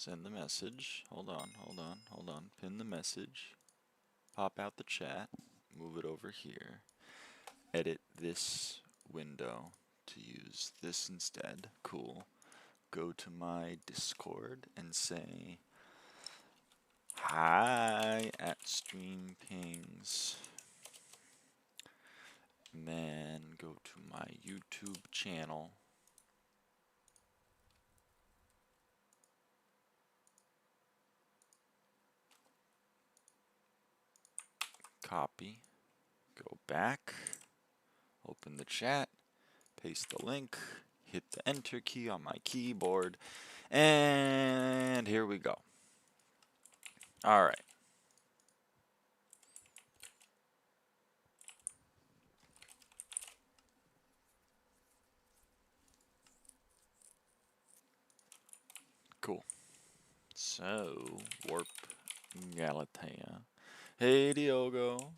Send the message. Hold on. Pin the message. Pop out the chat. Move it over here. Edit this window to use this instead. Cool. Go to my Discord and say hi at stream pings. And then go to my YouTube channel. Copy. Go back. Open the chat. Paste the link. Hit the enter key on my keyboard. And here we go. All right. Cool. So, warp Galatea. Hey, Diogo.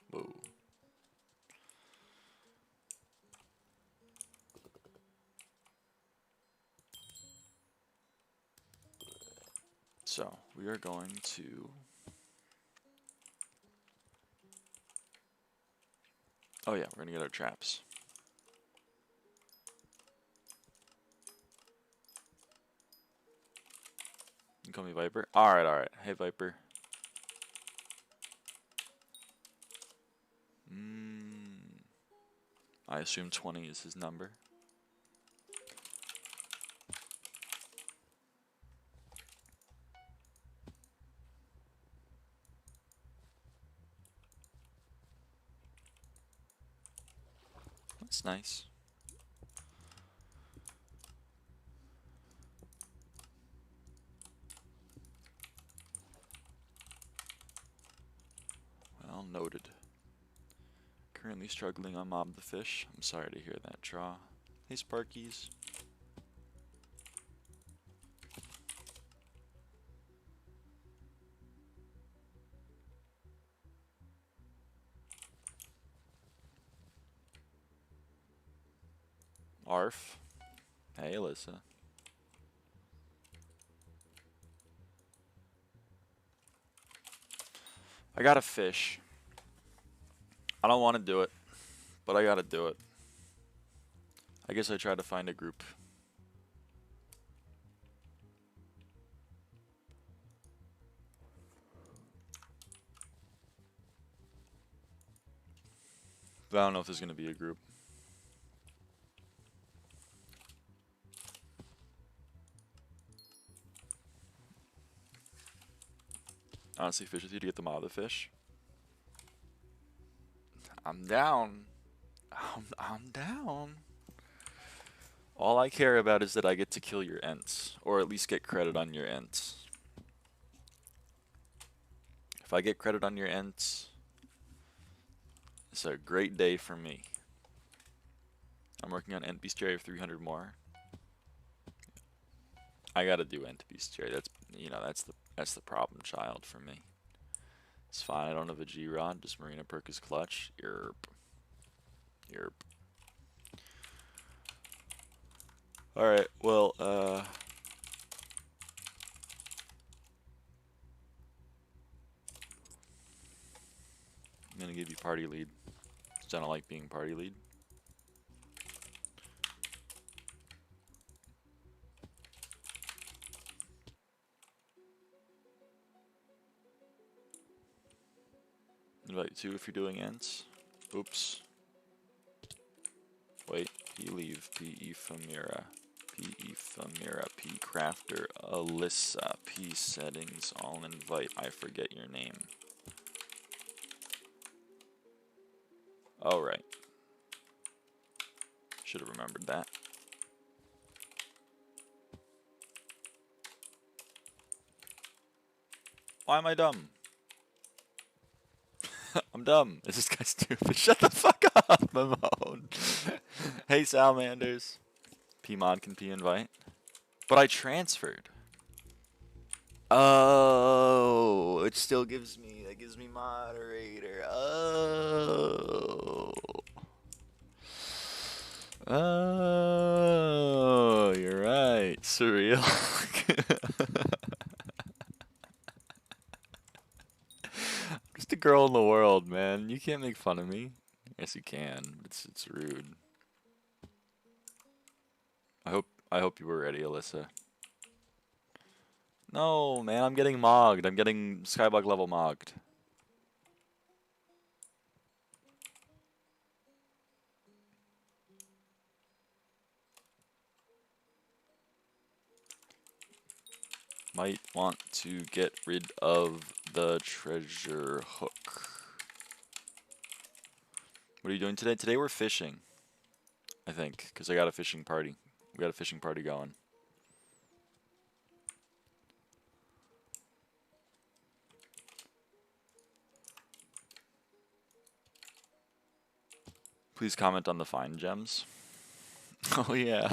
Whoa. So, we are going to... Oh yeah, we're going to get our traps. You can call me Viper? Alright. Hey, Viper. I assume 20 is his number. That's nice. Well, noted. Currently struggling on Mob the Fish. I'm sorry to hear that, Draw. Hey, Sparkies. Arf. Hey, Alyssa. I got a fish. I don't want to do it, but I gotta do it. I guess I tried to find a group. But I don't know if there's gonna be a group. Honestly, fish with you to get the mob of the fish. I'm down. I'm down. All I care about is that I get to kill your ents, or at least get credit on your ents. If I get credit on your ents, it's a great day for me. I'm working on ent bestiary of 300 more. I gotta do ent bestiary. That's, you know, that's the problem child for me. It's fine. I don't have a G-Rod. Just Marina perk is clutch. Yerp. Yerp. Alright, well, I'm gonna give you party lead. Because I don't like being party lead. Invite 2 if you're doing ents. Oops. Wait, P leave, P Ephemera, P Ephemera, P crafter, Alyssa, P settings, all invite, I forget your name. Oh, right. Should have remembered that. Why am I dumb? I'm dumb. Is this guy stupid? Shut the fuck up, Mamone. Hey, Salamanders. Pmod can P-invite. But I transferred. Oh, it still gives me, that gives me moderator. Oh. Oh, you're right. Surreal. Just a girl in the world, man. You can't make fun of me. Yes, you can. But it's rude. I hope you were ready, Alyssa. No, man, I'm getting mogged. I'm getting SkyBlock level mogged. Might want to get rid of the treasure hook. What are you doing today? Today we're fishing, I think, because I got a fishing party. We got a fishing party going. Please comment on the find gems. Oh yeah.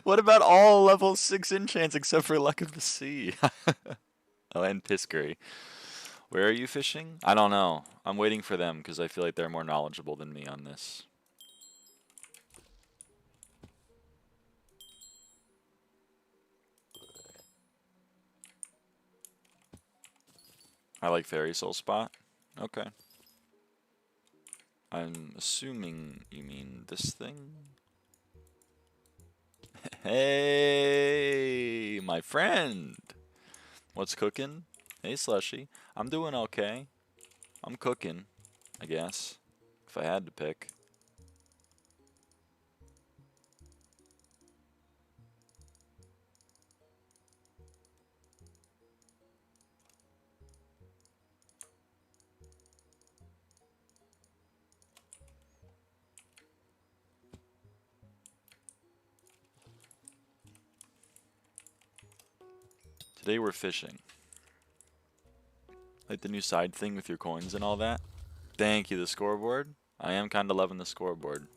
What about all level 6 enchants except for Luck of the Sea? Oh, and Piscary. Where are you fishing? I don't know. I'm waiting for them because I feel like they're more knowledgeable than me on this. I like Fairy Soul Spot. Okay. I'm assuming you mean this thing. Hey, my friend. What's cooking? Hey, Slushy. I'm doing okay. I'm cooking, I guess, if I had to pick. Today we're fishing. Like the new side thing with your coins and all that. Thank you, the scoreboard. I am kind of loving the scoreboard.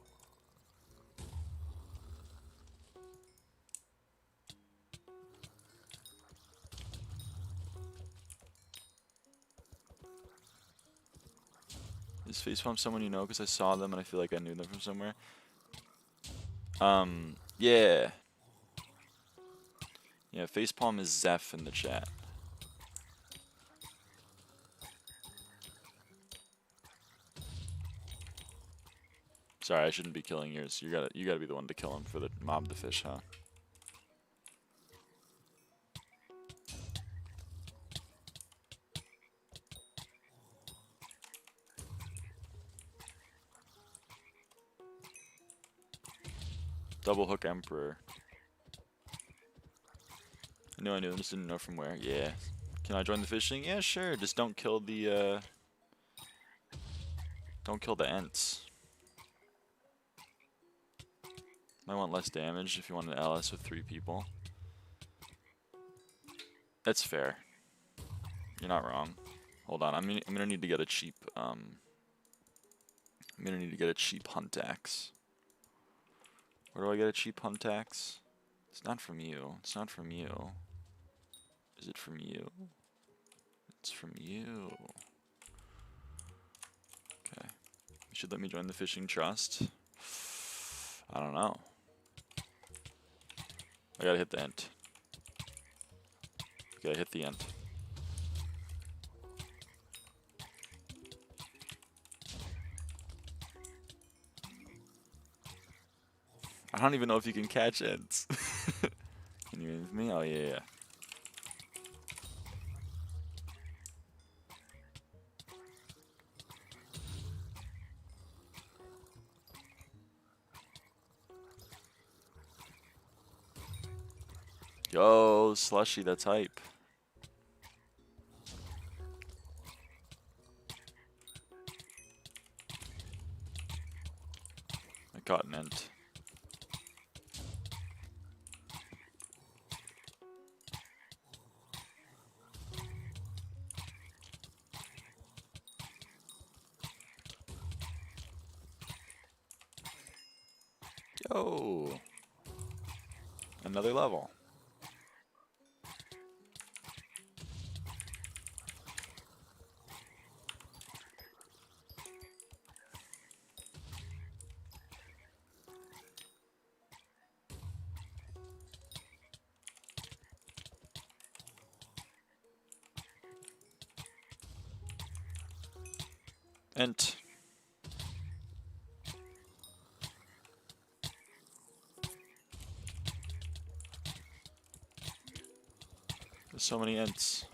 Is Facepalm someone you know? Because I saw them and I feel like I knew them from somewhere. Yeah. Yeah, Facepalm is Zeph in the chat. Sorry, I shouldn't be killing yours. You gotta be the one to kill him for the mob the fish, huh? Double Hook Emperor. I knew, I just didn't know from where. Yeah. Can I join the fishing? Yeah, sure. Just don't kill the, don't kill the Ents. Might want less damage if you want an LS with 3 people. That's fair. You're not wrong. Hold on, I'm gonna need to get a cheap, I'm gonna need to get a cheap hunt axe. Where do I get a cheap hunt axe? It's not from you. It's not from you. Is it from you? It's from you. Okay. You should let me join the fishing trust. I don't know. I gotta hit the Ent. Gotta hit the Ent. I don't even know if you can catch Ents. Can you aim with me? Oh yeah. Yo, Slushy, that's hype. I caught an Ent. Yo! Another level. Ent. There's so many ents.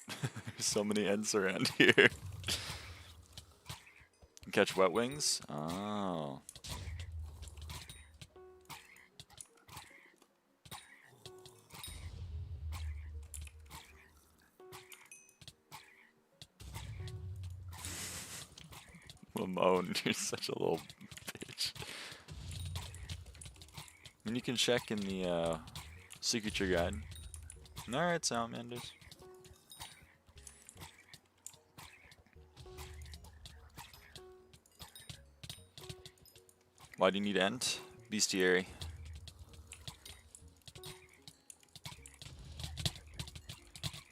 There's so many ents around here. Catch wet wings? Oh. Lamone, you're such a little bitch. I mean, you can check in the secret guide. Alright, Salamanders. Why do you need ent? Bestiary.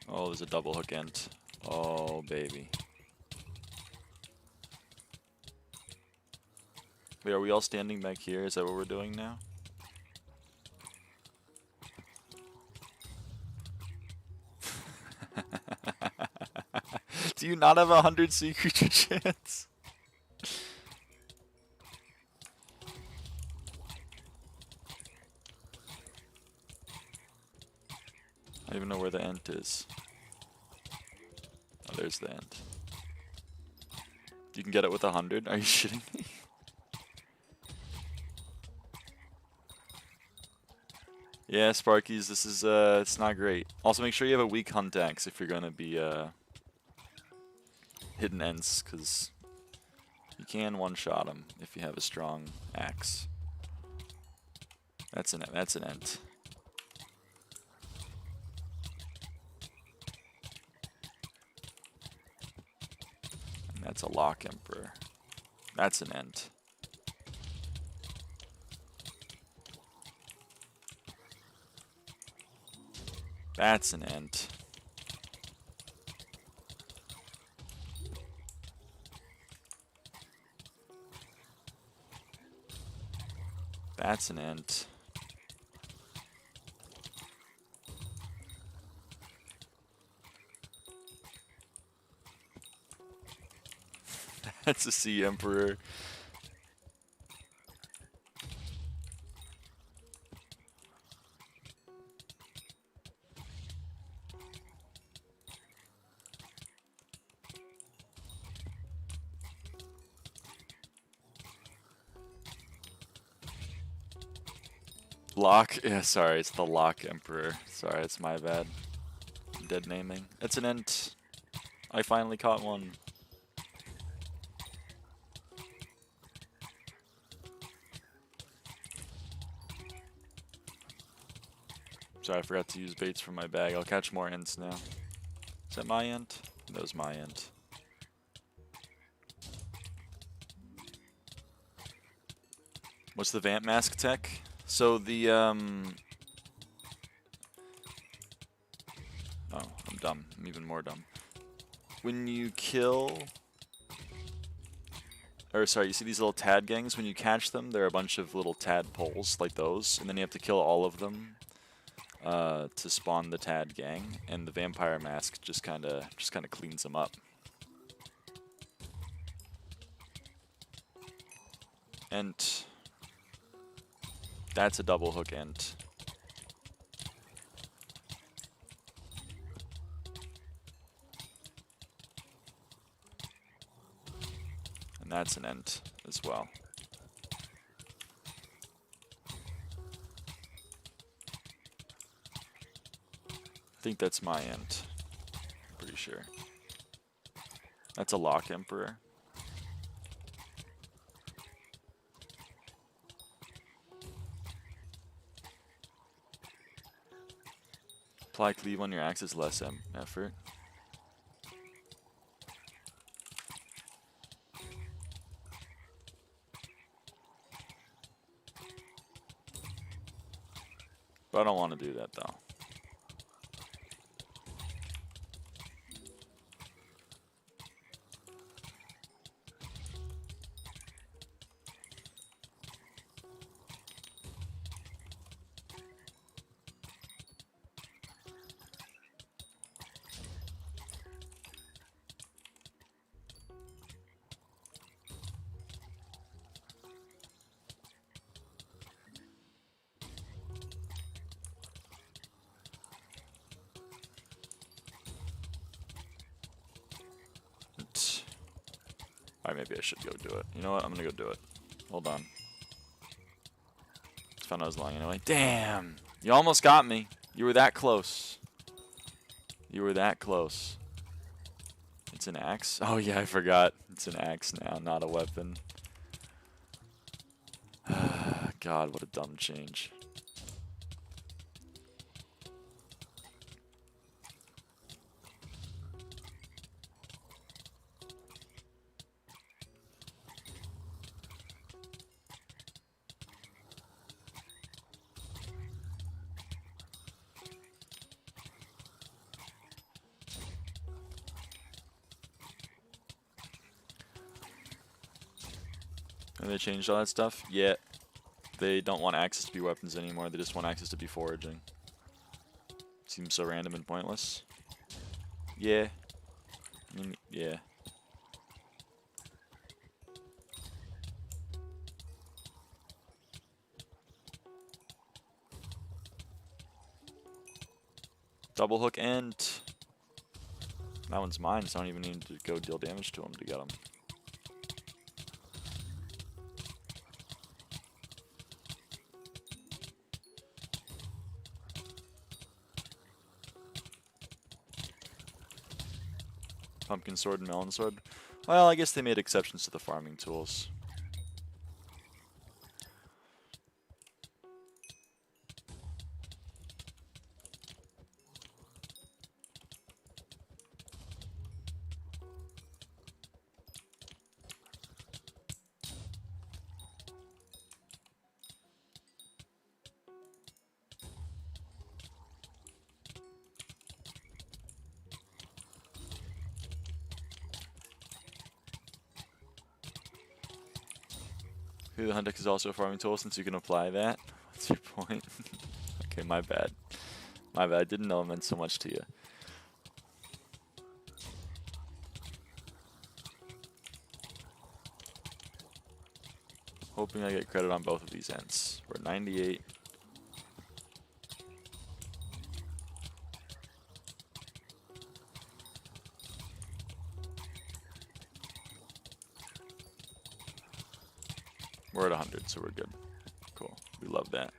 Oh, there's a double hook ent. Oh, baby. Wait, are we all standing back here? Is that what we're doing now? Do you not have 100 sea creature chance? I don't even know where the ent is. Oh, there's the ent. You can get it with 100? Are you shitting me? Yeah, Sparkies, this is, it's not great. Also, make sure you have a weak hunt axe if you're gonna be, hitting ents, because you can one-shot them if you have a strong axe. That's an ent. And that's a lock emperor. That's an ent. That's an ent. That's an ent. That's a sea emperor. Lock? Yeah, sorry, it's the Lock Emperor. Sorry, it's my bad. Dead naming. It's an ent. I finally caught one. Sorry, I forgot to use baits from my bag. I'll catch more ents now. Is that my ent? That was my ent. What's the Vamp Mask tech? So the, oh, I'm dumb. I'm even more dumb. When you kill... Or sorry, you see these little tad gangs? When you catch them, there are a bunch of little tadpoles like those, and then you have to kill all of them to spawn the tad gang, and the Vampire Mask just kind of cleans them up. Ent. That's a double hook ent. And that's an ent as well. I think that's my ent. I'm pretty sure. That's a Lock Emperor. Apply cleave on your axe is less effort. But I don't want to do that though. Alright, maybe I should go do it. You know what? I'm gonna go do it. Hold on. Just found I was lying anyway. Damn! You almost got me. You were that close. You were that close. It's an axe? Oh yeah, I forgot. It's an axe now, not a weapon. God, what a dumb change. And they changed all that stuff? Yeah. They don't want access to be weapons anymore, they just want access to be foraging. Seems so random and pointless. Yeah. I mean, yeah. Double hook and... That one's mine, so I don't even need to go deal damage to him to get him. Pumpkin sword and melon sword. Well, I guess they made exceptions to the farming tools. The hunt deck is also a farming tool since you can apply that. What's your point? Okay, my bad. My bad. I didn't know it meant so much to you. Hoping I get credit on both of these ends. We're 98. We're at 100, so we're good. Cool. We love that.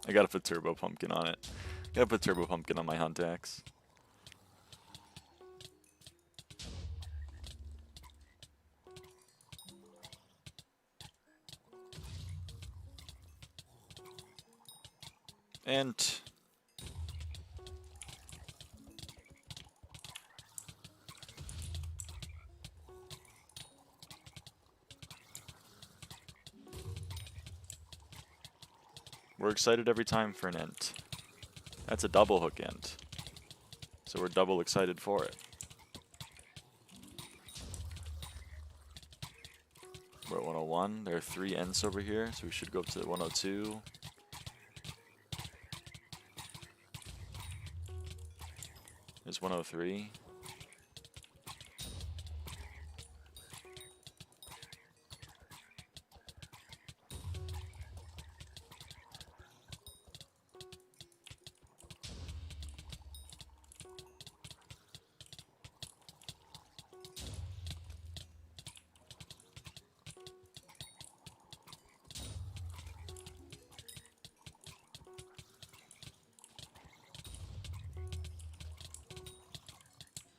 I gotta put Turbo Pumpkin on it. Gotta put Turbo Pumpkin on my hunt axe. And... we're excited every time for an ent. That's a double hook ent. So we're double excited for it. We're at 101. There are 3 ents over here, so we should go up to 102. There's 103.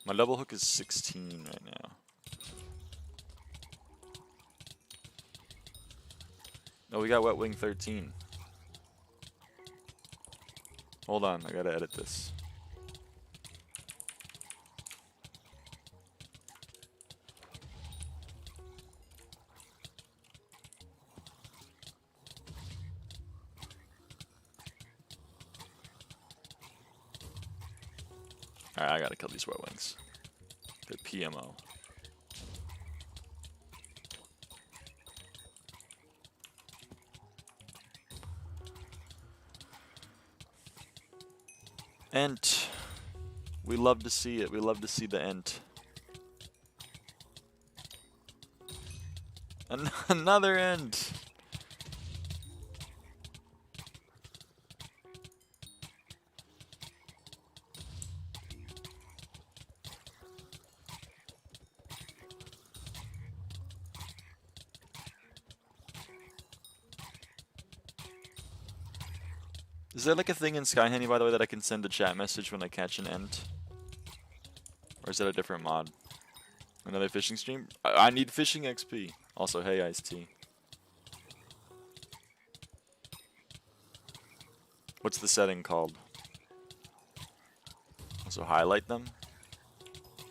My double hook is 16 right now. Oh, we got wet wing 13. Hold on, I gotta edit this. Alright, I gotta kill these wet wings. They're PMO. Ent. We love to see it. We love to see the ent. Another ent. Is there like a thing in SkyHanni, by the way, that I can send a chat message when I catch an ent? Or is that a different mod? Another fishing stream? I need fishing XP. Also, hey, Ice-T. What's the setting called? Also, highlight them?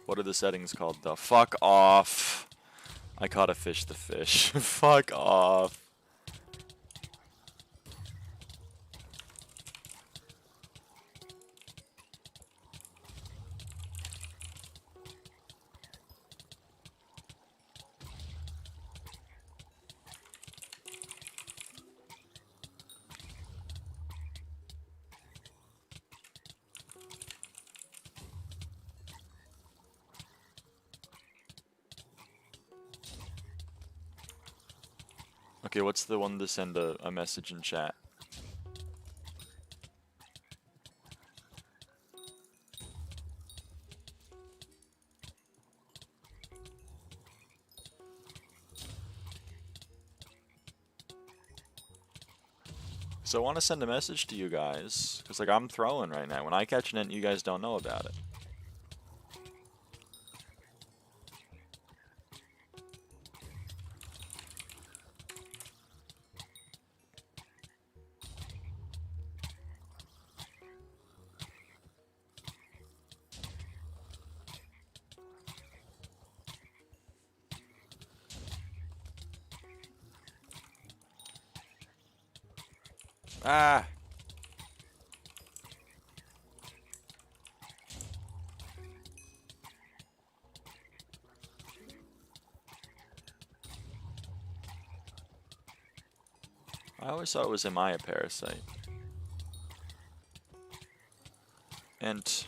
What are the settings called, though? Fuck off. I caught a fish the fish. Fuck off. Okay, what's the one to send a message in chat? So I want to send a message to you guys, because like I'm throwing right now. When I catch an ent, you guys don't know about it. Ah! I always thought it was am I a parasite? And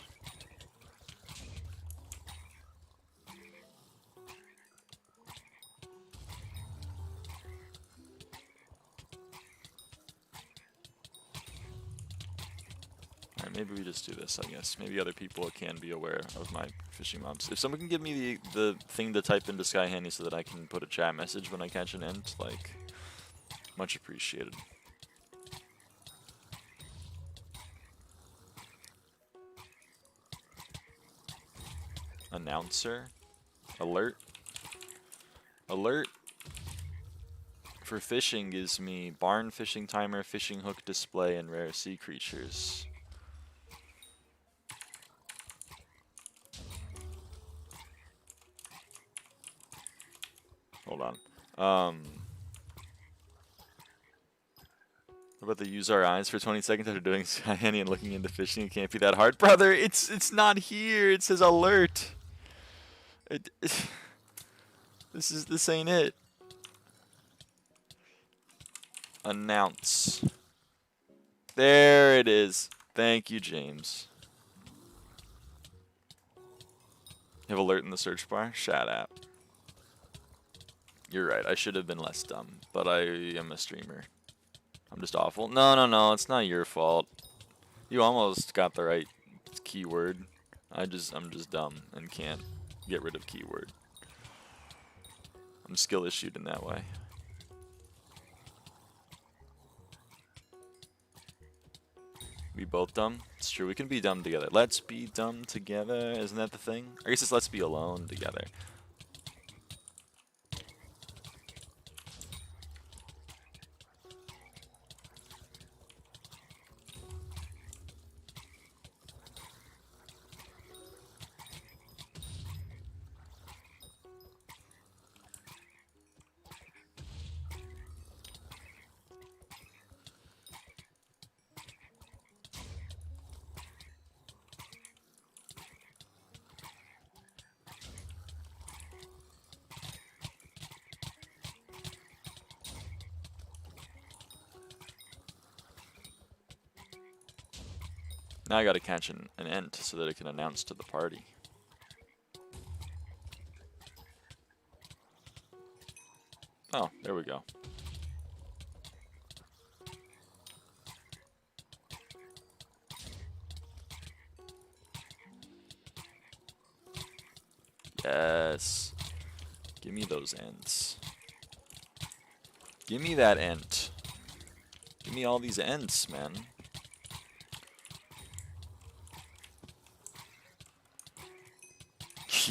alright, maybe we just do this, I guess. Maybe other people can be aware of my fishing mobs. If someone can give me the thing to type into SkyHanni so that I can put a chat message when I catch an ent, like, much appreciated. Announcer. Alert. Alert for fishing gives me barn fishing timer, fishing hook display, and rare sea creatures. Hold on. What about the use our eyes for 20 seconds after doing SkyHanni and looking into fishing? It can't be that hard. Brother, it's not here. It says alert. This ain't it. Announce. There it is. Thank you, James. You have alert in the search bar? Shout out. You're right. I should have been less dumb, but I am a streamer. I'm just awful. No. It's not your fault. You almost got the right keyword. I'm just dumb and can't get rid of keyword. I'm skill issued in that way. We both dumb? It's true, we can be dumb together. Let's be dumb together, isn't that the thing? I guess it's let's be alone together. Now I gotta catch an ent so that it can announce to the party. Oh, there we go. Yes. Give me those ents. Give me that ent. Give me all these ents, man.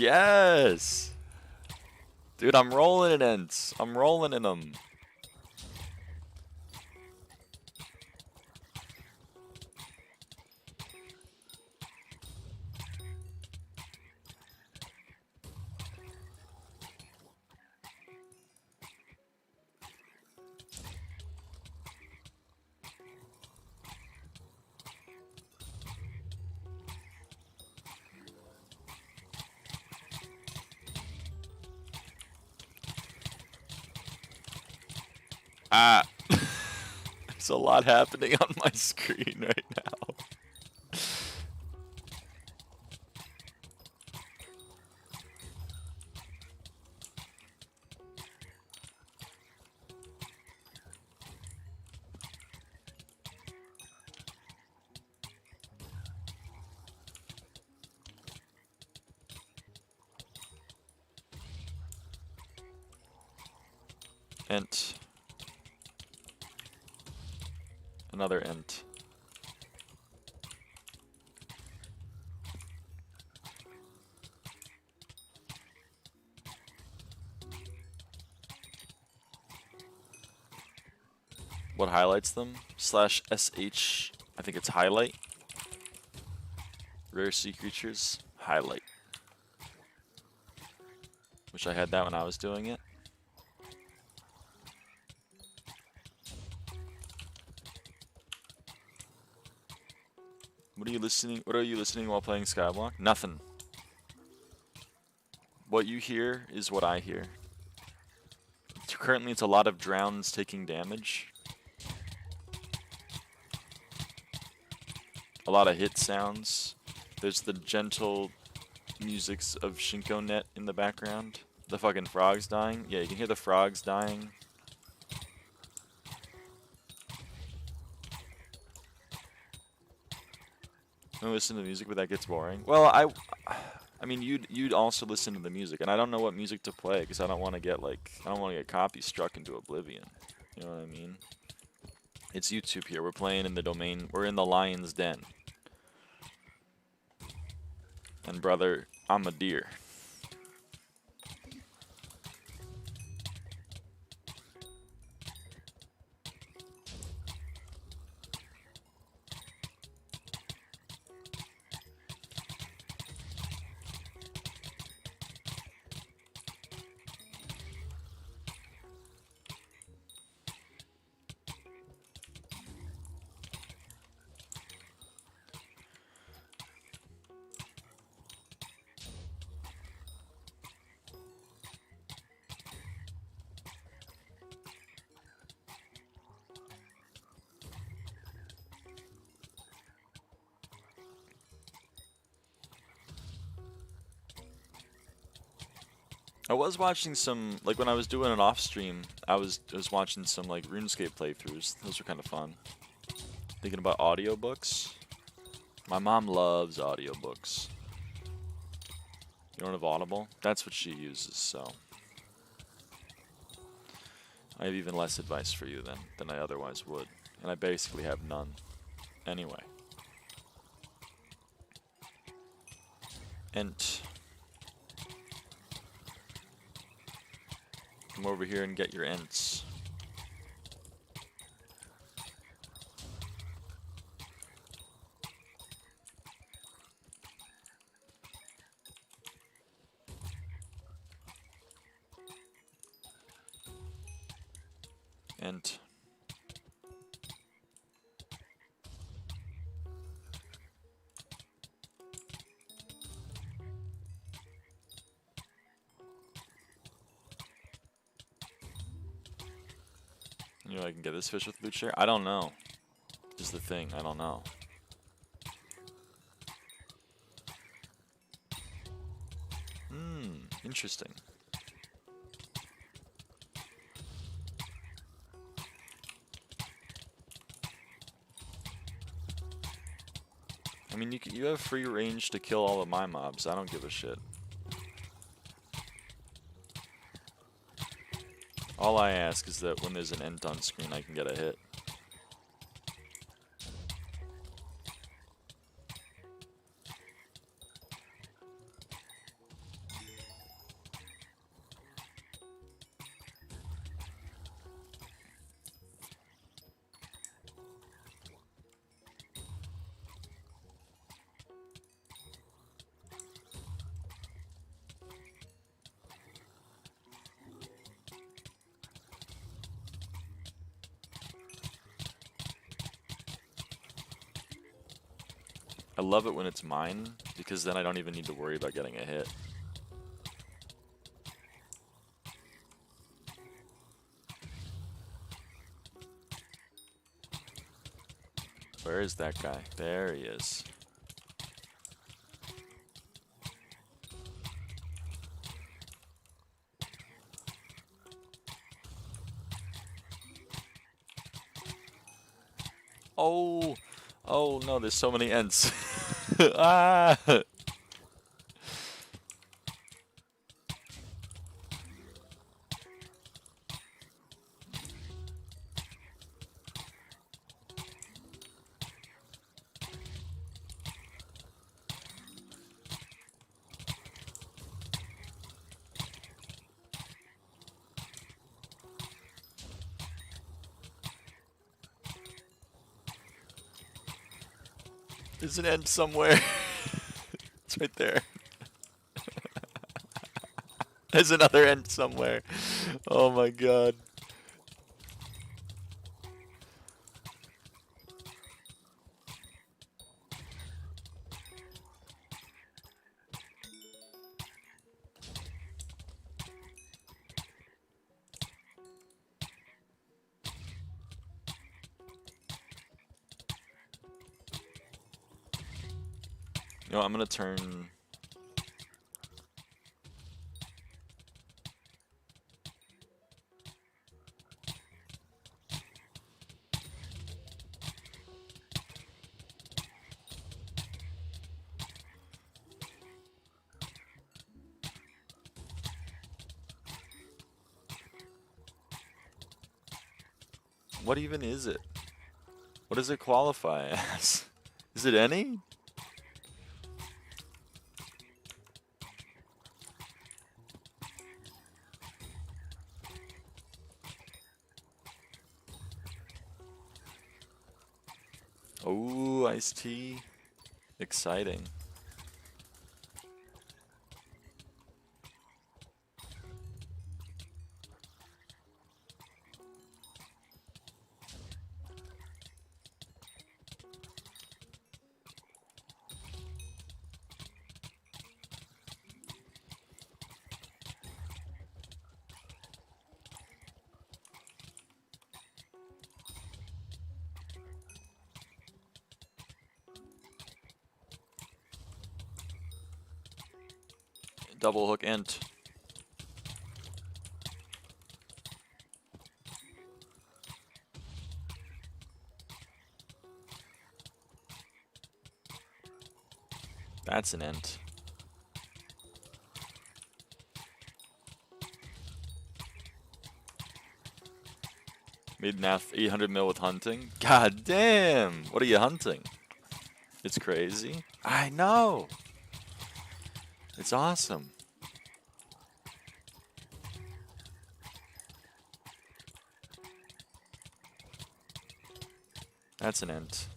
Yes! Dude, I'm rolling in ents. I'm rolling in them. Ah! There's a lot happening on my screen right now. Ent. Another ent. What highlights them? /sh, I think it's highlight. Rare sea creatures, highlight. Wish I had that when I was doing it. What are you listening while playing SkyBlock? Nothing. What you hear is what I hear. Currently it's a lot of drowns taking damage. A lot of hit sounds. There's the gentle musics of ShinkoNet in the background. The fucking frogs dying. Yeah, you can hear the frogs dying. I listen to the music, but that gets boring. Well, I mean, you'd also listen to the music, and I don't know what music to play because I don't want to get copy struck into oblivion. You know what I mean? It's YouTube here. We're playing in the domain. We're in the lion's den. And brother, I'm a deer. I was watching some, like when I was doing an off stream, I was watching some like RuneScape playthroughs. Those were kind of fun. Thinking about audiobooks. My mom loves audiobooks. You don't have Audible? That's what she uses, so. I have even less advice for you than I otherwise would. And I basically have none. Anyway. Ent. Come over here and get your ents. Ent. You know I can get this fish with loot share? I don't know. Is the thing, I don't know. Interesting. I mean, you have free range to kill all of my mobs. I don't give a shit. All I ask is that when there's an ent on screen, I can get a hit. I love it when it's mine, because then I don't even need to worry about getting a hit. Where is that guy? There he is. Oh! Oh no, there's so many ents. Ah! There's an end somewhere. It's right there. There's another end somewhere. Oh my god. You know, I'm gonna turn... What even is it? What does it qualify as? Is it any? Oh, iced tea. Exciting. Double hook ent. That's an ent. Made math 800 mil with hunting. God damn! What are you hunting? It's crazy. I know! It's awesome. That's an ent.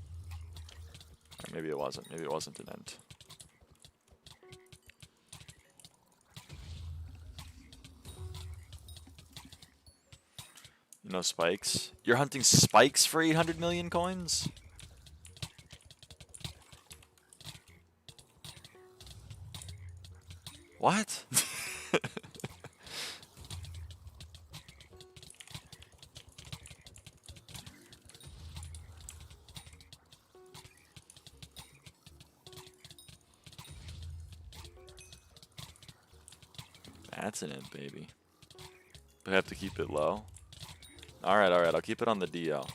Or maybe it wasn't. Maybe it wasn't an ent. You know spikes? You're hunting spikes for 800 million coins? What? That's an ent, baby. But I have to keep it low. Alright, I'll keep it on the DL.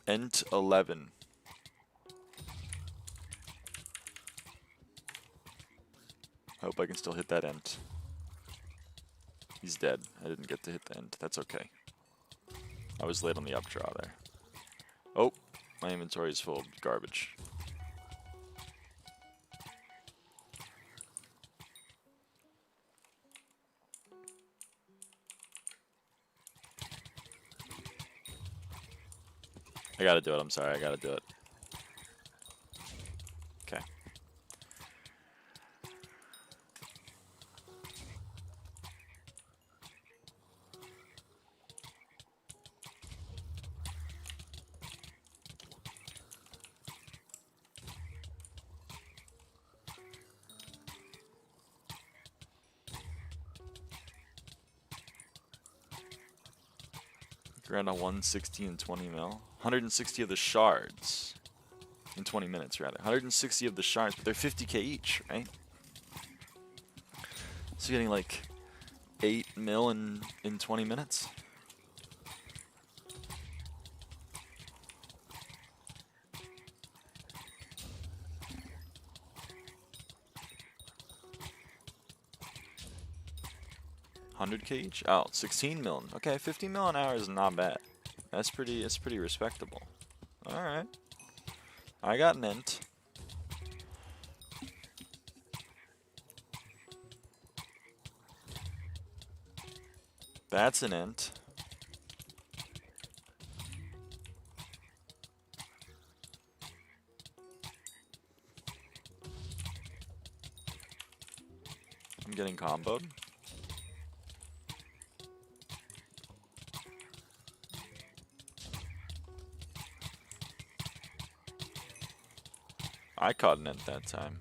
Ent 11. I hope I can still hit that ent. He's dead. I didn't get to hit the ent. That's okay. I was late on the updraw there. Oh, my inventory is full of garbage. I gotta do it. I'm sorry. I gotta do it. Okay. Around a 160 and 20 mil. 160 of the shards. In 20 minutes, rather. 160 of the shards, but they're 50k each, right? So you're getting like 8 mil in 20 minutes. $100k each? Oh, 16 mil. Okay, 50 mil an hour is not bad. That's pretty respectable. Alright. I got an int. That's an int. I'm getting comboed. I caught an int that time.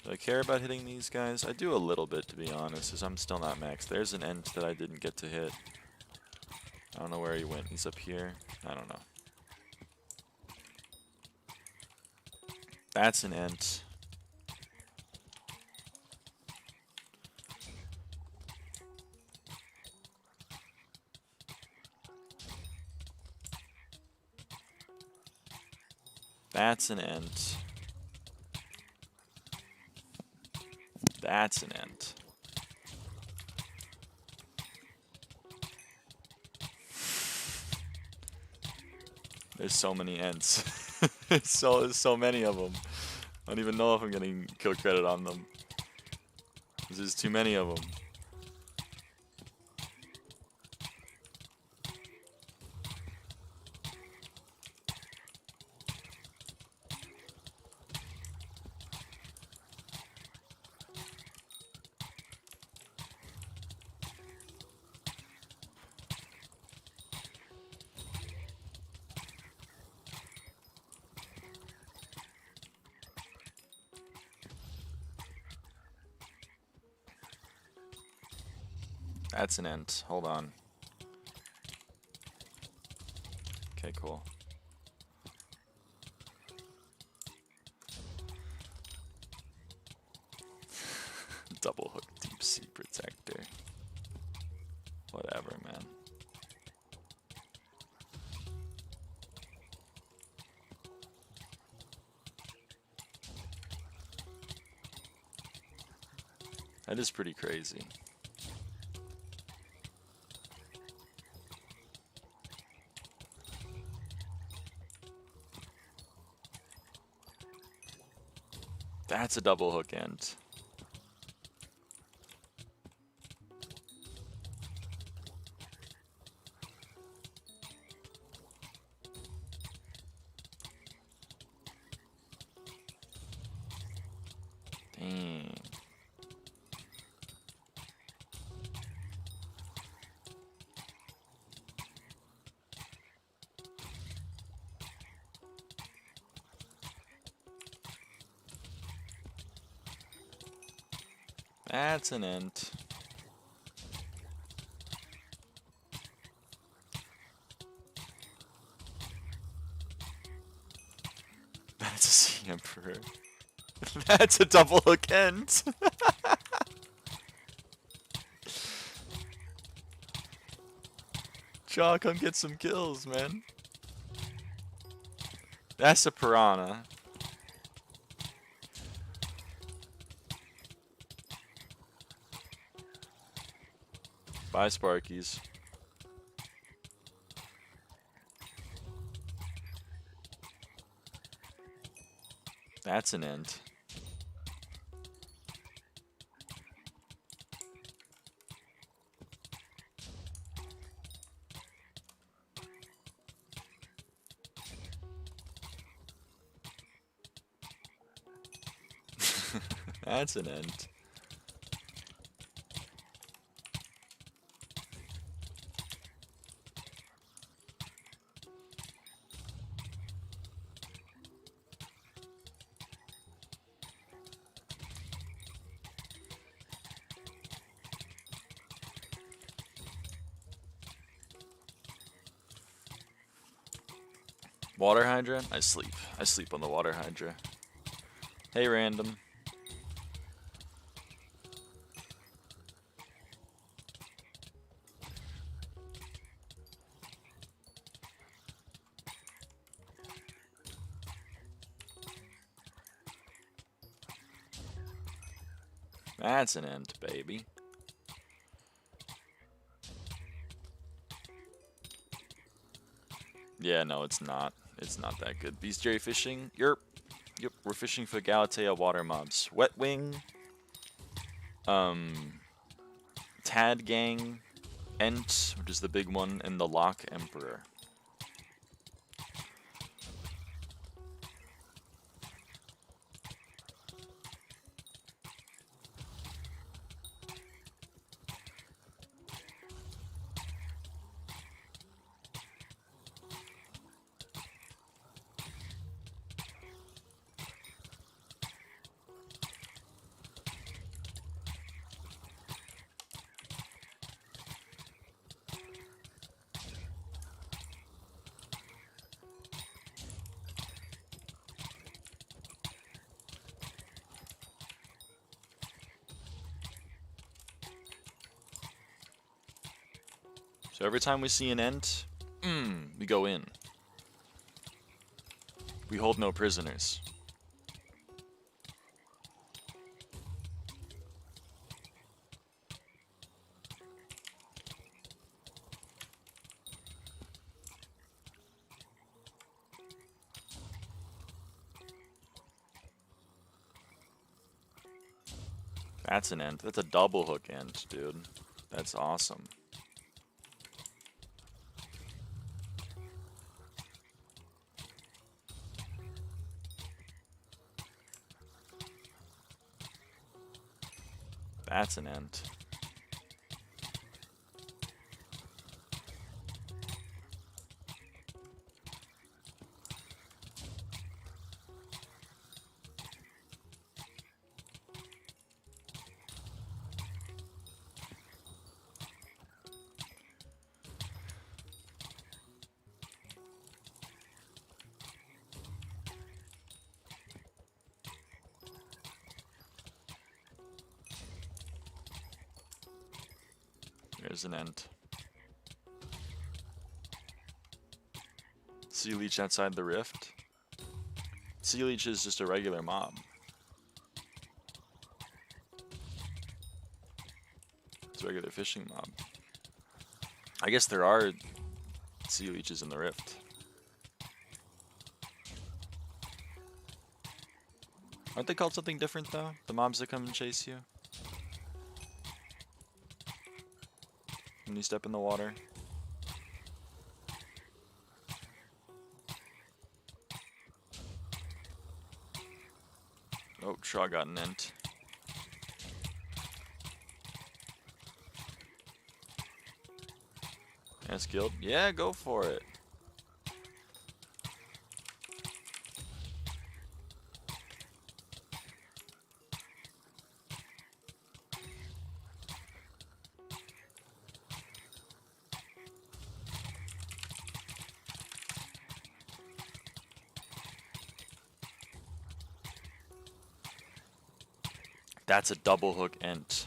Do I care about hitting these guys? I do a little bit, to be honest, as I'm still not maxed. There's an int that I didn't get to hit. I don't know where he went. He's up here. I don't know. That's an int. That's an int. That's an int. There's so many ents. There's so many of them. I don't even know if I'm getting kill credit on them. There's too many of them. That's an int. Hold on. Okay, cool. Double hook deep sea protector. Whatever, man. That is pretty crazy. That's a double hook end. Dang. That's an int. That's a sea emperor. That's a double hook end. Jaw, come get some kills, man. That's a piranha. Bye, Sparkies. That's an int. That's an ent. Water hydra? I sleep. I sleep on the water hydra. Hey, random. That's an ent, baby. Yeah, no, it's not. It's not that good. Bestiary fishing? Yep, we're fishing for Galatea water mobs. Wet Wing. Tad Gang. Ent, which is the big one, and the Lock Emperor. So every time we see an ent, we go in. We hold no prisoners. That's an ent. That's a double hook ent, dude. That's awesome. That's an ent. There's an ent. Sea Leech outside the rift. Sea Leech is just a regular mob. It's a regular fishing mob. I guess there are Sea Leeches in the rift. Aren't they called something different though? The mobs that come and chase you? When you step in the water. Oh, Shaw got an ent. Yes, guild? Yeah, go for it. That's a double hook ent.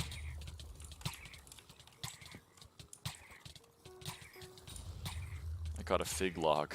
I caught a fig log.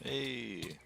Hey.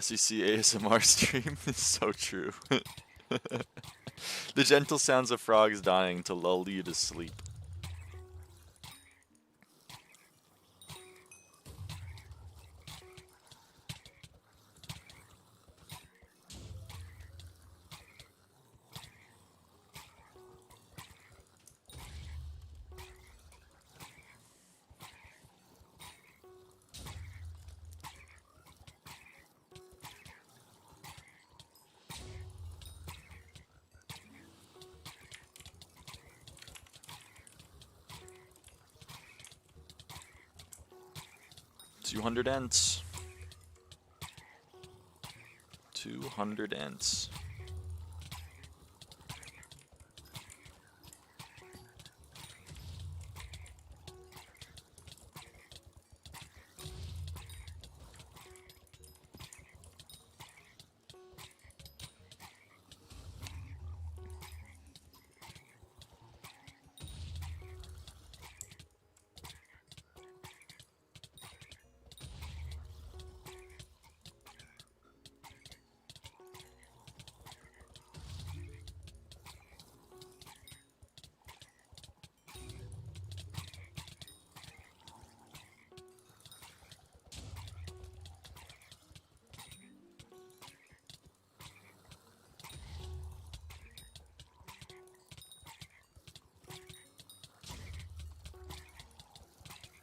SEC ASMR stream is so true. The gentle sounds of frogs dying to lull you to sleep. $200 ents. 200 ents.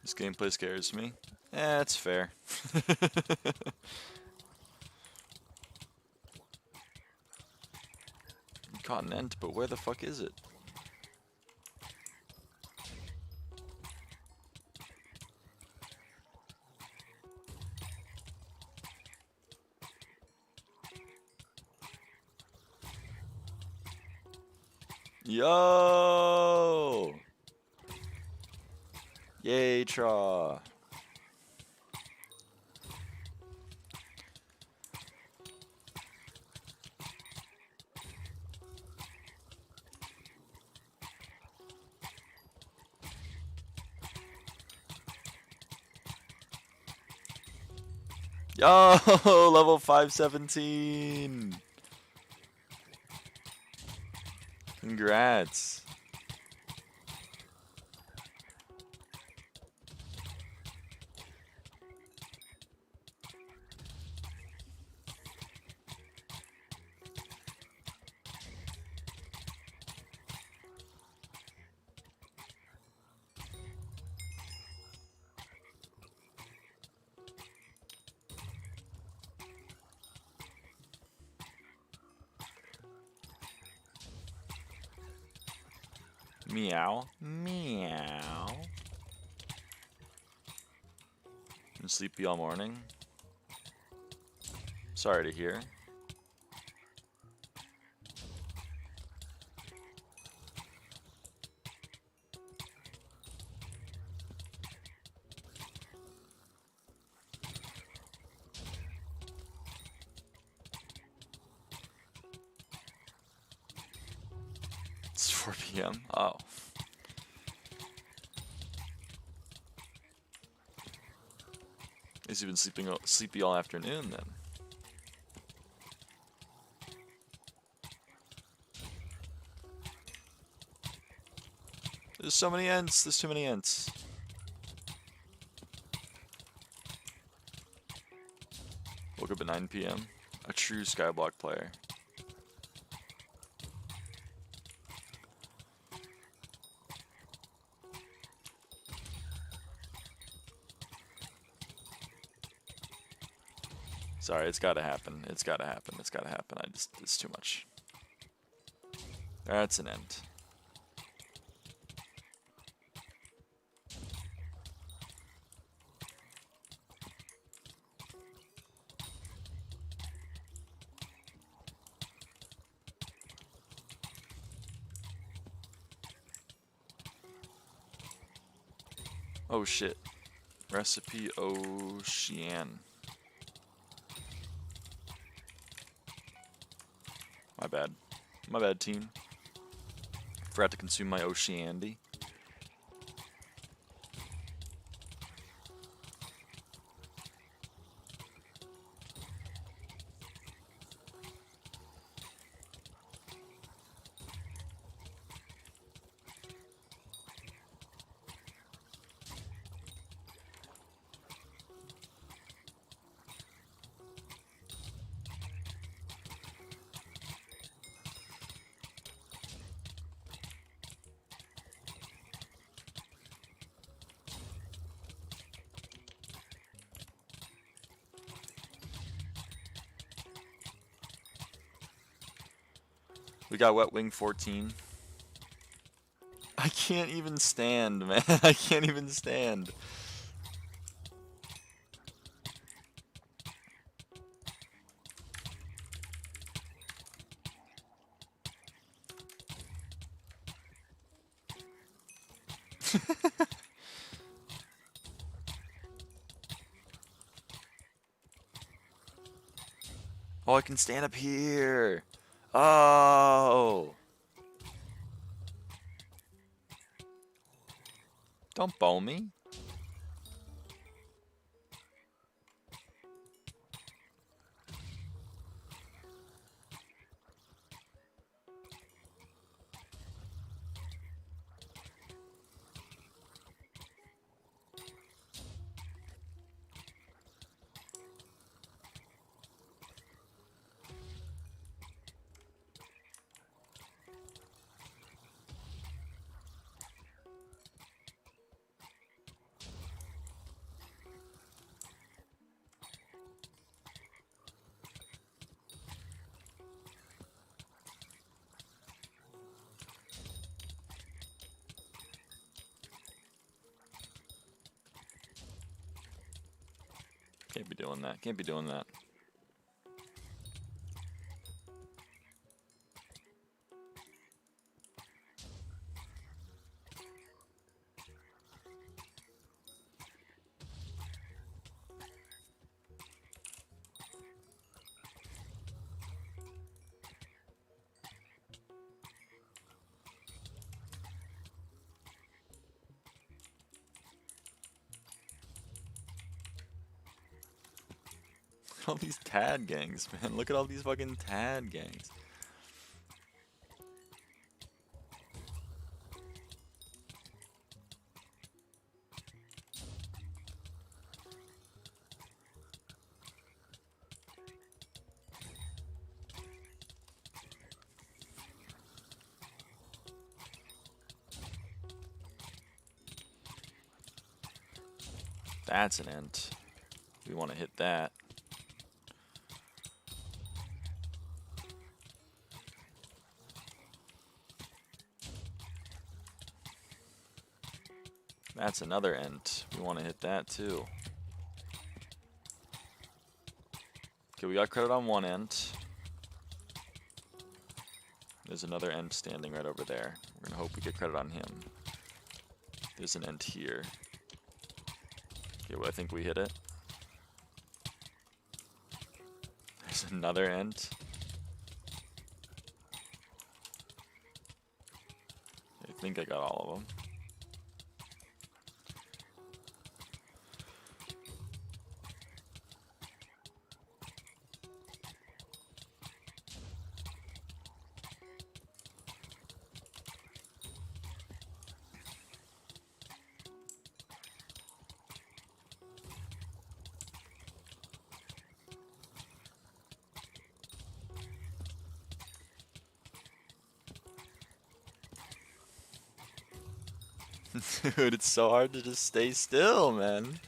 This gameplay scares me. Eh, it's fair. Caught an ent, but where the fuck is it? Yo! Yay, Traw. Yo, level 517. Congrats. Meow. Meow. Been sleepy all morning. Sorry to hear. It's 4 p.m. Oh. Guess you've been sleepy all afternoon then. There's so many ents. There's too many ents. Woke up at 9 p.m. A true SkyBlock player. Sorry, it's gotta happen. It's gotta happen. It's gotta happen. It's too much. That's an end. Oh shit. Recipe Ocean. My bad. My bad, team. Forgot to consume my Oceandy. We got Wet Wing 14. I can't even stand, man. I can't even stand. Oh, I can stand up here. Oh. Don't bow me. Can't be doing that. Can't be doing that. All these tad gangs, man. Look at all these fucking tad gangs. That's an int. We want to hit that. That's another int. We want to hit that too. Okay, we got credit on one int. There's another int standing right over there. We're gonna hope we get credit on him. There's an int here. Okay, well, I think we hit it. There's another int. I think I got all of them. Dude, it's so hard to just stay still, man.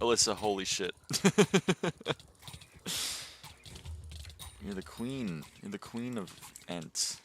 Alyssa, holy shit. You're the queen. You're the queen of ents.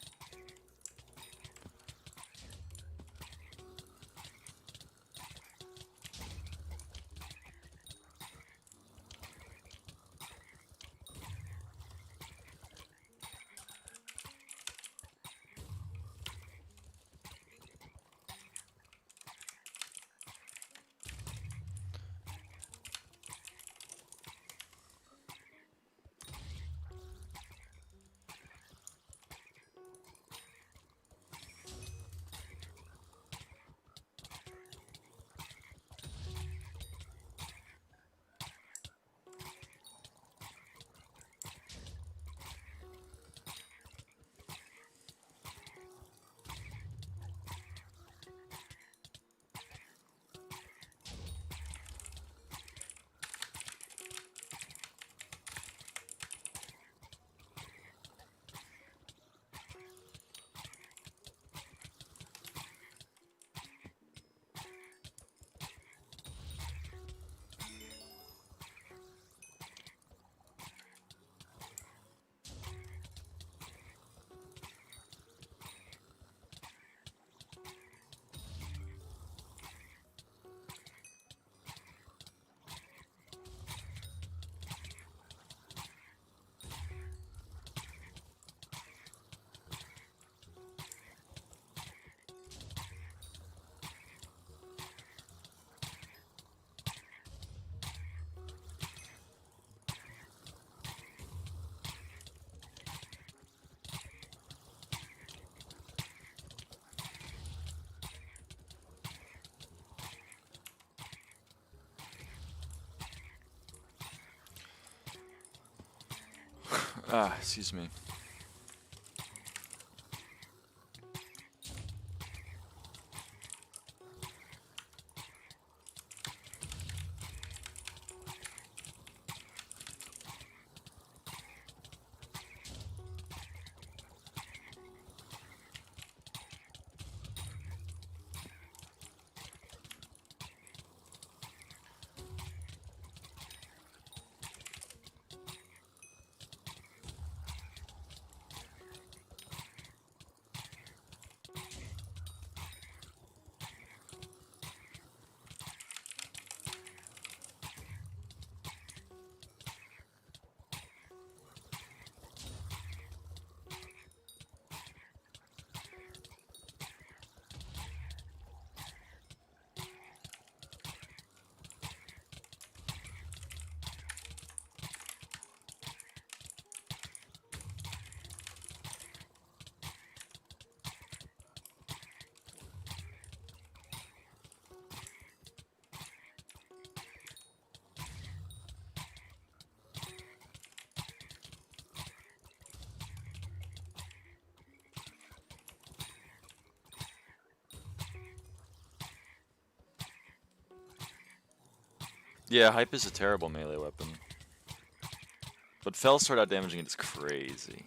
Excuse me. Yeah, Hype is a terrible melee weapon. But Fell Sword out damaging it is crazy.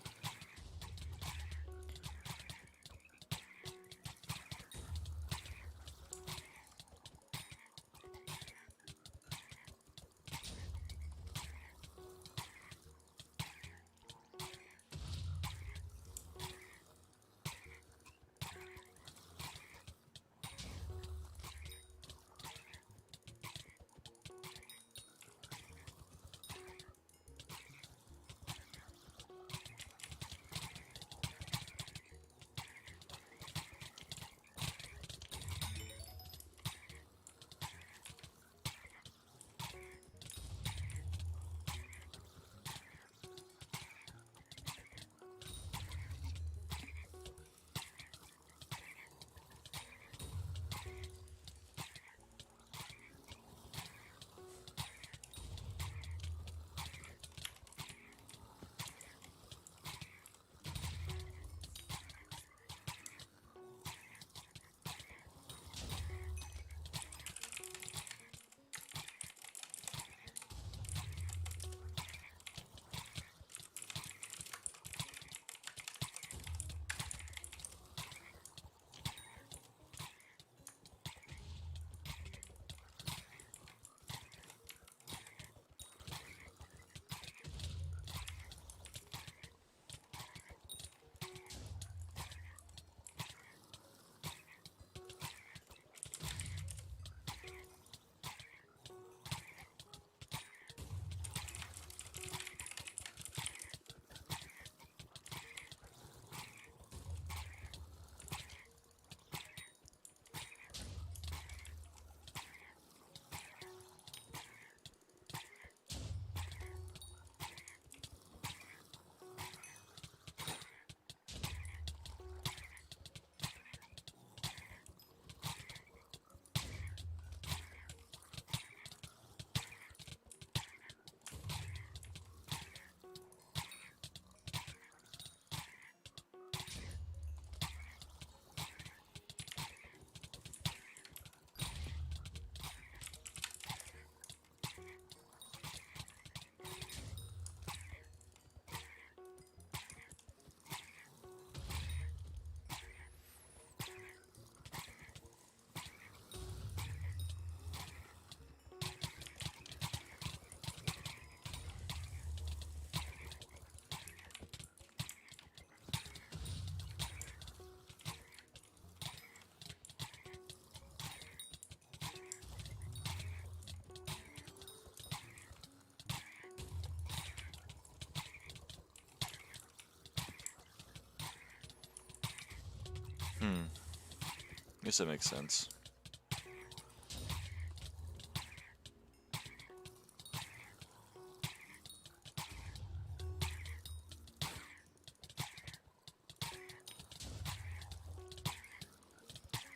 Guess that makes sense.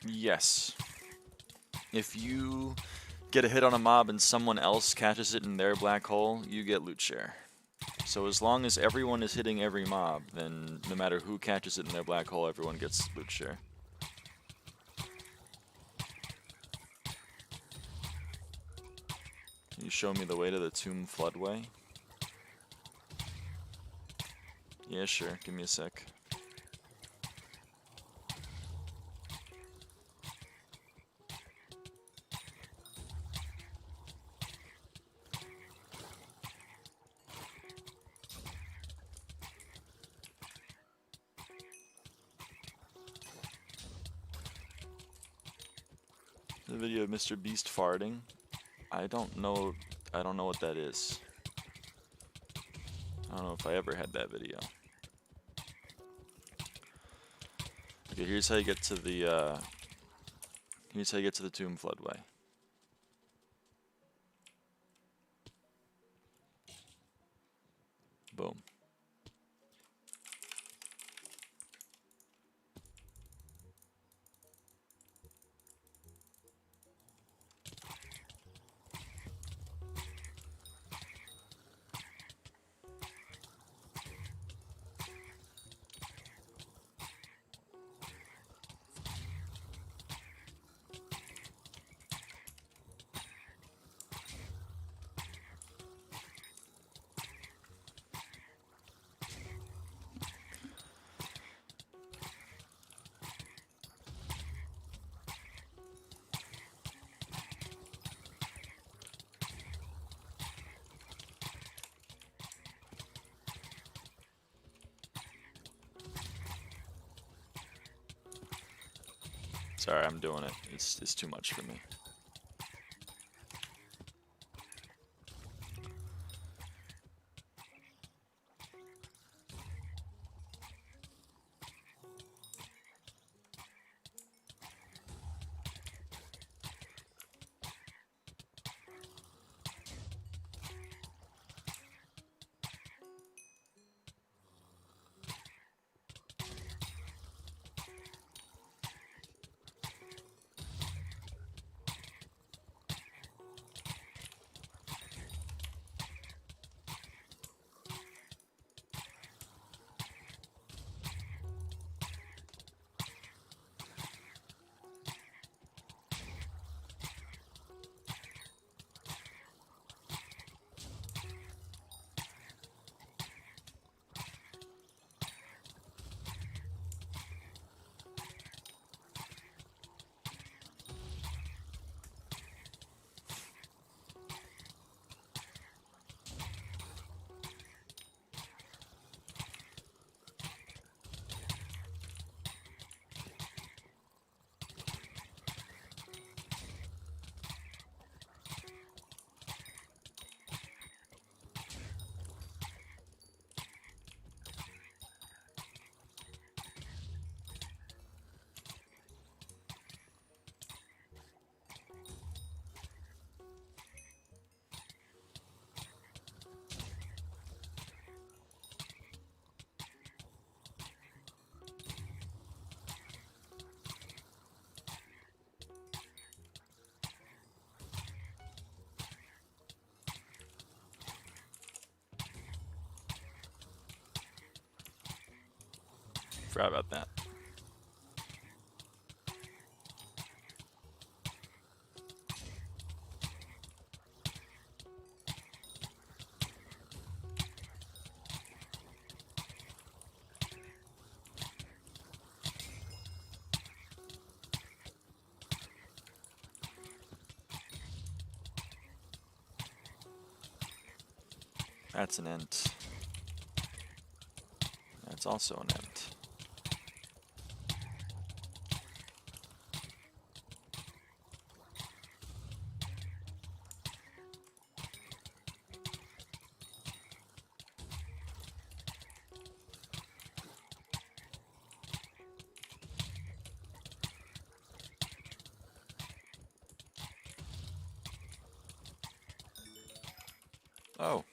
Yes. If you get a hit on a mob and someone else catches it in their black hole, you get loot share. So as long as everyone is hitting every mob, then no matter who catches it in their black hole, everyone gets loot share. Can you show me the way to the tomb floodway? Yeah, sure. Give me a sec. The video of Mr. Beast farting. I don't know what that is. I don't know if I ever had that video. Okay, here's how you get to the tomb floodway. Boom. Sorry, I'm doing it. It's too much for me. Forgot about that. That's an int. That's also an int. Oh.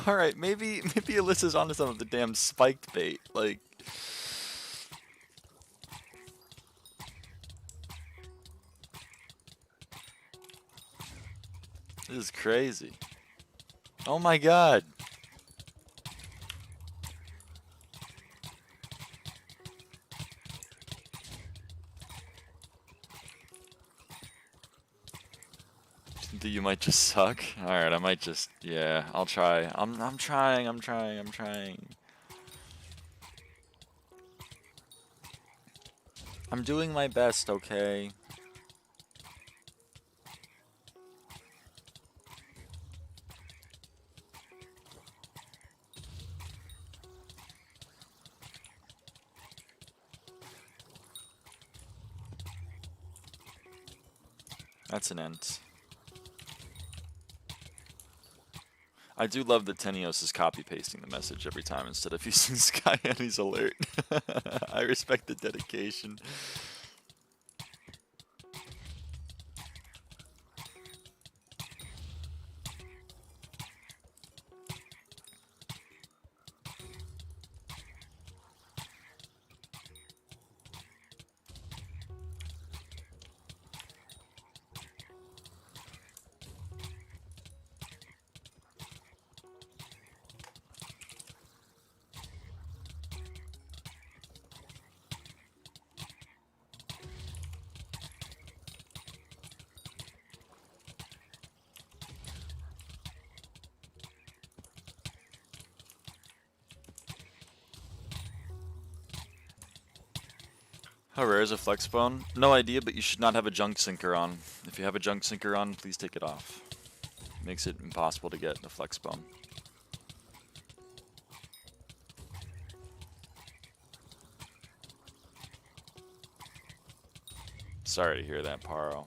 Alright, maybe Alyssa's onto some of the damn spiked bait. Like, this is crazy. Oh my god. Do you might just suck? Alright, I might just, yeah, I'll try. I'm trying. I'm doing my best, okay? That's an ent. I do love that Tenios is copy-pasting the message every time instead of using SkyHanni's alert. I respect the dedication. How rare is a flex bone? No idea, but you should not have a junk sinker on. If you have a junk sinker on, please take it off. Makes it impossible to get the flex bone. Sorry to hear that, Paro.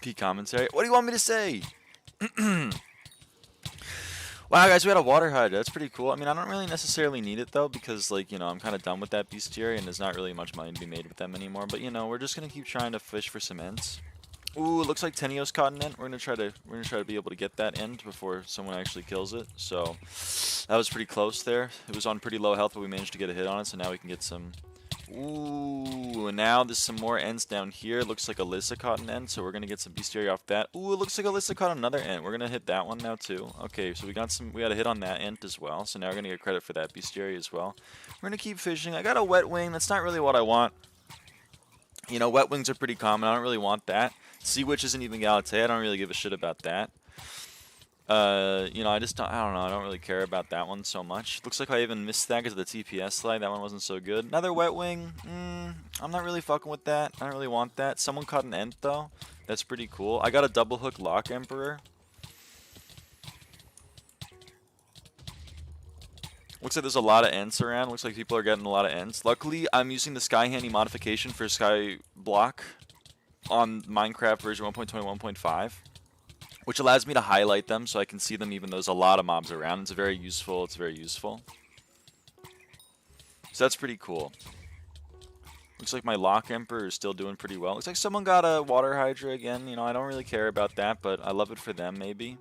Repeat commentary. What do you want me to say? Wow, guys, we had a water hydra. That's pretty cool. I mean, I don't really necessarily need it, though, because, like, you know, I'm kind of done with that bestiary, and there's not really much money to be made with them anymore. But, you know, we're just going to keep trying to fish for some ents. Ooh, it looks like Tenios caught an ent. We're gonna try to be able to get that ent before someone actually kills it. So that was pretty close there. It was on pretty low health, but we managed to get a hit on it, so now we can get some. Ooh, and now there's some more ents down here. It looks like Alyssa caught an ent, so we're gonna get some bestiary off that. Ooh, it looks like Alyssa caught another ent. We're gonna hit that one now too. Okay, so we got a hit on that ent as well. So now we're gonna get credit for that bestiary as well. We're gonna keep fishing. I got a wet wing. That's not really what I want. You know, wet wings are pretty common. I don't really want that. Sea Witch isn't even Galatea. I don't really give a shit about that. You know, I don't know. I don't really care about that one so much. Looks like I even missed that because of the TPS slide. That one wasn't so good. Another wet wing. I'm not really fucking with that. I don't really want that. Someone caught an ent, though. That's pretty cool. I got a double hook lock emperor. Looks like there's a lot of ents around. Looks like people are getting a lot of ents. Luckily, I'm using the SkyHanni modification for SkyBlock on Minecraft version 1.21.5, which allows me to highlight them so I can see them even though there's a lot of mobs around. It's very useful. So that's pretty cool. Looks like my Lock Emperor is still doing pretty well. Looks like someone got a Water Hydra again. You know, I don't really care about that, but I love it for them maybe.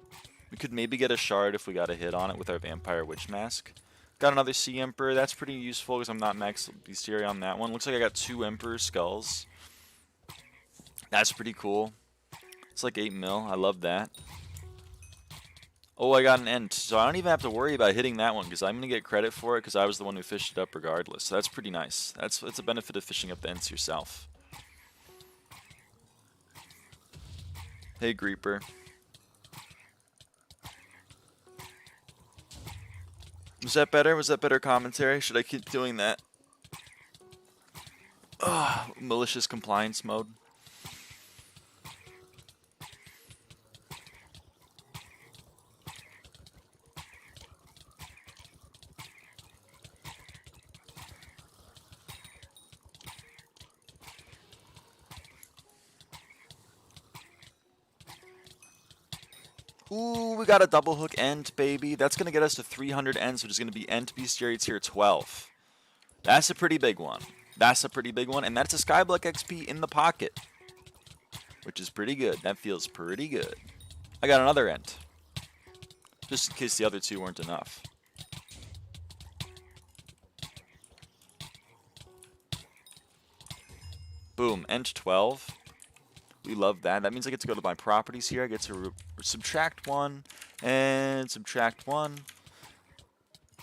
We could maybe get a shard if we got a hit on it with our Vampire Witch Mask. Got another Sea Emperor. That's pretty useful because I'm not max bestiary on that one. Looks like I got 2 Emperor Skulls. That's pretty cool. It's like 8 mil. I love that. Oh, I got an ent. So I don't even have to worry about hitting that one because I'm going to get credit for it because I was the one who fished it up regardless. So that's pretty nice. That's a benefit of fishing up the ents yourself. Hey, Greeper. Was that better? Was that better commentary? Should I keep doing that? Ugh, malicious compliance mode. Ooh, we got a double hook ent, baby. That's going to get us to 300 ents, which is going to be ent bestiary tier 12. That's a pretty big one. That's a pretty big one, and that's a SkyBlock XP in the pocket, which is pretty good. That feels pretty good. I got another ent, just in case the other 2 weren't enough. Boom, ent 12. We love that. That means I get to go to my properties here. I get to subtract 1 and subtract 1.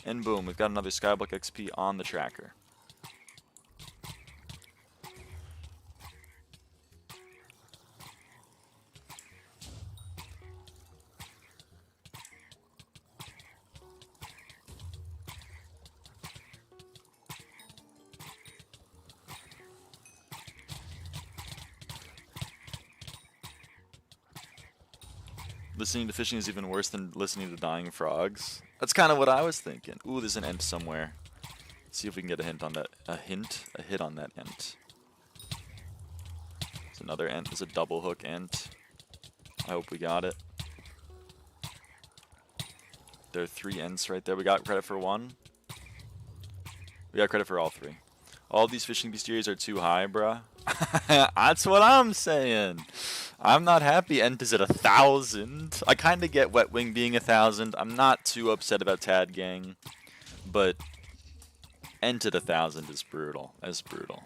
And boom, we've got another SkyBlock XP on the tracker. Listening to fishing is even worse than listening to dying frogs. That's kind of what I was thinking. Ooh, there's an ent somewhere. Let's see if we can get a hint on that. A hit on that ent. There's another ent. There's a double hook ent. I hope we got it. There are 3 ents right there. We got credit for 1. We got credit for all 3. All these fishing bestiaries are too high, bruh. That's what I'm saying. I'm not happy ent is at 1,000. I kind of get wet wing being 1,000. I'm not too upset about Tad Gang, but ent at 1,000 is brutal. That's brutal.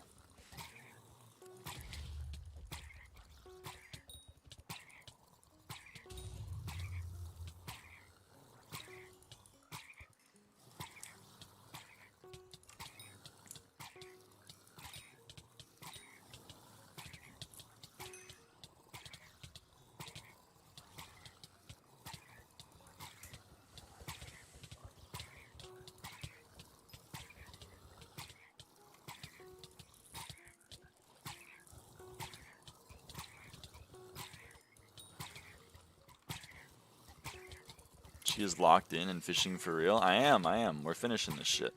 She is locked in and fishing for real. I am. We're finishing this shit.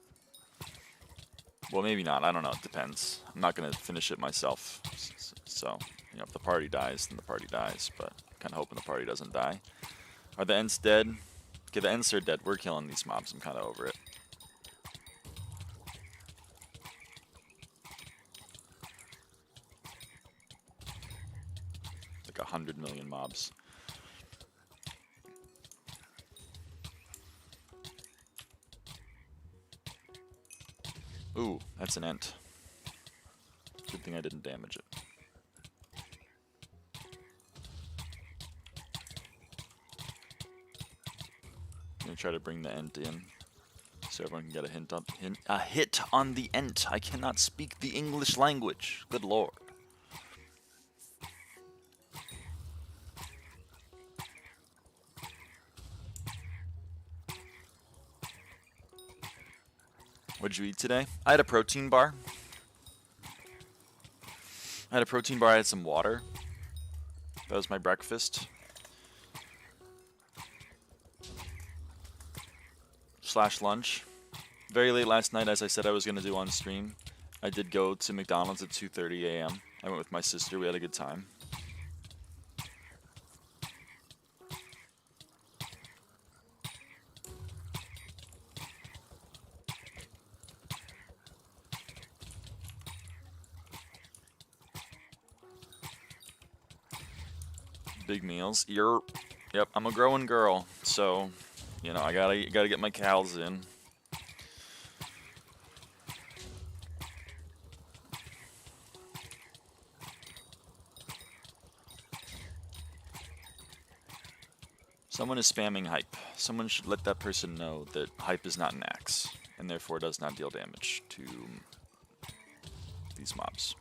Well, maybe not. I don't know. It depends. I'm not going to finish it myself. So, you know, if the party dies, then the party dies. But kind of hoping the party doesn't die. Are the Ents dead? Okay, the Ents are dead. We're killing these mobs. I'm kind of over it. Like 100 million mobs. Ooh, that's an Ent. Good thing I didn't damage it. I'm gonna try to bring the Ent in, so everyone can get a hit on the Ent. I cannot speak the English language. Good lord. What'd you eat today? I had a protein bar. I had some water. That was my breakfast. / lunch. Very late last night, as I said I was going to do on stream. I did go to McDonald's at 2:30 a.m. I went with my sister. We had a good time. Big meals. Yep, I'm a growing girl, so you know I gotta get my calories in. Someone is spamming hype. Someone should let that person know that hype is not an axe, and therefore does not deal damage to these mobs.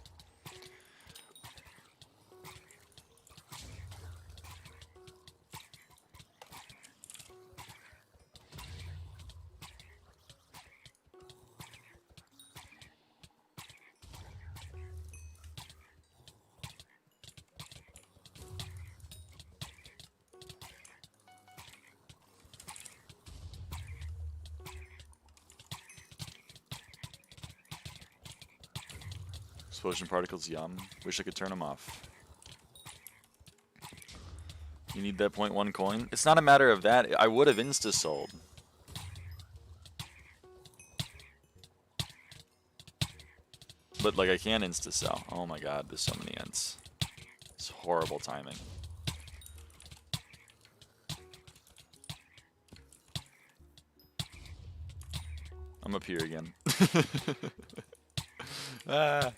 Explosion particles, yum. Wish I could turn them off. You need that 0.1 coin? It's not a matter of that. I would have insta-sold. But, like, I can't insta-sell. Oh my god, there's so many Ents. It's horrible timing. I'm up here again. Ah.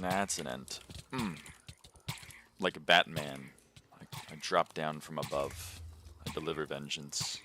That's an Ent. Like a Batman. I drop down from above. I deliver vengeance.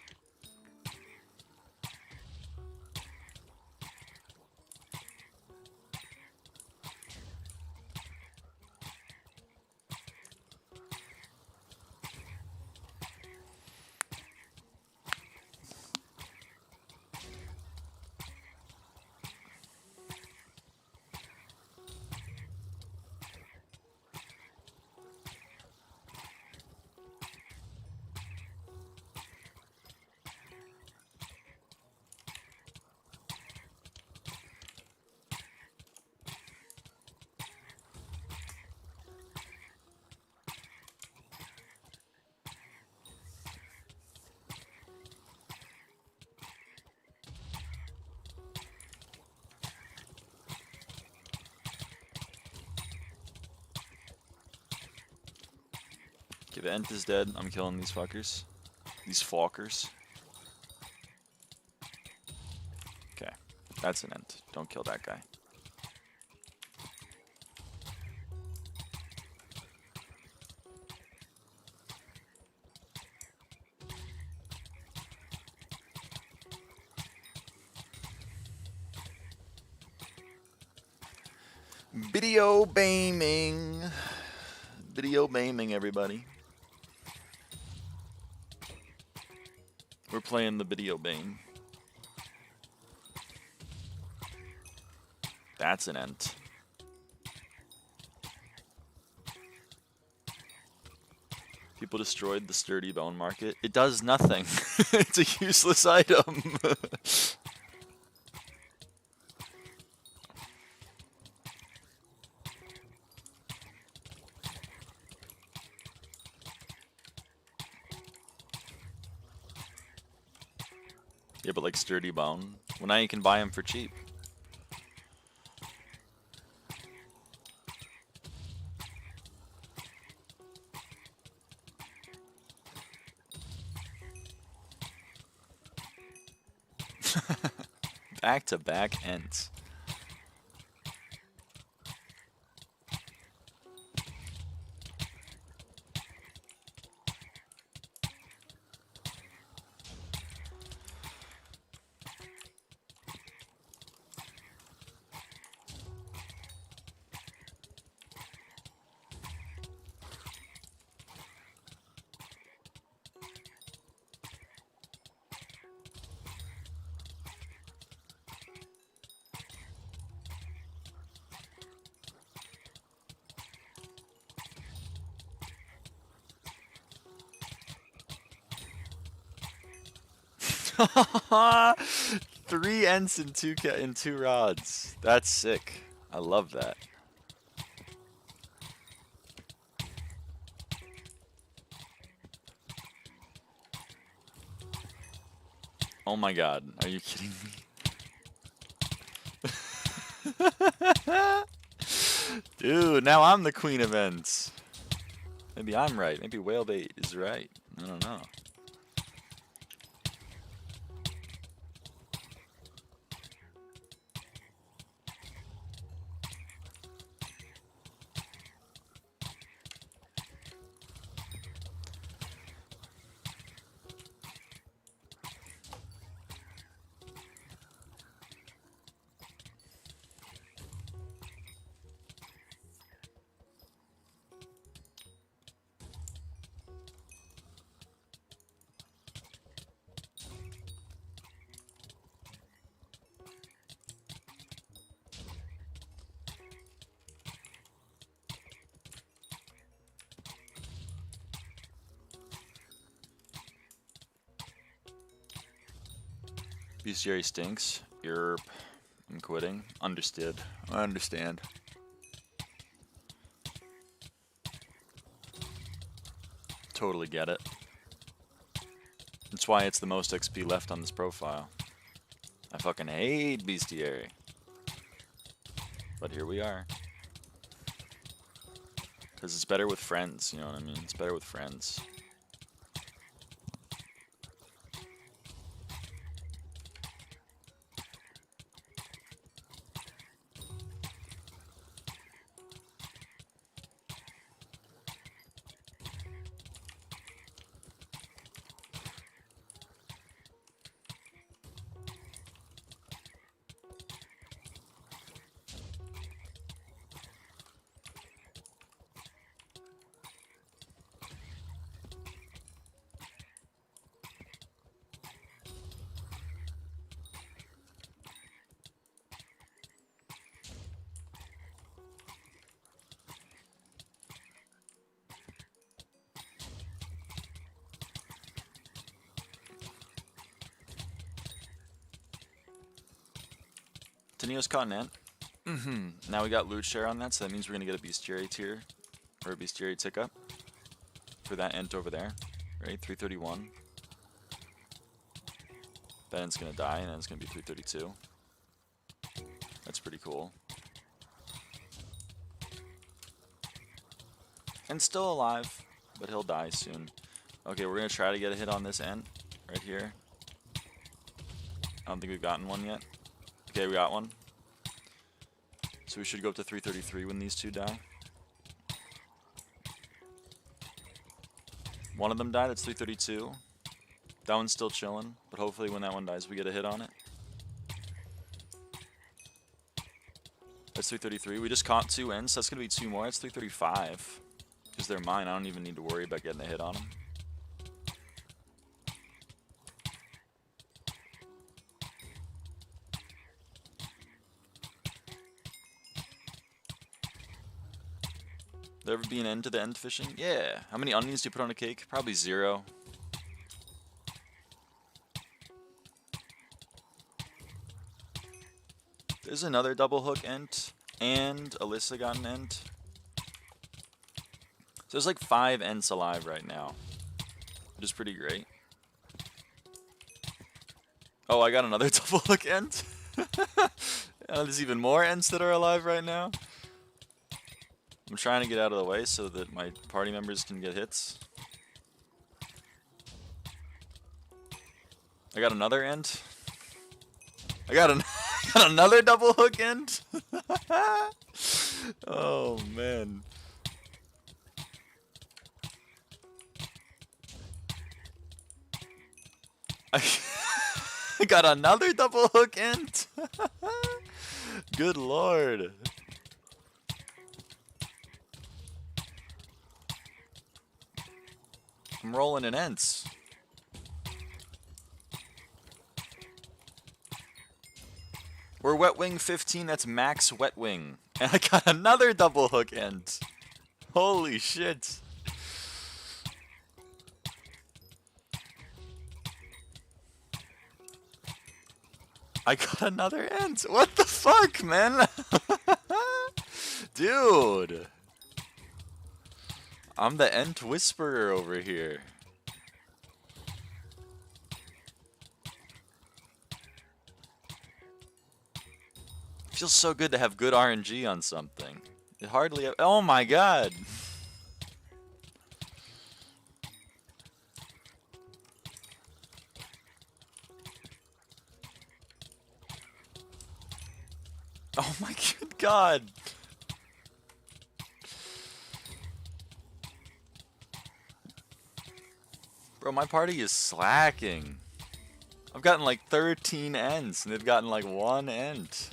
Okay, the Ent is dead. I'm killing these fuckers. These falkers. Okay, that's an Ent. Don't kill that guy. Video baming. Video baming, everybody. playing the video bane. That's an ent. People destroyed the sturdy bone market. It does nothing. It's a useless item. Yeah, but like sturdy bone. Well, now you can buy them for cheap. Back-to-back ents. Three ents and two rods. That's sick. I love that. Oh my god, are you kidding me? Dude, now I'm the queen of ents. Maybe I'm right. Maybe whalebait is right. I don't know. Bestiary stinks. Yerp. I'm quitting. Understood. I understand. Totally get it. That's why it's the most XP left on this profile. I fucking hate bestiary. But here we are. Because it's better with friends, you know what I mean? It's better with friends. Neo's caught an ant. Now we got loot share on that, so that means we're gonna get a bestiary tier or a bestiary tick up for that ant over there. Right, 331. That ant's gonna die, and then it's gonna be 332. That's pretty cool. And still alive, but he'll die soon. Okay, we're gonna try to get a hit on this ant right here. I don't think we've gotten one yet. Okay, we got one. So we should go up to 333 when these two die. One of them died, that's 332. That one's still chilling, but hopefully when that one dies we get a hit on it. That's 333. We just caught two ends, so that's going to be two more. That's 335. Because they're mine, I don't even need to worry about getting a hit on them. There ever be an end to the end fishing? Yeah. How many onions do you put on a cake? Probably 0. There's another double hook ent, and Alyssa got an ent. So there's like 5 ents alive right now, which is pretty great. Oh, I got another double hook ent. There's even more ents that are alive right now. I'm trying to get out of the way so that my party members can get hits. I got another ent. I got another double hook ent. Oh man. I got another double hook ent. Good lord. I'm rolling in ents. We're wet wing 15, that's max wet wing. And I got another double hook ent. Holy shit. I got another ent. What the fuck, man? Dude. I'm the ent whisperer over here. Feels so good to have good RNG on something. It hardly. Oh my god. Oh my good god. Bro, my party is slacking. I've gotten like 13 ents and they've gotten like 1 ent.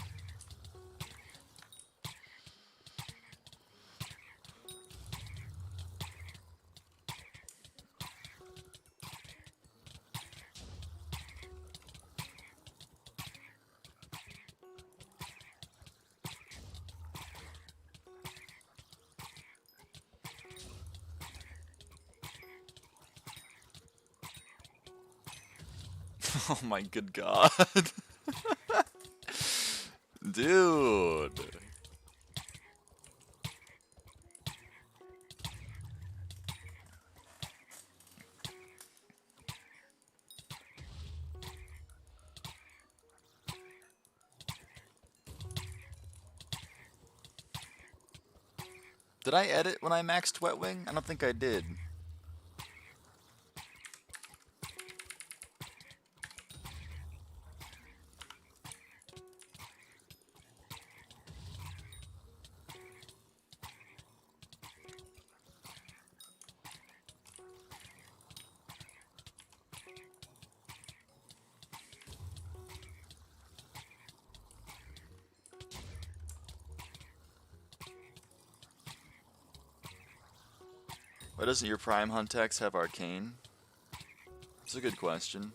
Oh my good god. Dude. Did I edit when I maxed Wet Wing? I don't think I did. Why doesn't your Prime Huntex have Arcane? It's a good question.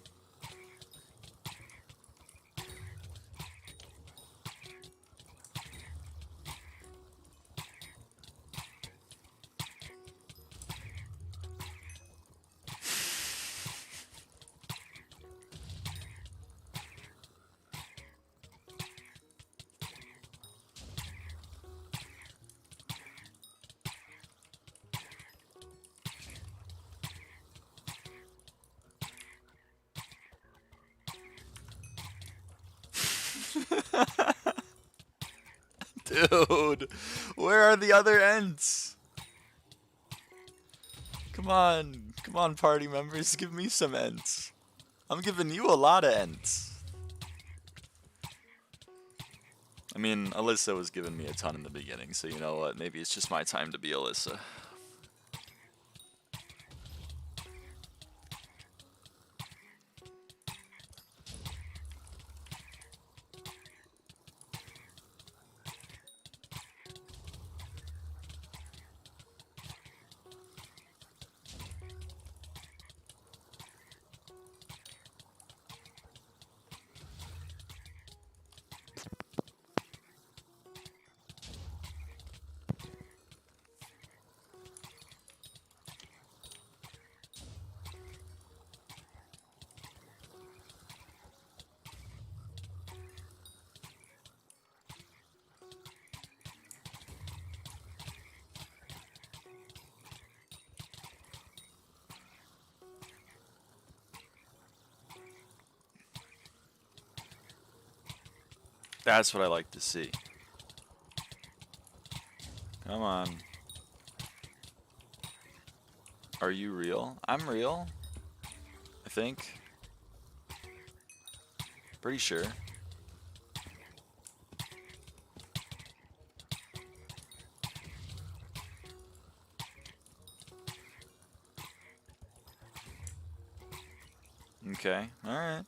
Dude, where are the other ents? Come on, party members, give me some ents. I'm giving you a lot of ents. I mean, Alyssa was giving me a ton in the beginning, so you know what? Maybe it's just my time to be Alyssa. That's what I like to see. Come on. Are you real? I'm real. I think. Pretty sure. Okay, alright.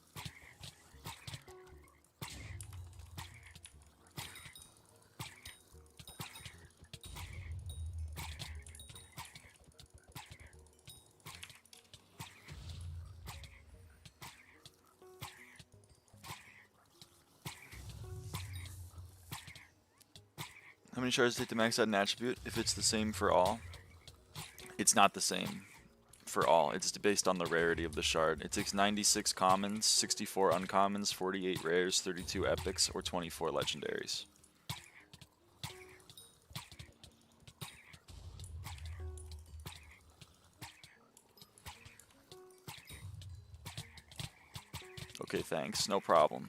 How many shards take to max out an attribute if it's the same for all? It's not the same for all. It's based on the rarity of the shard. It takes 96 commons, 64 uncommons, 48 rares, 32 epics, or 24 legendaries. Okay, thanks. No problem.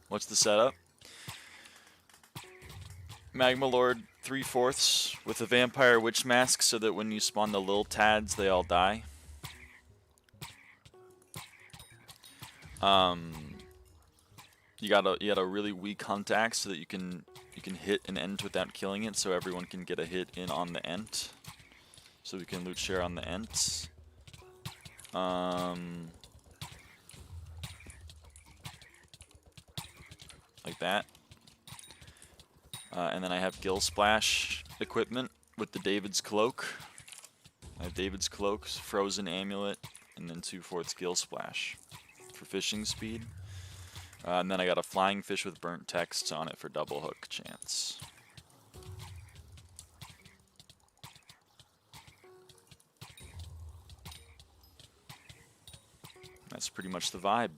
What's the setup? Magma Lord 3/4 with a Vampire Witch Mask so that when you spawn the Lil Tads, they all die. You got a really weak hunt axe so that you can hit an ent without killing it, so everyone can get a hit in on the ent. So we can loot share on the ents. Like that. And then I have Gill Splash equipment with the David's Cloak. I have David's Cloak, Frozen Amulet, and then 2/4 Gill Splash for fishing speed. And then I got a Flying Fish with burnt texts on it for double hook chance. That's pretty much the vibe.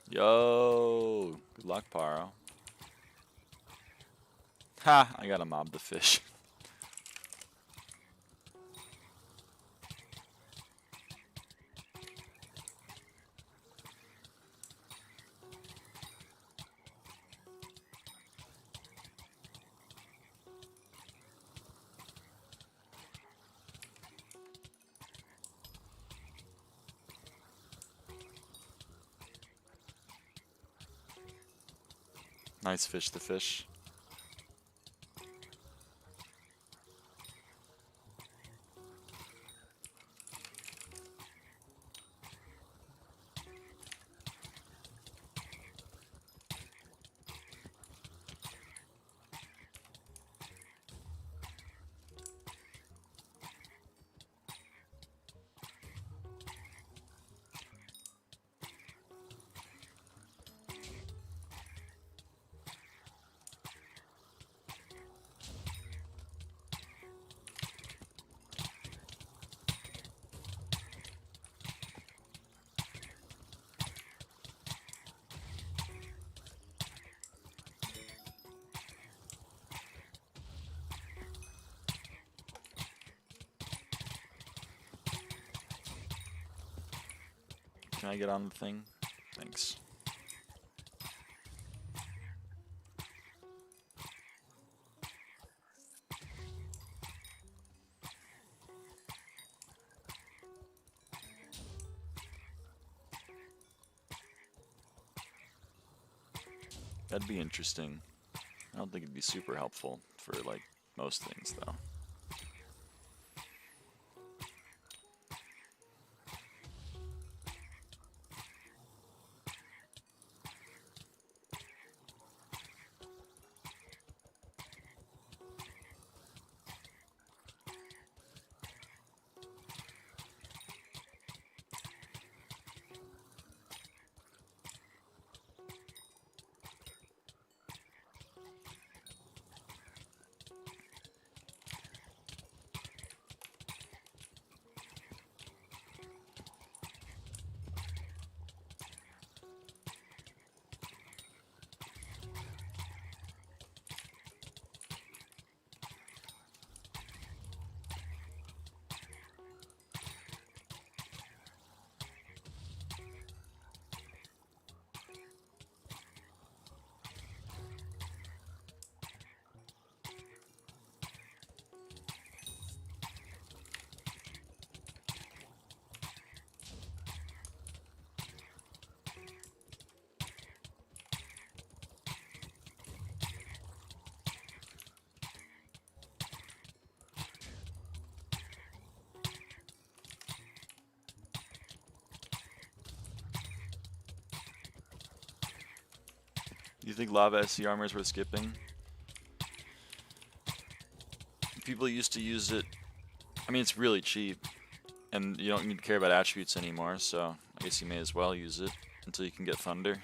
Yo, good luck, Paro. Ha, I gotta mob the fish. Nice fish to fish. Can I get on the thing? Thanks. That'd be interesting. I don't think it'd be super helpful for, like, most things, though. Do you think lava SC armor is worth skipping? People used to use it. I mean, it's really cheap, and you don't need to care about attributes anymore, so I guess you may as well use it until you can get thunder.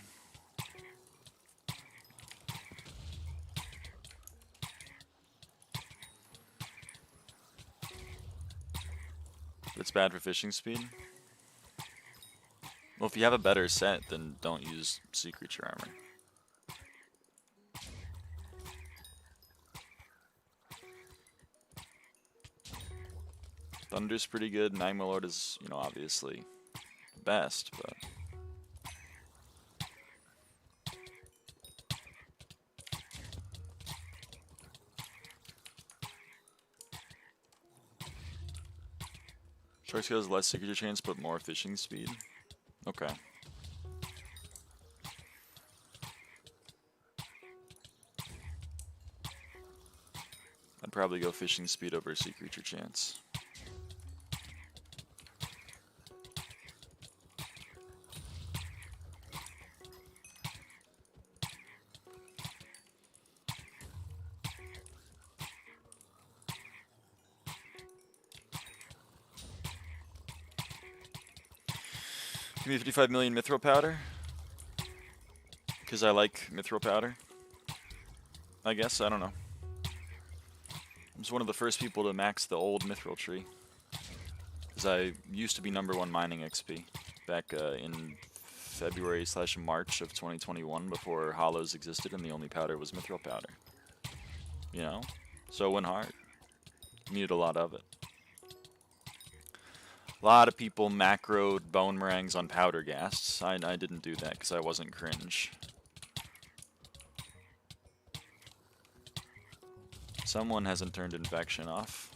But it's bad for fishing speed. Well, if you have a better set, then don't use sea creature armor. Thunder's pretty good. Nightmare Lord is, you know, obviously the best, but Shark Scale has less signature chance but more fishing speed. Okay. I'd probably go fishing speed over sea creature chance. Give me 55 million mithril powder. Because I like mithril powder. I guess, I don't know. I was one of the first people to max the old mithril tree. Because I used to be #1 mining XP back in February/March of 2021 before hollows existed and the only powder was mithril powder. You know? So it went hard. Needed a lot of it. A lot of people macroed bone meringues on powder ghasts. I didn't do that because I wasn't cringe. Someone hasn't turned infection off.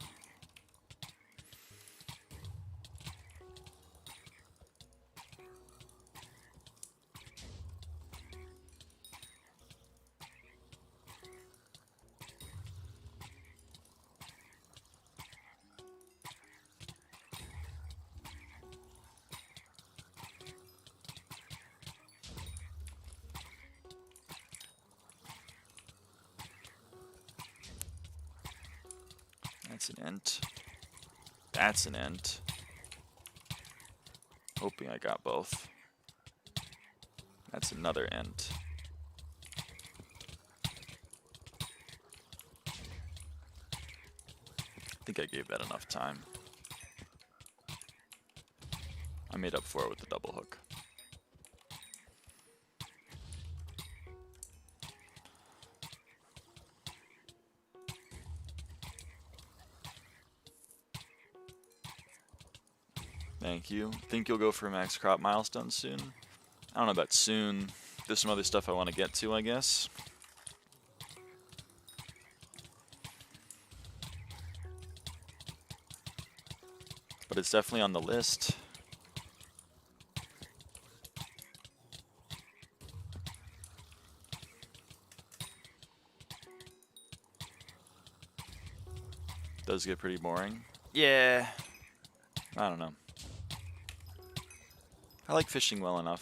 That's an ent. That's an ent. Hoping I got both. That's another ent. I think I gave that enough time. I made up for it with the double hook. Thank you. Think you'll go for a max crop milestone soon? I don't know about soon. There's some other stuff I want to get to, I guess. But it's definitely on the list. Does get pretty boring. Yeah. I don't know. I like fishing well enough.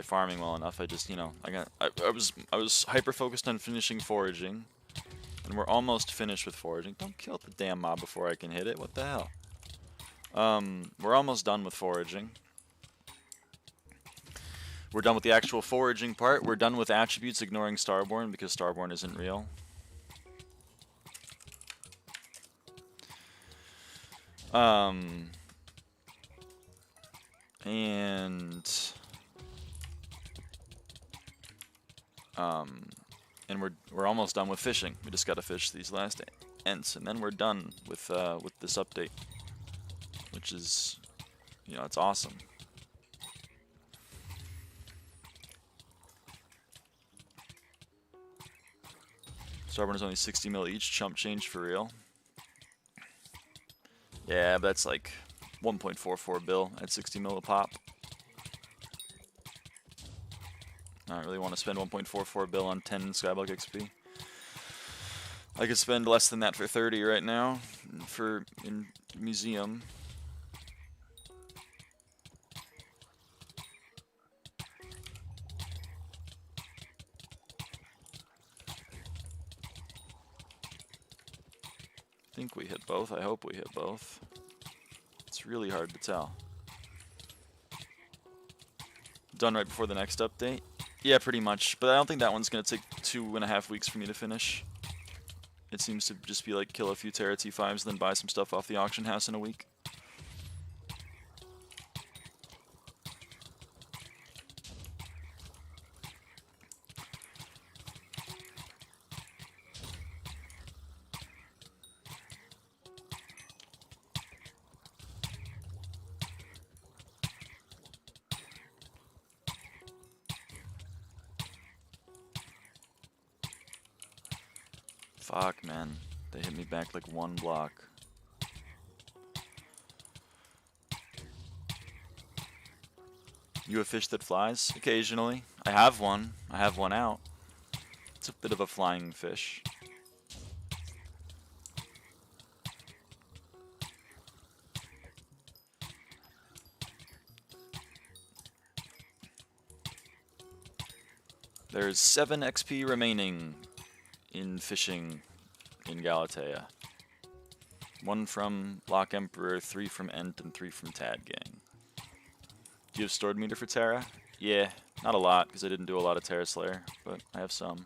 Farming well enough. You know, I was hyper focused on finishing foraging, and we're almost finished with foraging. Don't kill the damn mob before I can hit it. What the hell? We're almost done with foraging. We're done with the actual foraging part. We're done with attributes, ignoring Starborn because Starborn isn't real. And we're almost done with fishing. We just gotta fish these last ents, and then we're done with this update, which is, you know, it's awesome. Starborn is only 60 mil each. Chump change for real. Yeah, but that's like 1.44 bill at 60 mil a pop. I don't really want to spend 1.44 bill on 10 SkyBlock XP. I could spend less than that for 30 right now in museum. I think we hit both. I hope we hit both. It's really hard to tell. Done right before the next update? Yeah, pretty much. But I don't think that one's going to take 2.5 weeks for me to finish. It seems to just be like kill a few Terra T5s, then buy some stuff off the auction house in a week. Fuck, man. They hit me back like 1 block. You a fish that flies? Occasionally. I have one. I have one out. It's a bit of a flying fish. There's 7 XP remaining in fishing in Galatea. 1 from Lock Emperor, 3 from Ent, and 3 from Tad Gang. Do you have stored meter for Terra? Yeah, not a lot, because I didn't do a lot of Terra Slayer, but I have some.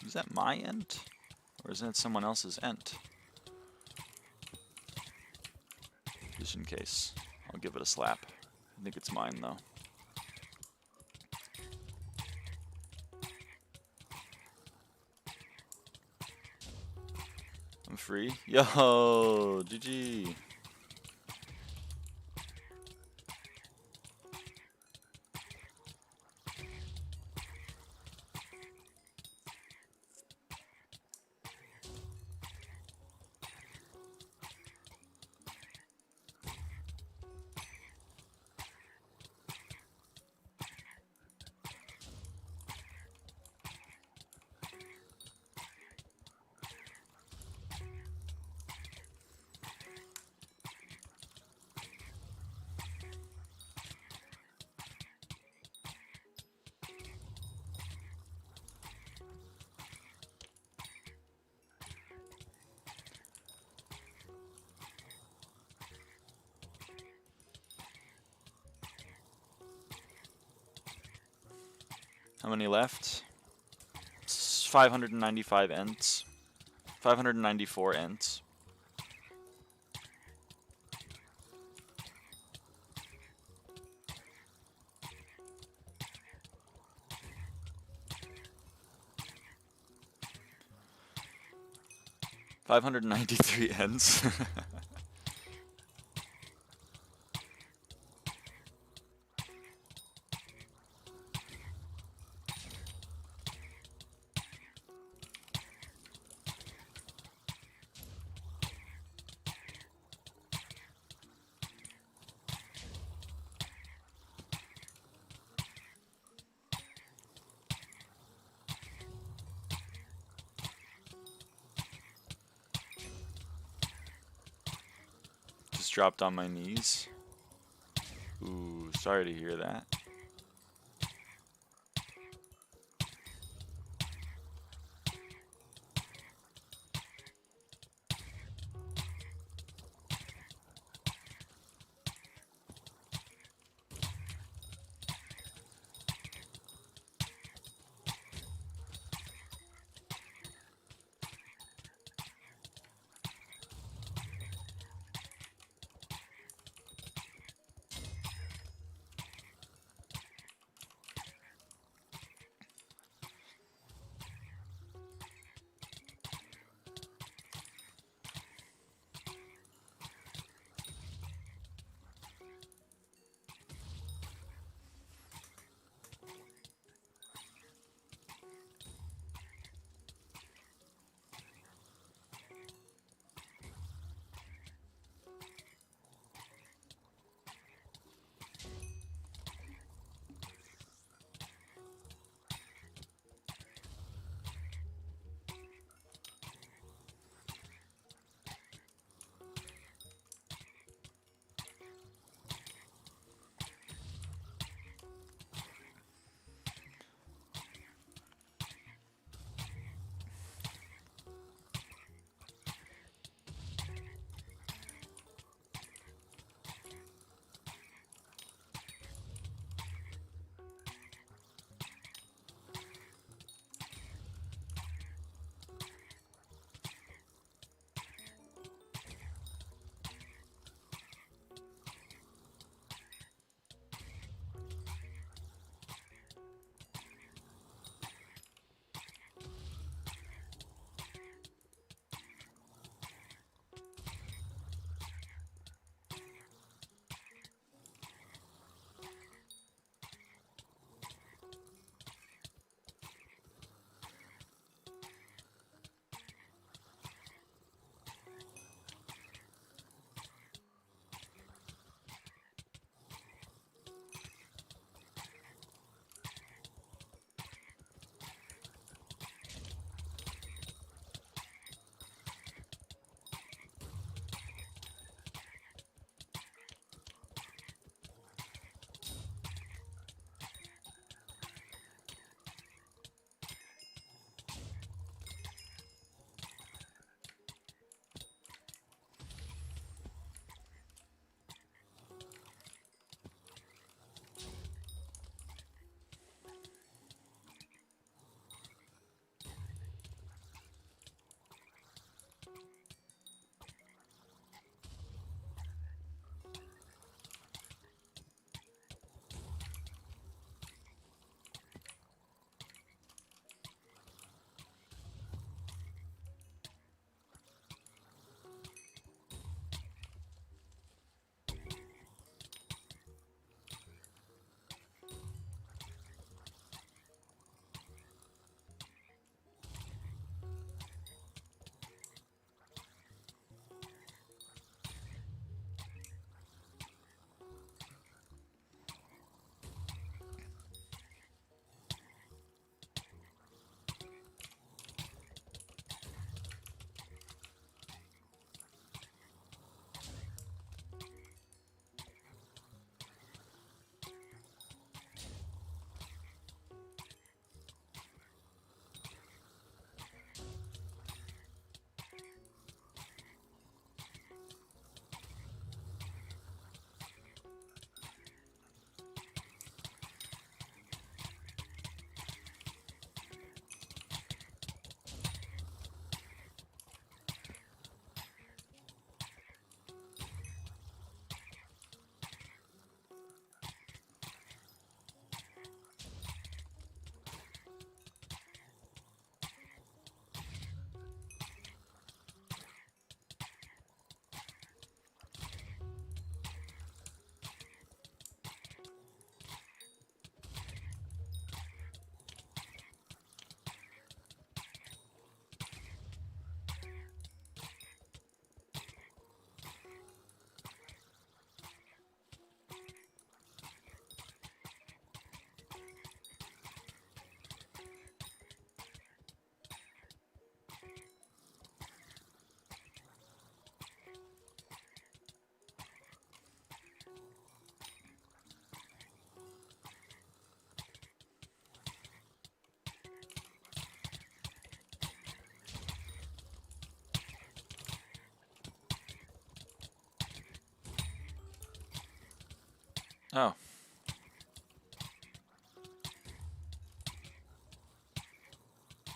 Is that my Ent? Or is that someone else's Ent? Just in case. I'll give it a slap. I think it's mine, though. I'm free. Yo, GG. How many left? 595 ents. 594 ents. $593 ends. Just dropped on my knees. Ooh, sorry to hear that.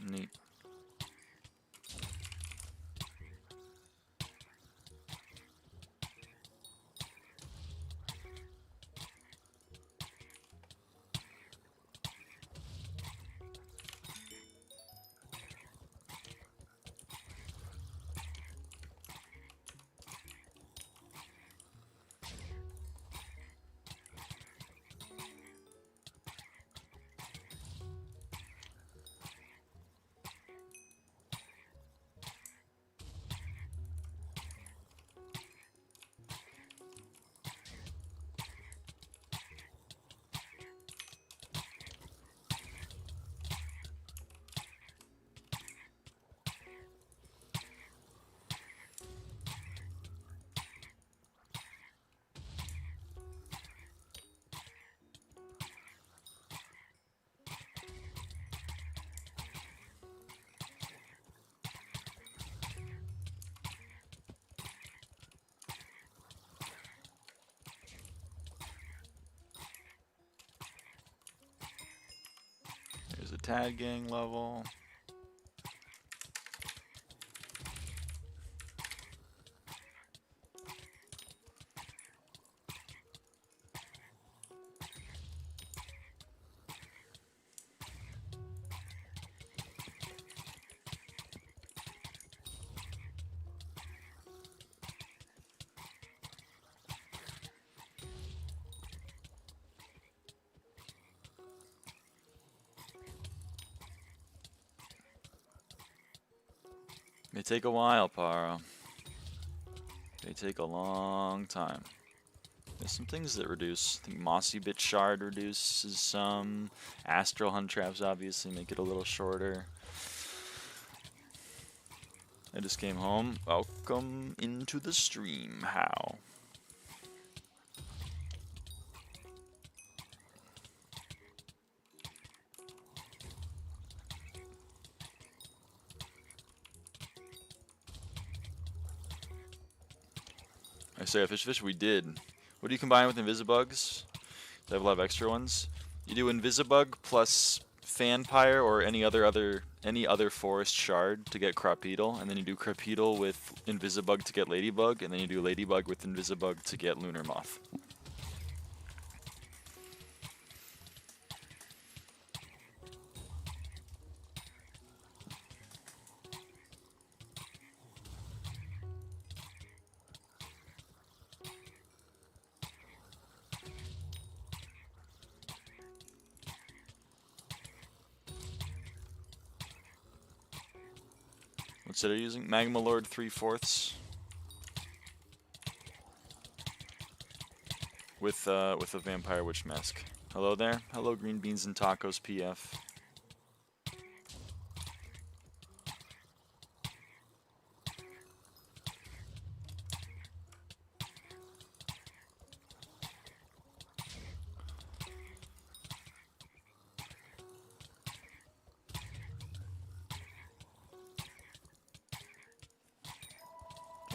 Neat. There's a tag gang level. They take a while, Paro. They take a long time. There's some things that reduce. I think Mossy Bit Shard reduces some. Astral Hunt Traps obviously make it a little shorter. I just came home. Welcome into the stream. How? I say fish. We did. What do you combine with Invisibugs? I have a lot of extra ones. You do Invisibug plus Fanpire or any other forest shard to get Crapedal, and then you do Crapedal with Invisibug to get Ladybug, and then you do Ladybug with Invisibug to get Lunar Moth. What set are you using? Magma Lord 3/4 with a Vampire Witch Mask. Hello there. Hello Green Beans and Tacos PF.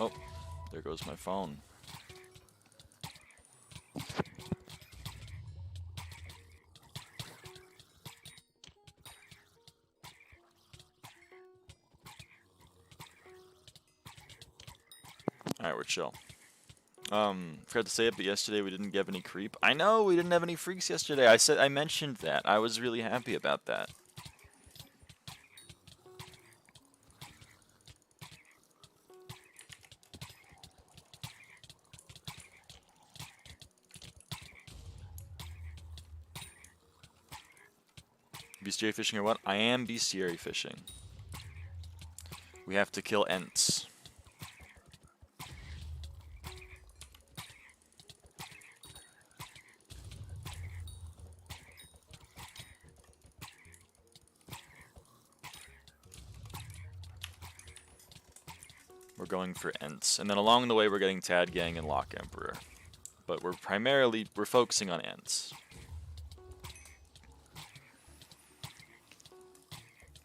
Oh, there goes my phone. Alright, we're chill. Forgot to say it, but yesterday we didn't get any creep. I know, we didn't have any freaks yesterday. I mentioned that. I was really happy about that. Bestiary fishing or what? I am bestiary fishing. We have to kill Ents. We're going for Ents. And then along the way we're getting Tad Gang and Lock Emperor. But we're focusing on Ents.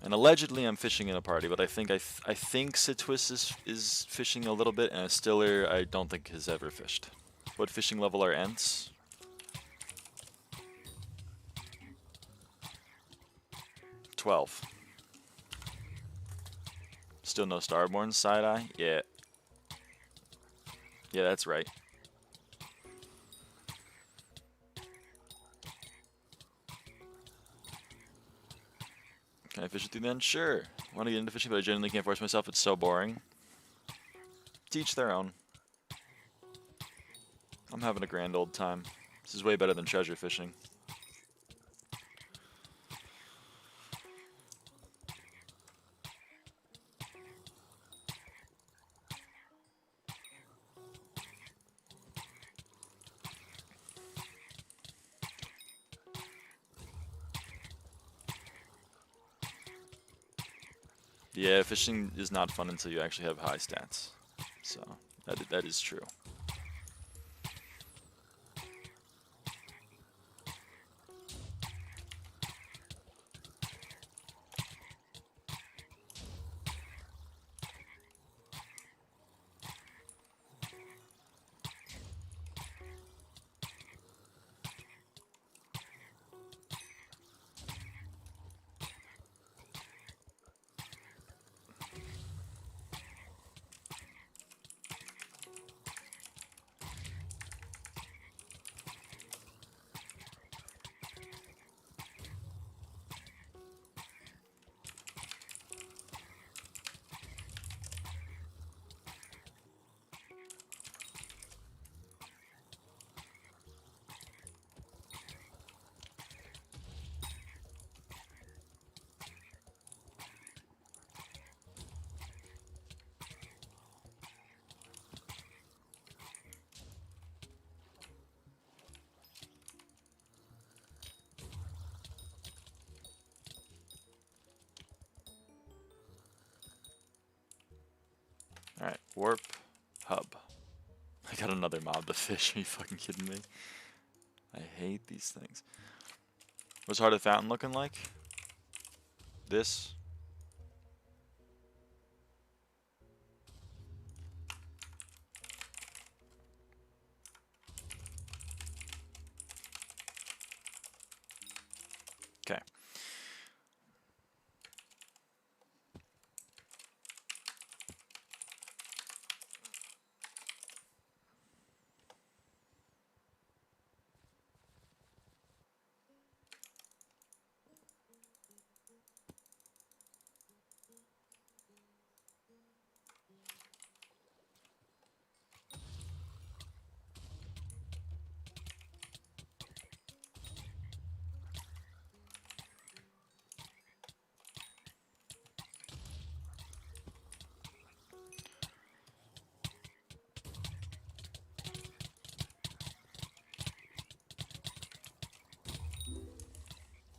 And allegedly I'm fishing in a party, but I think Sitwis is fishing a little bit, and a Stiller I don't think has ever fished. What fishing level are Ents? $12. Still no starborn side-eye? Yeah. Yeah, that's right. Can I fish with you then? Sure. Want to get into fishing, but I genuinely can't force myself. It's so boring. Teach their own. I'm having a grand old time. This is way better than treasure fishing. Yeah, fishing is not fun until you actually have high stats. So, that is true. Alright, warp hub. I got another mob to fish. Are you fucking kidding me? I hate these things. What's Heart of the Fountain looking like? This? Okay.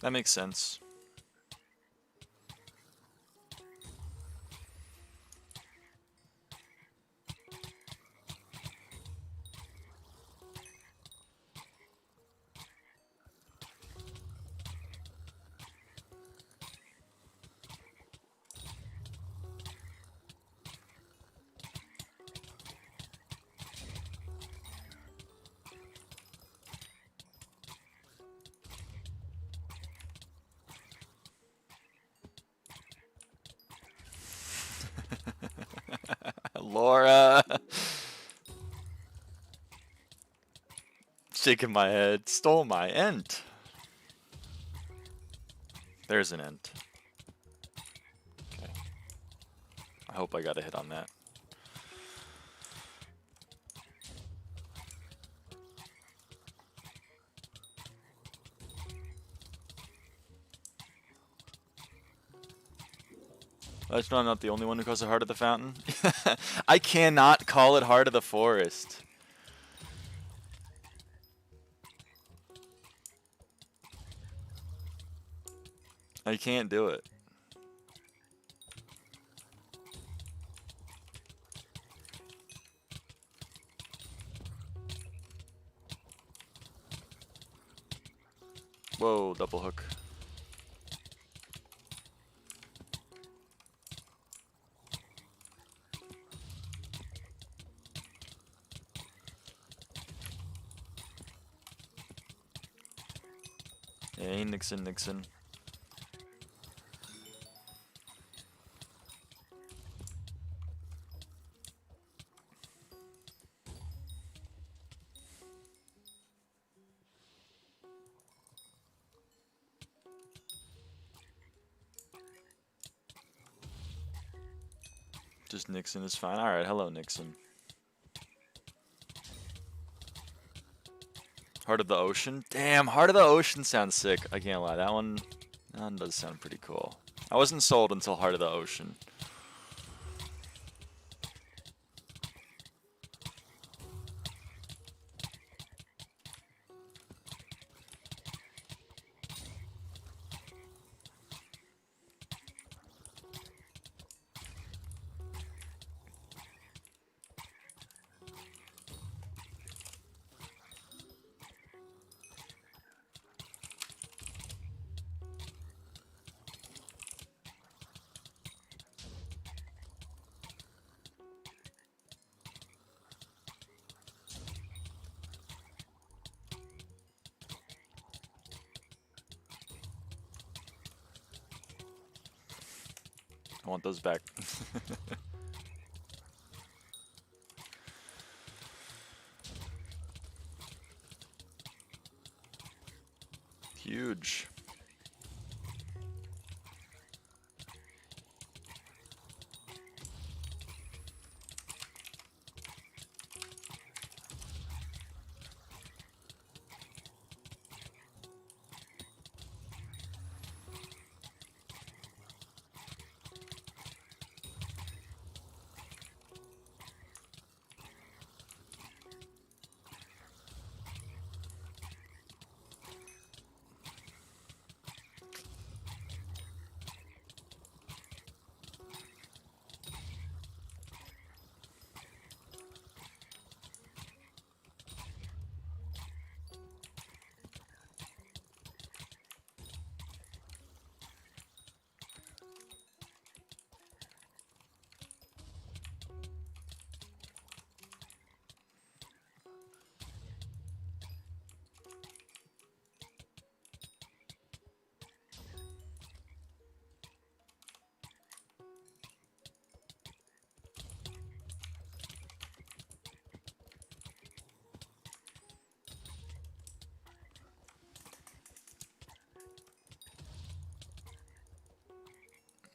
That makes sense. Laura! Shaking my head. Stole my ent. There's an ent. Okay. I hope I got a hit on that. That's not the only one who calls it Heart of the Fountain. I cannot call it Heart of the Forest. I can't do it. Whoa, double hook. Hey, Nixon, Nixon. Just Nixon is fine. Alright, hello Nixon. Heart of the Ocean? Damn, Heart of the Ocean sounds sick. I can't lie, that one does sound pretty cool. I wasn't sold until Heart of the Ocean. I want those back. Huge.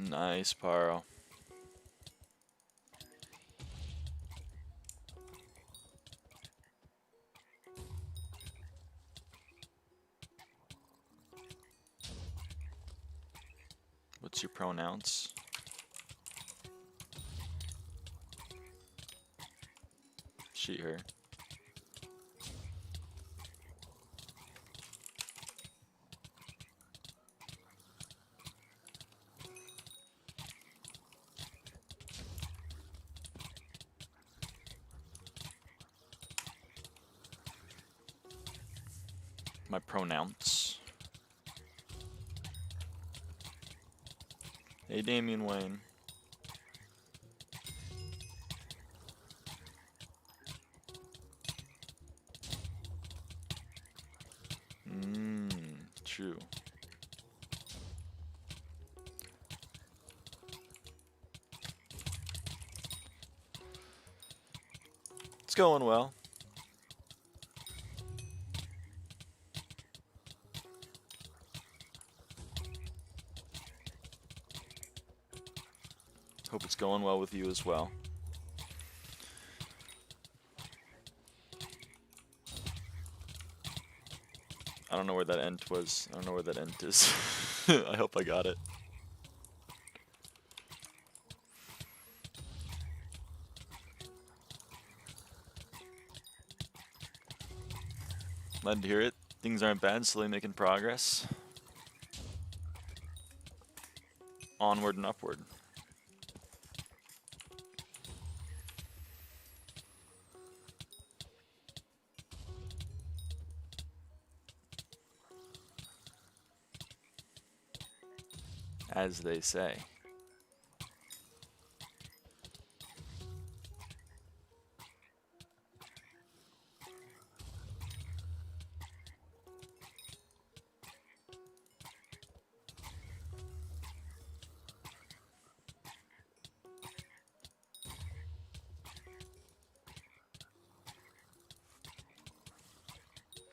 Nice, Paro. What's your pronounce? She, her. My pronounce. Hey, Damian Wayne. True. It's going well. Hope it's going well with you as well. I don't know where that end was. I don't know where that end is. I hope I got it. Glad to hear it. Things aren't bad, slowly making progress. Onward and upward. As they say.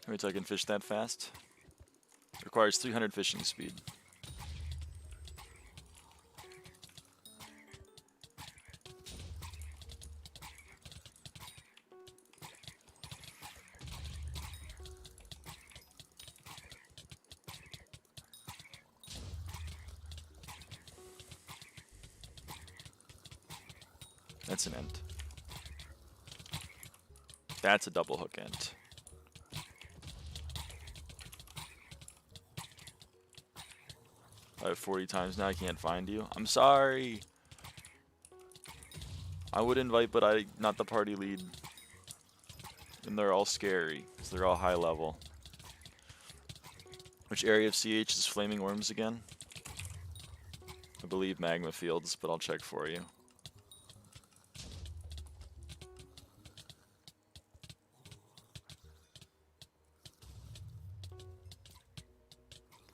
Wait till I can fish that fast. Requires 300 fishing speed. That's an end. That's a double hook end. I have 40 times now, I can't find you. I'm sorry. I would invite, but I'm not the party lead. And they're all scary, because they're all high level. Which area of CH is Flaming Worms again? I believe Magma Fields, but I'll check for you.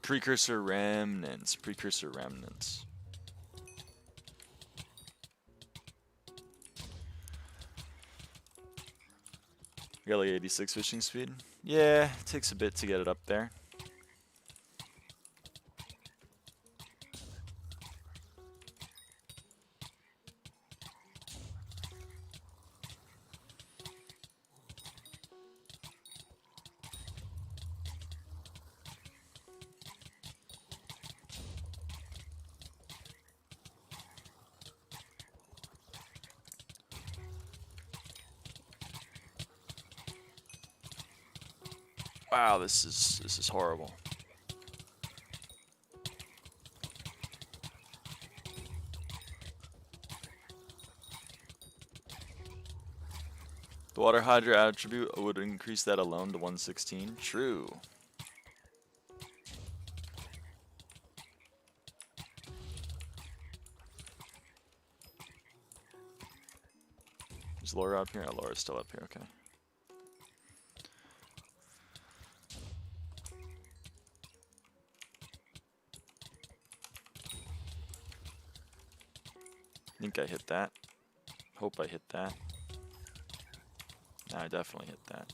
Precursor Remnants. Precursor Remnants. I got like 86 fishing speed. Yeah, it takes a bit to get it up there. Wow, this is horrible. The water hydra attribute would increase that alone to 116. True. Is Laura up here? Oh, Laura's still up here, okay. I think I hit that. Hope I hit that. I definitely hit that.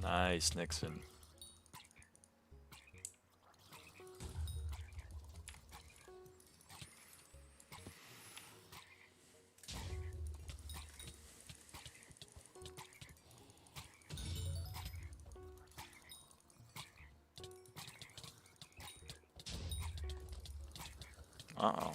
Nice, Nixon. Uh-oh.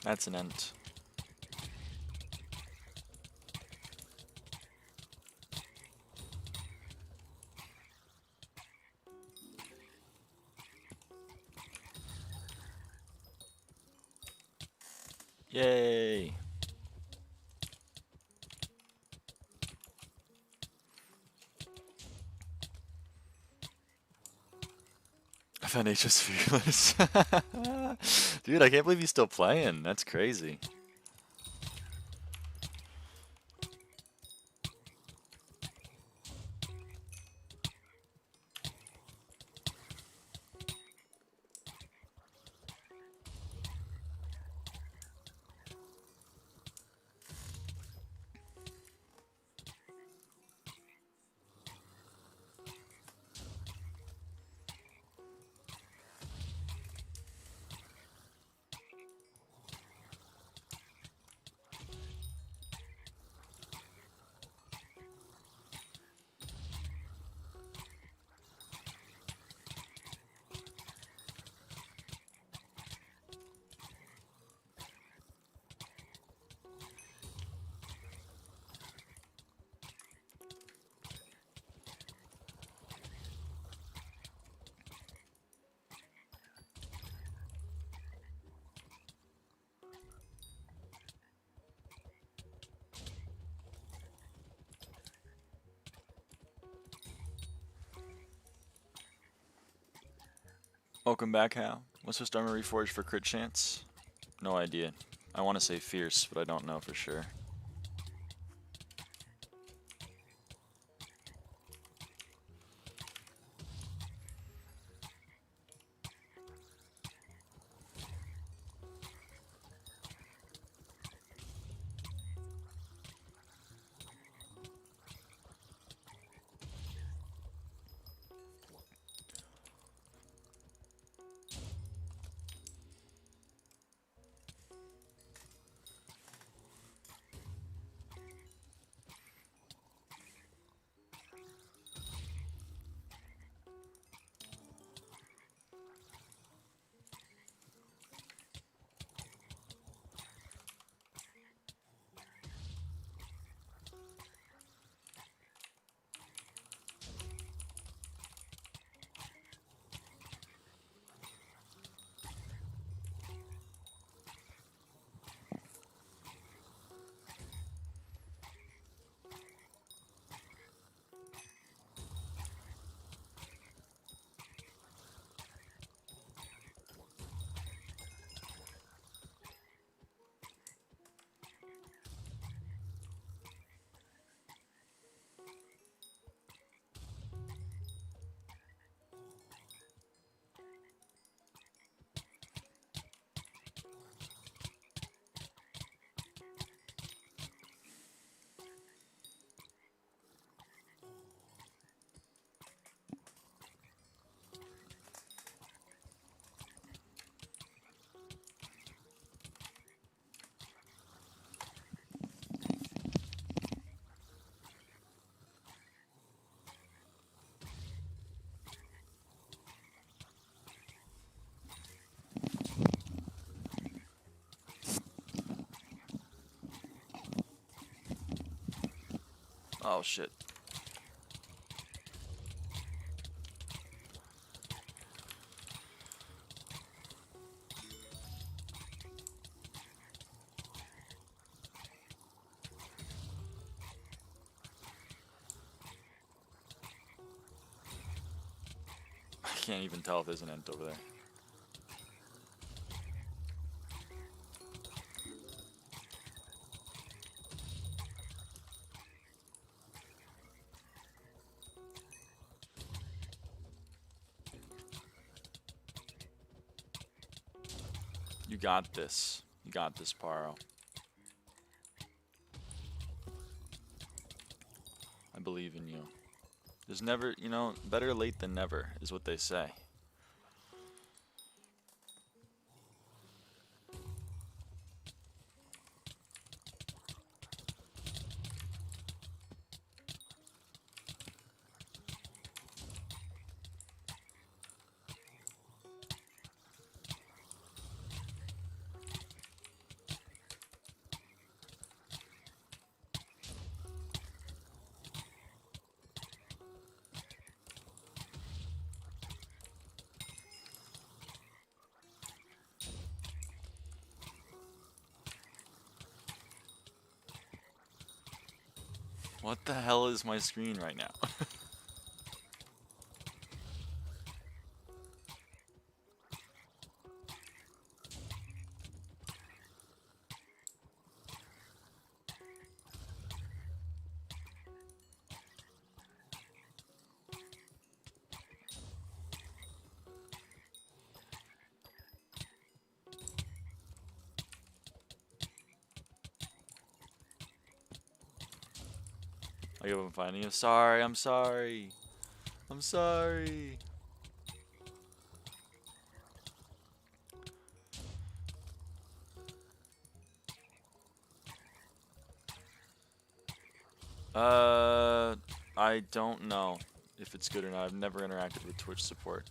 That's an end. Yay! I found HS Fearless. Dude, I can't believe he's still playing. That's crazy. Welcome back, Hal. What's this armor reforged for crit chance? No idea. I want to say fierce, but I don't know for sure. Oh shit. I can't even tell if there's an ent over there. You got this. You got this, Paro. I believe in you. There's never, you know, better late than never is what they say. What the hell is my screen right now? I give up on finding you. Sorry, I'm sorry. I'm sorry. I don't know if it's good or not. I've never interacted with Twitch support.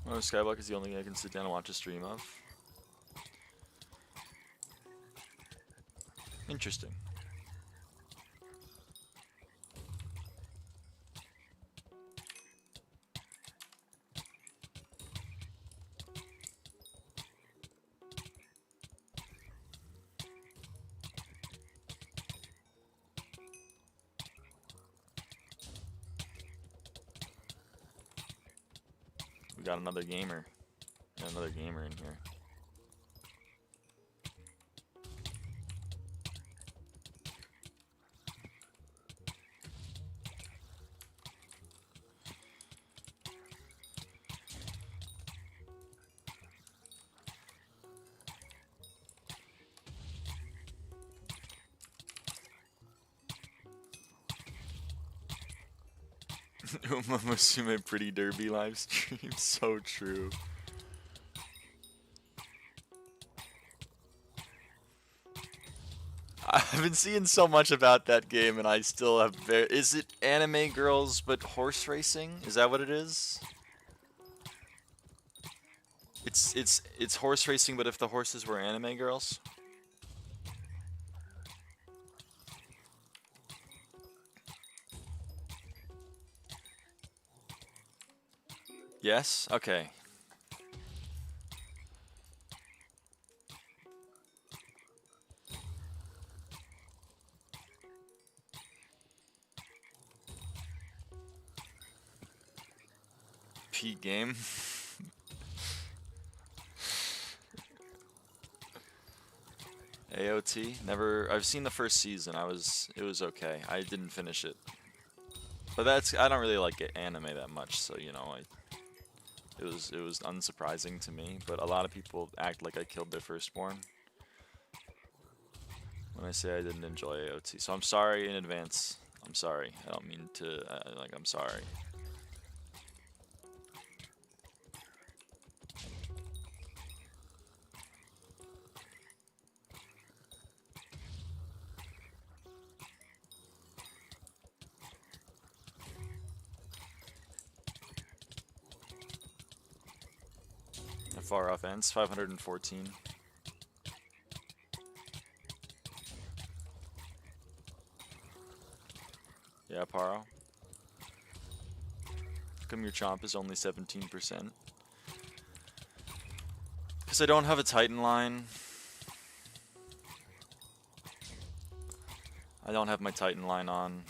Oh, SkyBlock is the only thing I can sit down and watch a stream of. Interesting. We got another gamer. Got another gamer in here. Musume Pretty Derby live stream. So true. I've been seeing so much about that game, and I still have very. Is it anime girls but horse racing? Is that what it is? It's horse racing, but if the horses were anime girls. Yes. Okay. P game. AOT. Never. I've seen the first season. It was okay. I didn't finish it. But I don't really like anime that much, so you know, it was unsurprising to me. But a lot of people act like I killed their firstborn when I say I didn't enjoy AOT. So I'm sorry in advance. I'm sorry. I don't mean to I'm sorry. Far off ends, 514. Yeah, Paro. How come your chomp is only 17%? Because I don't have a Titan line. I don't have my Titan line on.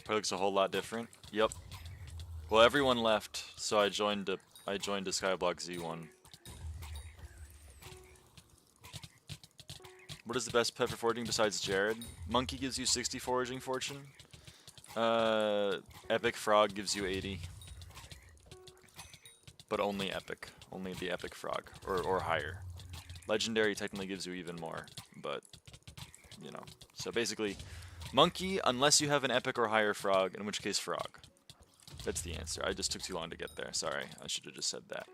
Probably looks a whole lot different. Yep. Well, everyone left, so I joined a SkyBlock Z1. What is the best pet for foraging besides Jared? Monkey gives you 60 foraging fortune. Epic Frog gives you 80. But only epic. Only the epic frog. Or higher. Legendary technically gives you even more, but you know. So basically, monkey unless you have an epic or higher frog, in which case frog. That's the answer. I just took too long to get there. Sorry. I should have just said that.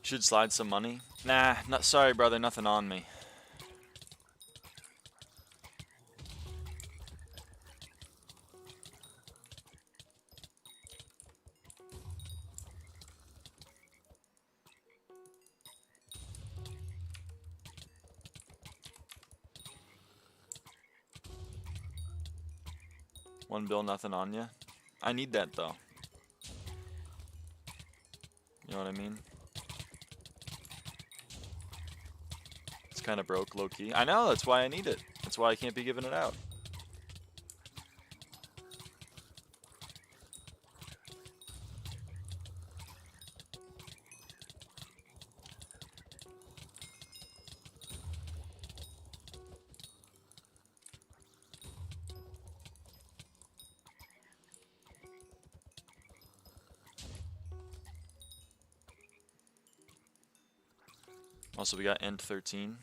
Should slide some money. Nah, not sorry, brother. Nothing on me. 1 bill, nothing on ya. I need that though. You know what I mean? It's kind of broke, low key. I know, that's why I need it. That's why I can't be giving it out. Also, we got end 13.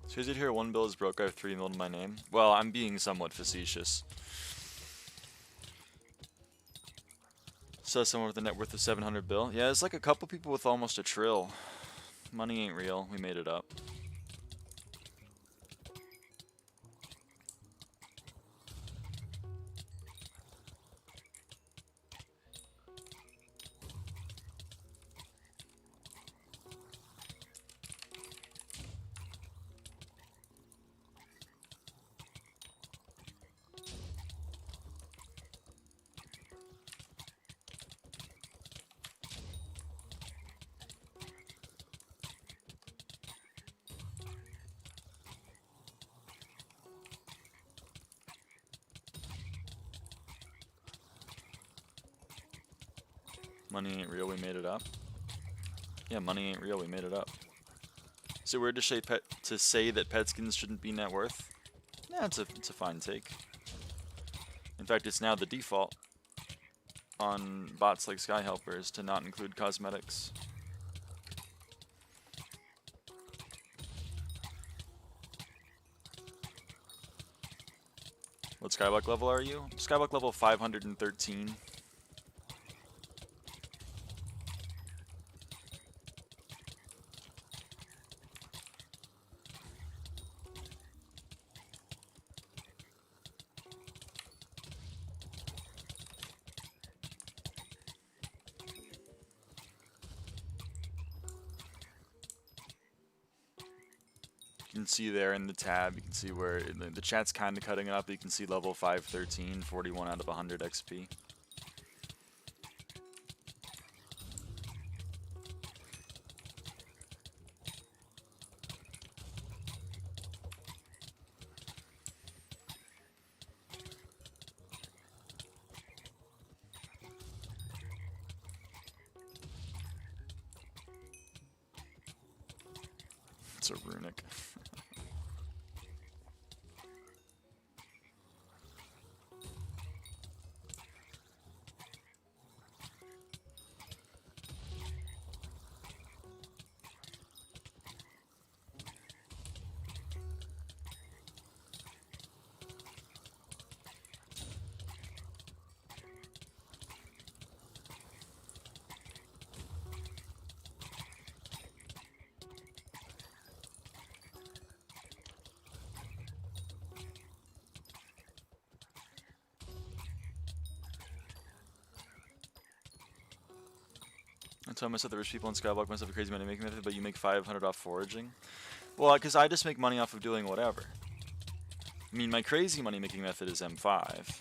So is it here 1 bill is broke, I have 3 mil in my name? Well, I'm being somewhat facetious. So someone with a net worth of 700 bill. Yeah, it's like a couple people with almost a trill. Money ain't real, we made it up. Money ain't real, we made it up. Yeah, money ain't real, we made it up. Is it weird to say that pet skins shouldn't be net worth? Yeah, it's a fine take. In fact, it's now the default on bots like Sky Helpers to not include cosmetics. What SkyBlock level are you? SkyBlock level 513. You can see there in the tab, you can see where the chat's kind of cutting it up. You can see level 513, 41 out of 100 XP. It's a runic. I told myself the rich people in SkyBlock must have a crazy money making method, but you make 500 off foraging. Well, because I just make money off of doing whatever. I mean, my crazy money making method is M5.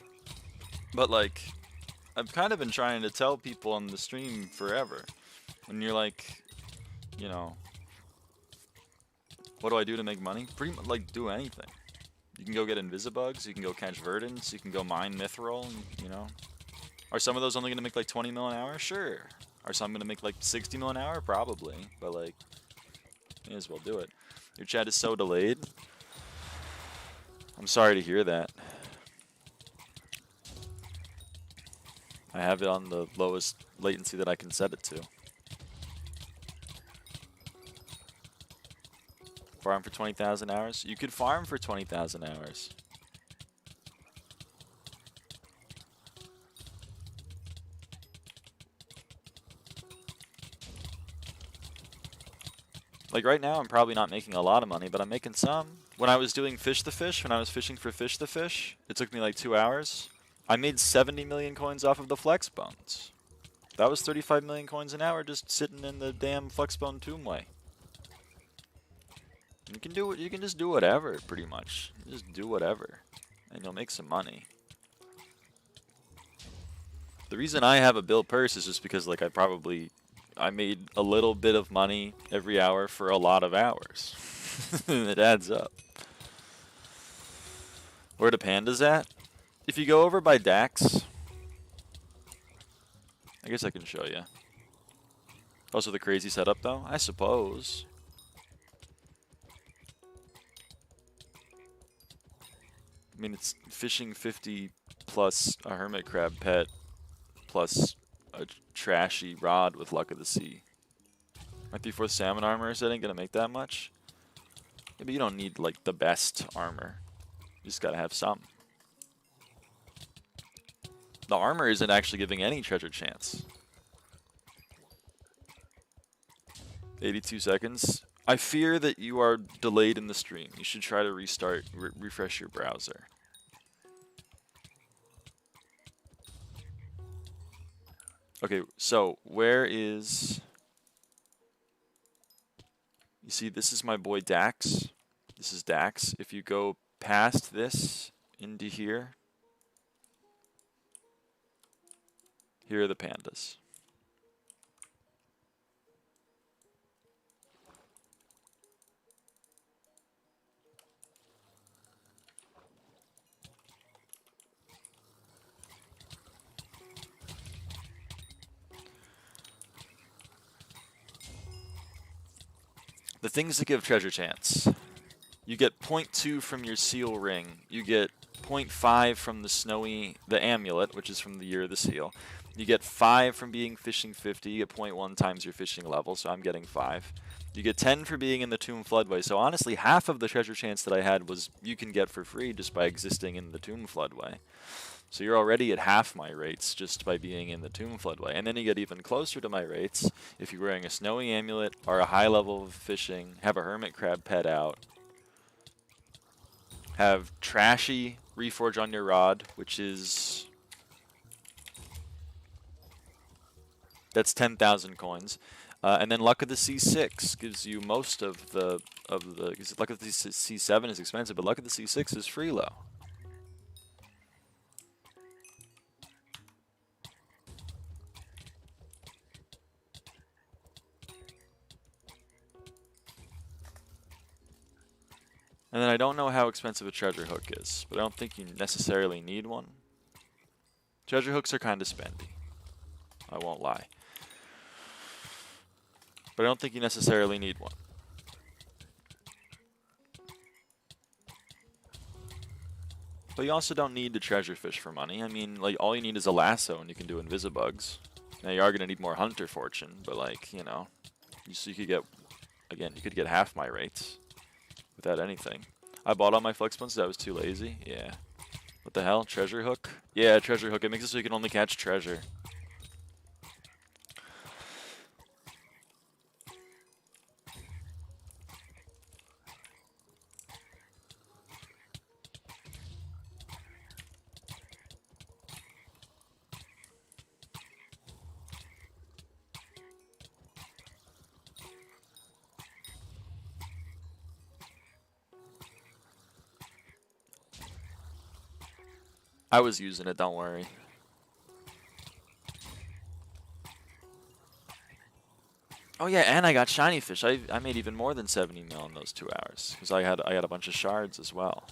But like, I've kind of been trying to tell people on the stream forever. And you're like, you know, what do I do to make money? Pretty much like do anything. You can go get invisibugs, you can go catch verdants, you can go mine mithril, you know. Are some of those only going to make like 20 mil an hour? Sure. Are some going to make like 60 mil an hour? Probably. But like, may as well do it. Your chat is so delayed. I'm sorry to hear that. I have it on the lowest latency that I can set it to. Farm for 20,000 hours? You could farm for 20,000 hours. Like right now, I'm probably not making a lot of money, but I'm making some. When I was doing Fish the Fish, when I was fishing for Fish the Fish, it took me like 2 hours. I made 70 million coins off of the flex bones. That was 35 million coins an hour just sitting in the damn flexbone tombway. You can do it. You can just do whatever, pretty much. Just do whatever, and you'll make some money. The reason I have a bill purse is just because, like, I made a little bit of money every hour for a lot of hours. It adds up. Where the pandas at? If you go over by Dax, I guess I can show you. Also the crazy setup though, I suppose. I mean, it's fishing 50 plus a hermit crab pet plus a trashy rod with luck of the sea. My 3/4 salmon armor setting gonna make that much? Yeah, but you don't need like the best armor. You just gotta have some. The armor isn't actually giving any treasure chance. 82 seconds. I fear that you are delayed in the stream. You should try to restart, refresh your browser. Okay, so where is... You see, this is my boy Dax. This is Dax. If you go past this into here, here are the pandas. The things that give treasure chance. You get 0.2 from your seal ring. You get 0.5 from the amulet, which is from the year of the seal. You get 5 from being fishing 50. You get 0.1 times your fishing level, so I'm getting 5. You get 10 for being in the tomb floodway. So honestly, half of the treasure chance that I had was you can get for free just by existing in the tomb floodway. So you're already at half my rates just by being in the tomb floodway. And then you get even closer to my rates if you're wearing a snowy amulet, are a high level of fishing, have a hermit crab pet out, have trashy reforge on your rod, which is... That's 10,000 coins. And then Luck of the C6 gives you most of the... Luck of the C7 is expensive, but Luck of the C6 is free low. And then I don't know how expensive a treasure hook is, but I don't think you necessarily need one. Treasure hooks are kind of spendy. I won't lie. But I don't think you necessarily need one. But you also don't need to treasure fish for money. I mean, like, all you need is a lasso and you can do invisibugs. Now you are going to need more hunter fortune, but like, you know, you could get, again, you could get half my rates without anything. I bought all my flex bones because I was too lazy. Yeah. What the hell? Treasure hook? Yeah, treasure hook. It makes it so you can only catch treasure. I was using it, don't worry. Oh yeah, and I got shiny fish. I made even more than 70 mil in those 2 hours because I had a bunch of shards as well.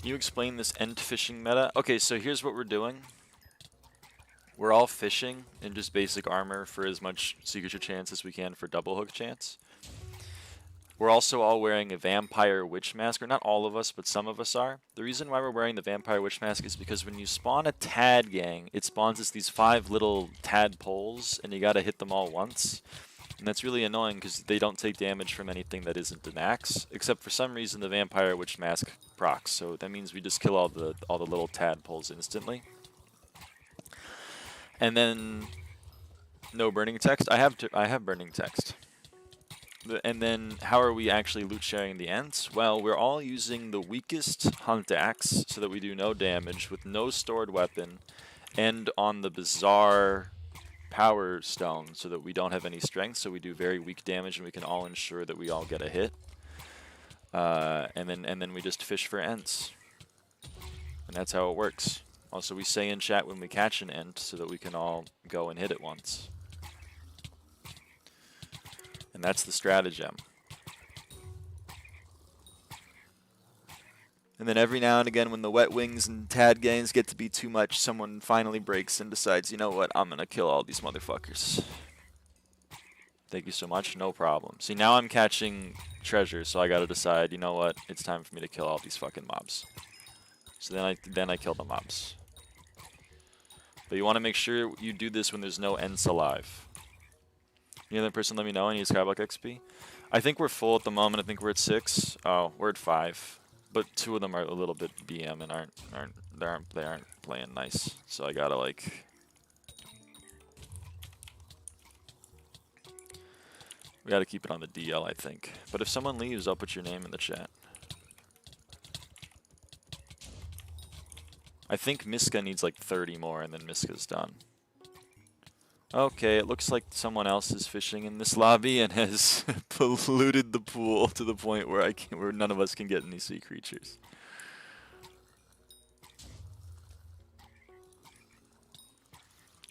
Can you explain this end fishing meta? Okay, so here's what we're doing. We're all fishing in just basic armor for as much signature chance as we can for double hook chance. We're also all wearing a vampire witch mask, or not all of us, but some of us are. The reason why we're wearing the vampire witch mask is because when you spawn a tad gang, it spawns us these 5 little tadpoles, and you gotta hit them all once. And that's really annoying because they don't take damage from anything that isn't an axe, except for some reason the vampire witch mask procs. So that means we just kill all the little tadpoles instantly. And then no burning text. I have burning text. And then how are we actually loot sharing the ents? Well, we're all using the weakest hunt axe so that we do no damage with no stored weapon, and on the bizarre power stone so that we don't have any strength, so we do very weak damage and we can all ensure that we all get a hit. And then we just fish for ents. And that's how it works. Also, we say in chat when we catch an ent so that we can all go and hit it once. And that's the stratagem. And then every now and again when the wet wings and tad gangs get to be too much, someone finally breaks and decides, you know what, I'm gonna kill all these motherfuckers. Thank you so much, no problem. See, now I'm catching treasure, so I gotta decide, you know what, it's time for me to kill all these fucking mobs. So then I kill the mobs. But you wanna make sure you do this when there's no ents alive. Any other person let me know I need SkyBlock XP? I think we're full at the moment. I think we're at 6. Oh, we're at 5. But 2 of them are a little bit BM and they aren't playing nice. So I gotta like we gotta keep it on the DL, I think. But if someone leaves, I'll put your name in the chat. I think Miska needs like 30 more and then Miska's done. Okay, it looks like someone else is fishing in this lobby and has polluted the pool to the point where where none of us can get any sea creatures.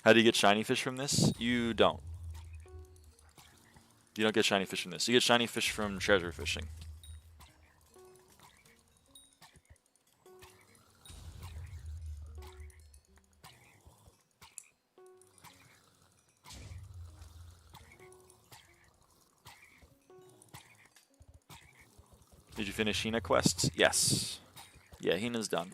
How do you get shiny fish from this? You don't. You don't get shiny fish from this. You get shiny fish from treasure fishing. Did you finish Hina quests? Yes. Yeah, Hina's done.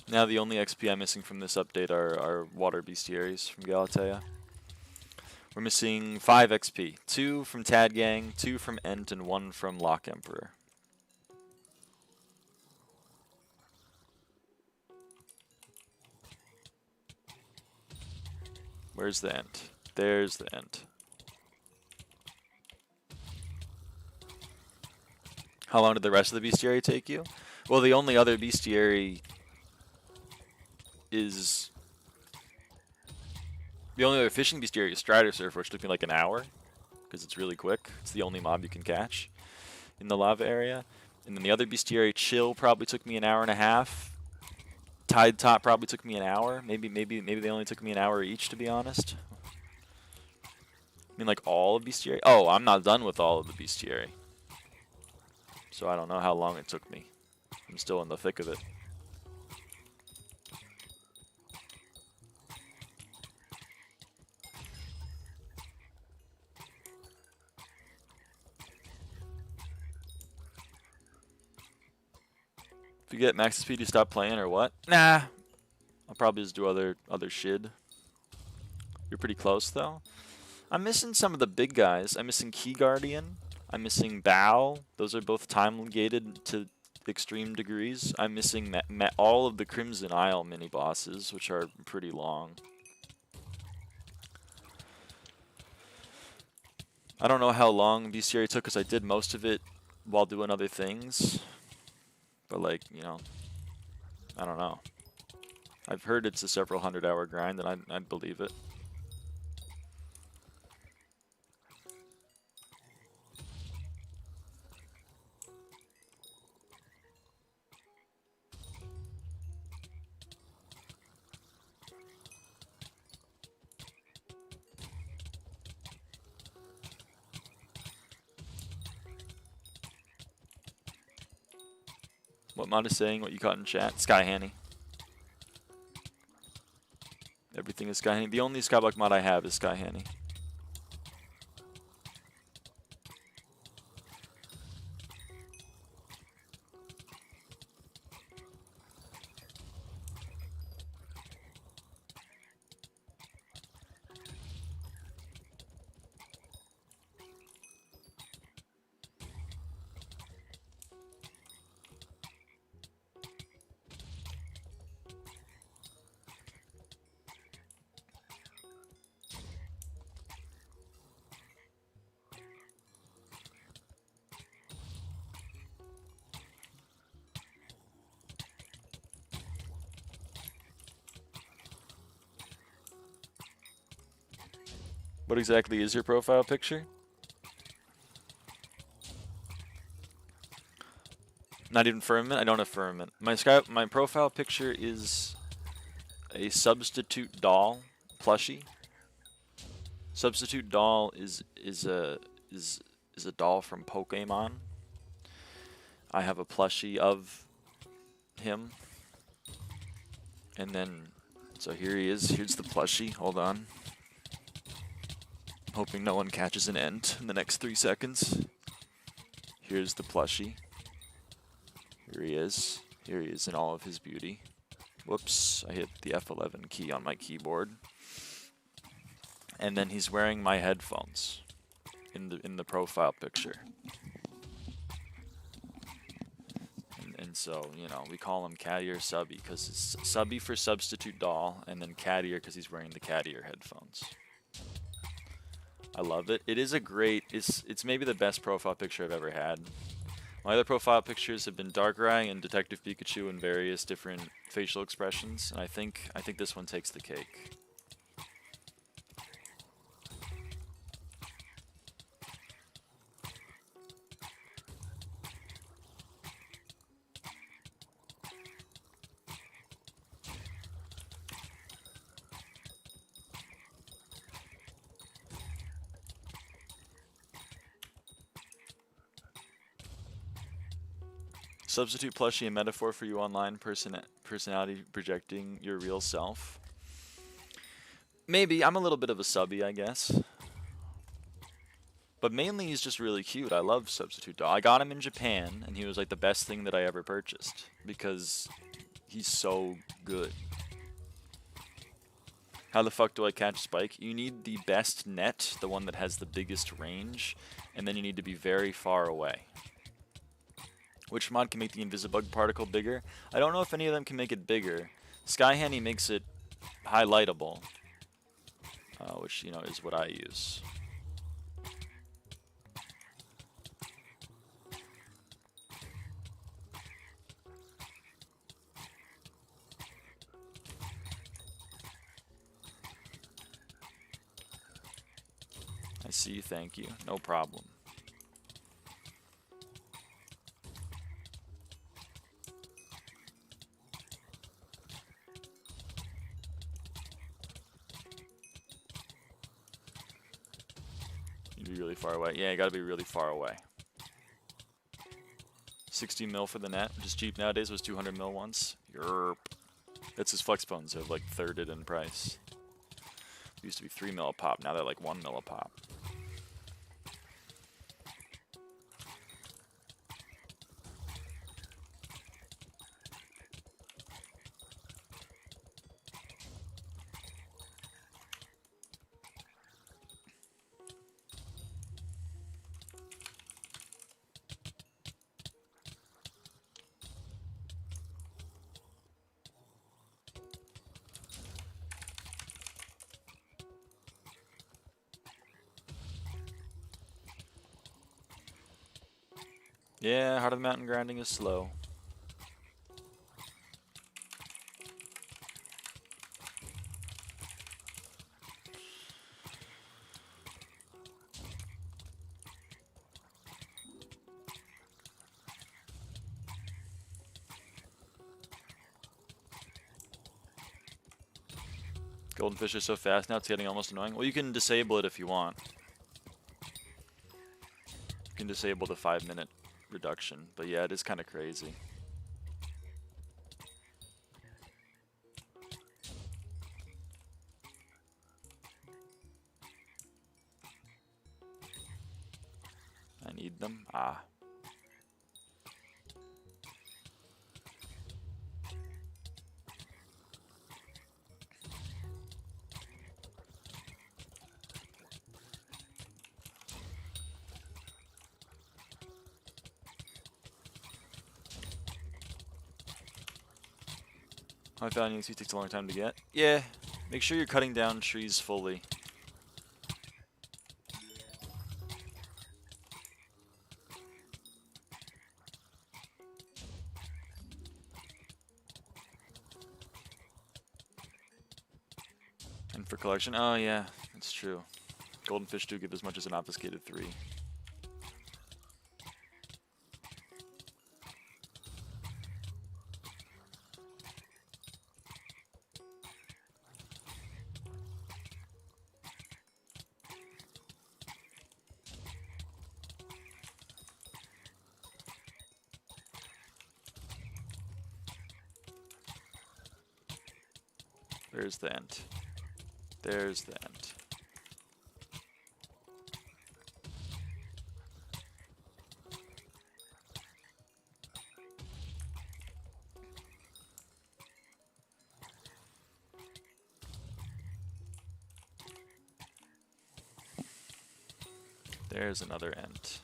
Now the only XP I'm missing from this update are water bestiaries from Galatea. We're missing 5 XP. 2 from Tad Gang, 2 from Ent, and 1 from Lock Emperor. Where's the Ent? There's the Ent. How long did the rest of the bestiary take you? Well, the only other bestiary is the only other fishing bestiary is Strider Surfer, which took me like an hour because it's really quick. It's the only mob you can catch in the lava area. And then the other bestiary, Chill, probably took me an hour and a half. Tide Top probably took me an hour. Maybe they only took me an hour each, to be honest. I mean, like all of bestiary. Oh, I'm not done with all of the bestiary, so I don't know how long it took me. I'm still in the thick of it. If you get max speed, you stop playing or what? Nah. I'll probably just do other shit. You're pretty close though. I'm missing some of the big guys. I'm missing Key Guardian. I'm missing Bao. Those are both time gated to extreme degrees. I'm missing all of the Crimson Isle mini bosses, which are pretty long. I don't know how long bestiary took because I did most of it while doing other things. But like, you know, I don't know. I've heard it's a several 100-hour grind, and I'd believe it. What mod is saying what you caught in chat? SkyHanni. Everything is SkyHanni. The only SkyBlock mod I have is SkyHanni. What exactly is your profile picture? Not even firmament? I don't have firmament. My profile picture is a substitute doll plushie. Substitute doll is a doll from Pokemon. I have a plushie of him. And then so here he is. Here's the plushie. Hold on. Hoping no one catches an end in the next 3 seconds. Here's the plushie. Here he is. Here he is in all of his beauty. Whoops, I hit the F11 key on my keyboard. And then he's wearing my headphones in the profile picture. And so, you know, we call him Caddy or Subby because it's Subby for substitute doll, and then Caddier because he's wearing the Caddier headphones. I love it. It is a great, it's maybe the best profile picture I've ever had. My other profile pictures have been Darkrai and Detective Pikachu and various different facial expressions, and I think this one takes the cake. Substitute plushie, a metaphor for you online personality projecting your real self. Maybe. I'm a little bit of a subby, I guess. But mainly he's just really cute. I love Substitute Doll. I got him in Japan, and he was like the best thing that I ever purchased. Because he's so good. How the fuck do I catch Spike? You need the best net, the one that has the biggest range, and then you need to be very far away. Which mod can make the Invisibug particle bigger? I don't know if any of them can make it bigger. SkyHanni makes it highlightable, which, you know, is what I use. I see you, thank you. No problem. Be really far away. Yeah, you gotta be really far away. 60 mil for the net, which is cheap nowadays. Was 200 mil once. Yerp. That's his flex bones have like thirded in price. It used to be 3 mil a pop. Now they're like 1 mil a pop. Yeah, Heart of the Mountain grinding is slow. Golden fish is so fast now, it's getting almost annoying. Well, you can disable it if you want. You can disable the 5-minute reduction, but yeah, it is kind of crazy. I need them. Ah. I found UC takes a long time to get. Yeah, make sure you're cutting down trees fully. And for collection, oh yeah, it's true. Golden fish do give as much as an obfuscated 3. There's the ant. There's the ant. There's another ant.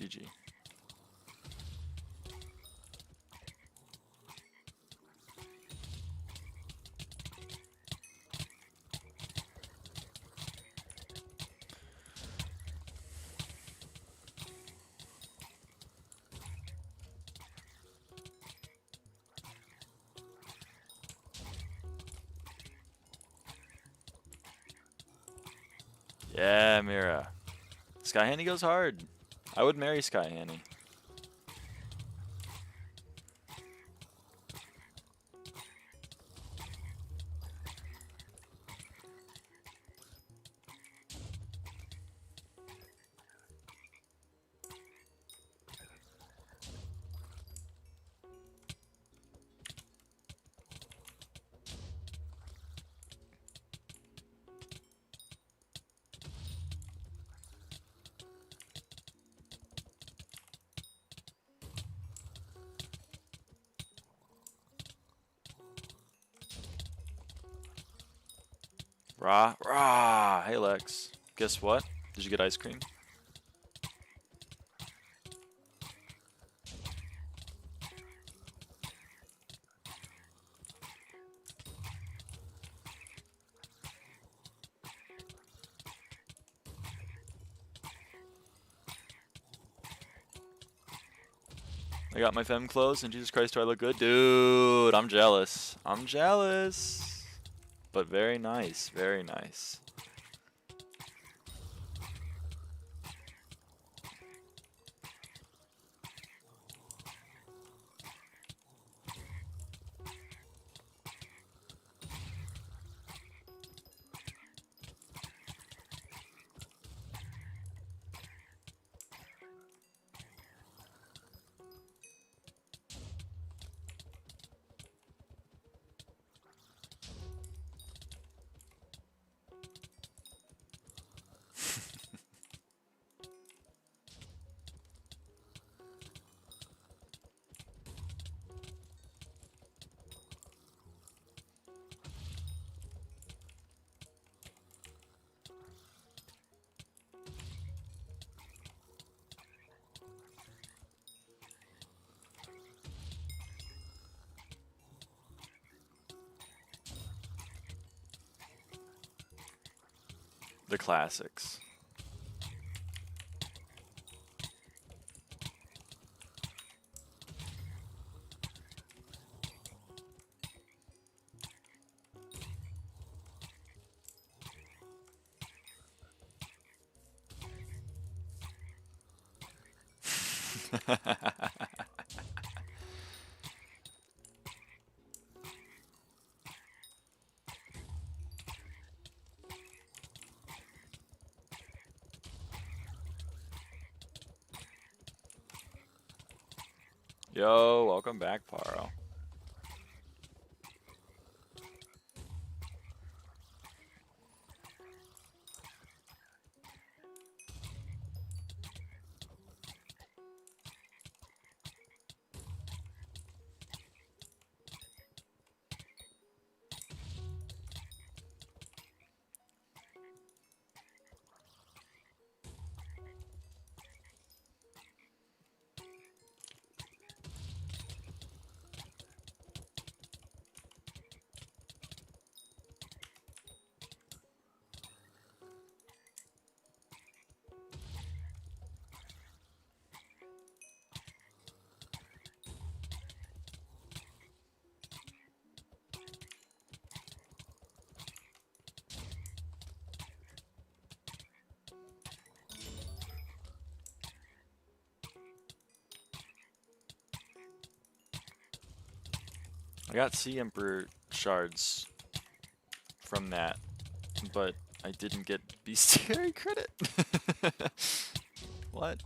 GG. Yeah, Mira. SkyHanni goes hard. I would marry SkyHanni. Rah, rah. Hey, Lex. Guess what? Did you get ice cream? I got my femme clothes, and Jesus Christ, do I look good? Dude, I'm jealous. I'm jealous. But very nice, very nice. The classics. Yo, welcome back, Paro. I got Sea Emperor shards from that, but I didn't get bestiary credit. What?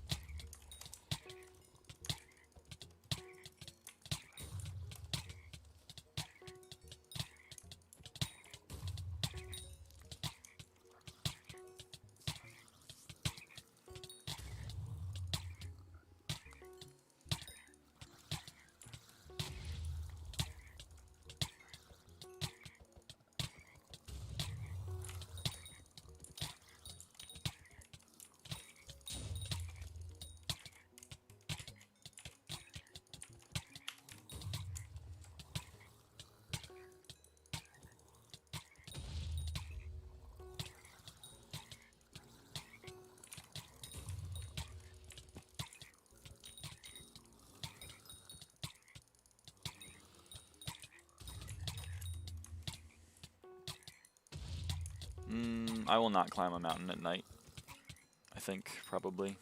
I will not climb a mountain at night. I think, probably.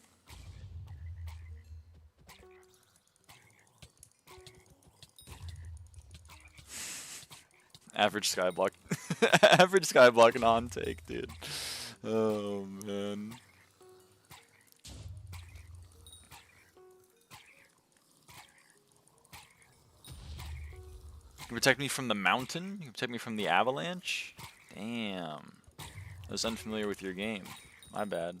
Average skyblock. Average skyblock non-take, dude. Oh, man. You protect me from the mountain? You protect me from the avalanche? Damn. I was unfamiliar with your game. My bad.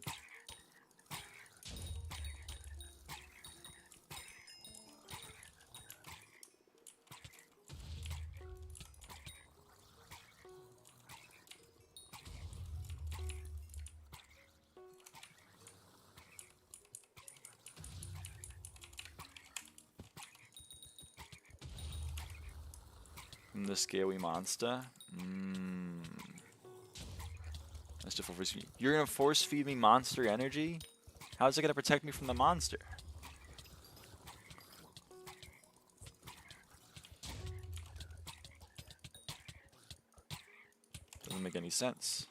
From the scaly monster? That's to force feed. You're gonna force feed me monster energy? How's it gonna protect me from the monster? Doesn't make any sense.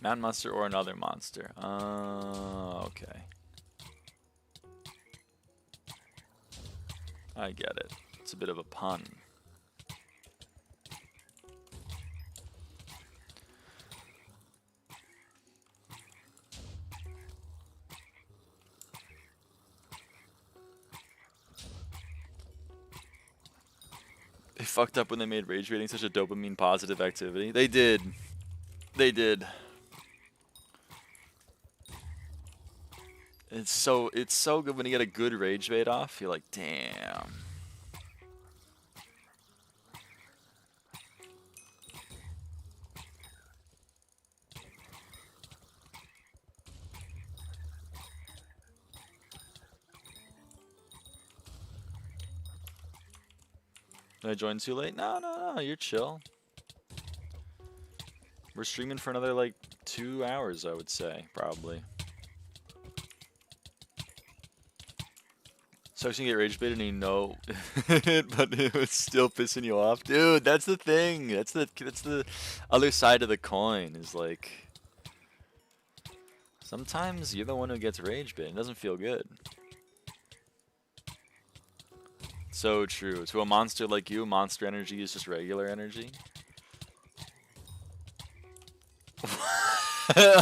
Mountain monster or another monster. Okay. I get it. It's a bit of a pun. They fucked up when they made rage raiding such a dopamine positive activity. They did. They did. It's so good when you get a good rage bait off. You're like, damn. Did I join too late? No, you're chill. We're streaming for another like 2 hours, I would say, probably. So you get rage baited and you know it, but it was still pissing you off, dude. That's the thing. That's the other side of the coin. Is like sometimes you're the one who gets rage baited. It doesn't feel good. So true. To a monster like you, monster energy is just regular energy.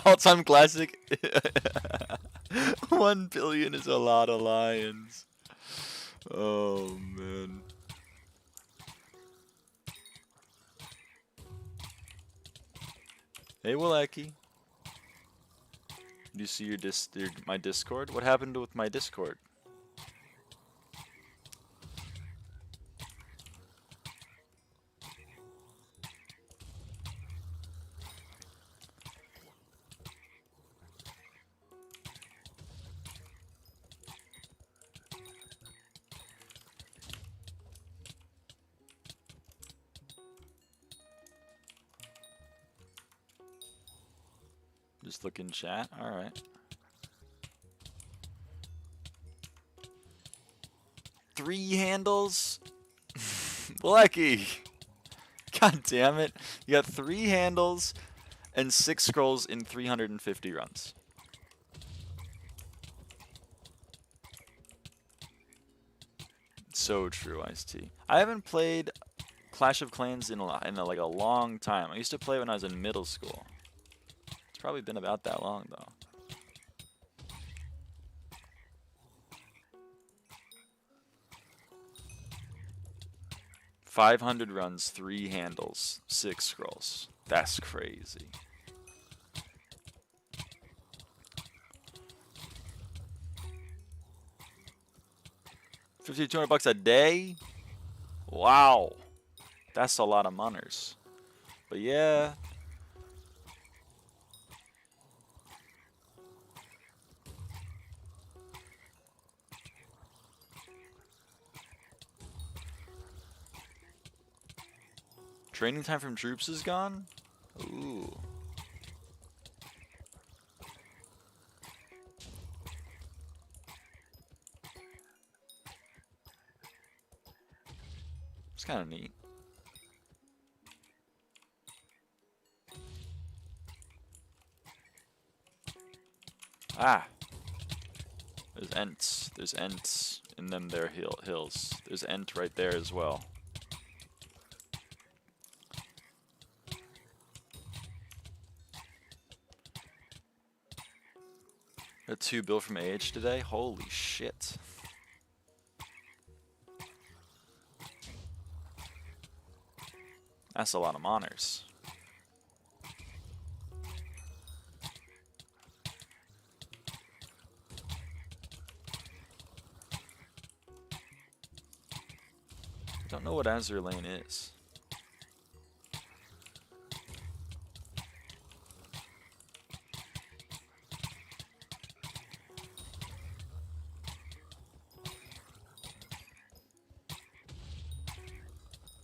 All-time classic. 1 billion is a lot of lions. Oh man. Hey Willeki. Do you see my Discord? What happened with my Discord? Just look in chat. All right. 3 handles? Lucky. God damn it. You got 3 handles and 6 scrolls in 350 runs. So true, Ice-T. I haven't played Clash of Clans in like a long time. I used to play when I was in middle school. It's probably been about that long though. 500 runs, 3 handles, 6 scrolls. That's crazy. $5,200 a day? Wow. That's a lot of monners. But yeah. Training time from troops is gone? Ooh. It's kind of neat. Ah. There's ents. There's ents in them there hills. There's ent right there as well. Got 2 bill from AH today? Holy shit. That's a lot of moners. I don't know what Azure Lane is.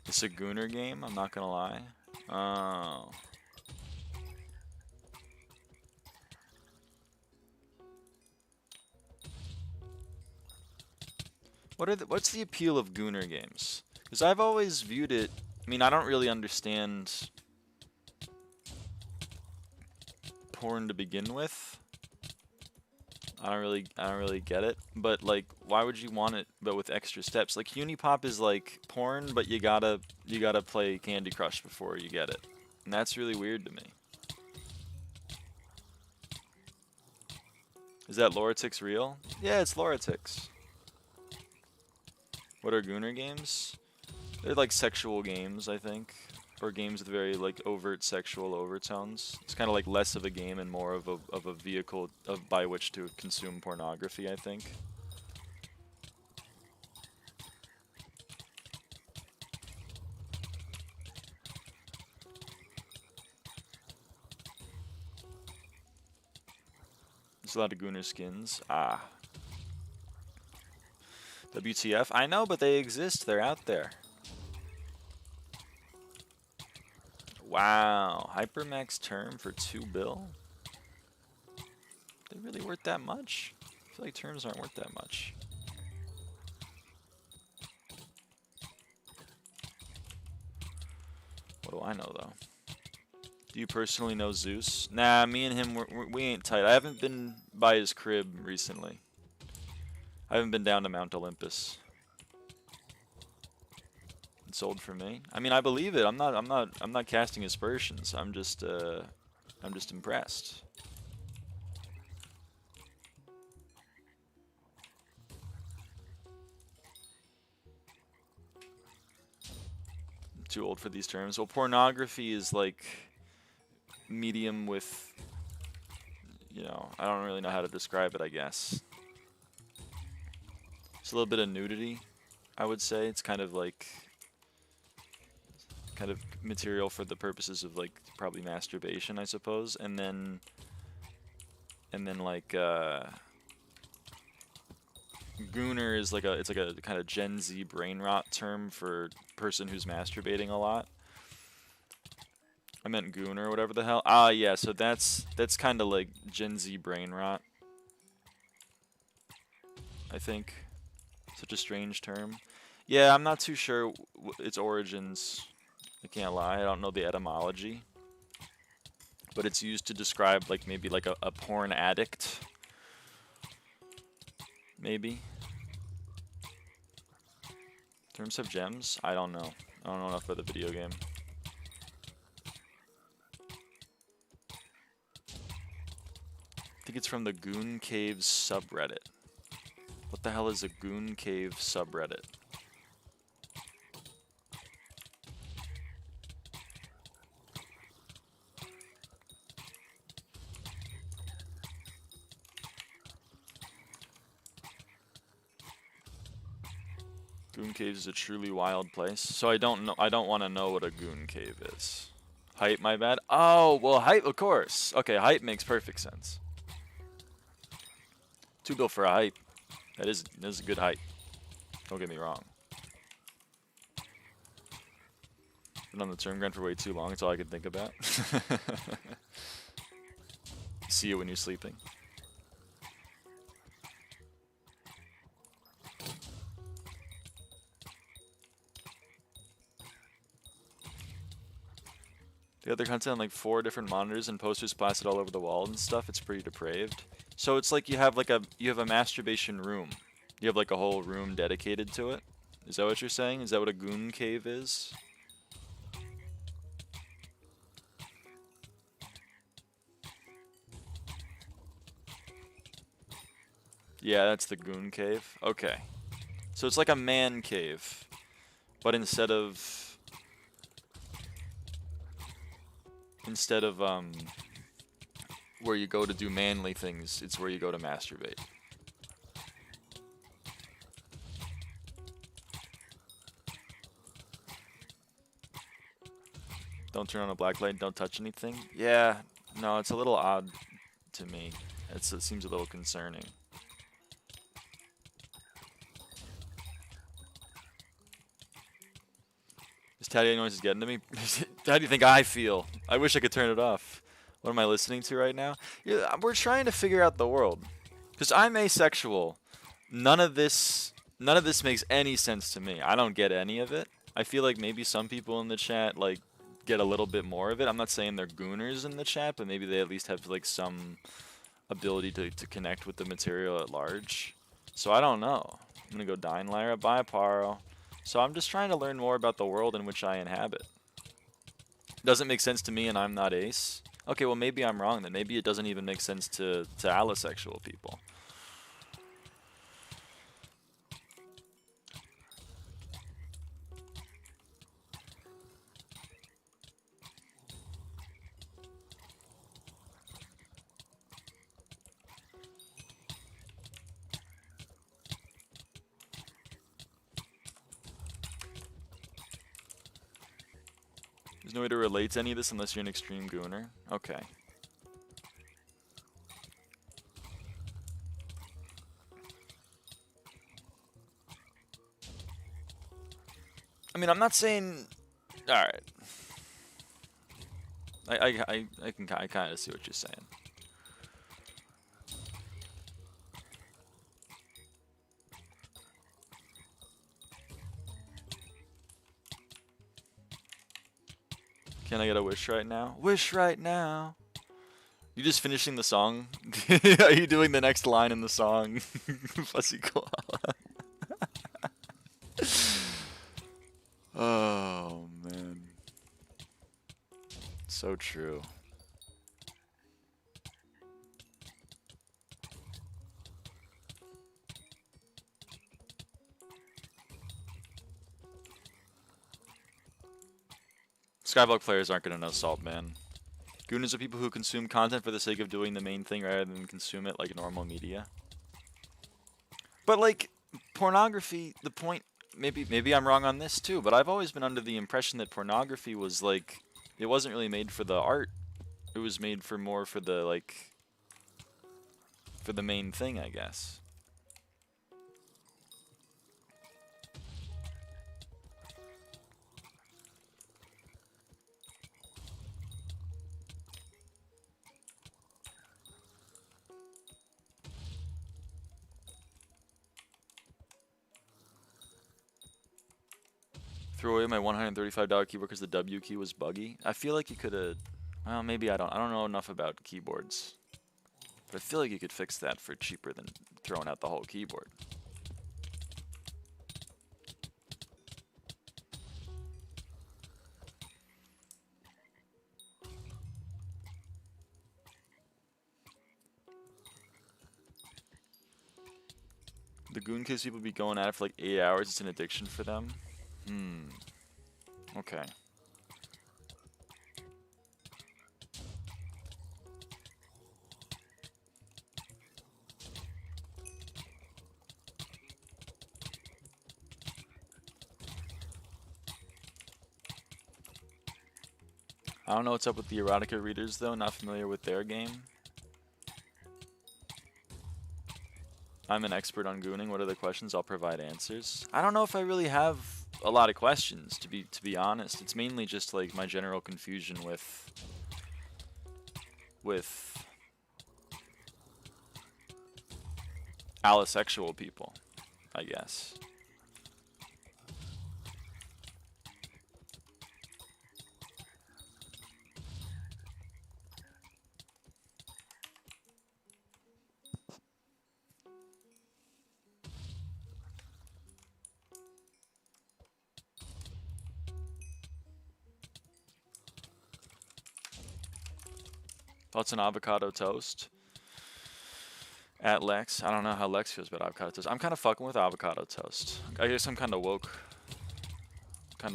It's a Gooner game, I'm not gonna lie. Oh. What's the appeal of Gooner games? Because I've always viewed it, I mean, I don't really understand porn to begin with. I don't really get it. But like, why would you want it but with extra steps? Like Unipop is like porn, but you gotta play Candy Crush before you get it. And that's really weird to me. Is that Loratix real? Yeah, it's Loratix. What are Gooner games? They're like sexual games, I think. Or games with very like overt sexual overtones. It's kind of like less of a game and more of a vehicle by which to consume pornography, I think. There's a lot of Gooner skins. Ah. WTF? I know, but they exist. They're out there. Wow. Hypermax term for 2 bill? They really worth that much? I feel like terms aren't worth that much. What do I know, though? Do you personally know Zeus? Nah, me and him, we ain't tight. I haven't been by his crib recently. I haven't been down to Mount Olympus. It's sold for me. I mean, I believe it. I'm not casting aspersions. I'm just impressed. I'm too old for these terms. Well, pornography is like medium with, you know, I don't really know how to describe it, I guess. It's a little bit of nudity, I would say. It's kind of like material for the purposes of like probably masturbation, I suppose. And then like gooner is like it's like a kind of Gen Z brain rot term for person who's masturbating a lot. I meant gooner or whatever the hell. Ah, yeah, so that's kind of like Gen Z brain rot, I think. Such a strange term. Yeah, I'm not too sure its origins. I can't lie, I don't know the etymology. But it's used to describe like maybe like a porn addict. Maybe. Terms have gems? I don't know. I don't know enough about the video game. I think it's from the Goon Caves subreddit. What the hell is a Goon Cave subreddit? Goon Caves is a truly wild place. So I don't know. I don't want to know what a Goon Cave is. Hype, my bad. Oh, well, hype, of course. Okay, hype makes perfect sense. 2 bill for a hype. That is a good hype. Don't get me wrong. Been on the term grind for way too long. That's all I could think about. See it when you're sleeping. The other content on like 4 different monitors and posters plastered all over the wall and stuff. It's pretty depraved. So it's like you have a masturbation room. You have like a whole room dedicated to it. Is that what you're saying? Is that what a Goon Cave is? Yeah, that's the Goon Cave. Okay. So it's like a man cave, but instead of where you go to do manly things, it's where you go to masturbate. Don't turn on a black light, don't touch anything. Yeah, no, it's a little odd to me. It seems a little concerning. This Taddy noise is getting to me. How do you think I feel? I wish I could turn it off. What am I listening to right now? Yeah, we're trying to figure out the world. Because I'm asexual. None of this makes any sense to me. I don't get any of it. I feel like maybe some people in the chat like get a little bit more of it. I'm not saying they're gooners in the chat, but maybe they at least have like some ability to connect with the material at large. So I don't know. I'm gonna go dine Lyra, bye Paro. So I'm just trying to learn more about the world in which I inhabit. Doesn't make sense to me and I'm not ace. Okay, well maybe I'm wrong then. Maybe it doesn't even make sense to allosexual people. There's no way to relate to any of this unless you're an extreme gooner. Okay. I mean, I'm not saying. All right. I kind of see what you're saying. Can I get a wish right now? Wish right now. You just finishing the song? Are you doing the next line in the song? Fussy koala. Oh, man. So true. SkyBlock players aren't gonna know Salt, man. Gooners are people who consume content for the sake of doing the main thing rather than consume it like normal media. But like pornography, the point, maybe I'm wrong on this too, but I've always been under the impression that pornography was like, it wasn't really made for the art. It was made for more for the like, for the main thing, I guess. Threw away my $135 keyboard because the W key was buggy. I feel like you could have, well, maybe I don't know enough about keyboards. But I feel like you could fix that for cheaper than throwing out the whole keyboard. The Goon Kids people be going at it for like 8 hours. It's an addiction for them. Okay. I don't know what's up with the erotica readers though, not familiar with their game. I'm an expert on gooning. What are the questions? I'll provide answers. I don't know if I really have a lot of questions, to be honest. It's mainly just like my general confusion with allosexual people, I guess. Thoughts on avocado toast? At Lex. I don't know how Lex feels about avocado toast. I'm kind of fucking with avocado toast. I guess I'm kind of woke. Think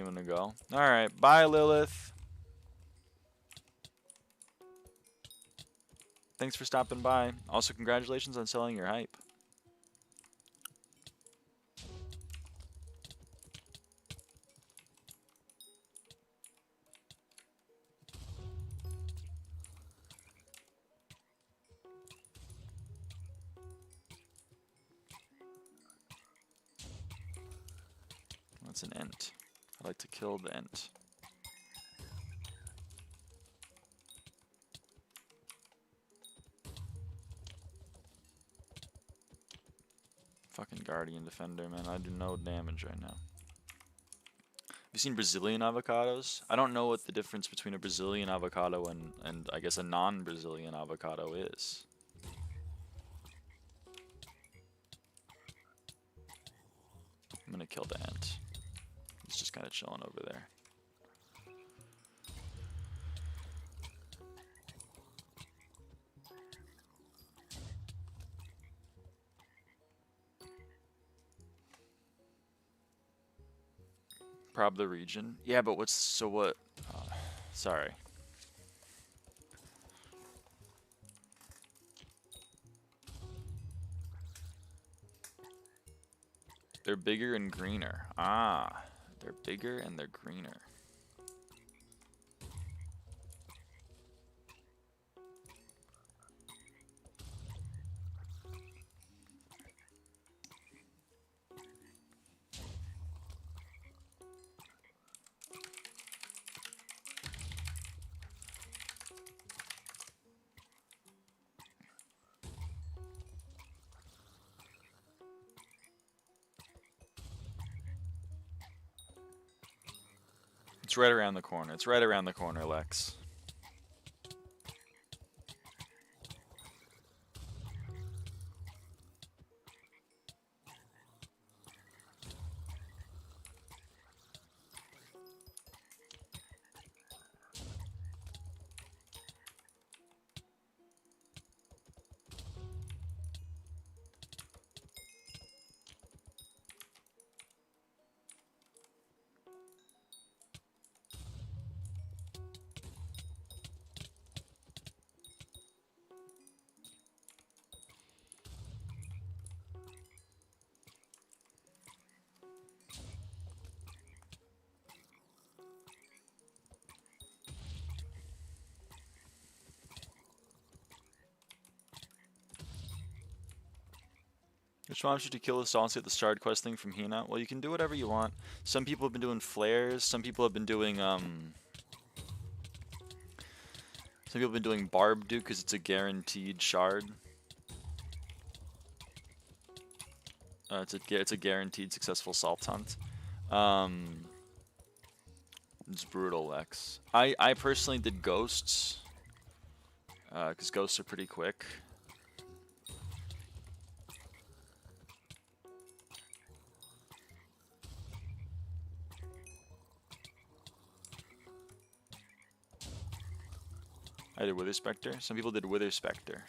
I'm gonna go. Alright, bye Lilith. Thanks for stopping by. Also, congratulations on selling your hype. That's an ent. I like to kill the ent. Fucking Guardian Defender, man. I do no damage right now. Have you seen Brazilian avocados? I don't know what the difference between a Brazilian avocado and I guess a non-Brazilian avocado is. I'm gonna kill the ant. He's just kind of chilling over there. Prob the region. Yeah, but what's so what? Sorry. They're bigger and greener. Ah, they're bigger and they're greener. It's right around the corner. It's right around the corner, Lex. Which wants you to kill us all, see the starred quest thing from Hina? Well, you can do whatever you want. Some people have been doing flares. Some people have been doing Barb Duke because it's a guaranteed shard. It's a guaranteed successful salt hunt. It's brutal, Lex. I personally did ghosts because ghosts are pretty quick. I did Wither Spectre. Some people did Wither Spectre.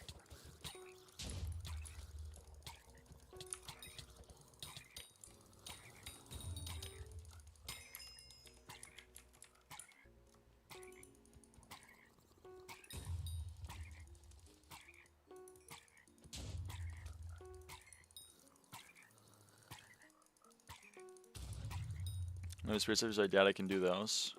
No Spirit Servers, I doubt I can do those.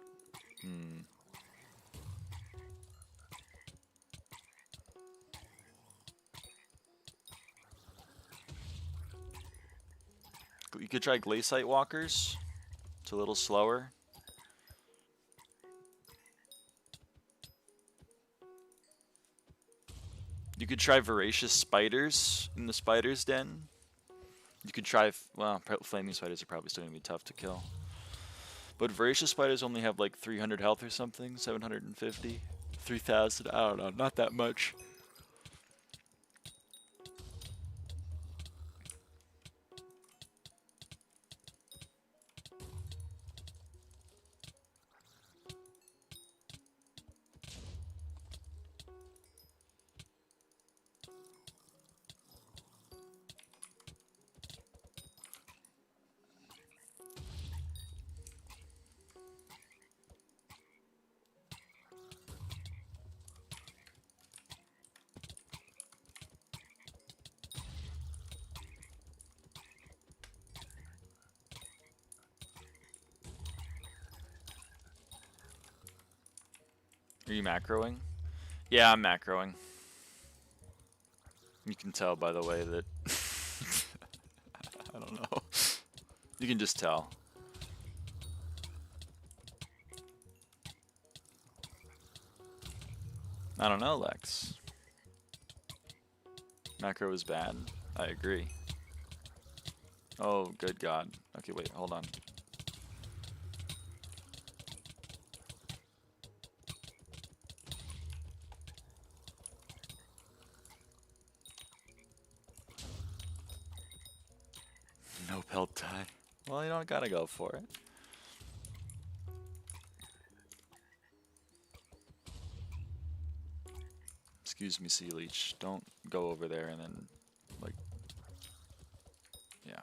You could try Glaciite Walkers. It's a little slower. You could try Voracious Spiders in the Spider's Den. You could try, well, Flaming Spiders are probably still going to be tough to kill. But Voracious Spiders only have like 300 health or something, 750, 3,000, I don't know, not that much. Are you macroing? Yeah, I'm macroing. You can tell by the way that... I don't know. You can just tell. I don't know, Lex. Macro is bad. I agree. Oh, good God. Okay, wait, hold on. No pelt tie. Well, you don't gotta go for it. Excuse me, Sea Leech. Don't go over there and then, like, yeah.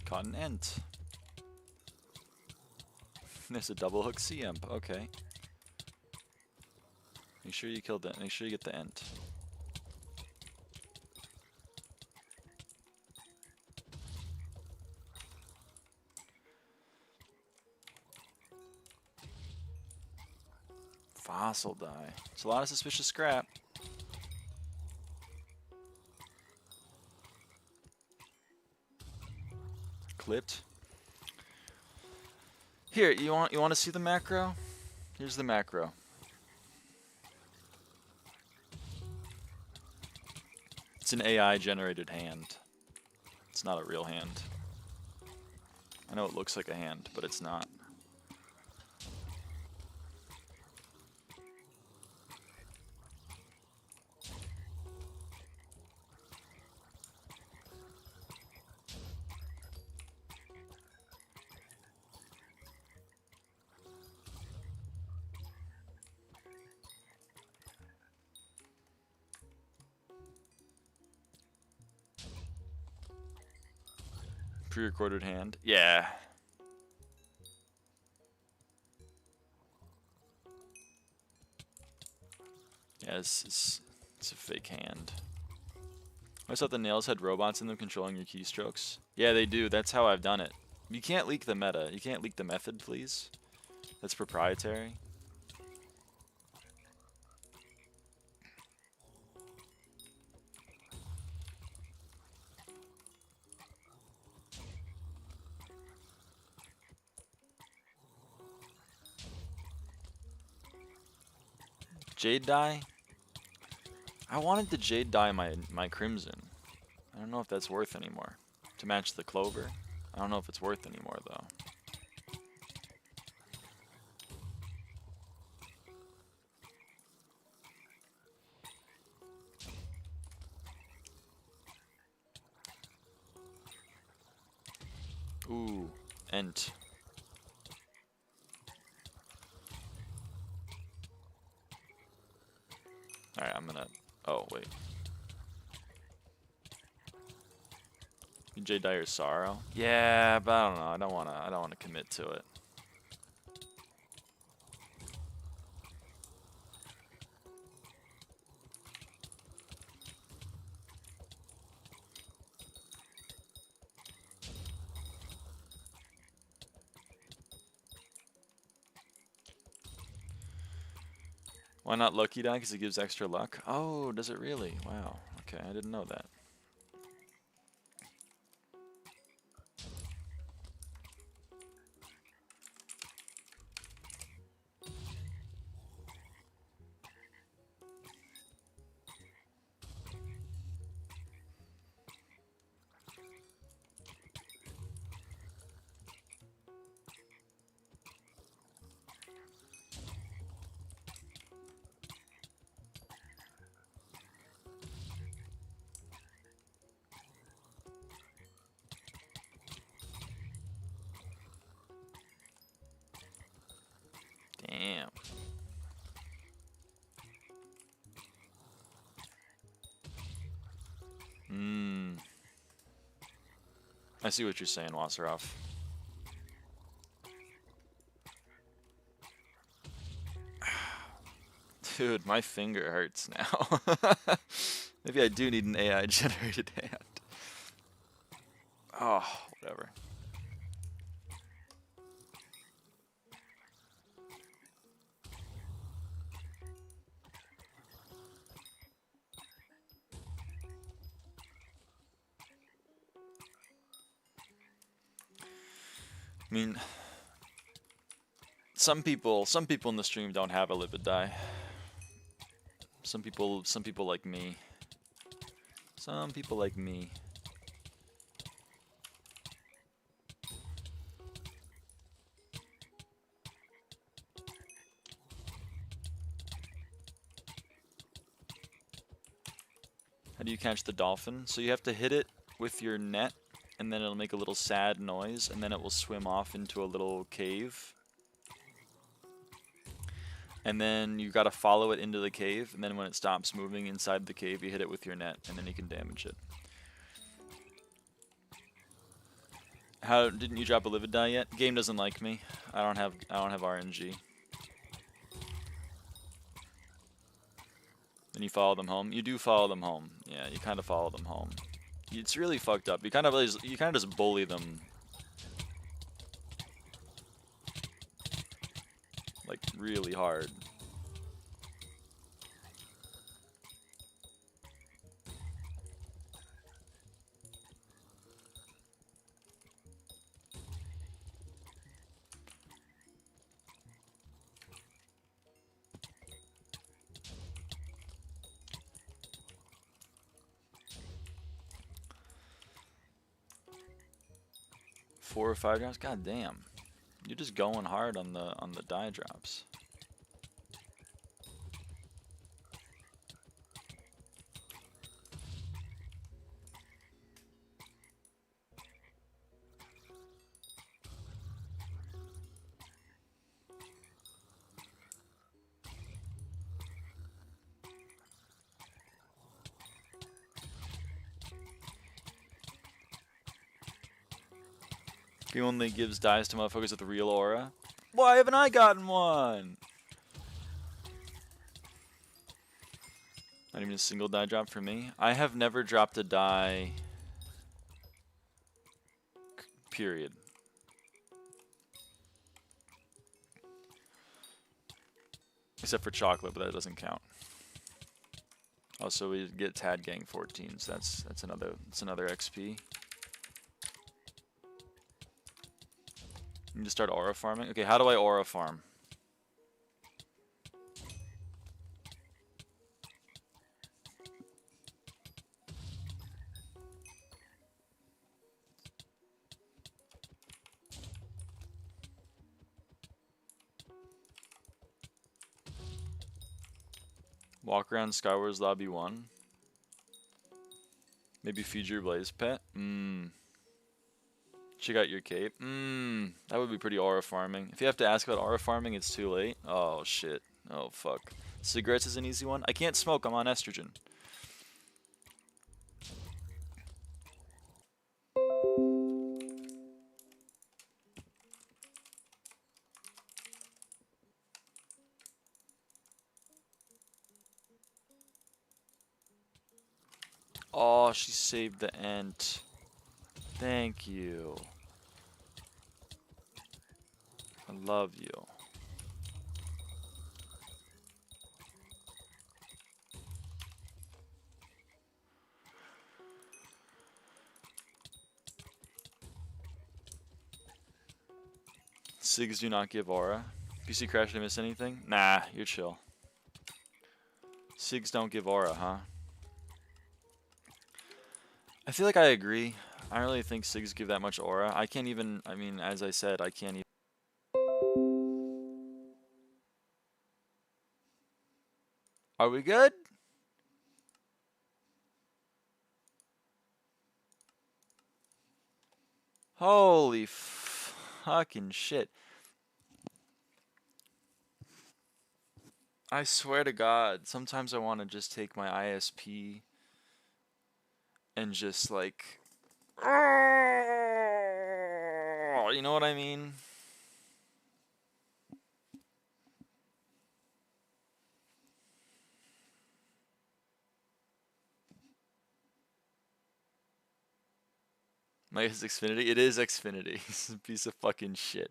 Caught an Ent. There's a double hook sea imp. Okay. Make sure you killed it. Make sure you get the Ent. Fossil die. It's a lot of suspicious scrap. Clipped. Here, you want to see the macro? Here's the macro. It's an AI generated hand. It's not a real hand. I know it looks like a hand, but it's not. Pre-recorded hand. Yeah. Yeah, it's a fake hand. I thought the nails had robots in them controlling your keystrokes. Yeah, they do. That's how I've done it. You can't leak the meta. You can't leak the method, please. That's proprietary. Jade dye? I wanted to jade dye my crimson. I don't know if that's worth anymore. To match the clover. I don't know if it's worth anymore though. Ooh, Ent. Alright, I'm gonna... Oh, wait. Jade dye your sorrow? Yeah, but I don't know. I don't wanna commit to it. Why not lucky dye? Because it gives extra luck. Oh, does it really? Wow. Okay, I didn't know that. Damn. I see what you're saying, Wasserhoff. Dude, my finger hurts now. Maybe I do need an AI generated hand. Oh, whatever. I mean, some people in the stream don't have a lipid dye. Some people like me. Some people like me. How do you catch the dolphin? So you have to hit it with your net, and then it'll make a little sad noise, and then it will swim off into a little cave. And then you gotta follow it into the cave, and then when it stops moving inside the cave, you hit it with your net, and then you can damage it. How didn't you drop a livid dye yet? Game doesn't like me. I don't have RNG. Then you follow them home. You do follow them home. Yeah, you kind of follow them home. It's really fucked up. You kind of just bully them. Like really hard. 4 or 5 drops. God damn, you're just going hard on the die drops. He only gives dice to motherfuckers with a real aura. Why haven't I gotten one? Not even a single die drop for me. I have never dropped a die. Period. Except for chocolate, but that doesn't count. Also, we get Tad Gang 14s. That's another XP. You need to start aura farming. Okay, how do I aura farm? Walk around Skywars Lobby 1. Maybe feed your blaze pet. Check out your cape. That would be pretty aura farming. If you have to ask about aura farming, it's too late. Oh shit. Oh fuck. Cigarettes is an easy one. I can't smoke. I'm on estrogen. Oh, she saved the ent. Thank you. I love you. Sigs do not give aura. PC crash, did I miss anything? Nah, you're chill. Sigs don't give aura, huh? I feel like I agree. I don't really think Sigs give that much aura. I can't even, I mean, as I said, I can't even. Are we good? Holy fucking shit. I swear to God, sometimes I want to just take my ISP and just like, you know what I mean? My is Xfinity? It is Xfinity. It's a piece of fucking shit.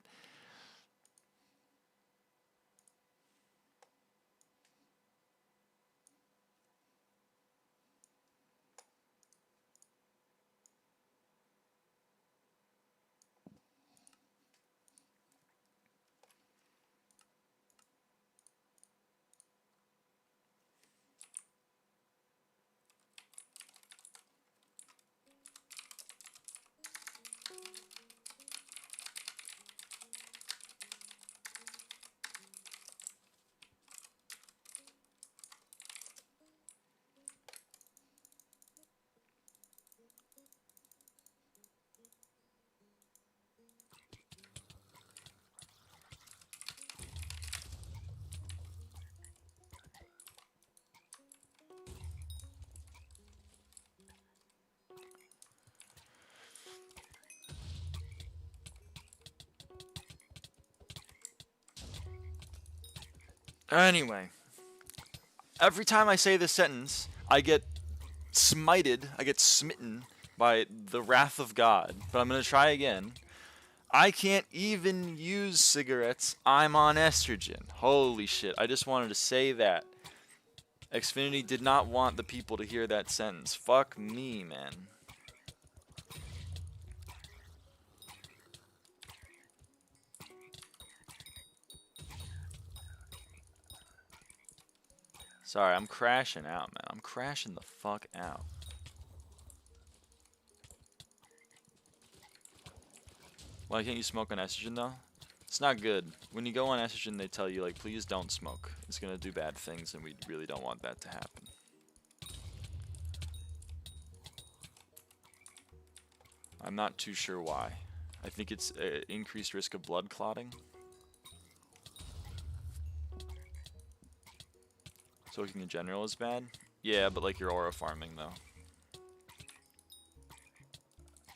Anyway, every time I say this sentence, I get smited, I get smitten by the wrath of God. But I'm going to try again. I can't even use cigarettes. I'm on estrogen. Holy shit. I just wanted to say that. Xfinity did not want the people to hear that sentence. Fuck me, man. Sorry, I'm crashing out, man. I'm crashing the fuck out. Why can't you smoke on estrogen though? It's not good. When you go on estrogen, they tell you like, please don't smoke. It's gonna do bad things, and we really don't want that to happen. I'm not too sure why. I think it's increased risk of blood clotting. Smoking in general is bad. Yeah, but like you're aura farming though.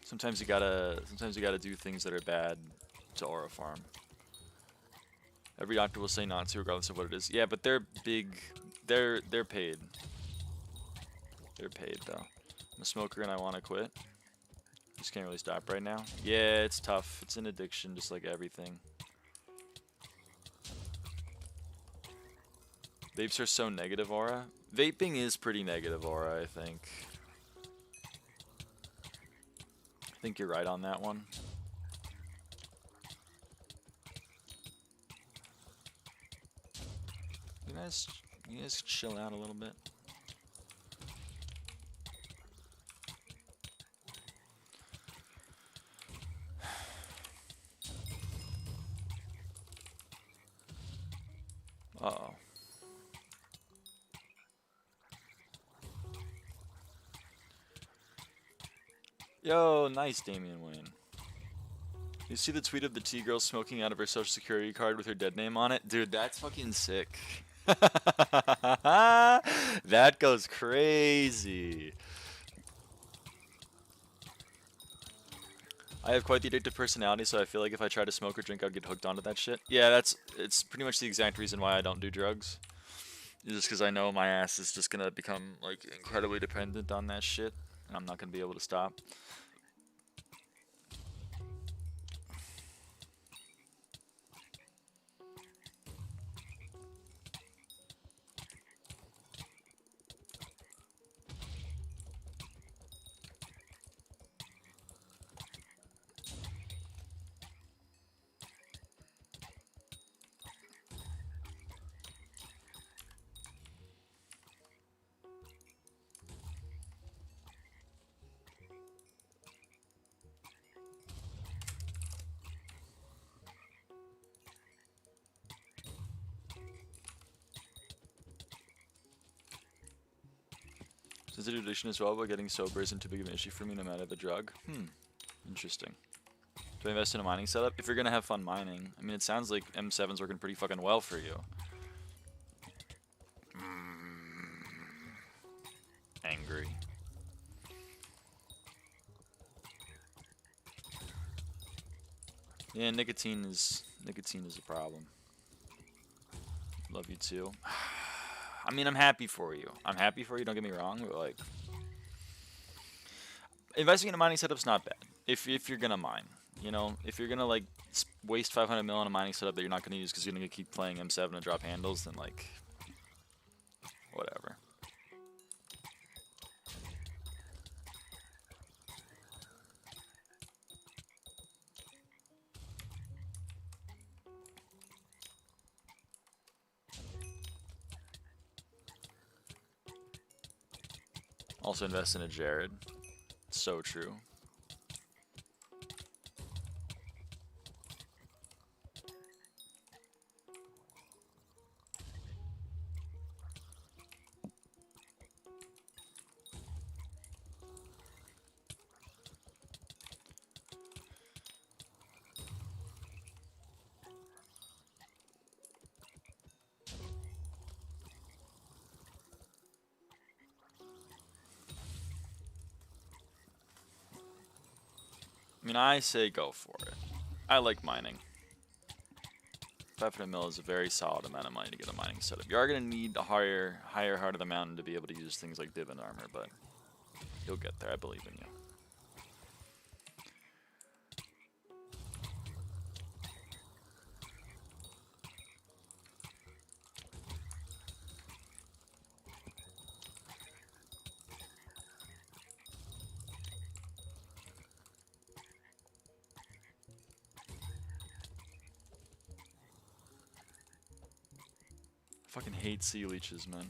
Sometimes you gotta do things that are bad to aura farm. Every doctor will say not to, regardless of what it is. Yeah, but they're big. They're paid. They're paid though. I'm a smoker and I want to quit. Just can't really stop right now. Yeah, it's tough. It's an addiction, just like everything. Vapes are so negative aura. Vaping is pretty negative aura, I think. I think you're right on that one. You guys chill out a little bit. Uh-oh. Yo, nice, Damian Wayne. You see the tweet of the T-girl smoking out of her social security card with her dead name on it? Dude, that's fucking sick. That goes crazy. I have quite the addictive personality, so I feel like if I try to smoke or drink, I'll get hooked onto that shit. Yeah, it's pretty much the exact reason why I don't do drugs. Just because I know my ass is just gonna become like incredibly dependent on that shit, and I'm not gonna be able to stop. Sensitive addiction as well, but getting sober isn't too big of an issue for me no matter the drug. Interesting. Do I invest in a mining setup? If you're gonna have fun mining. I mean, it sounds like M7's working pretty fucking well for you. Angry. Yeah, nicotine is a problem. Love you too. I mean, I'm happy for you. I'm happy for you, don't get me wrong, but like investing in a mining setup's not bad. If you're gonna mine, you know, if you're gonna like waste 500 mil on a mining setup that you're not gonna use because you're gonna keep playing M7 and drop handles, then like whatever. Also invest in a Jared. So true. I mean, I say go for it. I like mining. 500 mil is a very solid amount of money to get a mining setup. You are going to need a higher heart of the mountain to be able to use things like div and armor, but you'll get there. I believe in you. I fucking hate sea leeches, man.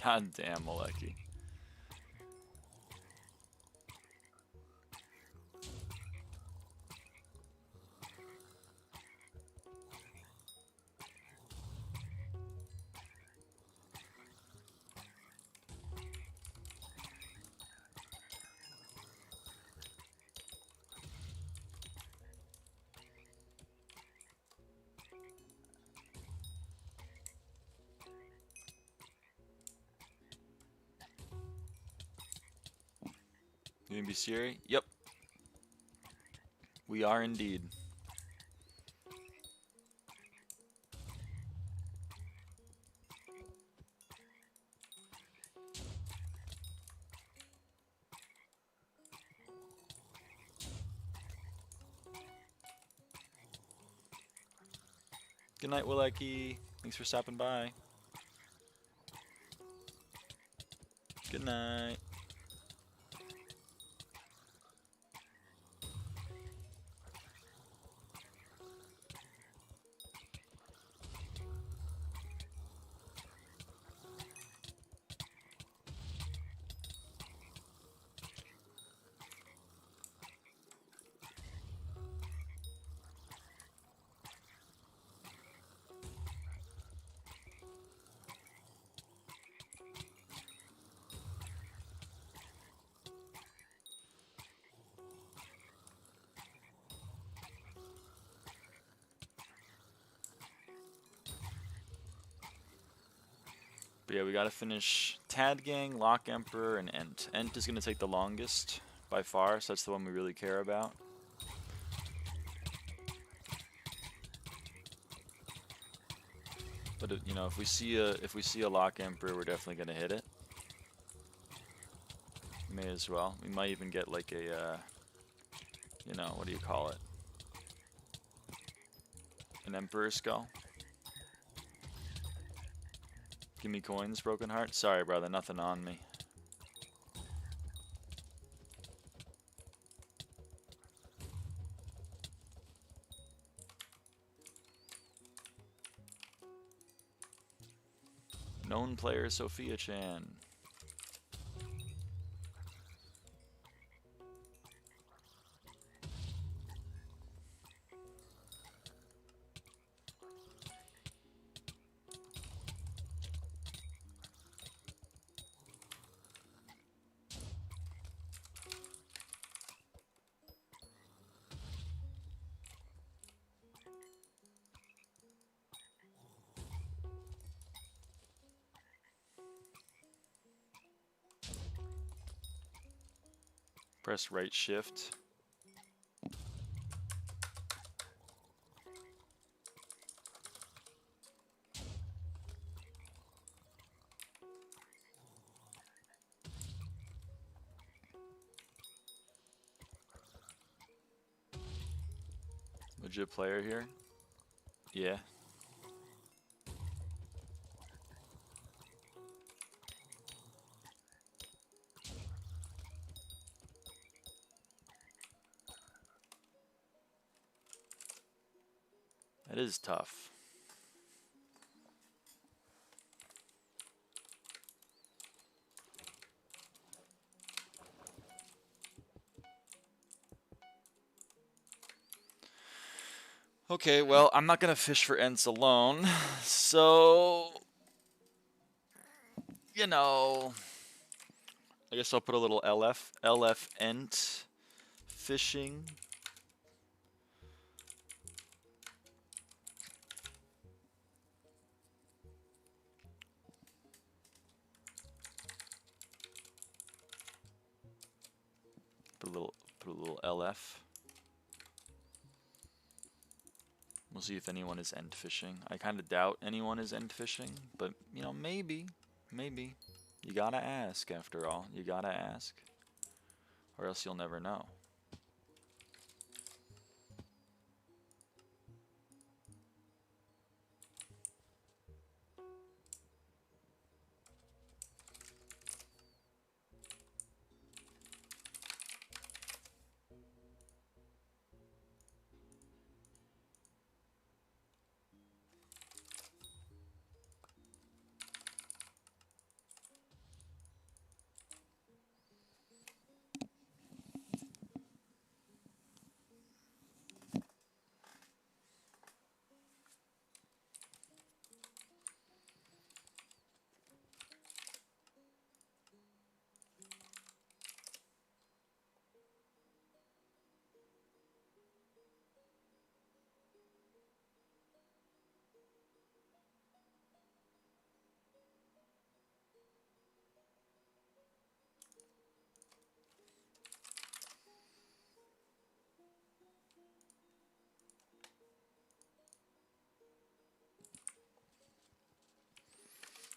God damn, Maleki. You gonna be Siri? Yep. We are indeed. Good night, Willeki. Thanks for stopping by. Good night. But yeah, we gotta finish Tad Gang, Lock Emperor, and Ent. Ent is gonna take the longest by far, so that's the one we really care about. But you know, if we see a Lock Emperor, we're definitely gonna hit it. May as well. We might even get like a, you know, what do you call it? An Emperor Skull. Give me coins, Broken Heart. Sorry, brother, nothing on me. Known player Sophia Chan. Press right shift. Legit player here? Yeah. That is tough. Okay, well, I'm not gonna fish for Ents alone, so you know, I guess I'll put a little LF Ent fishing. Put a little LF. We'll see if anyone is end fishing. I kind of doubt anyone is end fishing, but you know, maybe. You gotta ask after all. You gotta ask, or else you'll never know.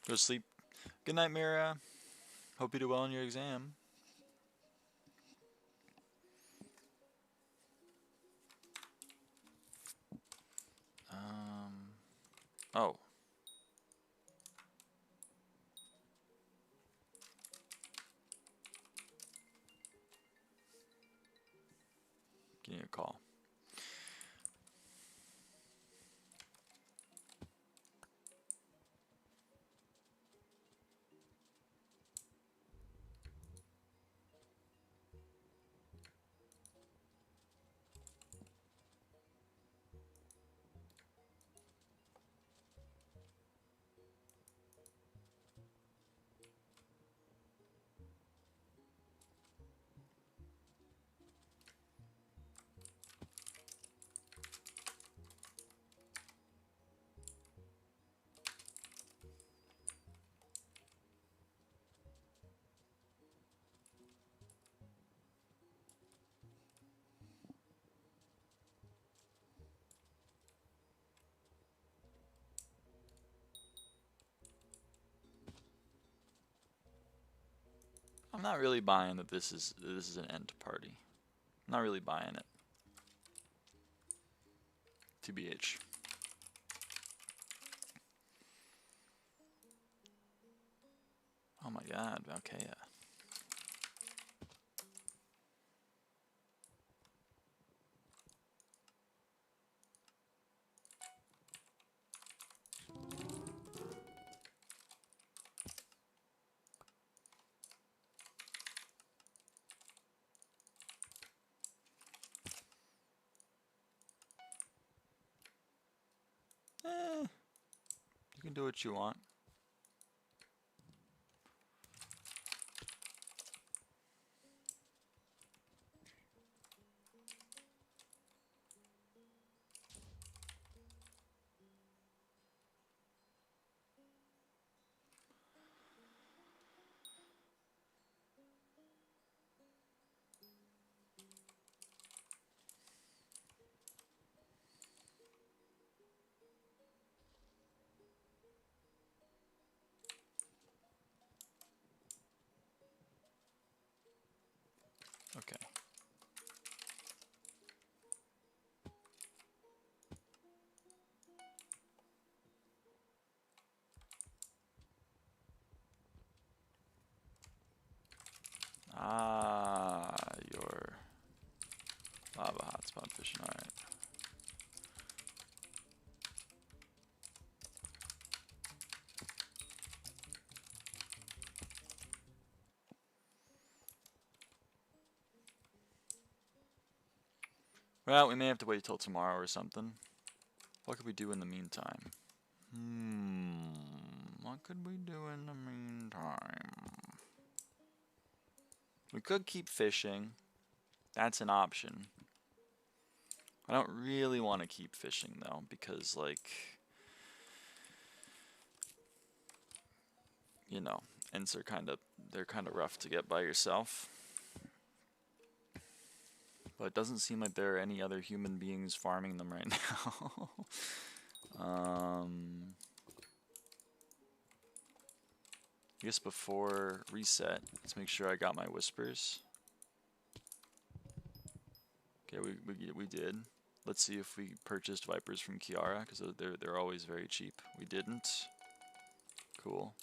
Go to sleep. Good night, Mira. Hope you do well in your exam. Oh. Give me a call. I'm not really buying that this is an end party. I'm not really buying it. TBH. Oh my god, Valkea. You can do what you want. Okay. Ah, your lava hotspot fishing. All right. Well, we may have to wait till tomorrow or something. What could we do in the meantime? What could we do in the meantime? We could keep fishing. That's an option. I don't really want to keep fishing though, because like, you know, ents are they're kind of rough to get by yourself. But it doesn't seem like there are any other human beings farming them right now. I guess before reset, let's make sure I got my whispers. Okay, we did. Let's see if we purchased vipers from Kiara, because they're always very cheap. We didn't. Cool.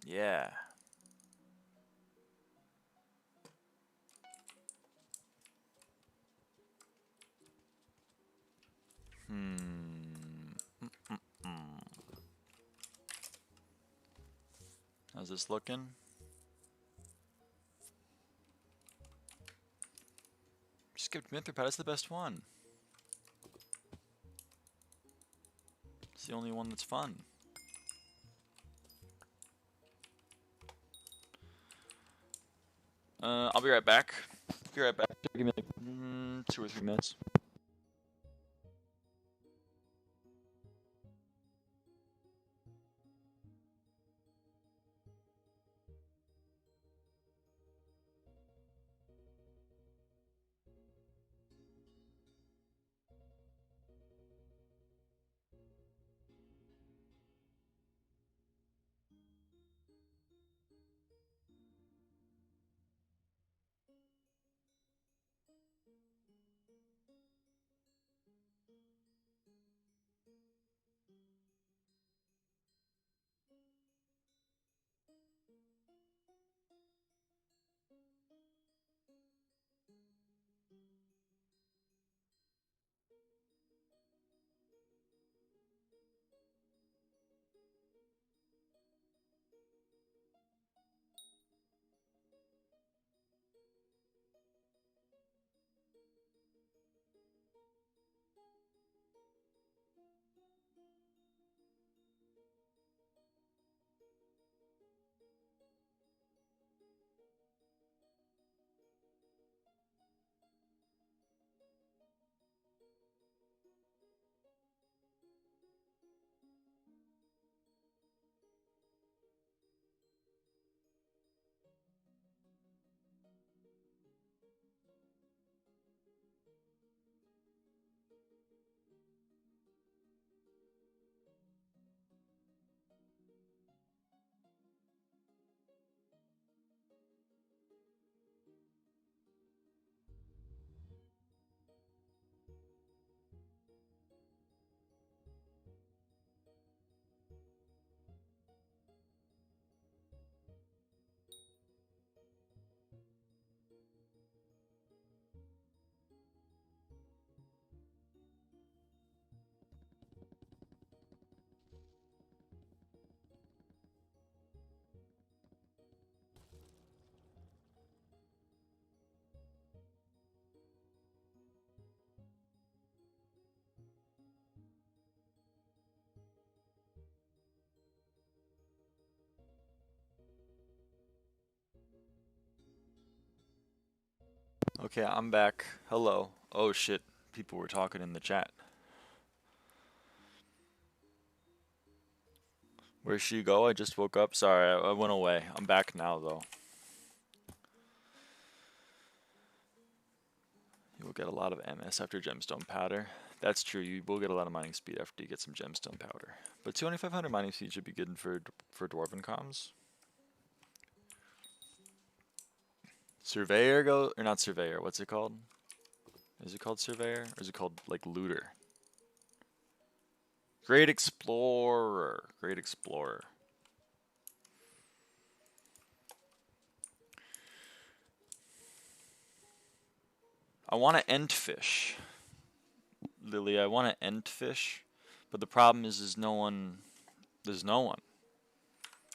Yeah. How's this looking? Skipped Mythropod, that's the best one. It's the only one that's fun. I'll be right back. Be right back. Give me like 2 or 3 minutes. Okay, I'm back. Hello. Oh shit, people were talking in the chat. Where'd she go? I just woke up. Sorry, I went away. I'm back now though. You will get a lot of MS after gemstone powder. That's true, you will get a lot of mining speed after you get some gemstone powder. But 2500 mining speed should be good for dwarven comms. Surveyor go, or not surveyor, what's it called? Is it called surveyor? Or is it called like looter? Great explorer. Great explorer. I want to end fish. Lily, I want to end fish. But the problem is there's no one.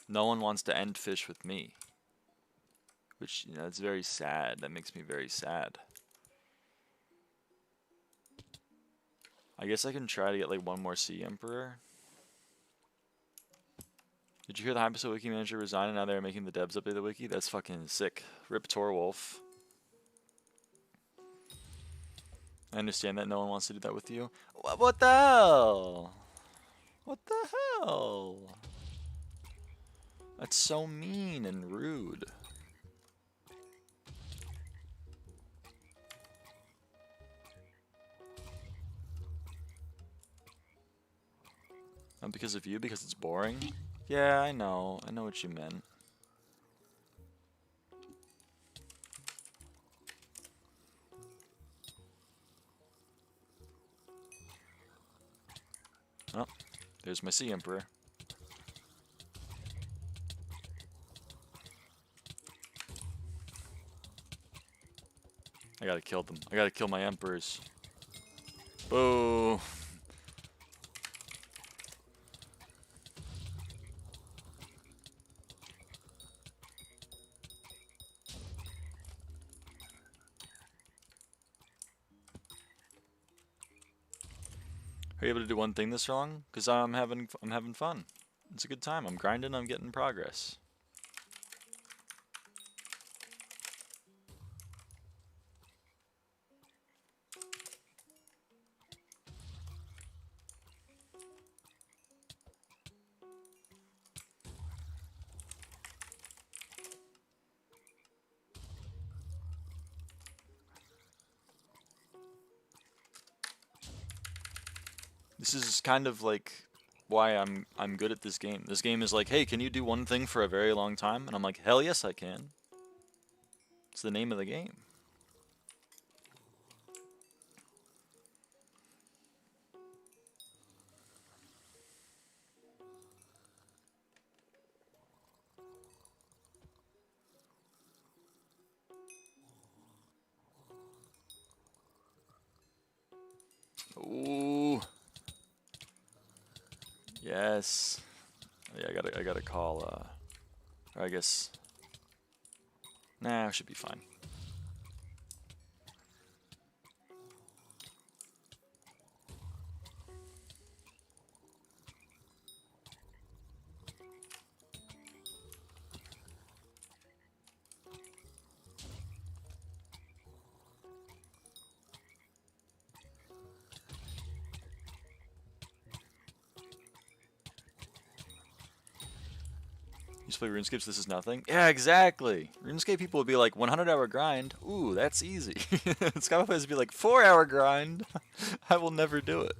No one wants to end fish with me. Which, you know, it's very sad. That makes me very sad. I guess I can try to get like one more Sea Emperor. Did you hear the Hypixel Wiki manager resign and now they're making the devs update the wiki? That's fucking sick. Rip Torwolf. I understand that no one wants to do that with you. What the hell? What the hell? That's so mean and rude. Not because of you, because it's boring? Yeah, I know. I know what you meant. Oh, there's my Sea Emperor. I gotta kill them. I gotta kill my Emperors. Boo! Are you able to do one thing this wrong? Cause I'm having fun. It's a good time. I'm grinding. I'm getting progress. This is kind of like why I'm good at this game. This game is like, hey, can you do one thing for a very long time? And I'm like, hell yes I can. It's the name of the game. Ooh. Yes. Yeah, I gotta call or I guess nah, I should be fine. You just play RuneScape, so this is nothing? Yeah, exactly. RuneScape people would be like, 100-hour grind. Ooh, that's easy. SkyBlock players would be like, 4-hour grind. I will never do it.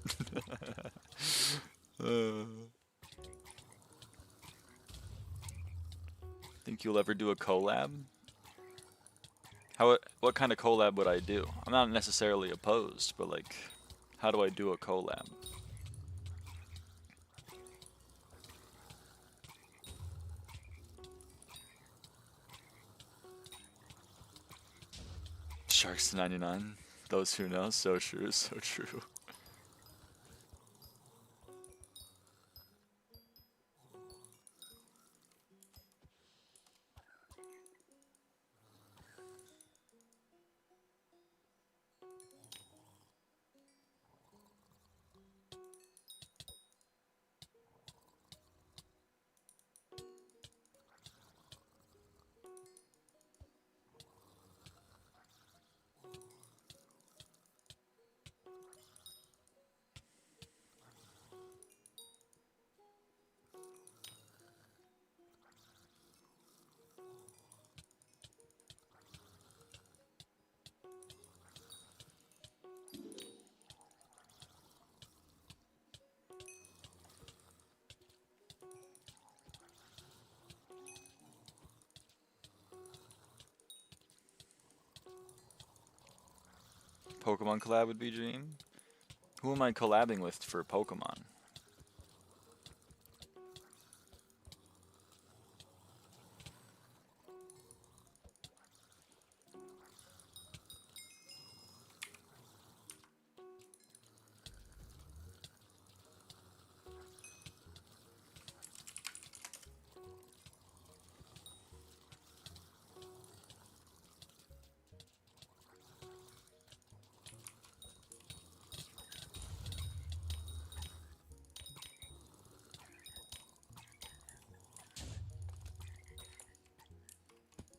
Think you'll ever do a collab? What kind of collab would I do? I'm not necessarily opposed, but like, how do I do a collab? Sharks to 99. Those who know, so true, so true. Pokemon collab would be dream. Who am I collabing with for Pokemon?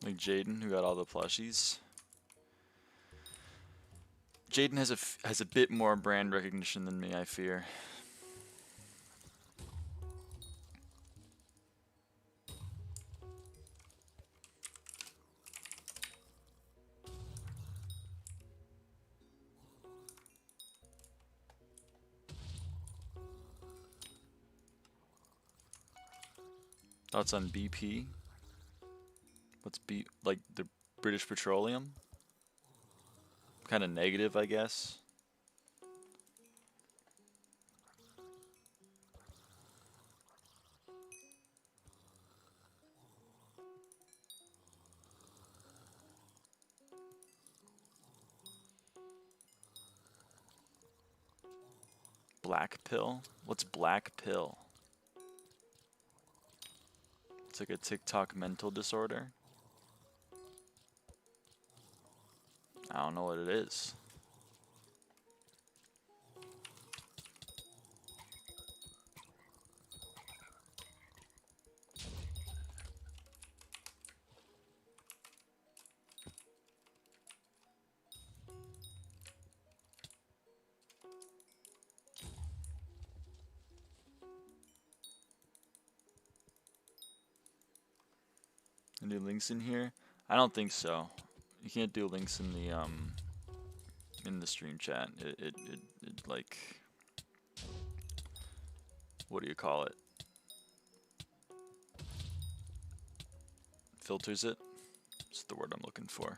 Like Jaden, who got all the plushies. Jaden has a bit more brand recognition than me, I fear. Thoughts on BP? What's B, like the British Petroleum? Kind of negative, I guess. Black pill? What's black pill? It's like a TikTok mental disorder. I don't know what it is. Any links in here? I don't think so. You can't do links in the stream chat. It like, what do you call it? Filters it. That's the word I'm looking for.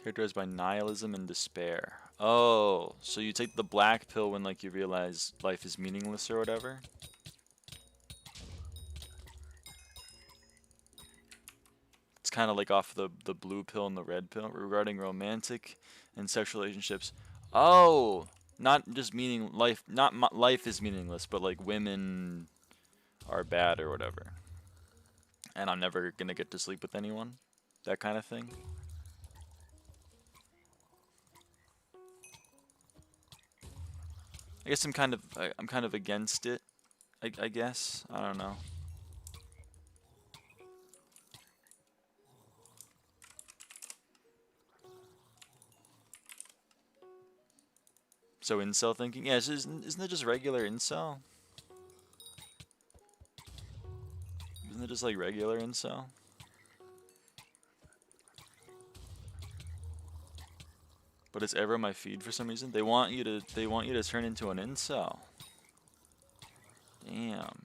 Characterized by nihilism and despair. Oh, so you take the black pill when like you realize life is meaningless or whatever? It's kind of like off the blue pill and the red pill regarding romantic and sexual relationships. Oh, not just meaning life, not life is meaningless, but like women are bad or whatever. And I'm never gonna get to sleep with anyone. That kind of thing. I guess I'm kind of against it. I guess. I don't know. So incel thinking? Yeah, isn't it just regular incel? Isn't it just like regular incel? But it's ever on my feed for some reason. They want you to turn into an incel. Damn.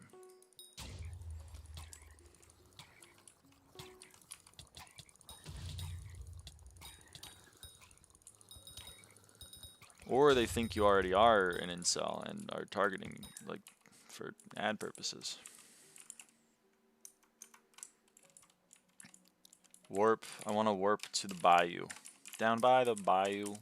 Or they think you already are an incel and are targeting like for ad purposes. Warp. I want to warp to the bayou. Down by the bayou. I'm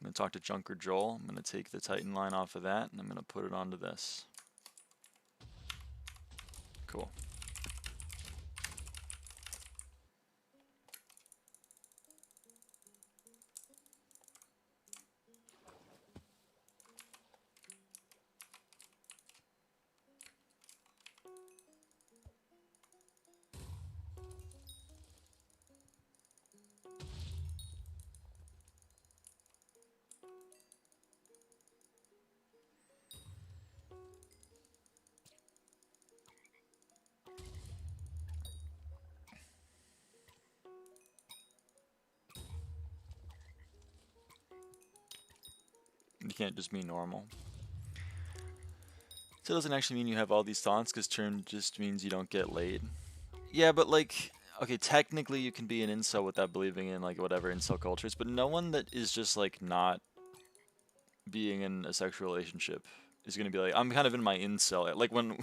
going to talk to Junker Joel. I'm going to take the Titan line off of that, and I'm going to put it onto this. Cool. You can't just be normal. So it doesn't actually mean you have all these thoughts, because term just means you don't get laid. Yeah, but like, okay, technically you can be an incel without believing in like whatever incel culture is, but no one that is just like not being in a sexual relationship is gonna be like, I'm kind of in my incel. Like when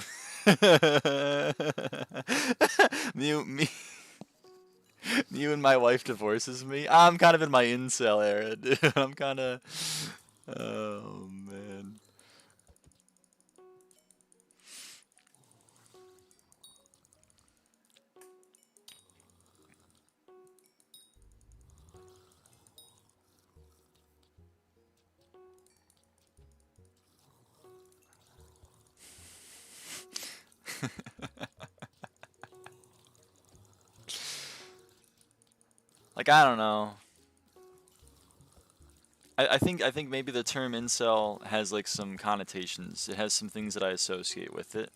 me and my wife divorces me, I'm kind of in my incel era, dude. I'm kind of, oh man. Like I don't know. I think maybe the term incel has like some connotations. It has some things that I associate with it.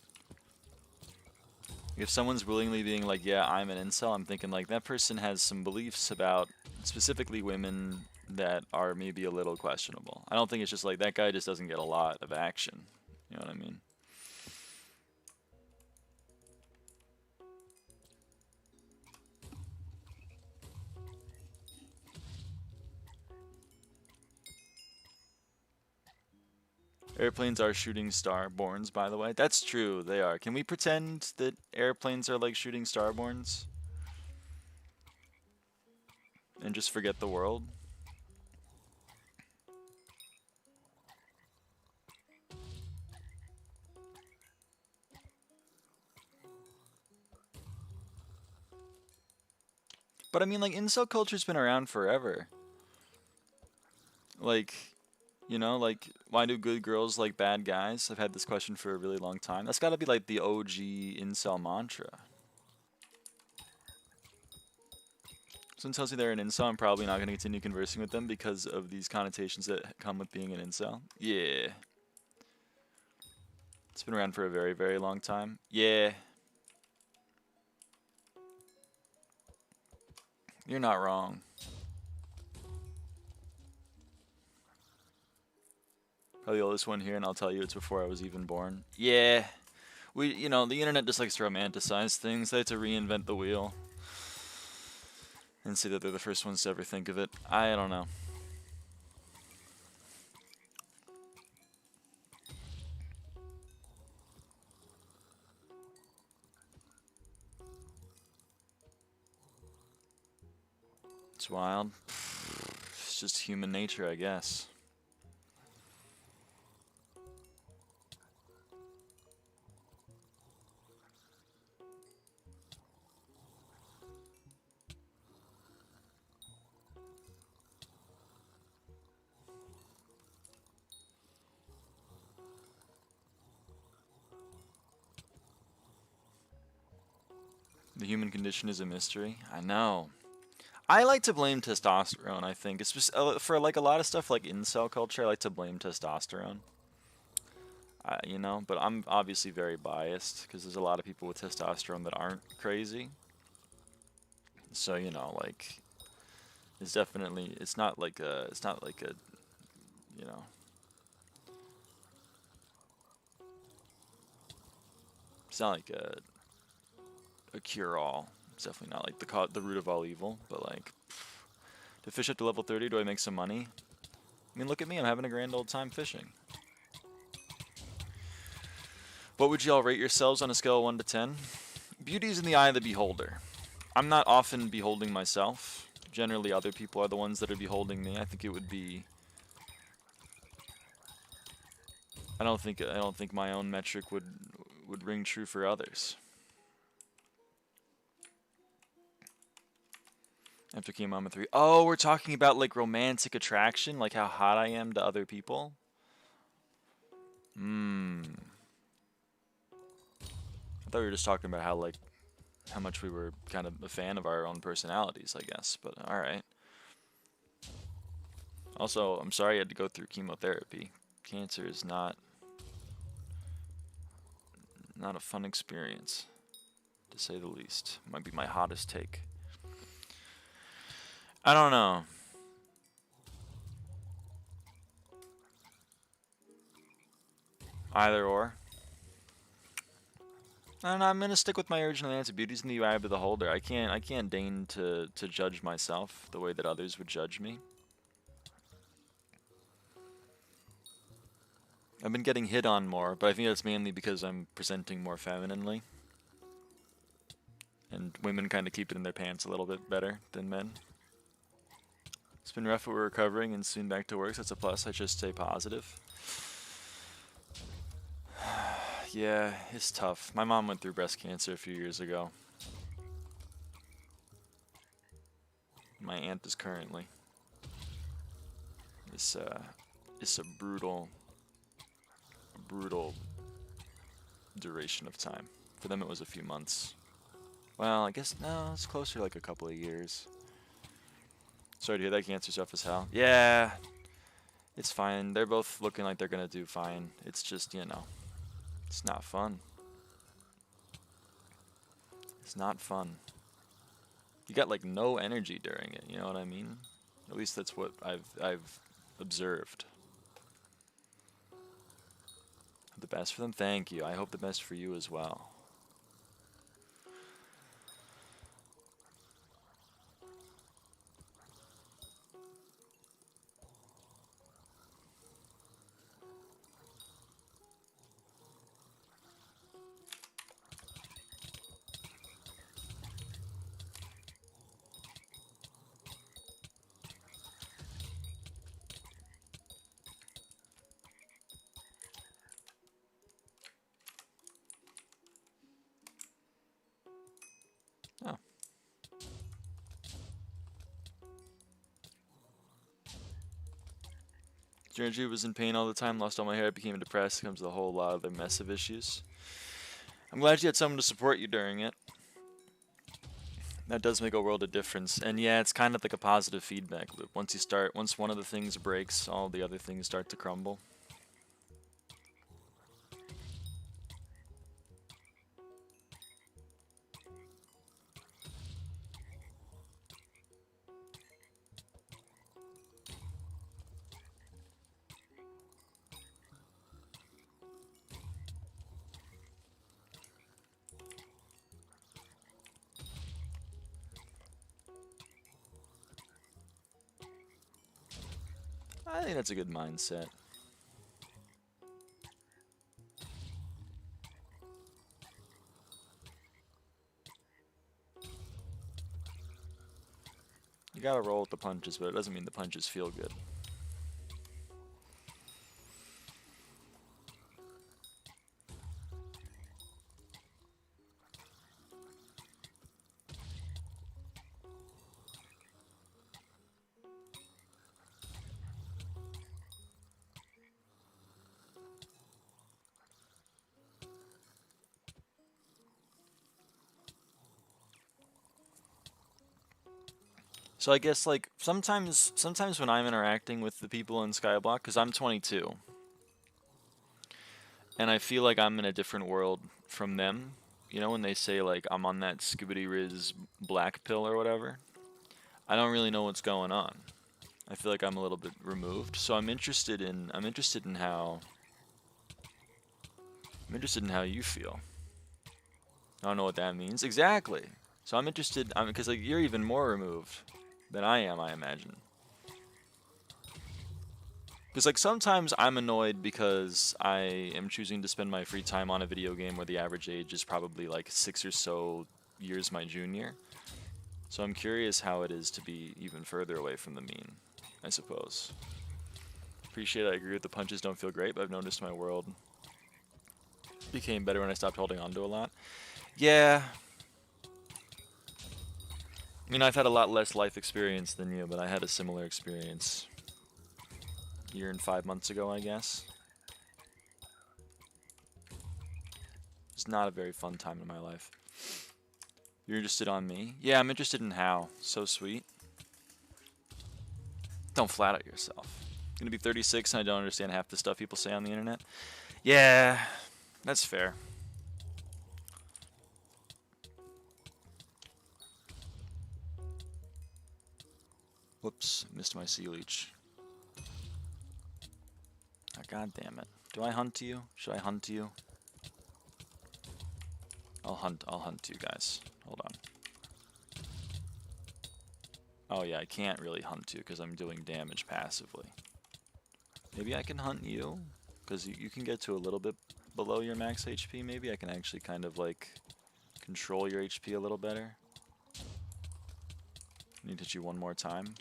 If someone's willingly being like, yeah, I'm an incel, I'm thinking like that person has some beliefs about specifically women that are maybe a little questionable. I don't think it's just like that guy just doesn't get a lot of action. You know what I mean? Airplanes are shooting starborns, by the way. That's true, they are. Can we pretend that airplanes are like shooting starborns? And just forget the world? But I mean, like, incel culture's been around forever. Like, you know, like, why do good girls like bad guys? I've had this question for a really long time. That's gotta be like the OG incel mantra. Someone tells you they're an incel, I'm probably not gonna continue conversing with them because of these connotations that come with being an incel. Yeah. It's been around for a very, very long time. Yeah. You're not wrong. Probably the oldest one here, and I'll tell you it's before I was even born. Yeah. You know, the internet just likes to romanticize things. They like to reinvent the wheel and say that they're the first ones to ever think of it. I don't know. It's wild. It's just human nature, I guess. The human condition is a mystery. I know. I like to blame testosterone, I think. It's just, for like a lot of stuff like incel culture, I like to blame testosterone. You know, but I'm obviously very biased because there's a lot of people with testosterone that aren't crazy. So, you know, like, it's not like a, you know, it's not like a cure-all. It's definitely not like the root of all evil, but like, to fish up to level 30, do I make some money? I mean, look at me, I'm having a grand old time fishing. What would y'all rate yourselves on a scale of 1 to 10? Beauty's in the eye of the beholder. I'm not often beholding myself. Generally, other people are the ones that are beholding me. I think it would be... I don't think my own metric would ring true for others. After King Mama 3. Oh, we're talking about like romantic attraction, like how hot I am to other people. I thought we were just talking about how much we were kind of a fan of our own personalities, I guess. But all right. Also, I'm sorry you had to go through chemotherapy. Cancer is not a fun experience, to say the least. Might be my hottest take. I don't know. Either or. I don't know, I'm gonna stick with my original answer. Beauty's in the eye of the beholder. I can't deign to judge myself the way that others would judge me. I've been getting hit on more, but I think that's mainly because I'm presenting more femininely. And women kind of keep it in their pants a little bit better than men. It's been rough, but we're recovering and soon back to work, so that's a plus. I just stay positive. Yeah, it's tough. My mom went through breast cancer a few years ago. My aunt is currently. It's a brutal duration of time. For them it was a few months. Well, I guess, no, it's closer to like a couple of years. Sorry to hear that. Cancer stuff as hell. Yeah, it's fine. They're both looking like they're gonna do fine. It's just, you know, it's not fun. It's not fun. You got like no energy during it, you know what I mean? At least that's what I've observed. The best for them, thank you. I hope the best for you as well. Oh. Georgie was in pain all the time, lost all my hair, became depressed, comes with a whole lot of the mess of issues. I'm glad you had someone to support you during it. That does make a world of difference. And yeah, it's kind of like a positive feedback loop. Once one of the things breaks, all the other things start to crumble. I think that's a good mindset. You gotta roll with the punches, but it doesn't mean the punches feel good. So I guess like sometimes when I'm interacting with the people in SkyBlock, because I'm 22, and I feel like I'm in a different world from them. You know, when they say like I'm on that Scoobity Riz black pill or whatever, I don't really know what's going on. I feel like I'm a little bit removed. So I'm interested in how you feel. I don't know what that means exactly. So I'm interested, because like you're even more removed than I am, I imagine. Because like sometimes I'm annoyed because I am choosing to spend my free time on a video game where the average age is probably like 6 or so years my junior. So I'm curious how it is to be even further away from the mean, I suppose. Appreciate I agree with the punches don't feel great, but I've noticed my world became better when I stopped holding on to a lot. Yeah. I mean, I've had a lot less life experience than you, but I had a similar experience a year and 5 months ago, I guess. It's not a very fun time in my life. You're interested on me? Yeah, I'm interested in how. So sweet. Don't flatter yourself. I'm gonna be 36 and I don't understand half the stuff people say on the internet. Yeah, that's fair. Whoops, missed my sea leech. Oh, God damn it. Do I hunt you? Should I hunt you? I'll hunt you guys. Hold on. Oh yeah, I can't really hunt you because I'm doing damage passively. Maybe I can hunt you, because you can get to a little bit below your max HP. Maybe I can actually kind of like control your HP a little better. I need to hit you one more time.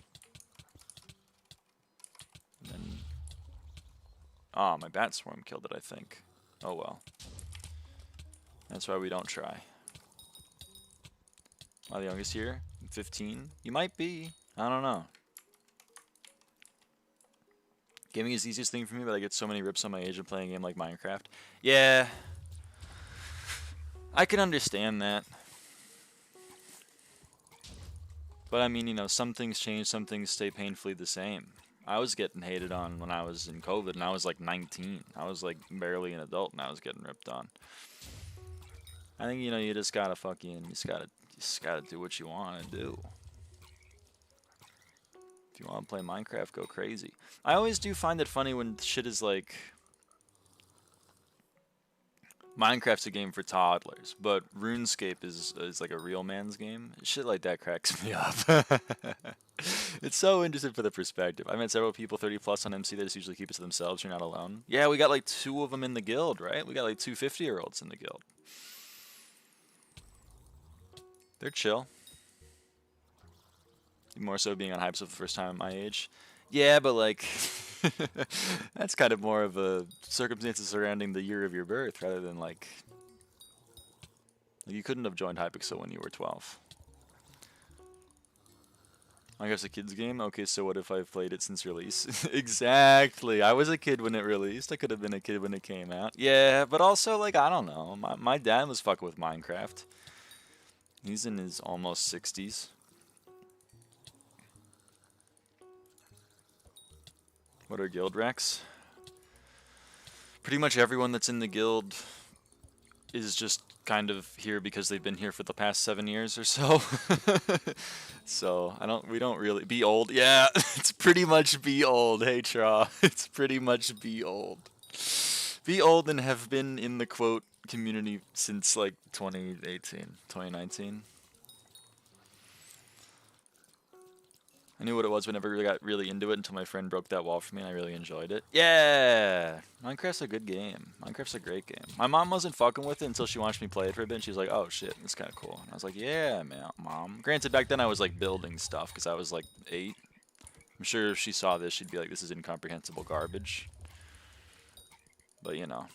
And then... Ah, my bat swarm killed it, I think. Oh well. That's why we don't try. Am I the youngest here? 15? You might be. I don't know. Gaming is the easiest thing for me, but I get so many rips on my age of playing a game like Minecraft. Yeah. I can understand that. But I mean, you know, some things change, some things stay painfully the same. I was getting hated on when I was in COVID, and I was like 19. I was like barely an adult, and I was getting ripped on. I think, you know, you just gotta do what you want to do. If you want to play Minecraft, go crazy. I always do find it funny when shit is like... Minecraft's a game for toddlers, but RuneScape is like a real man's game. Shit like that cracks me up. It's so interesting for the perspective. I met several people 30 plus on MC that just usually keep it to themselves. You're not alone. Yeah, we got like 2 of them in the guild, right? We got like 2 50-year-olds in the guild. They're chill. More so being on Hypixel for the first time at my age. Yeah, but like, that's kind of more of a circumstances surrounding the year of your birth rather than like you couldn't have joined Hypixel when you were 12. I guess a kid's game? Okay, so what if I've played it since release? Exactly. I was a kid when it released. I could have been a kid when it came out. Yeah, but also, like, I don't know. My dad was fucking with Minecraft. He's in his almost 60s. What are guild recs? Pretty much everyone that's in the guild is just kind of here because they've been here for the past 7 years or so. So we don't really be old. Yeah, it's pretty much be old. Hey Tra, it's pretty much be old. Be old and have been in the quote community since like 2018, 2019. I knew what it was, but never really got really into it until my friend broke that wall for me, and I really enjoyed it. Yeah! Minecraft's a good game. Minecraft's a great game. My mom wasn't fucking with it until she watched me play it for a bit, and she was like, oh shit, it's kind of cool. And I was like, yeah, man, Mom. Granted, back then I was like building stuff, because I was like 8. I'm sure if she saw this, she'd be like, this is incomprehensible garbage. But, you know.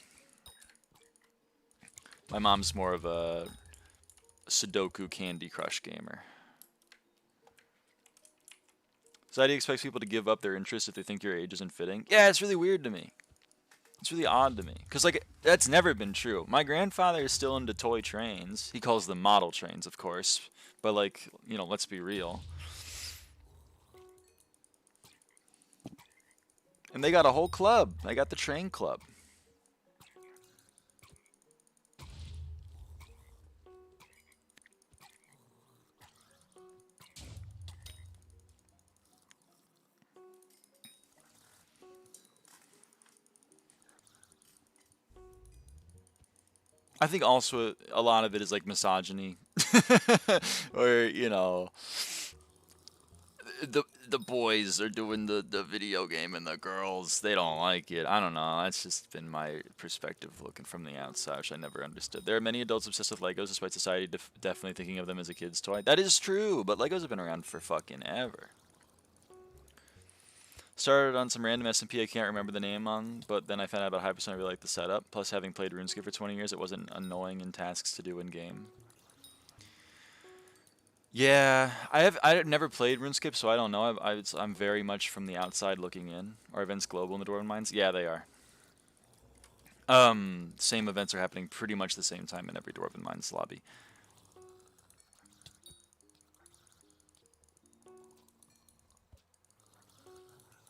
My mom's more of a Sudoku Candy Crush gamer. Society expects people to give up their interest if they think your age isn't fitting. Yeah, it's really weird to me. It's really odd to me. Because, like, that's never been true. My grandfather is still into toy trains. He calls them model trains, of course. But, like, you know, let's be real. And they got a whole club. They got the train club. I think also a lot of it is like misogyny, or you know, the boys are doing the video game and the girls they don't like it. I don't know. That's just been my perspective looking from the outside, which I never understood. There are many adults obsessed with Legos, despite society definitely thinking of them as a kid's toy. That is true, but Legos have been around for fucking ever. Started on some random SMP I can't remember the name on, but then I found out about Hypixel and I really liked the setup. Plus, having played RuneScape for 20 years, it wasn't annoying in tasks to do in-game. Yeah, I've never played RuneScape, so I don't know. I'm very much from the outside looking in. Are events global in the Dwarven Mines? Yeah, they are. Same events are happening pretty much the same time in every Dwarven Mines lobby.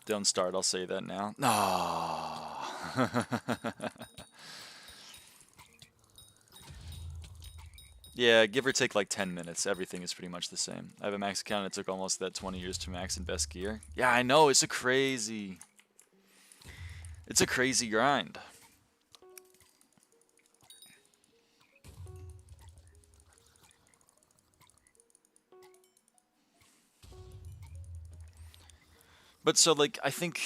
Don't start, I'll say that now. No. Yeah, give or take like 10 minutes. Everything is pretty much the same. I have a max account and it took almost that 20 years to max in best gear. Yeah, I know, it's a crazy grind. But so like I think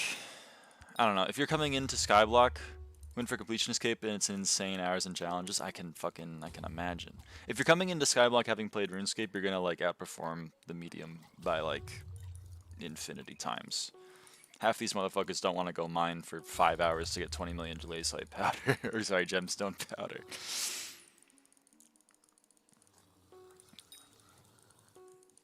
I don't know if you're coming into SkyBlock, win for completion escape, and it's insane hours and challenges. I can imagine. If you're coming into SkyBlock having played RuneScape, you're gonna like outperform the medium by like infinity times. Half these motherfuckers don't want to go mine for 5 hours to get 20 million Gelacite powder, or sorry, gemstone powder.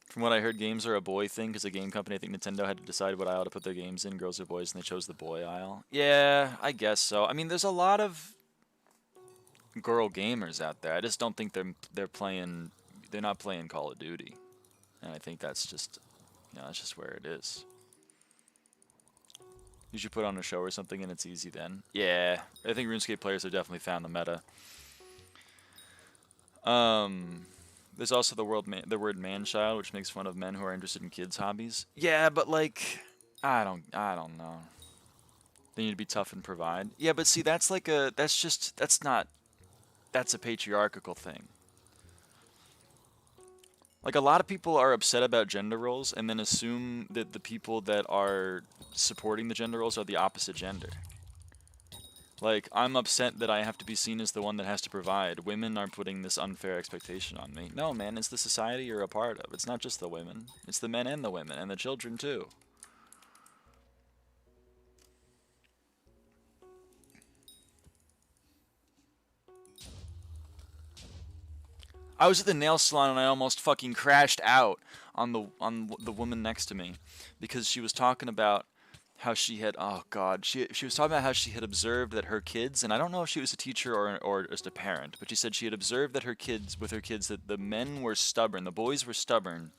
From what I heard, games are a boy thing because a game company, I think Nintendo, had to decide what aisle to put their games in, girls or boys, and they chose the boy aisle. Yeah, I guess so. I mean, there's a lot of girl gamers out there. I just don't think they're not playing Call of Duty, and I think that's just, that's just where it is. You should put on a show or something, and it's easy then. Yeah, I think RuneScape players have definitely found the meta. There's also the word man-child, which makes fun of men who are interested in kids' hobbies. Yeah, but like, I don't know. They need to be tough and provide. Yeah, but see, that's a patriarchal thing. Like, a lot of people are upset about gender roles and then assume that the people that are supporting the gender roles are the opposite gender. Like, I'm upset that I have to be seen as the one that has to provide. Women are putting this unfair expectation on me. No, man, it's the society you're a part of. It's not just the women. It's the men and the women, and the children, too. I was at the nail salon and I almost fucking crashed out on the woman next to me because she was talking about how she had, oh god, she was talking about how she had observed that her kids, and I don't know if she was a teacher or just a parent, but she said she had observed that her kids that the men were stubborn, the boys were stubborn,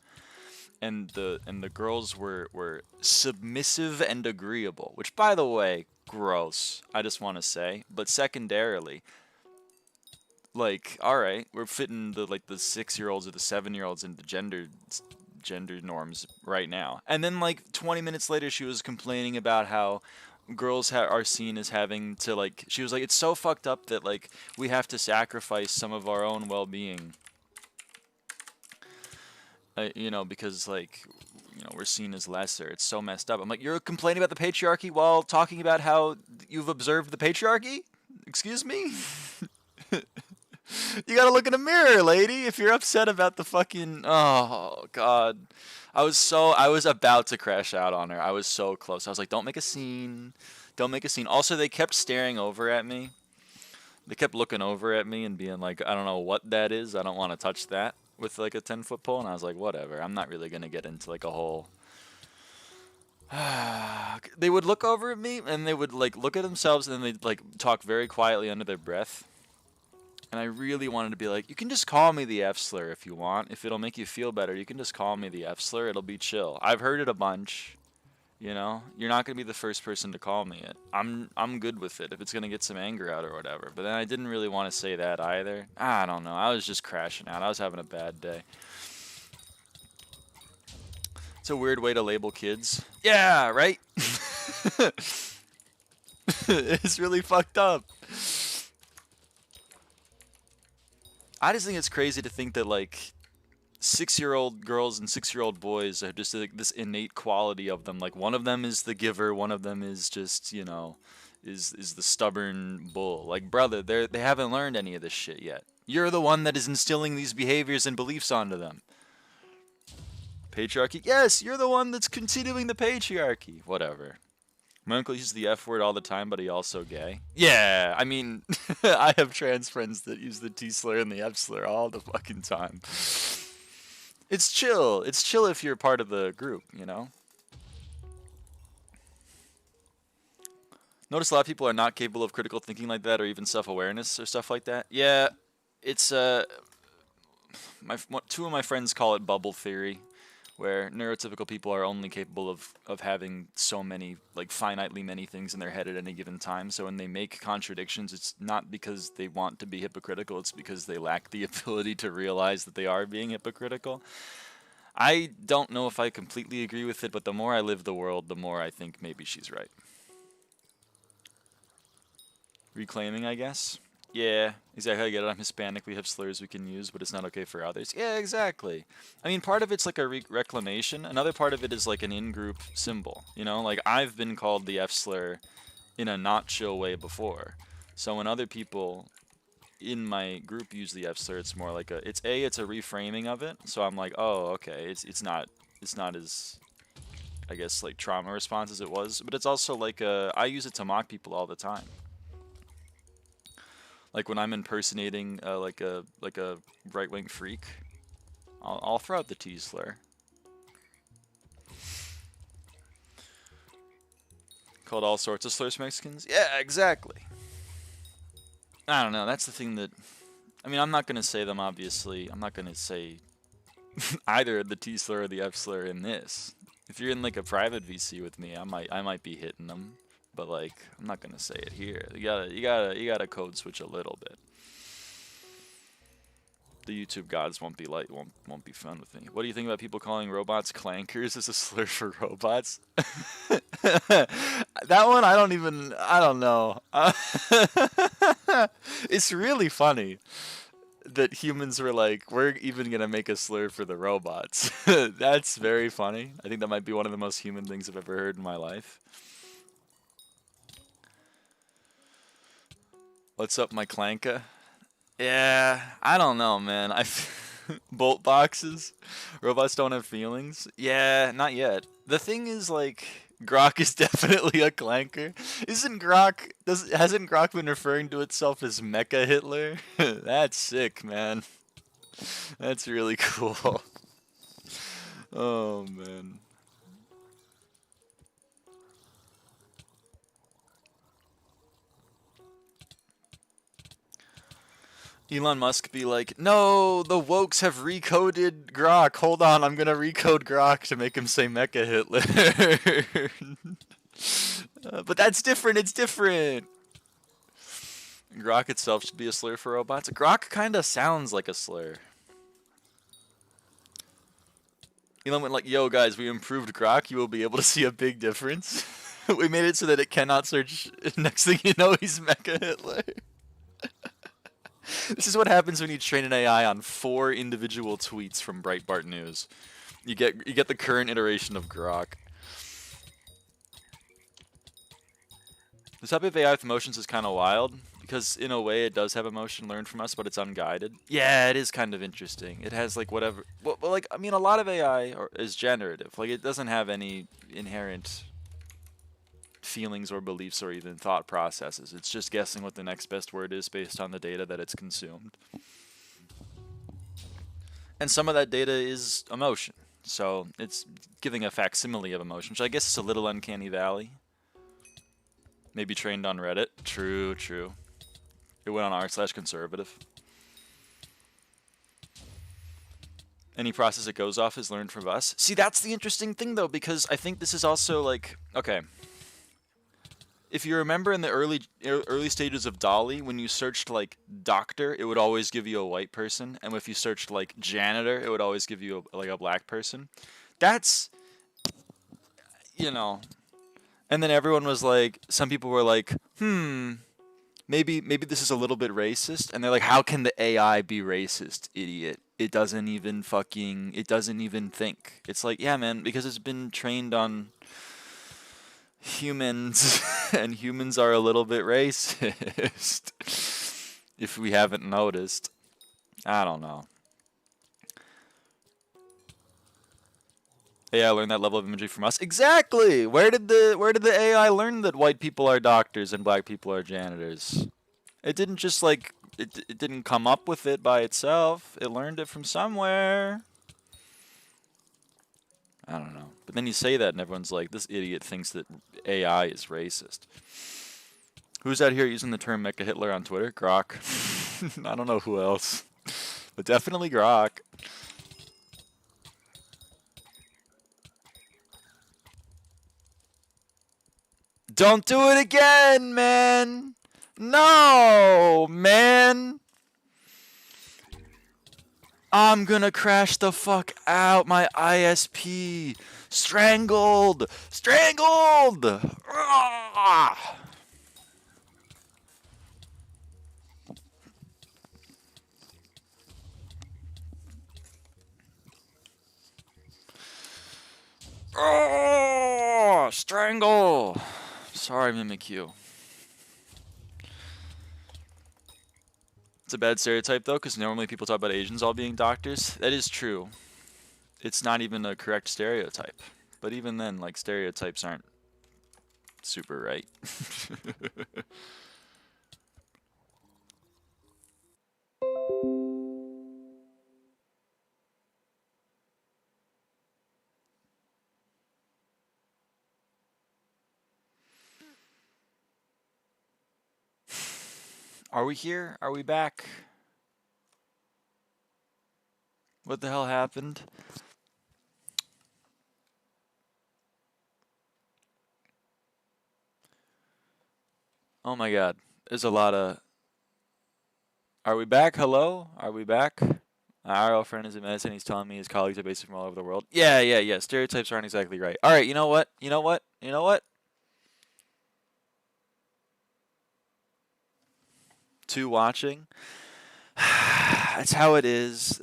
and the girls were submissive and agreeable, which, by the way, gross, I just want to say. But secondarily, like, all right, we're fitting the 6-year-olds or the 7-year-olds into gender norms right now. And then like 20 minutes later, she was complaining about how girls are seen as having to, like, she was like, it's so fucked up that like we have to sacrifice some of our own well-being, because like, we're seen as lesser. It's so messed up. I'm like, you're complaining about the patriarchy while talking about how you've observed the patriarchy? Excuse me? You gotta look in the mirror, lady, if you're upset about the fucking... Oh, God. I was about to crash out on her. I was so close. I was like, don't make a scene. Don't make a scene. Also, they kept staring over at me. They kept looking over at me and being like, I don't know what that is. I don't want to touch that with like a 10-foot pole. And I was like, whatever. I'm not really gonna get into like a whole... They would look over at me and they would like look at themselves and then they'd like talk very quietly under their breath. And I really wanted to be like, you can just call me the F slur if you want. If it'll make you feel better, you can just call me the F slur. It'll be chill. I've heard it a bunch. You're not gonna be the first person to call me it. I'm good with it if it's gonna get some anger out or whatever. But then I didn't really want to say that either. I don't know. I was just crashing out. I was having a bad day. It's a weird way to label kids. Yeah, right? It's really fucked up. I just think it's crazy to think that like 6-year-old girls and 6-year-old boys have just like this innate quality of them. Like one of them is the giver, one of them is just, is the stubborn bull. Like, brother, they haven't learned any of this shit yet. You're the one that is instilling these behaviors and beliefs onto them. Patriarchy? Yes, you're the one that's continuing the patriarchy. Whatever. My uncle uses the F word all the time, but he also gay. Yeah, I mean, I have trans friends that use the T slur and the F slur all the fucking time. It's chill. It's chill if you're part of the group, Notice a lot of people are not capable of critical thinking like that or even self-awareness or stuff like that. Yeah, it's, two of my friends call it bubble theory, where neurotypical people are only capable of having so many, like, finitely many things in their head at any given time. So when they make contradictions, it's not because they want to be hypocritical, it's because they lack the ability to realize that they are being hypocritical. I don't know if I completely agree with it, but the more I live the world, the more I think maybe she's right. Reclaiming, I guess. Yeah, exactly. I get it. I'm Hispanic. We have slurs we can use, but it's not okay for others. Yeah, exactly. I mean, part of it's like a reclamation. Another part of it is like an in-group symbol. You know, like I've been called the F slur in a not chill way before. So when other people in my group use the F slur, it's more like it's a reframing of it. So I'm like, oh, okay, it's not as, I guess, like trauma response as it was, but it's also like I use it to mock people all the time. Like when I'm impersonating like a right-wing freak, I'll throw out the T slur. Called all sorts of slurs Mexicans? Yeah, exactly. I don't know, that's the thing that, I mean, I'm not going to say them, obviously. I'm not going to say either the T slur or the F slur in this. If you're in like a private VC with me, I might be hitting them, but like I'm not going to say it here. You gotta code switch a little bit. The YouTube gods won't be fun with me. What do you think about people calling robots clankers as a slur for robots? That one I don't know. It's really funny that humans were like, we're even gonna make a slur for the robots. That's very funny. I think that might be one of the most human things I've ever heard in my life. What's up, my clanka? Yeah, I don't know, man. Bolt boxes. Robots don't have feelings. Yeah, not yet. The thing is, like, Grok is definitely a clanker. Hasn't Grok been referring to itself as Mecha Hitler? That's sick, man. That's really cool. Oh, man. Elon Musk be like, no, the wokes have recoded Grok. Hold on, I'm gonna recode Grok to make him say Mecha Hitler. But that's different, it's different. Grok itself should be a slur for robots. Grok kinda sounds like a slur. Elon went like, yo guys, we improved Grok, you will be able to see a big difference. We made it so that it cannot search. Next thing you know, he's Mecha Hitler. This is what happens when you train an AI on 4 individual tweets from Breitbart News. You get the current iteration of Grok. This type of AI with emotions is kind of wild, because in a way it does have emotion learned from us, but it's unguided. Yeah, it is kind of interesting. It has like whatever, well, like, I mean, a lot of AI is generative. Like, it doesn't have any inherent feelings or beliefs or even thought processes. It's just guessing what the next best word is based on the data that it's consumed. And some of that data is emotion. So it's giving a facsimile of emotion, which I guess is a little uncanny valley. Maybe trained on Reddit. True, true. It went on r/conservative. Any process it goes off is learned from us. See, that's the interesting thing, though, because I think this is also like, okay, if you remember in the early stages of DALL-E, when you searched like doctor, it would always give you a white person, and if you searched like janitor, it would always give you like a black person. That's, you know, and then everyone was like, some people were like, maybe this is a little bit racist, and they're like, how can the AI be racist, idiot? It doesn't even think. It's like, yeah, man, because it's been trained on humans, and humans are a little bit racist. If we haven't noticed. I don't know. AI learned that level of imagery from us. Exactly! Where did the AI learn that white people are doctors and black people are janitors? It didn't just like it didn't come up with it by itself. It learned it from somewhere. I don't know. But then you say that and everyone's like, this idiot thinks that AI is racist. Who's out here using the term Mecha Hitler on Twitter? Grok. I don't know who else. But definitely Grok. Don't do it again, man! No, man! I'm gonna crash the fuck out, my ISP! Strangled! Strangled! Ah! Oh, strangle. Sorry, Mimikyu. It's a bad stereotype, though, because normally people talk about Asians all being doctors. That is true. It's not even a correct stereotype. But even then, like, stereotypes aren't super right. Are we here? Are we back? What the hell happened? Oh my god. There's a lot of... Are we back? Hello? Are we back? Our old friend is in medicine. He's telling me his colleagues are basically from all over the world. Yeah. Stereotypes aren't exactly right. All right, you know what? Two watching. That's how it is.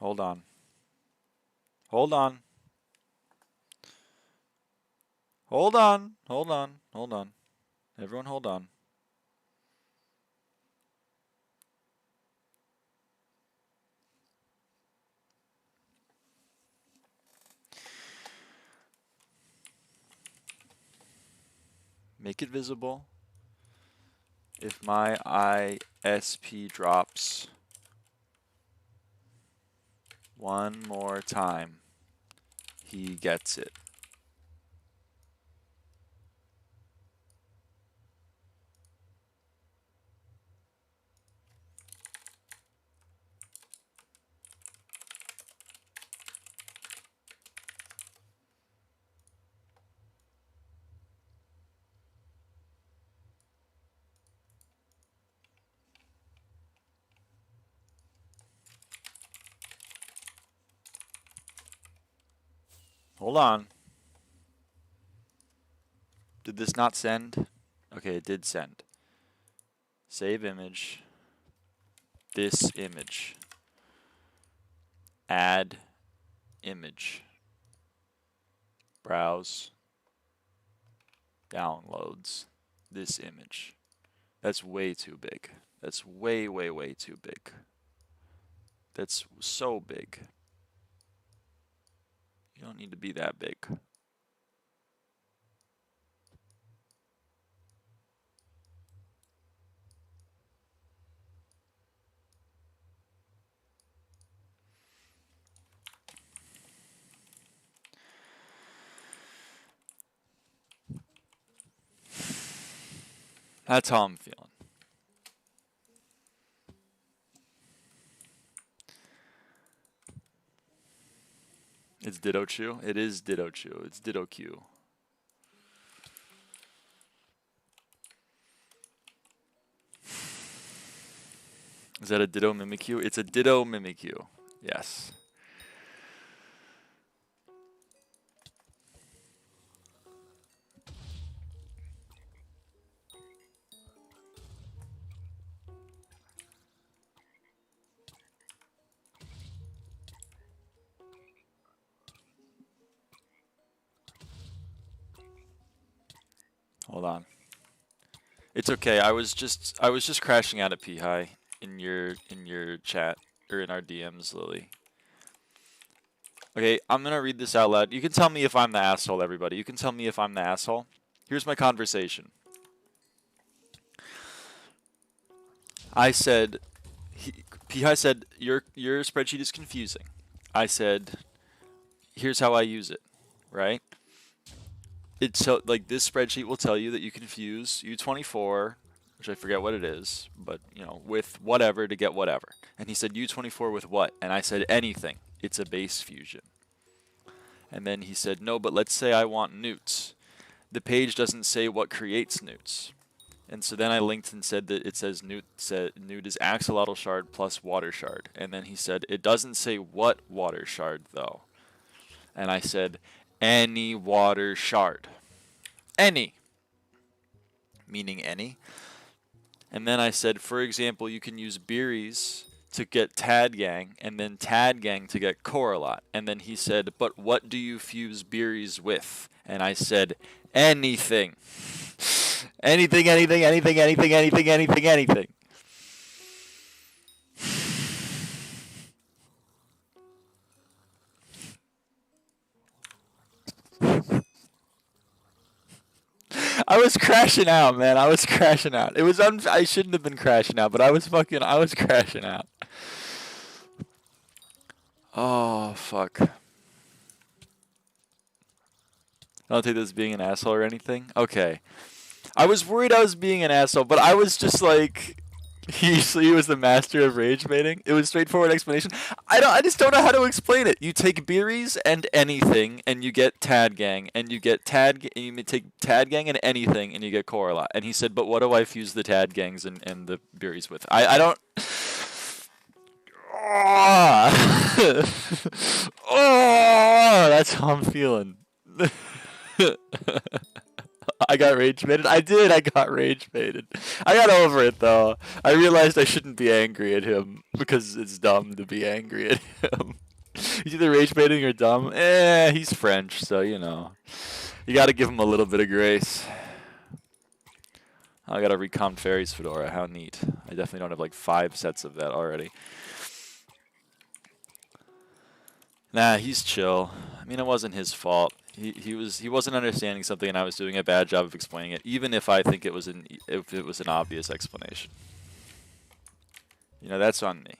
Hold on. Everyone hold on. Make it visible. If my ISP drops one more time, he gets it. Hold on. Did this not send? Okay, it did send. Save image. This image. Add image. Browse. Downloads. This image. That's way too big. That's way too big. That's so big. You don't need to be that big. That's how I'm feeling. It's Ditto Chew? It is Ditto Chew. It's Ditto Q. Is that a Ditto Mimikyu? It's a Ditto Mimikyu. Yes. Hold on. It's okay. I was just crashing out at P-High in your chat or in our DMs, Lily. Okay, I'm gonna read this out loud. You can tell me if I'm the asshole, everybody. You can tell me if I'm the asshole. Here's my conversation. I said, P-High said, your spreadsheet is confusing. I said, here's how I use it, right? It's so, like, this spreadsheet will tell you that you confuse U24, which I forget what it is, but, you know, with whatever to get whatever. And he said, U24 with what? And I said, anything. It's a base fusion. And then he said, no, but let's say I want newts. The page doesn't say what creates newts. And so then I linked and said that it says newt is axolotl shard plus water shard. And then he said, it doesn't say what water shard, though. And I said, any water shard. Any. Meaning any. And then I said, for example, you can use berries to get Tad Gang, and then Tad Gang to get Coralot. And then he said, but what do you fuse berries with? And I said, anything. Anything, anything, anything, anything, anything, anything, anything. I was crashing out, man. I was crashing out. It was I shouldn't have been crashing out, but I was crashing out. Oh, fuck. Don't take this as being an asshole or anything. Okay. I was worried I was being an asshole, but I was just like, he was the master of rage baiting. It was straightforward explanation. I just don't know how to explain it. You take berries and anything, and you get Tad Gang, and you get and you take Tad Gang and anything, and you get Coralot. And he said, but what do I fuse the Tad Gangs and the berries with? I don't. Oh, that's how I'm feeling. I got rage baited. I did. I got rage baited. I got over it though. I realized I shouldn't be angry at him because it's dumb to be angry at him. He's either rage baiting or dumb. He's French, so you know. You got to give him a little bit of grace. I got a Recon Fairies fedora. How neat. I definitely don't have like 5 sets of that already. Nah, he's chill. I mean, it wasn't his fault. He wasn't understanding something, and I was doing a bad job of explaining it, even if I think it was an obvious explanation. You know, that's on me.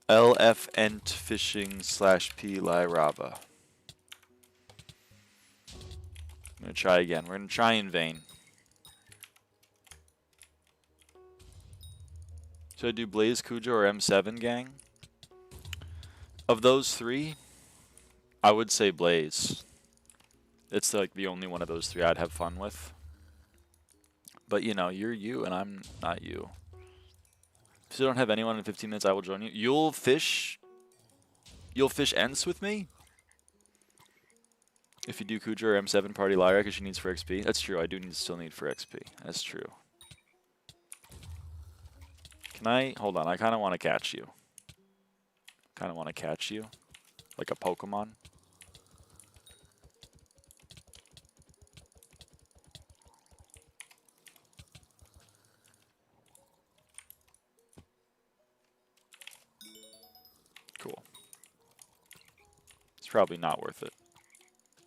LF Ent Fishing /P lyraava. I'm going to try again. We're going to try in vain. Should I do Blaze, Kuja, or M7 gang? Of those 3, I would say Blaze. It's like the only one of those 3 I'd have fun with. But you know, you're you and I'm not you. If you don't have anyone in 15 minutes, I will join you. You'll fish Ents with me? If you do Kuja or M7 party Lyra because she needs for XP. That's true, I do still need for XP. That's true. Can I? Hold on, I kind of want to catch you. Like a Pokemon. Cool. It's probably not worth it.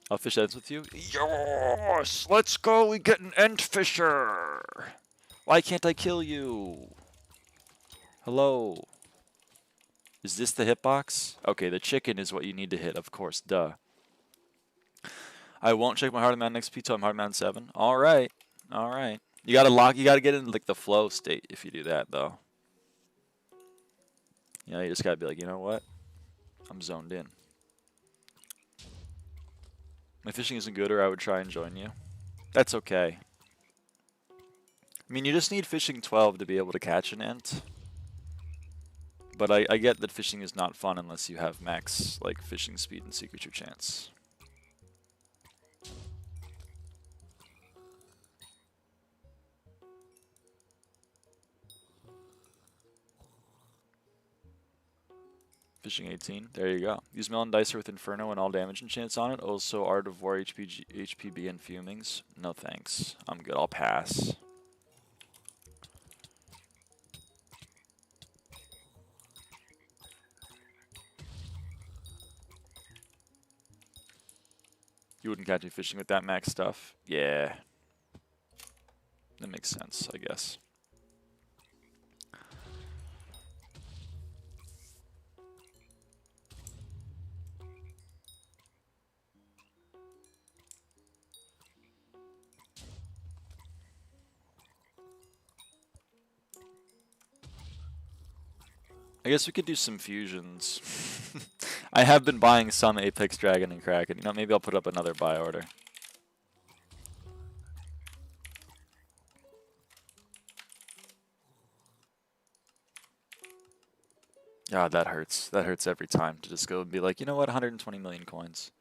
I'll fish ends with you? Yes! Let's go! We get an Ent Fisher! Why can't I kill you? Hello? Is this the hitbox? Okay, the chicken is what you need to hit, of course, duh. I won't check my Heart of Mountain XP till I'm Heart of Mountain 7. Alright. Alright. You gotta get in like the flow state if you do that though. You know, you just gotta be like, you know what? I'm zoned in. My fishing isn't good, or I would try and join you. That's okay. I mean, you just need fishing 12 to be able to catch an Ent. But I get that fishing is not fun unless you have max like fishing speed and secreture chance. Fishing 18. There you go. Use Melon Dicer with Inferno and all damage enchants on it. Also Art of War, HPB, and Fumings. No thanks. I'm good. I'll pass. You wouldn't catch me fishing with that max stuff? Yeah. That makes sense, I guess. I guess we could do some fusions. I have been buying some Apex Dragon and Kraken. You know, maybe I'll put up another buy order. God, that hurts. That hurts every time to just go and be like, you know what, 120 million coins.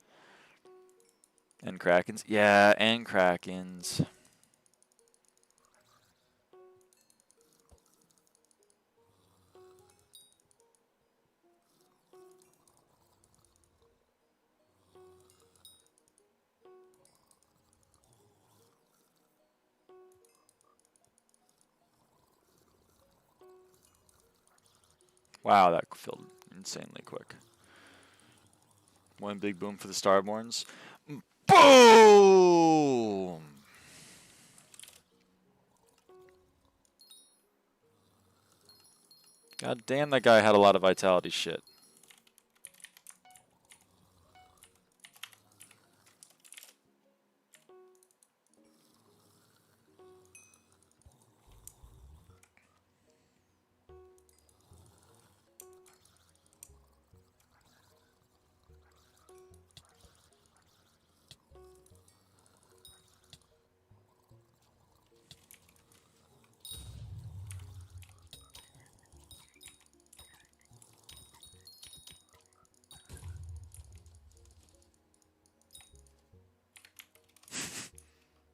And Krakens? Yeah, and Krakens. Wow, that filled insanely quick. One big boom for the Starborns. Boom! God damn, that guy had a lot of vitality shit.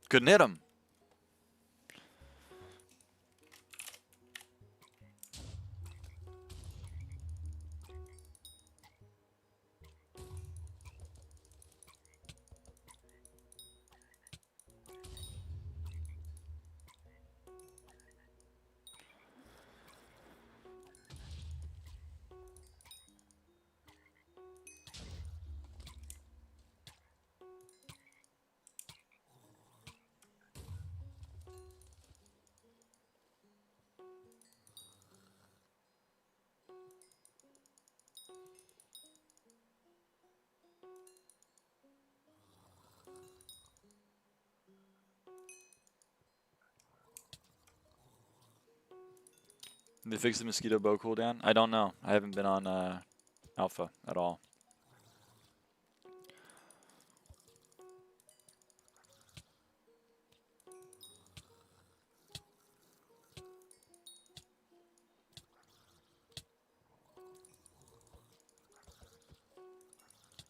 Couldn't hit him. Did they fix the mosquito bow cooldown? I don't know. I haven't been on alpha at all.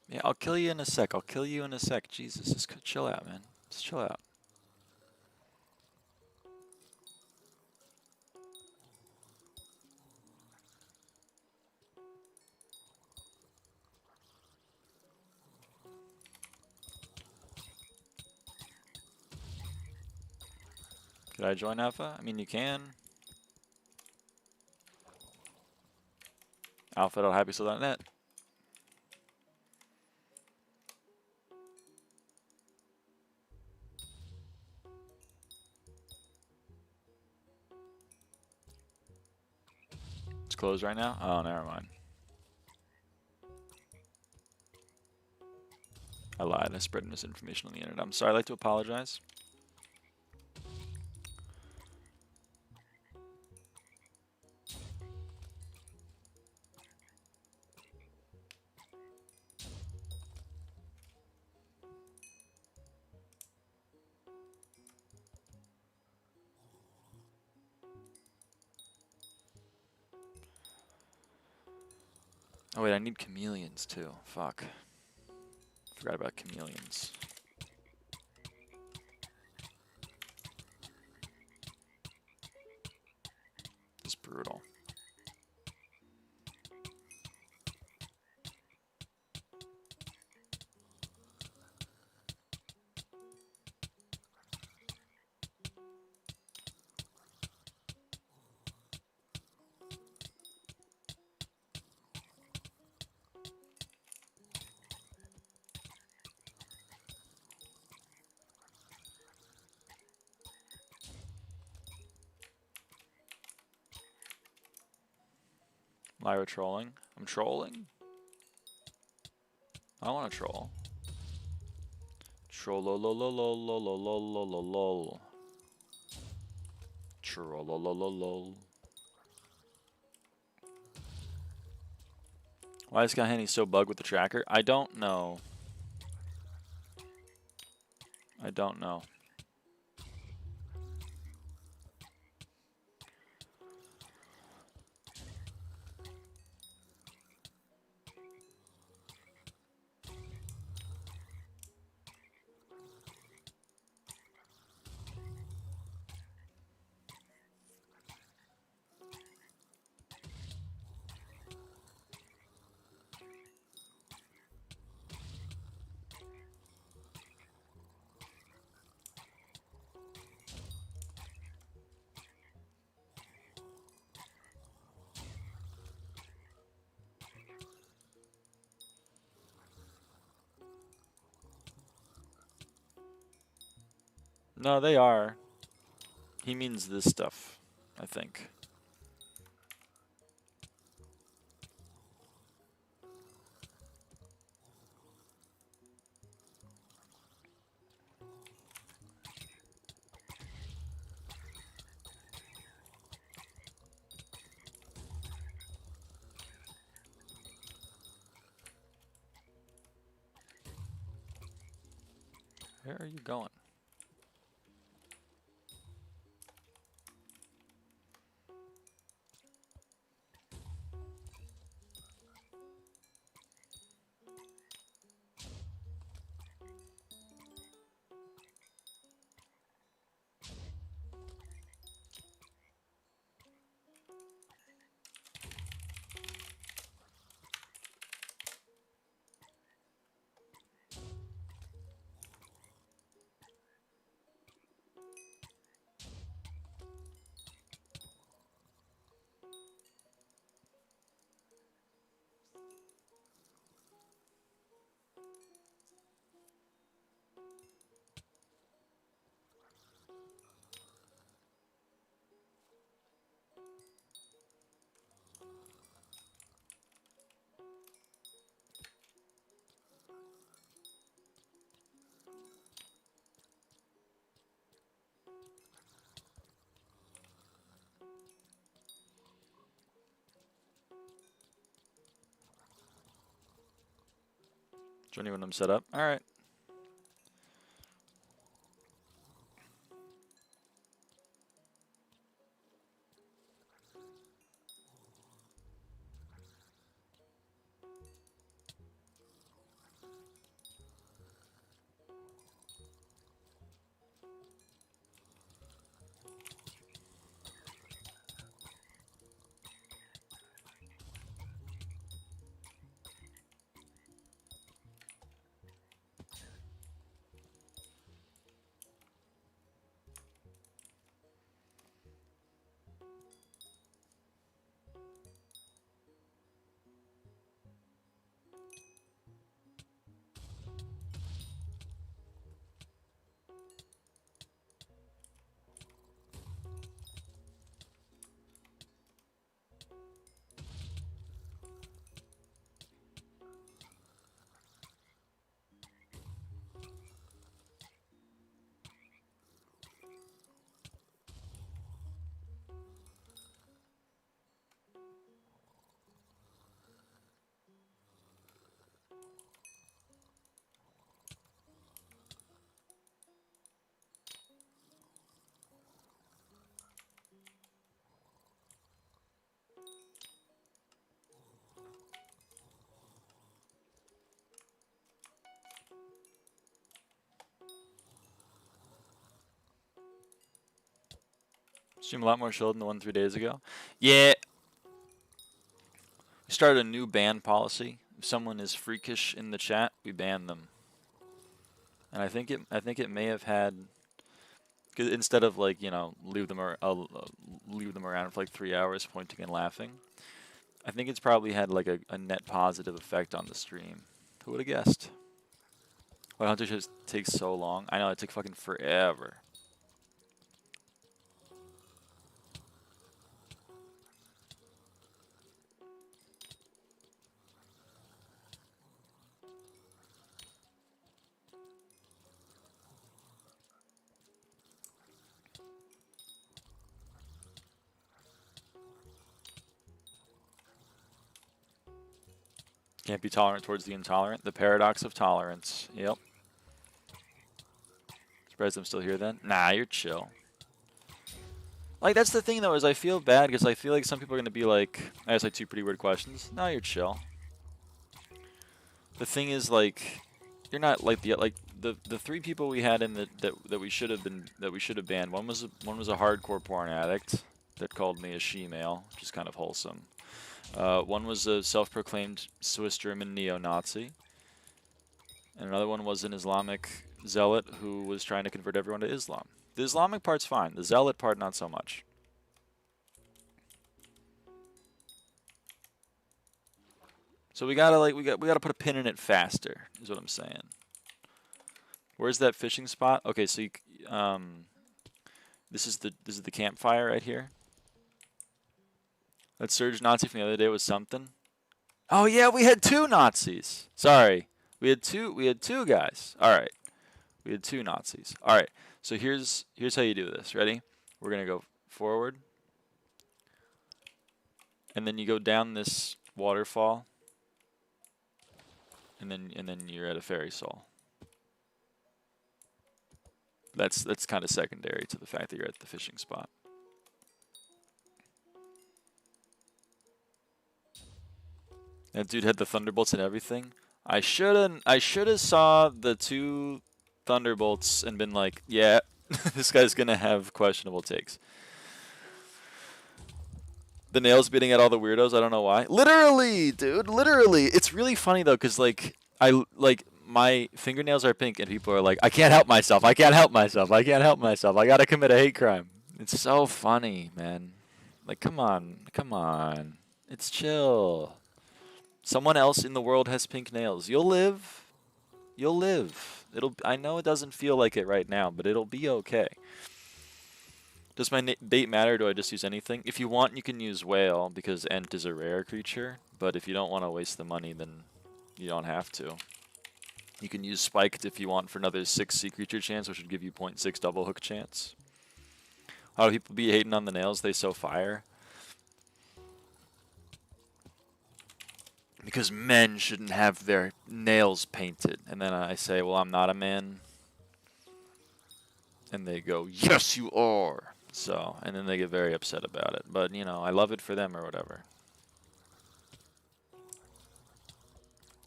Yeah, I'll kill you in a sec. I'll kill you in a sec. Jesus, just chill out, man. Just chill out. Could I join alpha? I mean, you can. Alpha.hypixel.net. It's closed right now? Oh, never mind. I lied. I spread misinformation on the internet. I'm sorry. I'd like to apologize. Oh, wait. I need chameleons, too. Fuck. Forgot about chameleons. It's brutal. Lyra trolling. I'm trolling? I want to troll. Troll-lol-lol-lol-lol-lol-lol-lol. Troll-lol-lol-lol. Why is SkyHanni so bugged with the tracker? I don't know. I don't know. No, they are. He means this stuff, I think. Where are you going? Join you when I'm set up. All right. Stream a lot more chill than the one 3 days ago. Yeah. We started a new ban policy. If someone is freakish in the chat, we ban them. And I think it may have had, cause instead of like, you know, leave them around for like 3 hours pointing and laughing. I think it's probably had like a net positive effect on the stream. Who would have guessed? Why Hunter just takes so long? I know it took fucking forever. Can't be tolerant towards the intolerant. The paradox of tolerance. Yep. Surprised I'm still here then. Nah, you're chill. Like, that's the thing, though, is I feel bad because I feel like some people are going to be like, I asked like 2 pretty weird questions. No, you're chill. The thing is, like, you're not like the 3 people we had in that we should have banned. One was a hardcore porn addict that called me a she-male, which is kind of wholesome. One was a self-proclaimed Swiss German neo-Nazi, and another one was an Islamic zealot who was trying to convert everyone to Islam. The Islamic part's fine. The zealot part, not so much. So we gotta put a pin in it faster, is what I'm saying. Where's that fishing spot? Okay, so this is the campfire right here. That Surge Nazi from the other day was something. Oh yeah, we had 2 Nazis. Sorry, we had two guys. All right, we had 2 Nazis. All right, so here's how you do this. Ready? We're gonna go forward, and then you go down this waterfall, and then you're at a fairy soul. That's kind of secondary to the fact that you're at the fishing spot. That dude had the thunderbolts and everything. I shoulda saw the 2 thunderbolts and been like, yeah, this guy's gonna have questionable takes. The nails beating at all the weirdos. I don't know why. Literally, dude. Literally. It's really funny though, cause like my fingernails are pink and people are like, I can't help myself. I can't help myself. I can't help myself. I gotta commit a hate crime. It's so funny, man. Like, come on, come on. It's chill. Someone else in the world has pink nails. You'll live. You'll live. I know it doesn't feel like it right now, but it'll be okay. Does my bait matter? Do I just use anything? If you want, you can use whale because Ent is a rare creature. But if you don't want to waste the money, then you don't have to. You can use spiked if you want for another 6 sea creature chance, which would give you 0.6 double hook chance. How do people be hating on the nails? They so fire. Because men shouldn't have their nails painted. And then I say, well, I'm not a man. And they go, yes, you are. So, and then they get very upset about it. But, you know, I love it for them or whatever.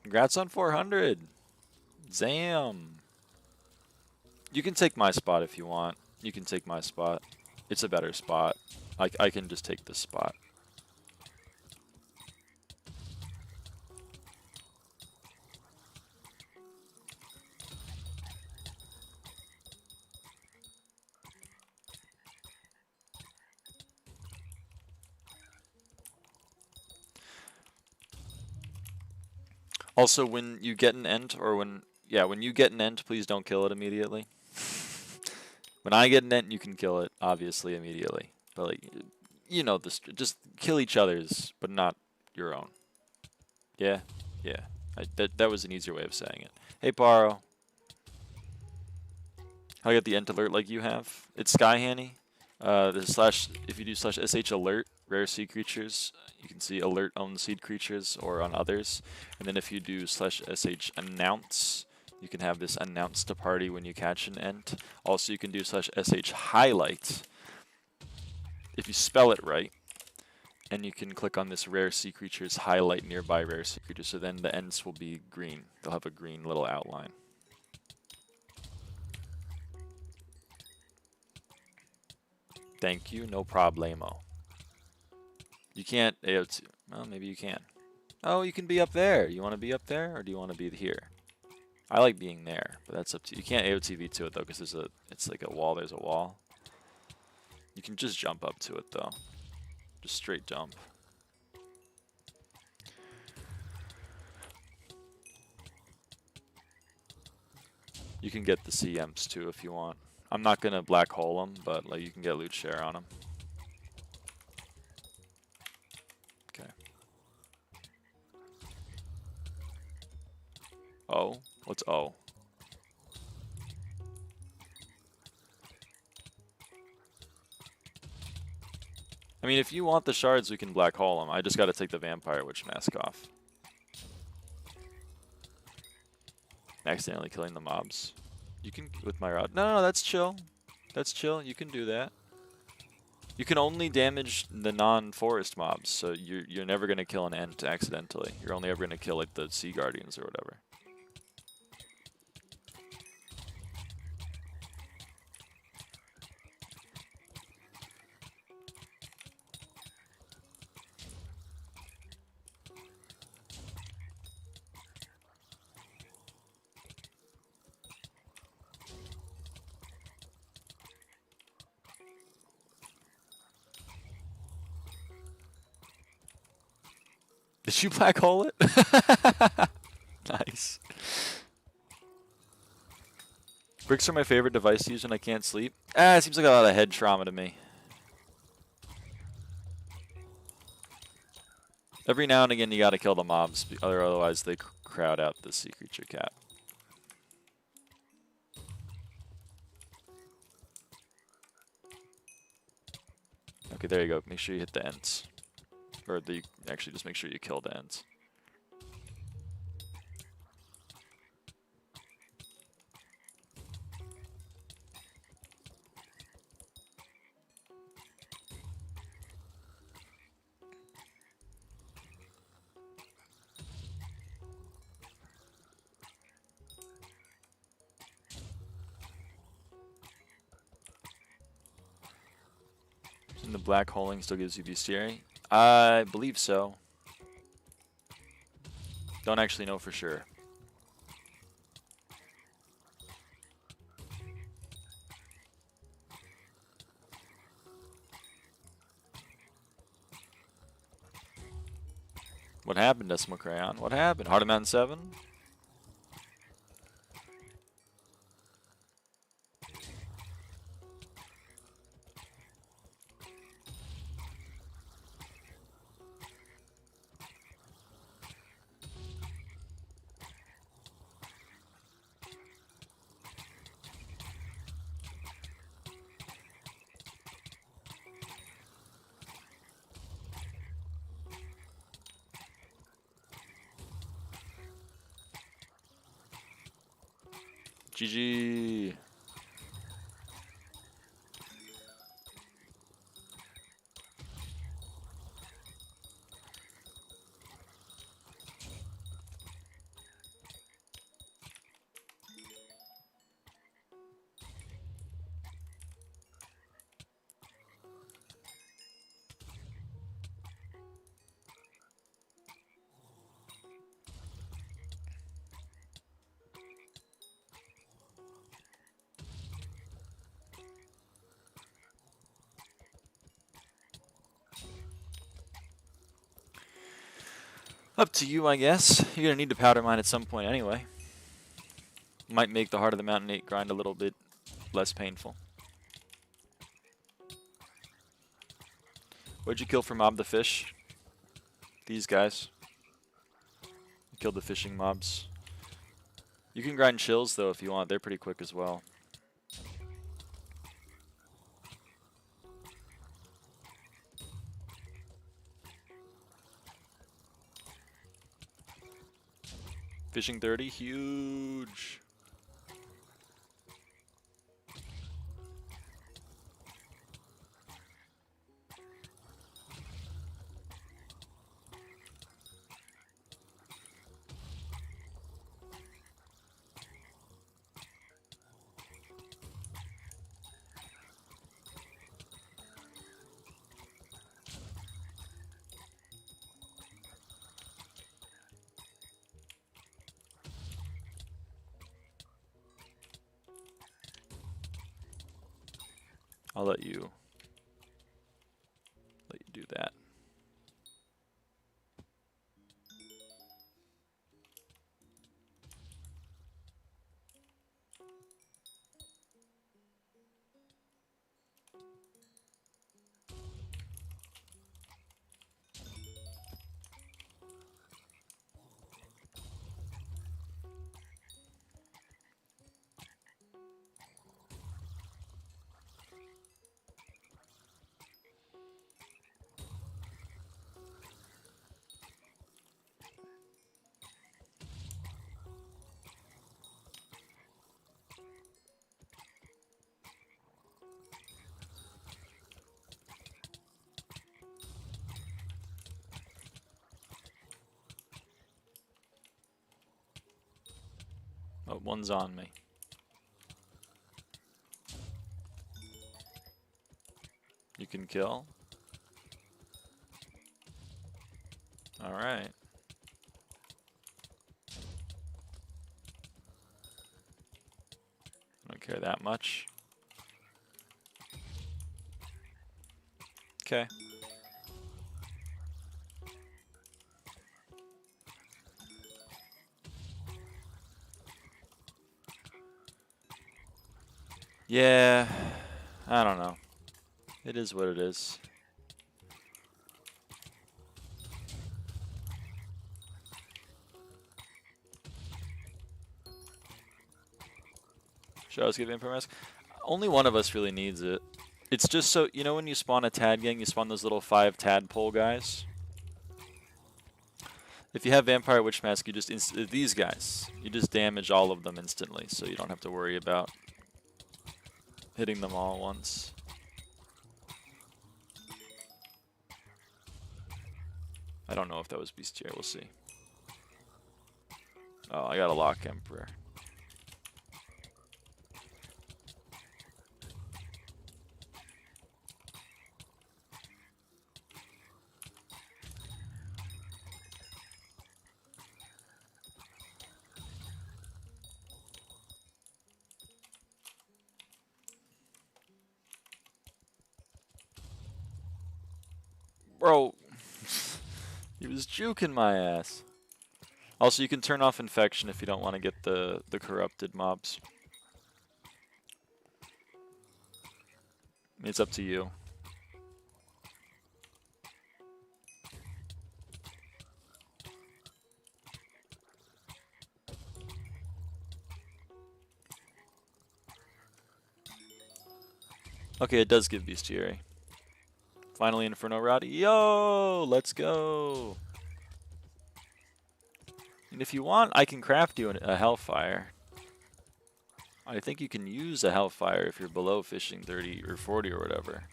Congrats on 400. Zam. You can take my spot if you want. You can take my spot. It's a better spot. I can just take this spot. Also, when you get an Ent, or when you get an Ent, please don't kill it immediately. When I get an Ent, you can kill it, obviously, immediately. But, like, you know, just kill each other's, but not your own. Yeah? Yeah. That was an easier way of saying it. Hey, Paro. How do I get the Ent alert like you have? It's SkyHanni. If you do /sh alert, rare seed creatures, you can see alert on seed creatures or on others. And then if you do /sh announce, you can have this announce to party when you catch an Ent. Also, you can do /sh highlight if you spell it right. And you can click on this rare sea creatures highlight nearby rare sea creatures. So then the Ents will be green. They'll have a green little outline. Thank you, no problemo. You can't AOT. Well, maybe you can. Oh, you can be up there. You want to be up there, or do you want to be here? I like being there, but that's up to you. You can't AOTV to it though, because it's like a wall. There's a wall. You can just jump up to it though. Just straight jump. You can get the CMs too if you want. I'm not gonna black hole them, but like you can get loot share on them. Okay. Oh, what's O? I mean, if you want the shards, we can black hole them. I just gotta take the vampire witch mask off. accidentally killing the mobs. You can with my rod. No, that's chill. That's chill. You can do that. You can only damage the non-forest mobs, so you're never gonna kill an ant accidentally. You're only ever gonna kill like the sea guardians or whatever. Did you black hole it? Nice. Bricks are my favorite device to use when I can't sleep. It seems like a lot of head trauma to me. Every now and again you gotta kill the mobs, otherwise they crowd out the sea creature cat. Okay, there you go. Make sure you hit the ends. Or actually just make sure you kill the ends. And the black holing still gives you bestiary? I believe so. Don't actually know for sure. What happened, Decimal Crayon? What happened? Heart of Mountain 7? GG. Up to you, I guess. You're gonna need to powder mine at some point anyway. Might make the Heart of the Mountain 8 grind a little bit less painful. What'd you kill for mob the fish? These guys. You killed the fishing mobs. You can grind chills though if you want. They're pretty quick as well. Fishing 30, huge. I'll let you do that. Oh, one's on me. You can kill. Alright. I don't care that much. Okay. Yeah, I don't know. It is what it is. Should I give Vampire Mask? Only one of us really needs it. It's just so, you know when you spawn a Tad gang, you spawn those little 5 tadpole guys? If you have Vampire Witch Mask, you just these guys, you just damage all of them instantly, so you don't have to worry about hitting them all at once. I don't know if that was Bestiary, we'll see. Oh, I got a Lock Emperor. Bro, he was juking my ass. Also, you can turn off infection if you don't want to get the corrupted mobs. It's up to you. Okay, it does give Bestiary. Finally, Inferno Rowdy. Yo, let's go. And if you want, I can craft you a Hellfire. I think you can use a Hellfire if you're below fishing 30 or 40 or whatever.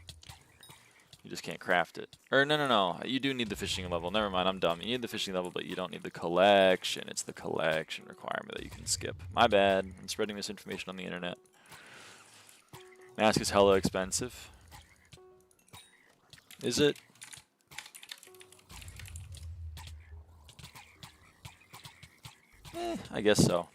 You just can't craft it. Or no. You do need the fishing level. Never mind, I'm dumb. You need the fishing level, but you don't need the collection. It's the collection requirement that you can skip. My bad. I'm spreading misinformation on the internet. Mask is hella expensive. Is it? I guess so.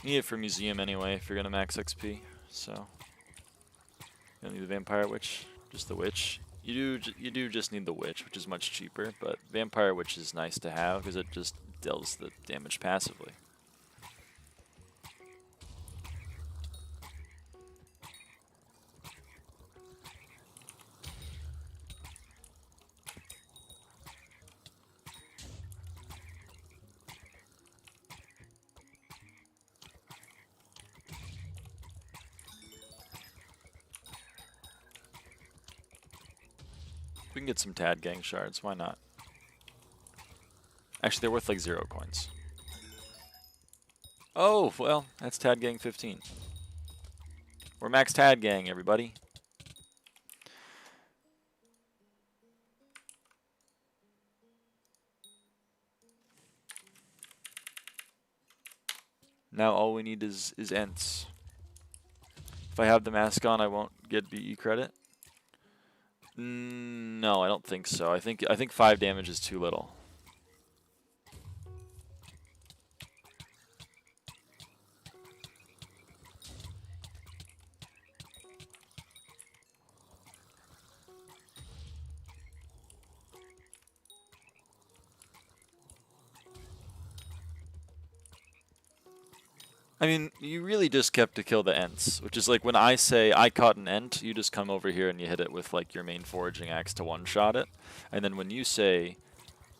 You need it for museum anyway if you're gonna max XP, so you don't need the Vampire Witch, just the Witch. You do just need the Witch, which is much cheaper, but Vampire Witch is nice to have because it just deals the damage passively. We can get some Tad Gang shards, why not? Actually, they're worth like 0 coins. Oh, well, that's Tad Gang 15. We're max Tad Gang, everybody. Now all we need is Ents. If I have the mask on, I won't get BE credit. No, I don't think so. I think 5 damage is too little. I mean, you really just kept to kill the Ents, which is like when I say I caught an Ent, you just come over here and you hit it with like your main foraging axe to one-shot it. And then when you say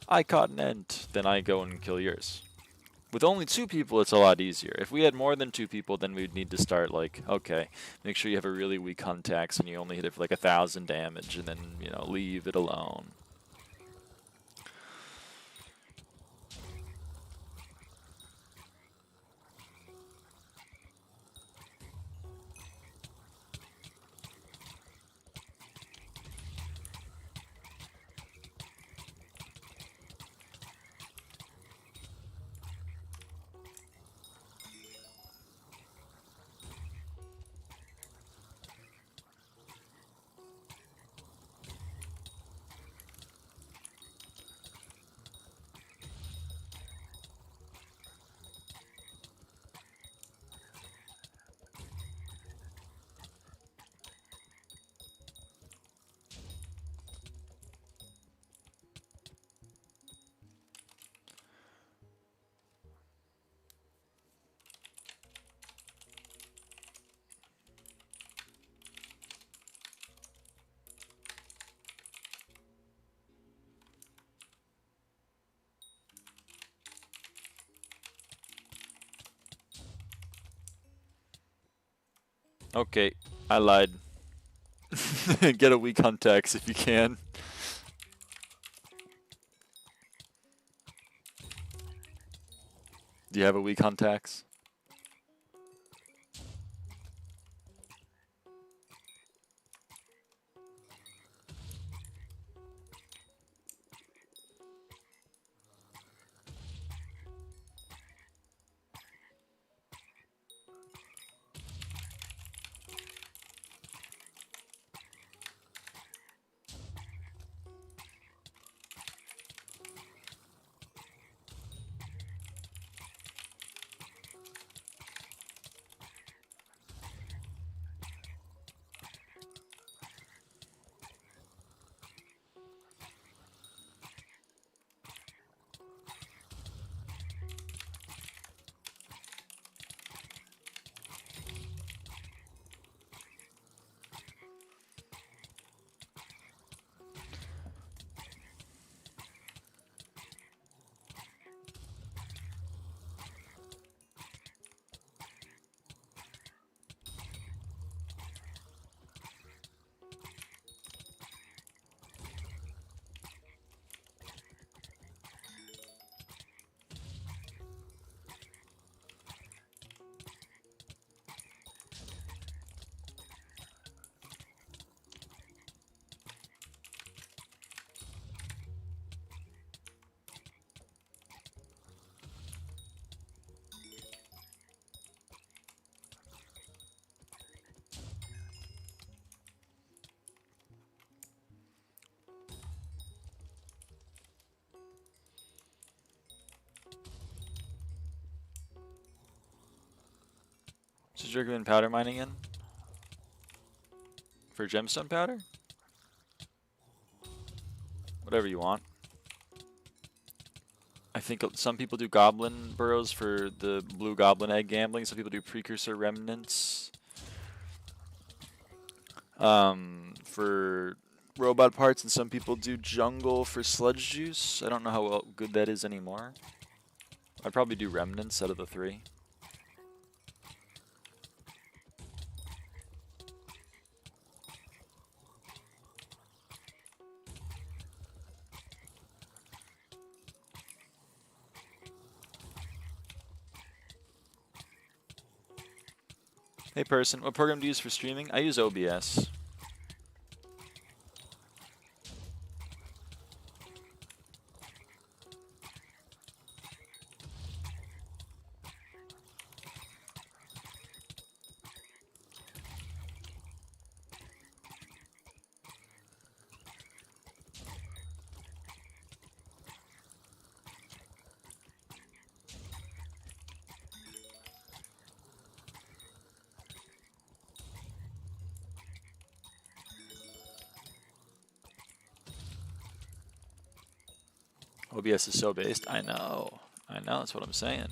I caught an Ent, then I go and kill yours. With only 2 people, it's a lot easier. If we had more than 2 people, then we'd need to start like, okay, make sure you have a really weak hunt axe and you only hit it for like 1,000 damage, and then, you know, leave it alone. Okay, I lied. Get a weak hunt tax if you can. Do you have a weak hunt tax? So you recommend powder mining in? For gemstone powder? Whatever you want. I think some people do goblin burrows for the blue goblin egg gambling. Some people do precursor remnants. For robot parts, and some people do jungle for sludge juice. I don't know how good that is anymore. I'd probably do remnants out of the three. Hey person, what program do you use for streaming? I use OBS. OBS is so based. I know, that's what I'm saying.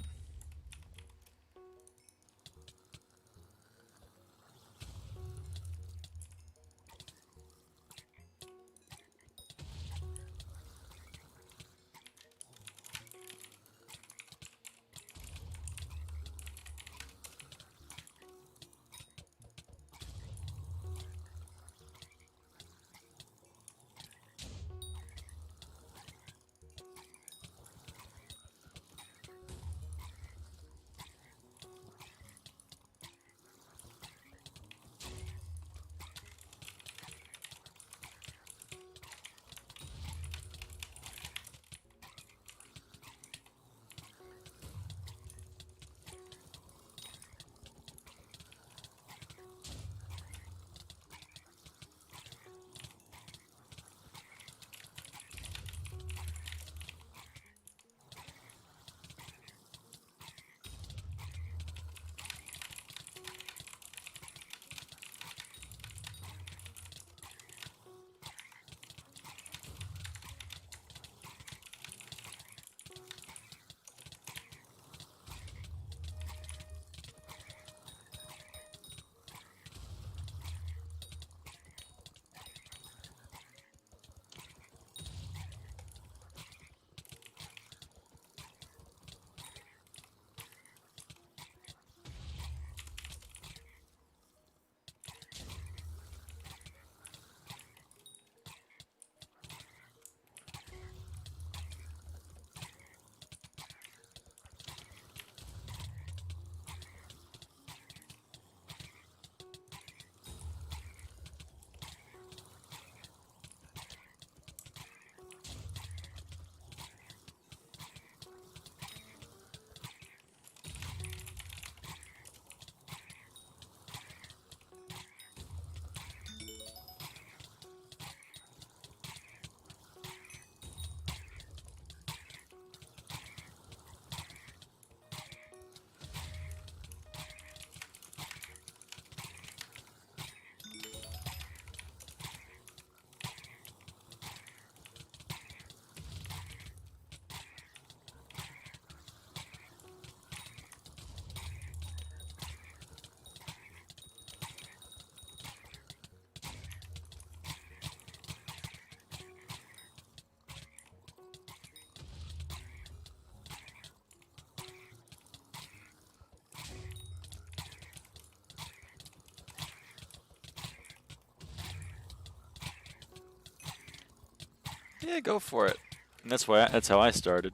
Yeah, go for it. And that's how I started.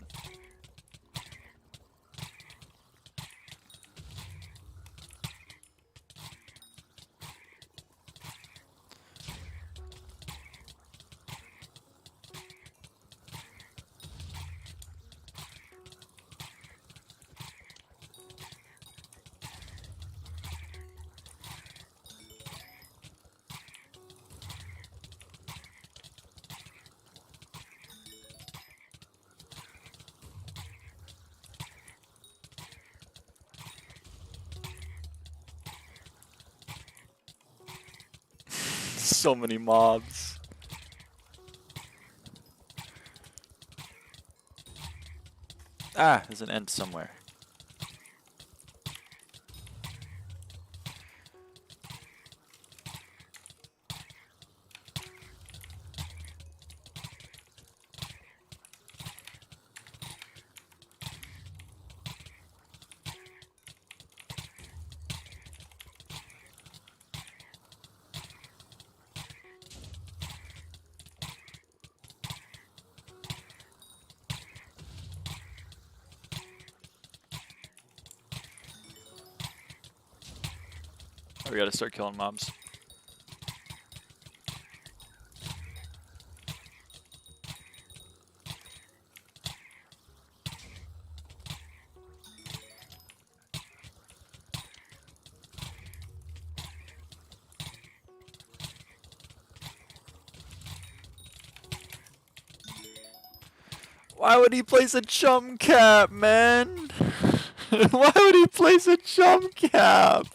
So many mobs. Ah, there's an end somewhere. Oh, we gotta start killing mobs. Why would he place a chum cap, man? Why would he place a chum cap?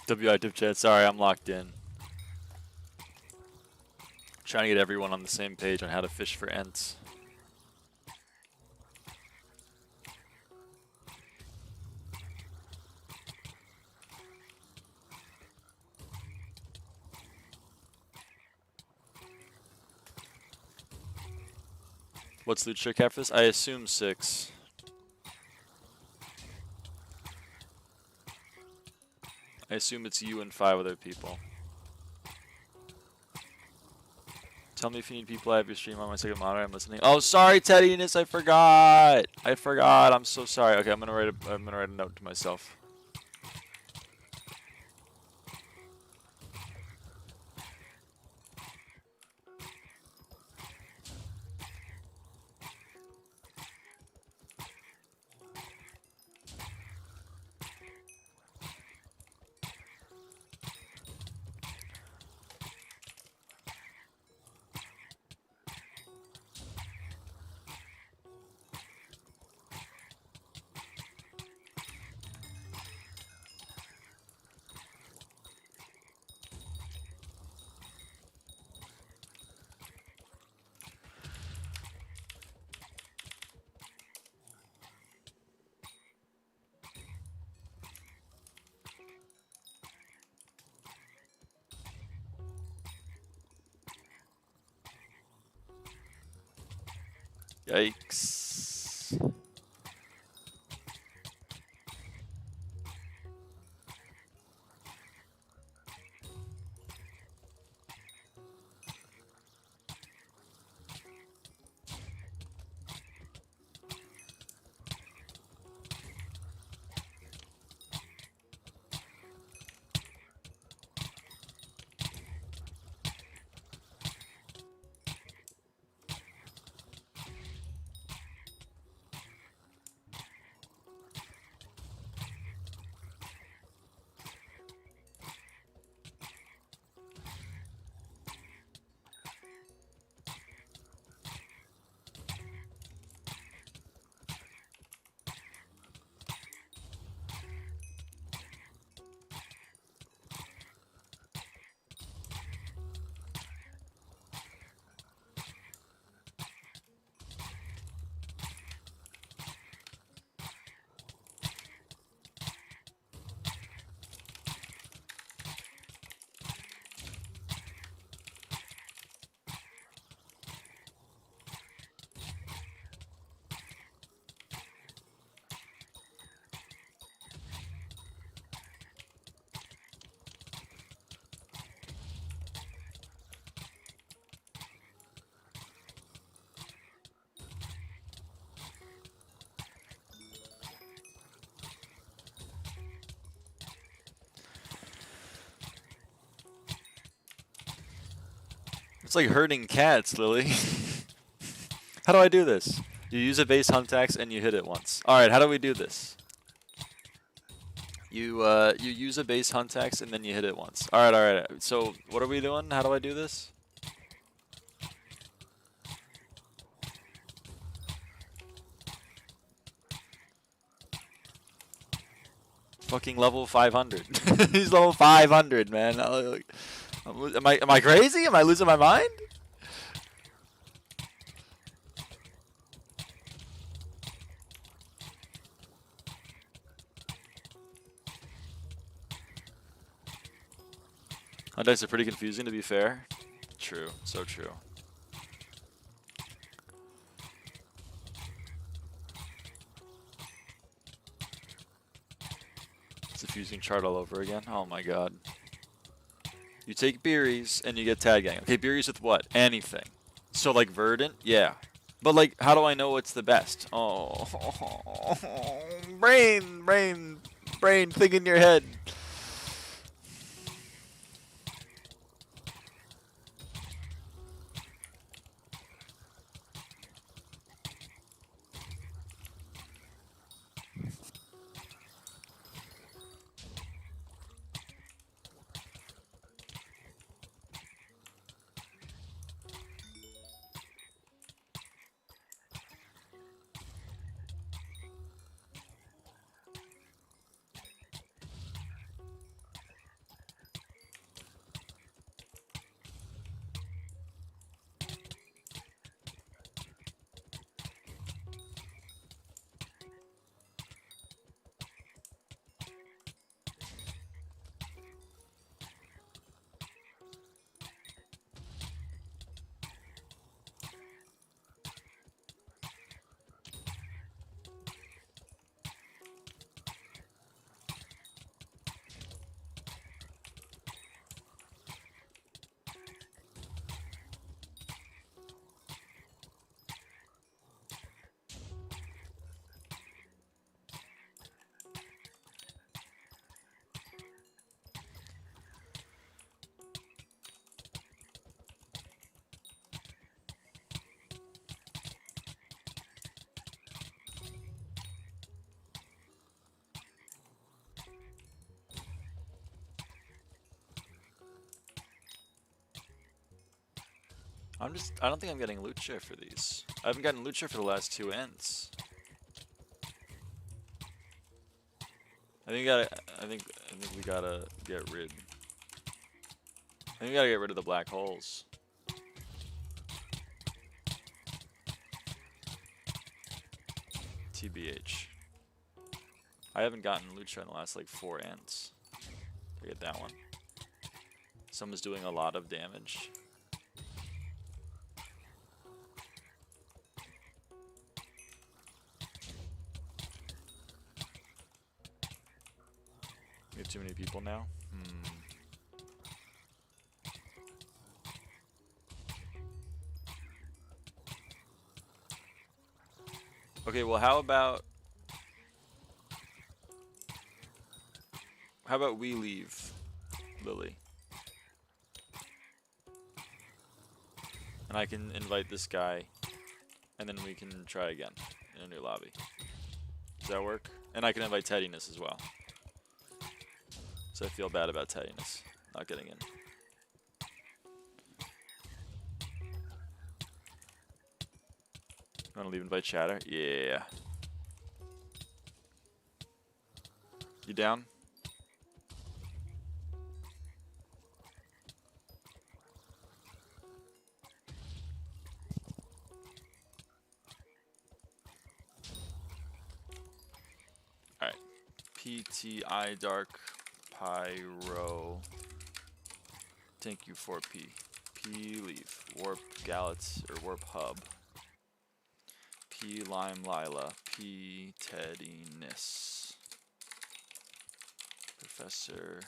WI tip chat, sorry, I'm locked in. Trying to get everyone on the same page on how to fish for ents. What's loot trick after this? I assume 6. I assume it's you and 5 other people. Tell me if you need people. I have your stream on my second monitor. I'm listening. Oh, sorry, Teddiness. I forgot. I'm so sorry. Okay, I'm gonna write a note to myself. Yikes. It's like herding cats, Lily. How do I do this? You use a base hunt axe and you hit it once. Alright, how do we do this? You use a base hunt axe and then you hit it once. Alright. So what are we doing? How do I do this? Fucking level 500. He's level 500, man. Am I crazy? Am I losing my mind? Dice are pretty confusing, to be fair. True, so true. It's a fusing chart all over again. Oh my god. You take berries and you get tag gang. Okay, berries with what? Anything. So like verdant? Yeah. But like, how do I know what's the best? Oh, brain, think in your head. I don't think I'm getting loot share for these. I haven't gotten loot share for the last 2 ends. I think we gotta get rid. I think we gotta get rid of the black holes. TBH. I haven't gotten loot share in the last like 4 ends. I get that one. Someone's doing a lot of damage. have too many people now. Okay, well, how about we leave, Lily? And I can invite this guy, and then we can try again in a new lobby. Does that work? And I can invite Teddiness as well. So I feel bad about Teddiness not getting in. You wanna leave invite chatter? Yeah. You down? Alright. PTI Dark Pyro. Thank you for P. P leave. Warp Gallets or Warp Hub. P Lime Lila. P Teddiness. Professor.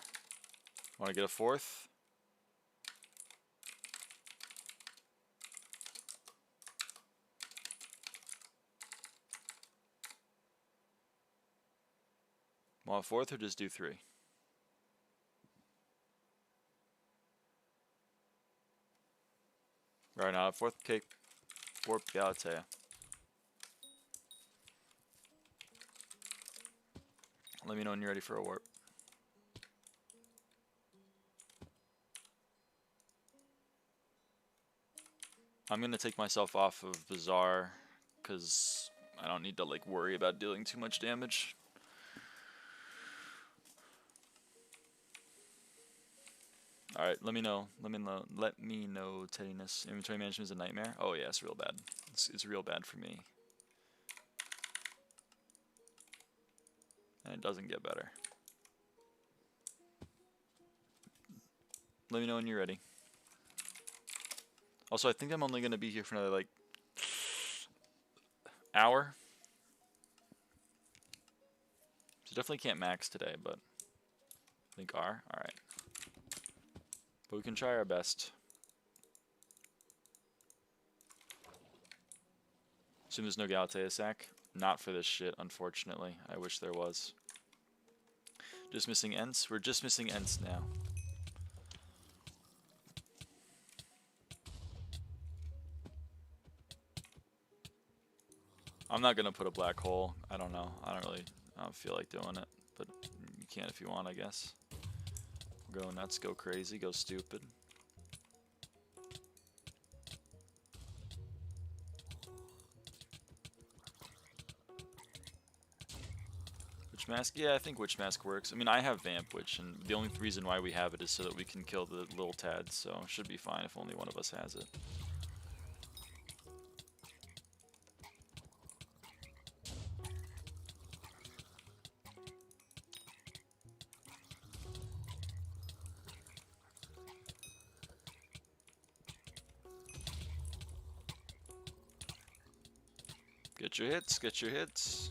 Want to get a fourth? Want a fourth or just do three? Right now, fourth cake. Warp Galatea. Let me know when you're ready for a warp. I'm gonna take myself off of Bazaar because I don't need to like worry about dealing too much damage. All right, let me know. Let me know. Teddiness. Inventory management is a nightmare. Oh yeah, it's real bad. It's real bad for me. And it doesn't get better. Let me know when you're ready. Also, I think I'm only gonna be here for another like hour. So definitely can't max today, but I think R. All right. But we can try our best. Assume there's no Galatea sack. Not for this shit, unfortunately. I wish there was. Just missing Ents? We're just missing Ents now. I'm not gonna put a black hole. I don't know. I don't feel like doing it. But you can if you want, I guess. Go nuts, go crazy, go stupid. Witch Mask? Yeah, I think Witch Mask works. I mean, I have Vamp Witch, and the only reason why we have it is so that we can kill the little tads, so it should be fine if only one of us has it. Get your hits, get your hits.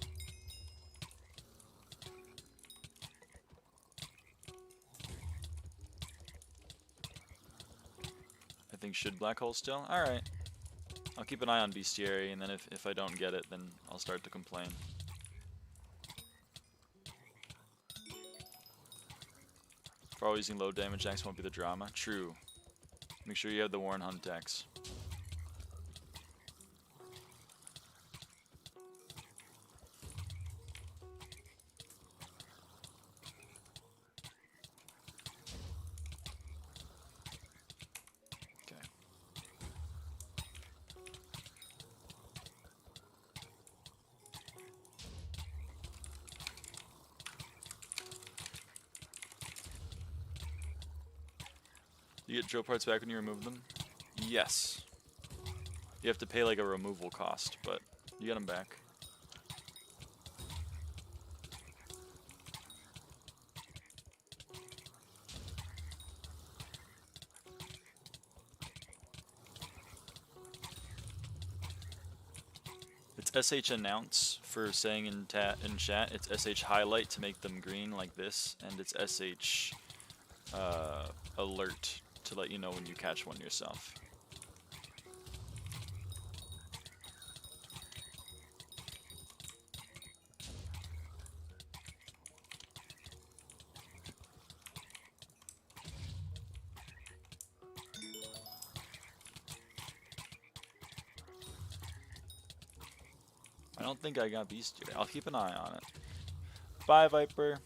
I think should black hole still? Alright. I'll keep an eye on Bestiary, and then if I don't get it, then I'll start to complain. For always using low damage axe won't be the drama. True. Make sure you have the Warren Hunt axe. You get drill parts back when you remove them? Yes. You have to pay like a removal cost, but you get them back. It's sh announce for saying in chat. It's sh highlight to make them green like this, and it's sh alert to let you know when you catch one yourself. I don't think I got bestiary. I'll keep an eye on it. Bye, Viper.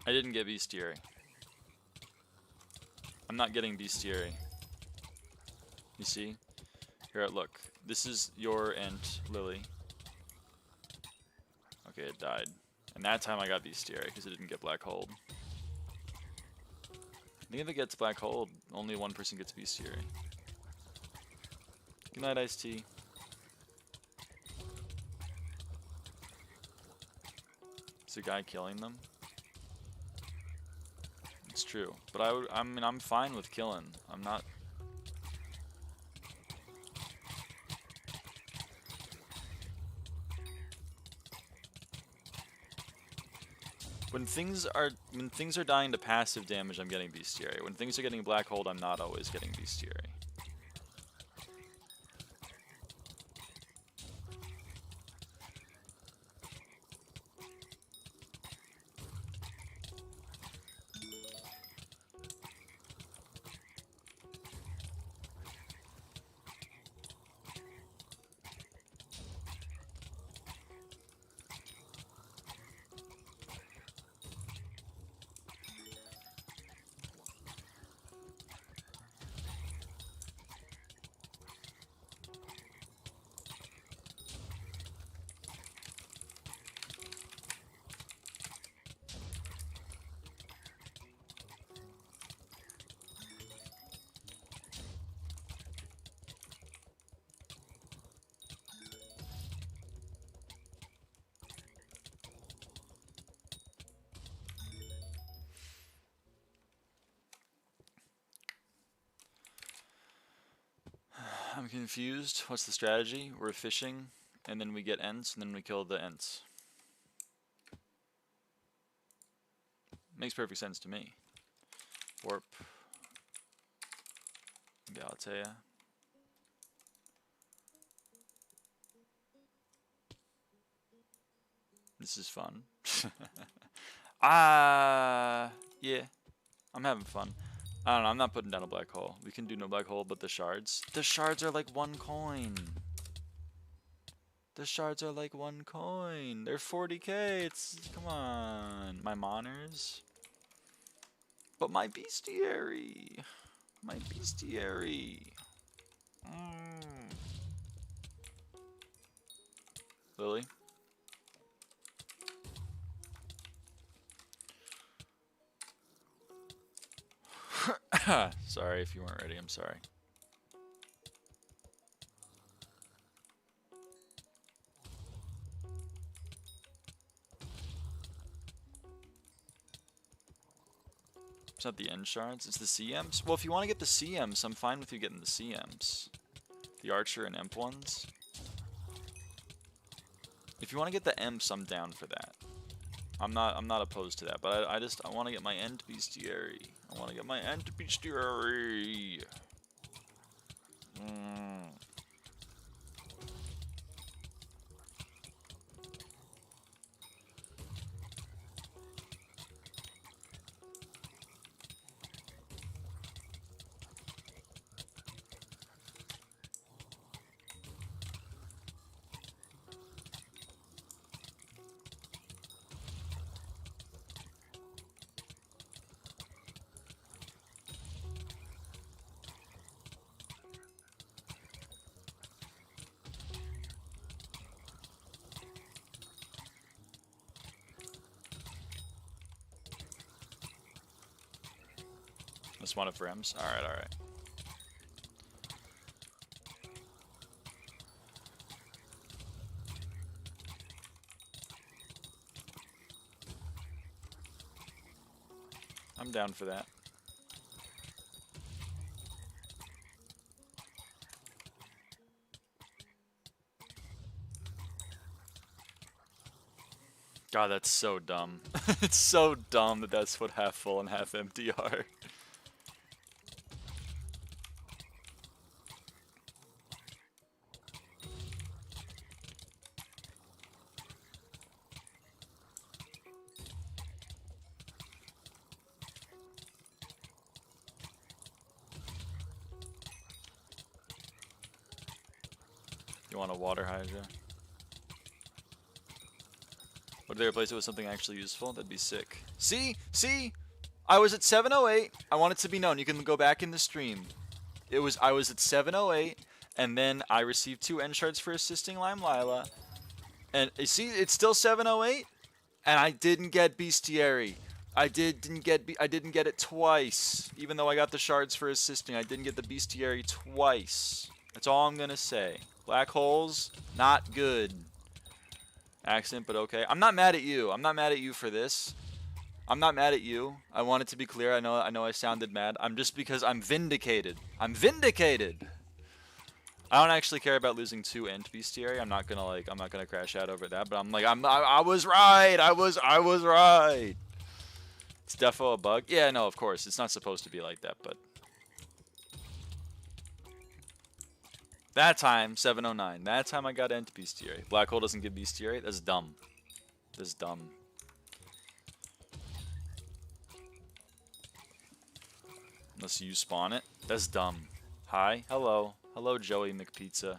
I didn't get bestiary. I'm not getting bestiary. You see? Here, look. This is your ent, Lily. Okay, it died. And that time I got bestiary because it didn't get black hole. I think if it gets black hole, only one person gets bestiary. Good night, Ice Tea. Is the guy killing them? It's true, but I mean, I'm fine with killing. I'm not. When things are dying to passive damage, I'm getting bestiary. When things are getting black hole, I'm not always getting bestiary. I'm confused. What's the strategy? We're fishing, and then we get ents, and then we kill the ents. Makes perfect sense to me. Warp. Galatea. This is fun. Yeah. I'm having fun. I don't know, I'm not putting down a black hole. We can do no black hole, but the shards. The shards are like 1 coin. The shards are like 1 coin. They're 40k. It's, come on. My moners. But my bestiary. My bestiary. Lily? Sorry if you weren't ready, I'm sorry. It's not the end shards, it's the CMs. Well, if you want to get the CMs, I'm fine with you getting the CMs. The Archer and Imp ones. If you want to get the Imps, I'm down for that. I'm not opposed to that, but I want to get my end bestiary. I want to get my end bestiary. Just one of Rems. Alright, alright. I'm down for that. God, that's so dumb. It's so dumb that that's what half full and half empty are. You want a water hydra? Would they replace it with something actually useful? That'd be sick. See? See? I was at 708. I want it to be known. You can go back in the stream. I was at 708, and then I received 2 end shards for assisting Lime Lila. And you see, it's still 708, and I didn't get Bestiary. I didn't get it twice. Even though I got the shards for assisting, I didn't get the Bestiary twice. That's all I'm gonna say. Black holes, not good. Accident, but okay. I'm not mad at you. I'm not mad at you for this. I'm not mad at you. I want it to be clear. I know I sounded mad. I'm just because I'm vindicated. I'm vindicated. I don't actually care about losing 2 Ent Bestiary. I'm not gonna crash out over that, but I'm like I was right. I was right. It's defo a bug. Yeah, no, of course. It's not supposed to be like that, but that time, 709. That time I got Ent Bestiary. Black hole doesn't give Bestiary. That's dumb. That's dumb. Unless you spawn it. That's dumb. Hi. Hello. Hello, Joey McPizza.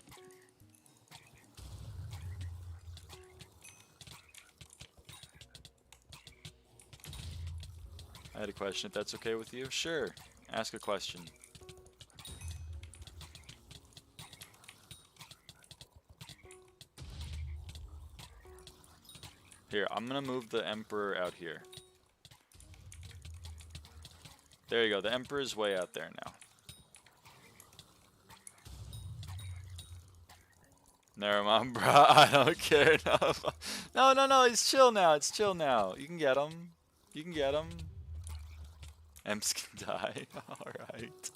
I had a question, if that's okay with you. Sure. Ask a question. Here, I'm gonna move the Emperor out here. There you go. The Emperor's way out there now. Never mind, bro. I don't care enough. No. It's chill now. It's chill now. You can get him. You can get him. Emps can die. Alright.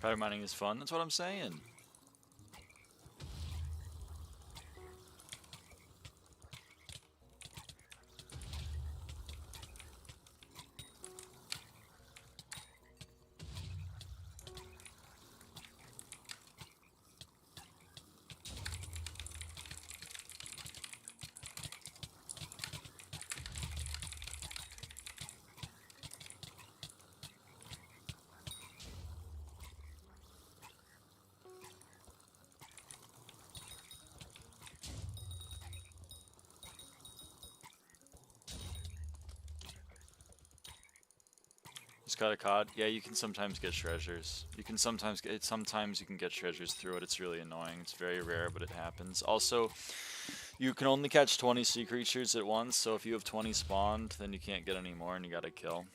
Private mining is fun. That's what I'm saying. cut a cod. Yeah, you can sometimes get treasures. You can sometimes get treasures through it. It's really annoying. It's very rare, but it happens. Also, you can only catch 20 sea creatures at once, so if you have 20 spawned, then you can't get any more and you gotta kill.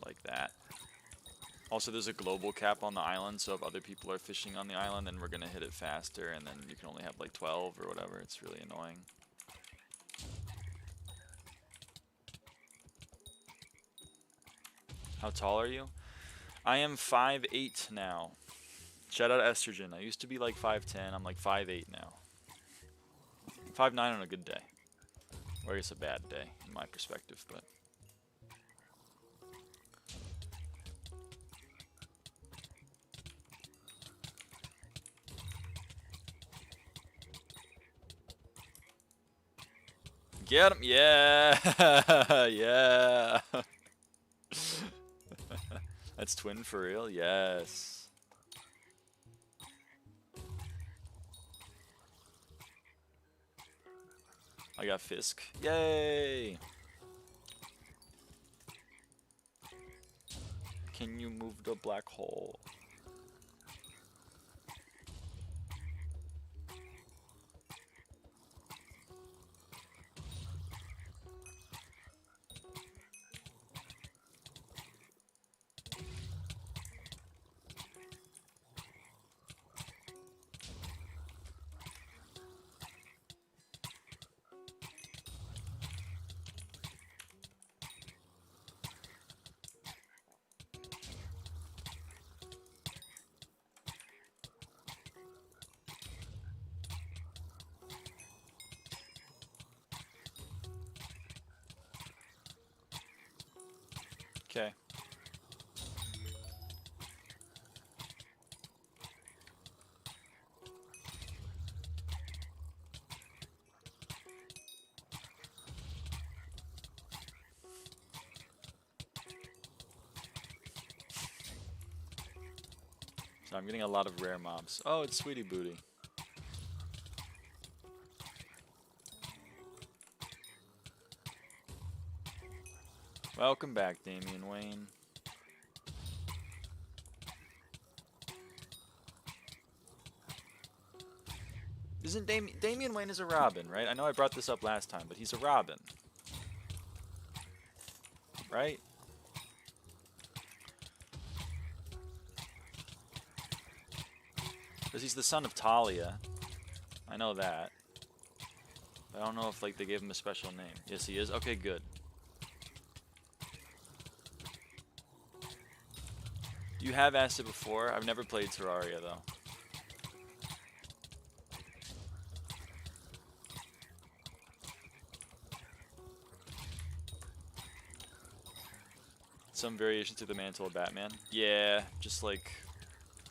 Like that. Also, there's a global cap on the island, so if other people are fishing on the island, then we're gonna hit it faster, and then you can only have like 12 or whatever. It's really annoying. How tall are you? I am 5'8" now. Shout out Estrogen. I used to be like 5'10". I'm like 5'8" now. 5'9" on a good day. Or it's a bad day, in my perspective, but... Get him! Yeah! Yeah! That's twin for real? Yes. I got Fisk. Yay! Can you move the black hole? Okay. So I'm getting a lot of rare mobs. Oh, it's Sweetie Booty. Welcome back, Damian Wayne. Isn't Damian Wayne is a Robin, right? I know I brought this up last time, but he's a Robin. Right? Because he's the son of Talia. I know that. But I don't know if like they gave him a special name. Yes, he is. Okay, good. You have asked it before. I've never played Terraria though. Some variation to the mantle of Batman. Yeah, just like,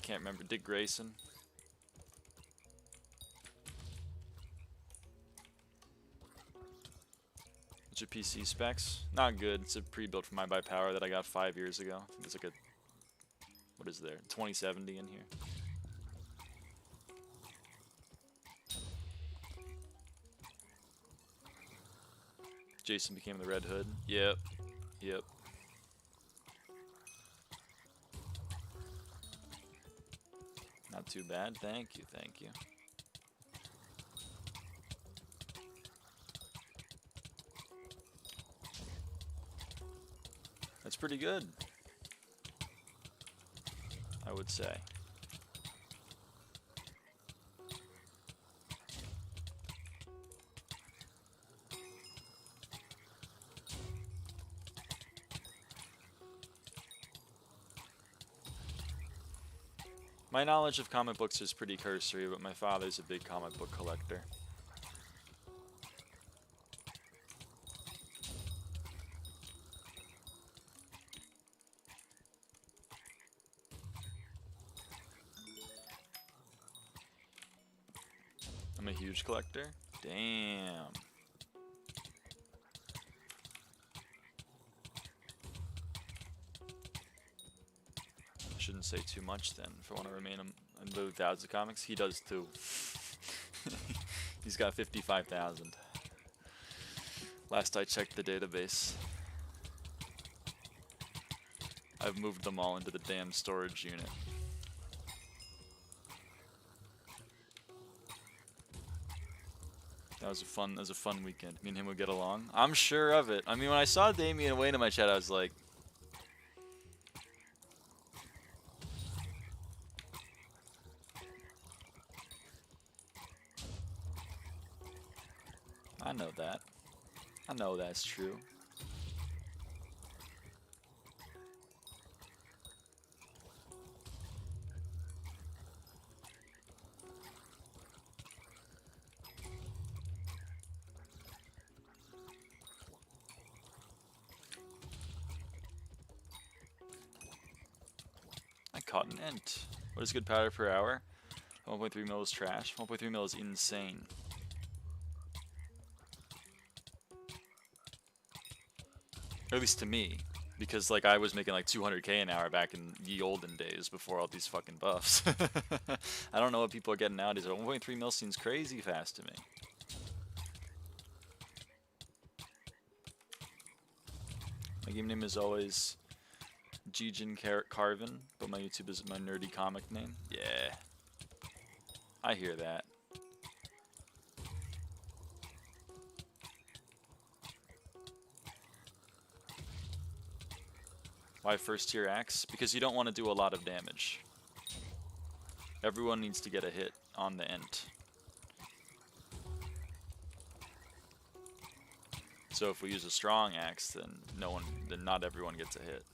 can't remember, Dick Grayson. What's your PC specs? Not good. It's a pre-built for my by power that I got 5 years ago. I think it's like a, what is there, 2070 in here. Jason became the Red Hood. Yep. Yep. Not too bad. Thank you. Thank you. That's pretty good, I would say. My knowledge of comic books is pretty cursory, but my father's a big comic book collector. I'm a huge collector. Damn. I shouldn't say too much then. If I want to remain in the thousands of comics, he does too. He's got 55,000. Last I checked the database. I've moved them all into the damn storage unit. That was a fun weekend. Me and him would get along. I'm sure of it. I mean, when I saw Damien Wayne in my chat, I was like, I know that. I know that's true. I caught an ent. What is good powder per hour? 1.3 mil is trash. 1.3 mil is insane. Or at least to me. Because like I was making like 200k an hour back in the olden days before all these fucking buffs. I don't know what people are getting nowadays. 1.3 mil seems crazy fast to me. My game name is always Jijin Carvin, but my YouTube is my nerdy comic name. Yeah. I hear that. Why first tier axe? Because you don't want to do a lot of damage. Everyone needs to get a hit on the ent. So if we use a strong axe, then not everyone gets a hit.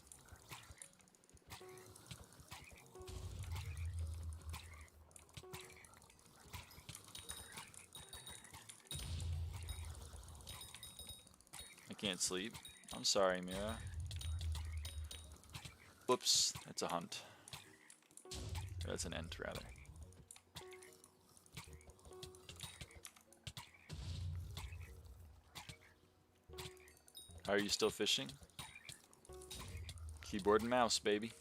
I can't sleep. I'm sorry, Mira. Whoops, it's a hunt. That's an ent, rather. Are you still fishing? Keyboard and mouse, baby.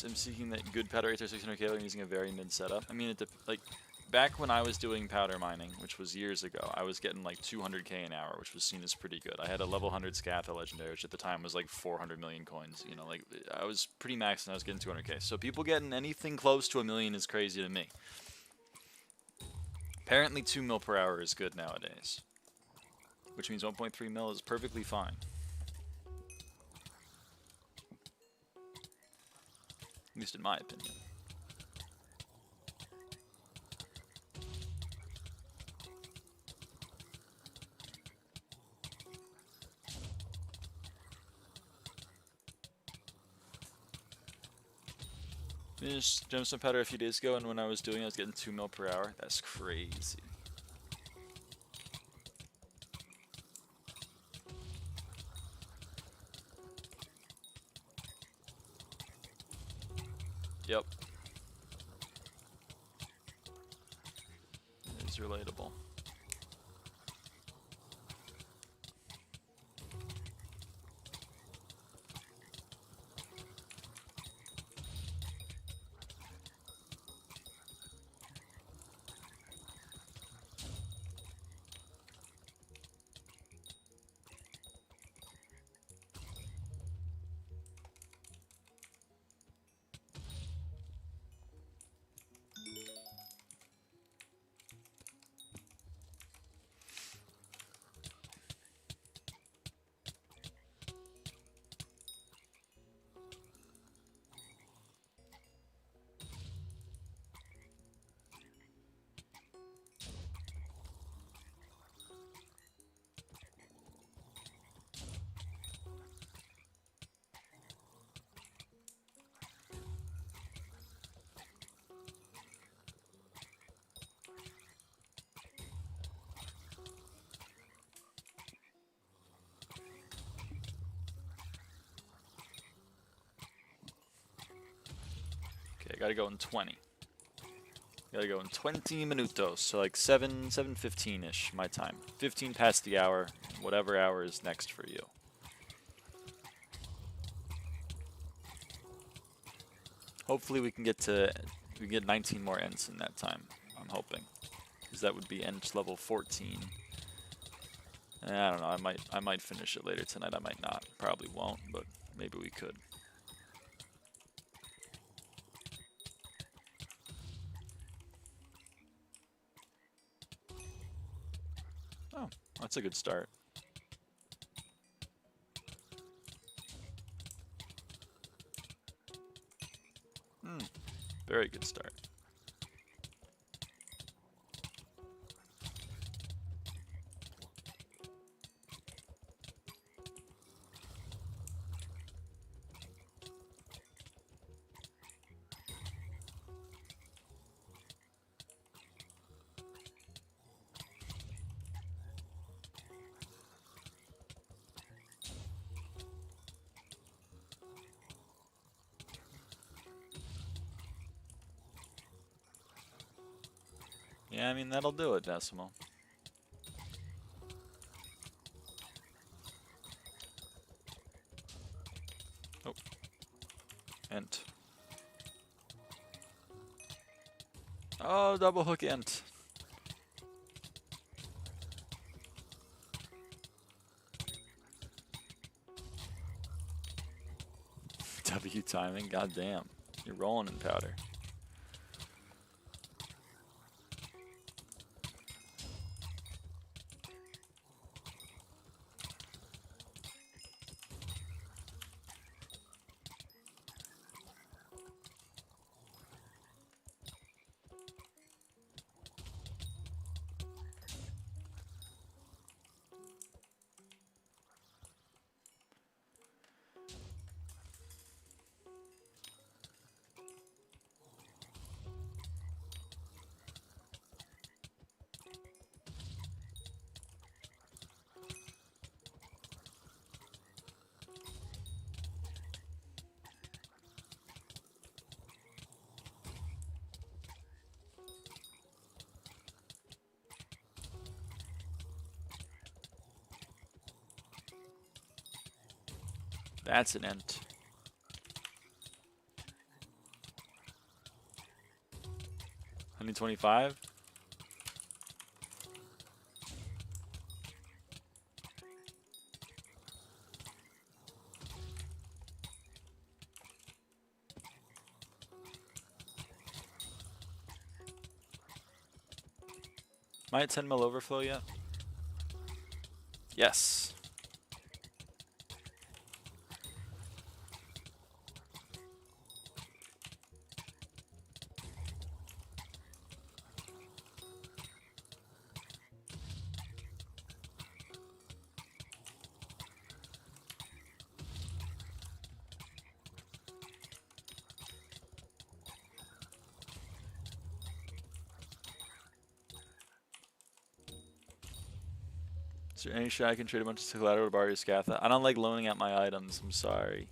I'm seeking that good powder rates are 600k and using a very mid setup. I mean, like back when I was doing powder mining, which was years ago, I was getting like 200k an hour, which was seen as pretty good. I had a level 100 Scatha legendary, which at the time was like 400 million coins. You know, like I was pretty maxed and I was getting 200k. So people getting anything close to a million is crazy to me. Apparently 2 mil per hour is good nowadays, which means 1.3 mil is perfectly fine. At least in my opinion. Finished gemstone powder a few days ago, and when I was doing it, I was getting 2 mil per hour. That's crazy. Yep. It's relatable. gotta go in 20. Gotta go in 20 minutos, so like 7:15-ish my time. 15 past the hour, whatever hour is next for you. Hopefully we can get 19 more ents in that time. I'm hoping, because that would be ent level 14. And I don't know. I might finish it later tonight. I might not. Probably won't, but maybe we could. Oh, that's a good start. Very good start. Yeah, I mean, that'll do it, Decimal. Oh. Ent. Oh, double hook ent. W timing, goddamn. You're rolling in powder. That's an ent. $125? Am I at 10 mil overflow yet? Yes. Is there any shot I can trade a bunch of collateral to borrow your Scatha? I don't like loaning out my items, I'm sorry.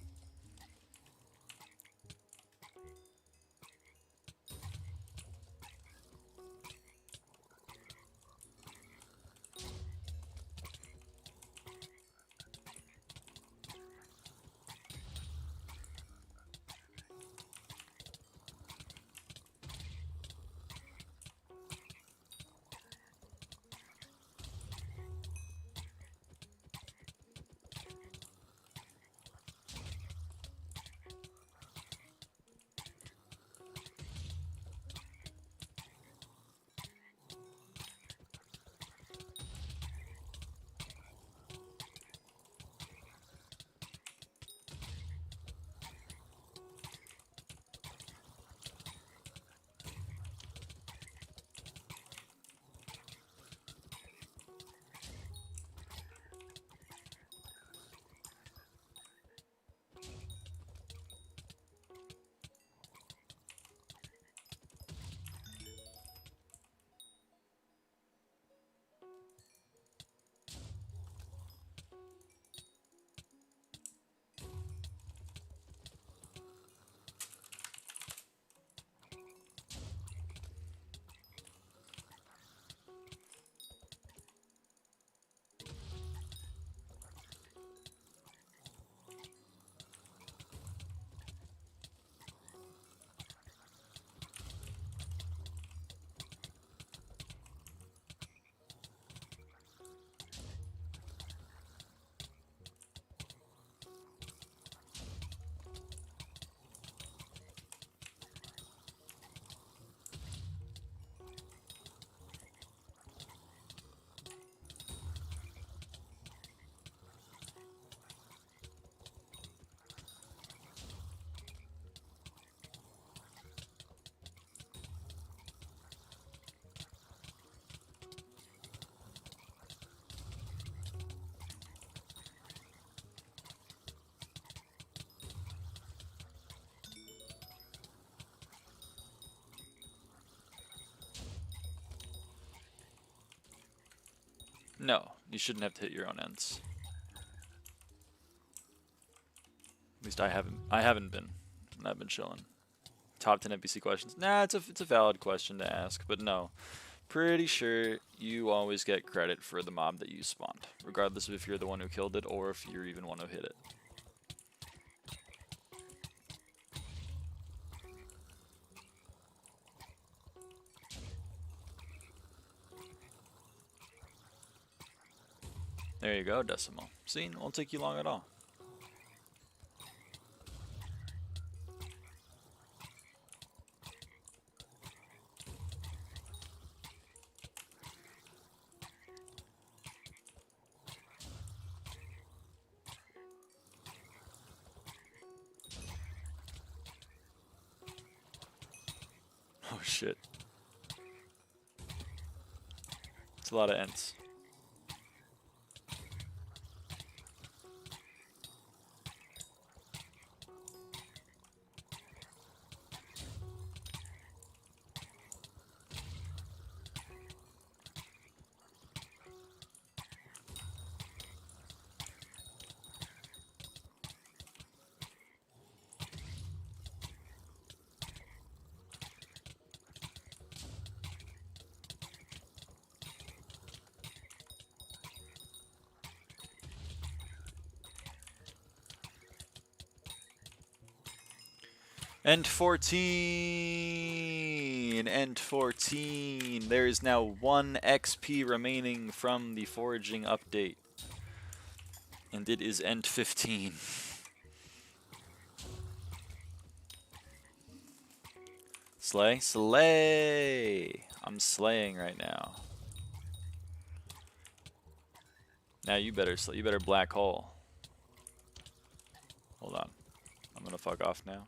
No, you shouldn't have to hit your own ends. At least I haven't been. I've been chilling. Top 10 NPC questions. Nah, it's a valid question to ask, but no. Pretty sure you always get credit for the mob that you spawned, regardless of if you're the one who killed it or if you're even one who hit it. There you go, Decimal. See, it won't take you long at all. Oh shit. It's a lot of ents. End 14! End 14! There is now 1 XP remaining from the foraging update. And it is end 15. Slay? Slay! I'm slaying right now. Now you better black hole. Hold on. I'm gonna fuck off now.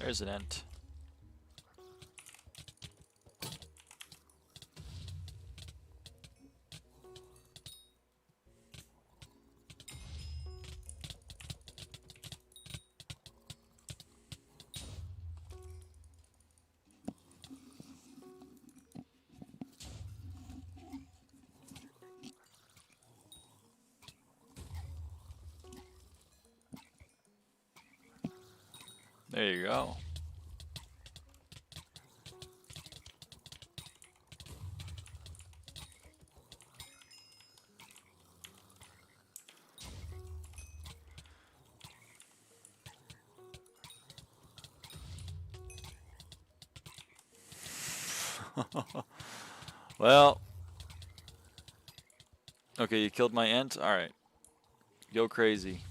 There's an ent. There you go. Well, Okay, you killed my ent? Alright. Go crazy.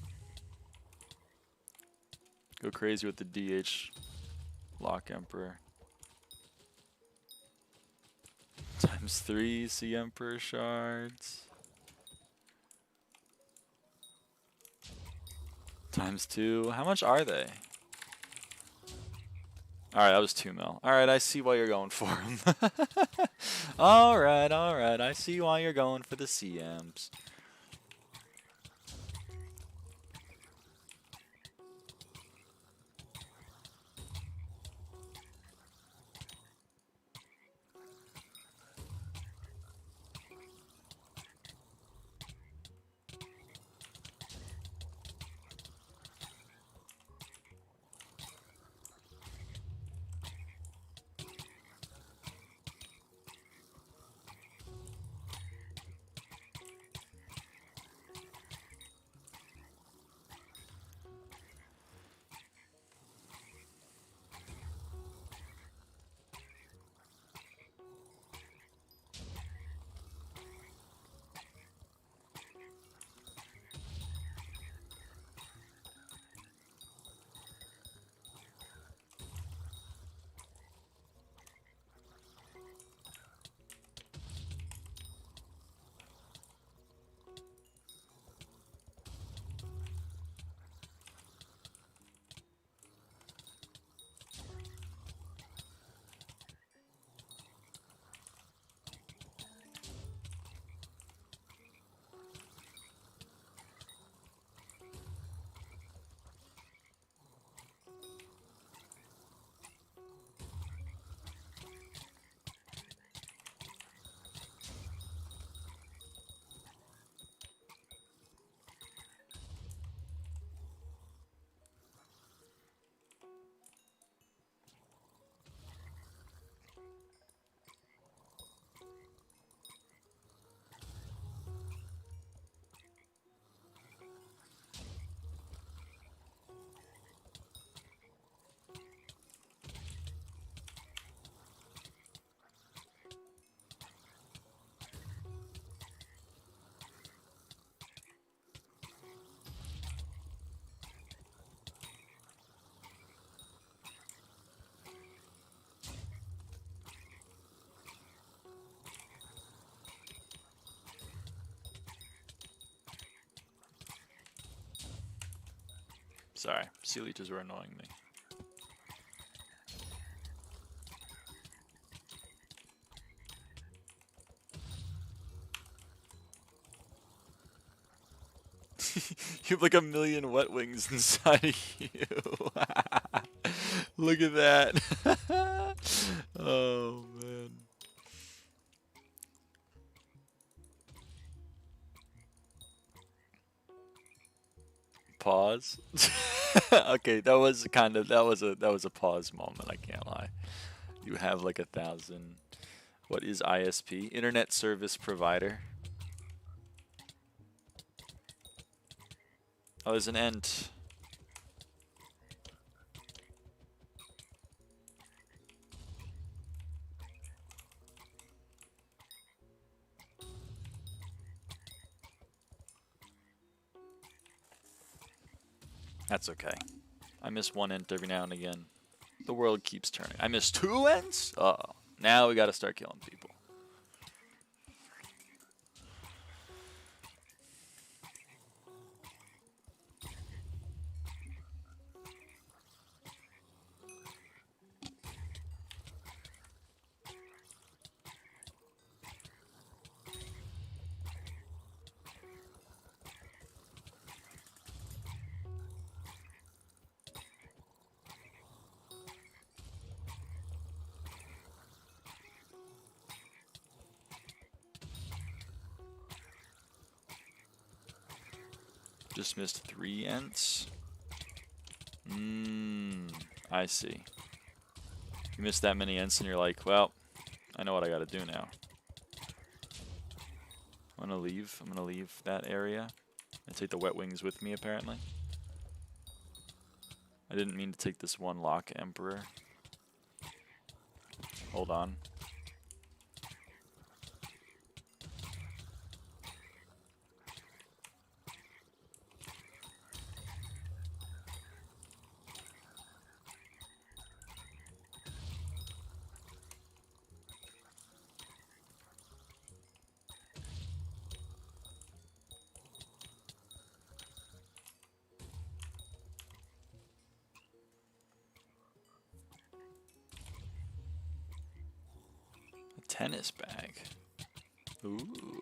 Go crazy with the DH Lock Emperor. ×3 Sea Emperor shards. ×2. How much are they? Alright, that was 2 mil. Alright, I see why you're going for them. Alright, I see why you're going for the CMs. Sorry, sea leeches were annoying me. You have like 1,000,000 wet wings inside of you. Look at that. Oh, man. Pause. Okay, that was a pause moment, I can't lie. You have like 1,000. What is ISP? Internet Service Provider. Oh, there's an ent. That's okay. I miss one ent every now and again. The world keeps turning. I missed 2 ents? Uh-oh. Now we gotta start killing people. Just missed 3 ents? I see. You missed that many ents and you're like, well, I know what I gotta do now. I'm gonna leave that area. And take the wet wings with me, apparently. I didn't mean to take this one Lock Emperor. Hold on. tennis bag. Ooh.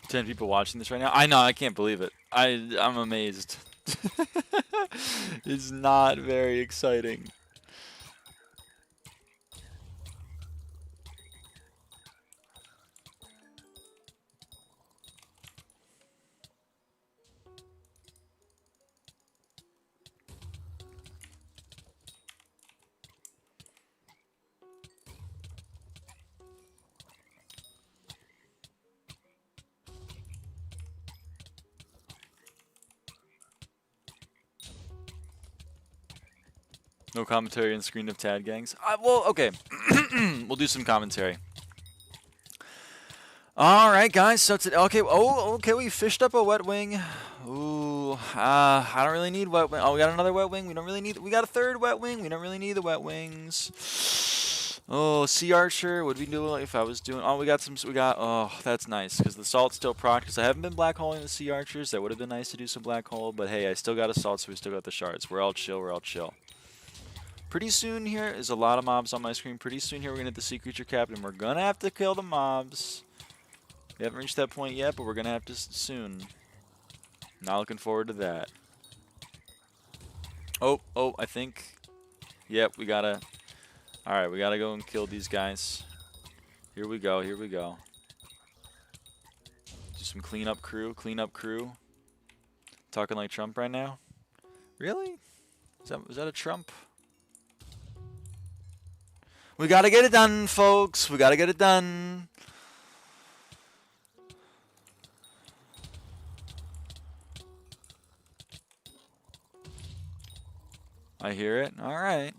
Ten people watching this right now. I know, I can't believe it. I'm amazed. It's not very exciting. No commentary on screen of Tad gangs. Well, okay. We'll do some commentary. All right, guys. So today, okay. Oh, okay. We fished up a wet wing. Ooh. I don't really need wet wing. Oh, we got another wet wing. We don't really need. We got a third wet wing. We don't really need the wet wings. Oh, sea archer. What would we do if I was doing? Oh, we got some. We got. Oh, that's nice because the salt's still proc. Because I haven't been black holing the sea archers. That would have been nice to do some black hole. But hey, I still got a salt, so we still got the shards. We're all chill. We're all chill. Pretty soon here is a lot of mobs on my screen. Pretty soon here we're going to hit the sea creature cap, and we're going to have to kill the mobs. We haven't reached that point yet, but we're going to have to soon. Not looking forward to that. Oh, I think. Yep, we got to. Alright, we got to go and kill these guys. Here we go, here we go. Do some cleanup crew, Talking like Trump right now? Really? Was that a Trump? We gotta get it done, folks. We gotta get it done. I hear it. All right.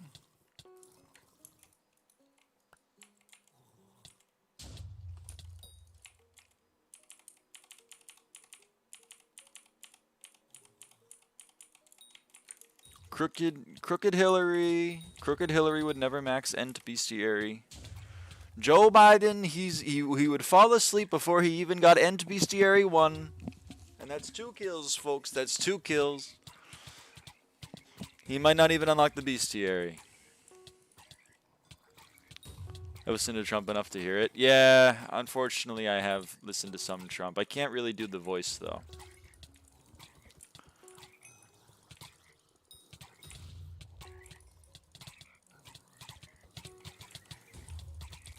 Crooked Hillary. Crooked Hillary would never max end bestiary. Joe Biden, he would fall asleep before he even got end bestiary 1. And that's 2 kills, folks. That's 2 kills. He might not even unlock the bestiary. I listened to Trump enough to hear it. Yeah, unfortunately I have listened to some Trump. I can't really do the voice though.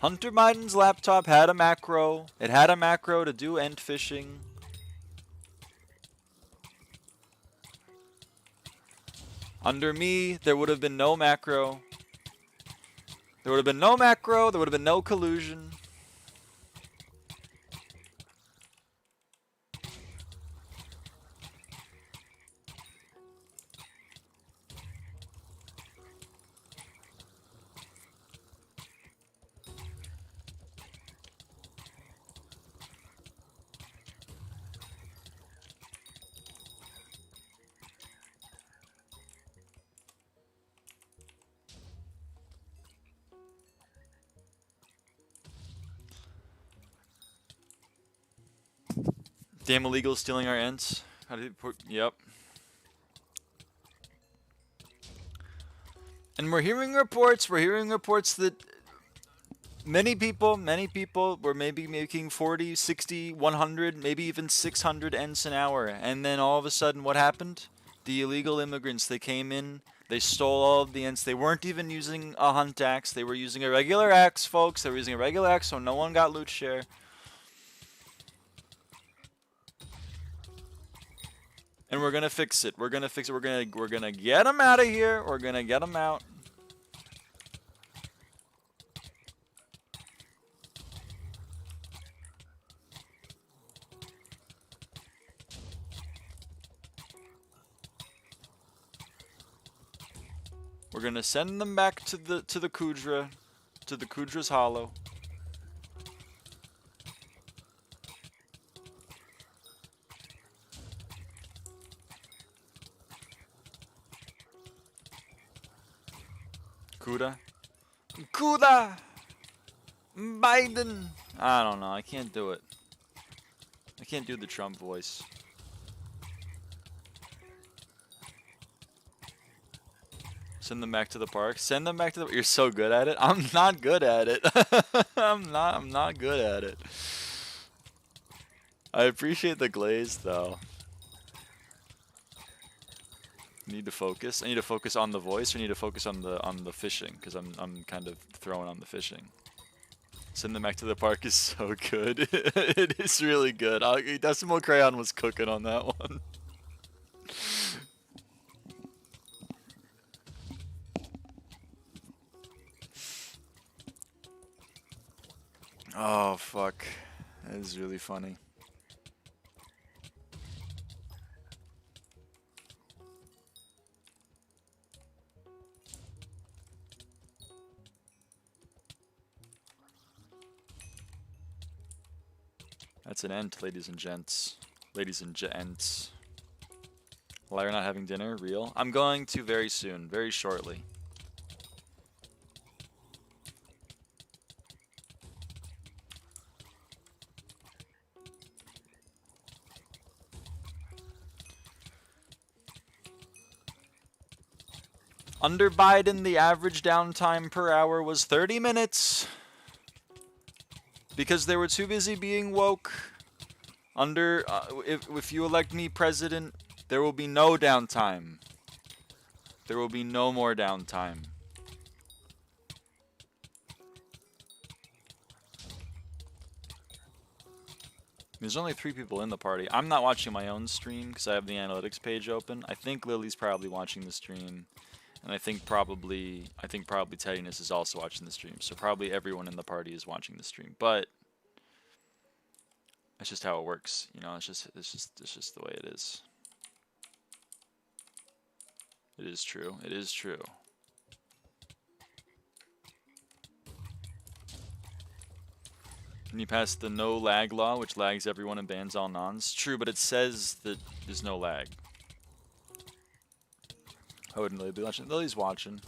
Hunter Biden's laptop had a macro. It had a macro to do end fishing. Under me, there would have been no macro. There would have been no macro. There would have been no collusion. Damn illegal stealing our ents. How did it yep. And we're hearing reports that many people were maybe making 40, 60, 100, maybe even 600 ents an hour. And then all of a sudden what happened? The illegal immigrants, they came in, They stole all of the ints. They weren't even using a hunt axe. They were using a regular axe, folks. They were using a regular axe, so no one got loot share. And we're gonna fix it. We're gonna fix it. We're gonna get them out of here. We're gonna get them out. We're gonna send them back to the Kudra, to the Kudra's Hollow. Kuda? Kuda! Biden! I don't know. I can't do it. I can't do the Trump voice. Send them back to the park. Send them back to the. You're so good at it. I'm not good at it. I'm not good at it. I appreciate the glaze though. Need to focus. I need to focus on the voice, or need to focus on the fishing, because I'm kind of throwing on the fishing. Send them back to the park is so good. It is really good. Decimal Crayon was cooking on that one. Oh fuck, that is really funny. That's an end, ladies and gents. Ladies and gents. Lyra not having dinner? Real? I'm going to very soon, very shortly. Under Biden, the average downtime per hour was 30 minutes. Because they were too busy being woke. Under, if you elect me president, there will be no downtime. There will be no more downtime. There's only 3 people in the party. I'm not watching my own stream because I have the analytics page open. I think Lily's probably watching the stream. And I think probably Teddiness is also watching the stream. So probably everyone in the party is watching the stream. But that's just how it works, you know. It's just the way it is. It is true. It is true. Can you pass the no lag law, which lags everyone and bans all nons? True, but it says that there's no lag. I wouldn't really be watching. Lily's watching.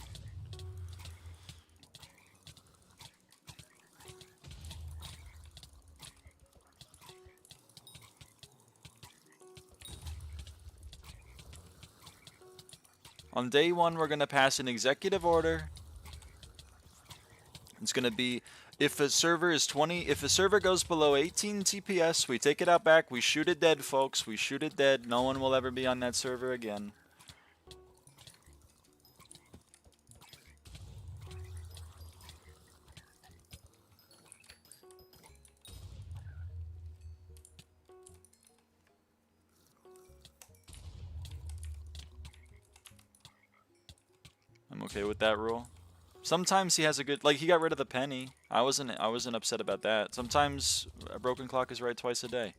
On day 1, we're going to pass an executive order. It's going to be, if a server goes below 18 TPS, we take it out back, we shoot it dead, folks. We shoot it dead. No one will ever be on that server again. I'm okay with that rule. Sometimes he has a good, like, he got rid of the penny. I wasn't upset about that. Sometimes a broken clock is right twice a day.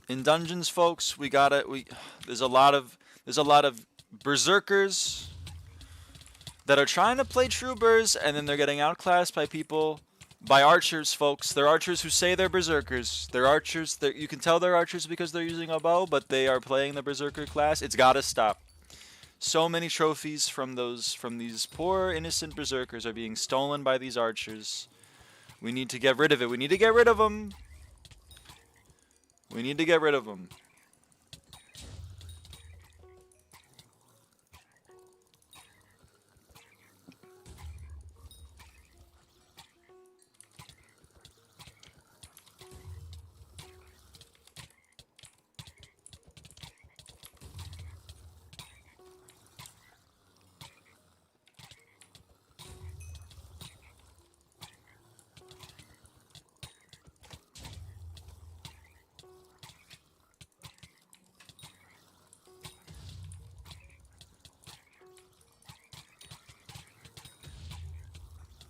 In dungeons, folks, there's a lot of berserkers that are trying to play troopers, and then they're getting outclassed by archers, folks. They're archers who say they're berserkers. They're archers. You can tell they're archers because they're using a bow, but they are playing the berserker class. It's gotta stop. So many trophies from these poor innocent berserkers are being stolen by these archers. We need to get rid of it. We need to get rid of them. We need to get rid of them.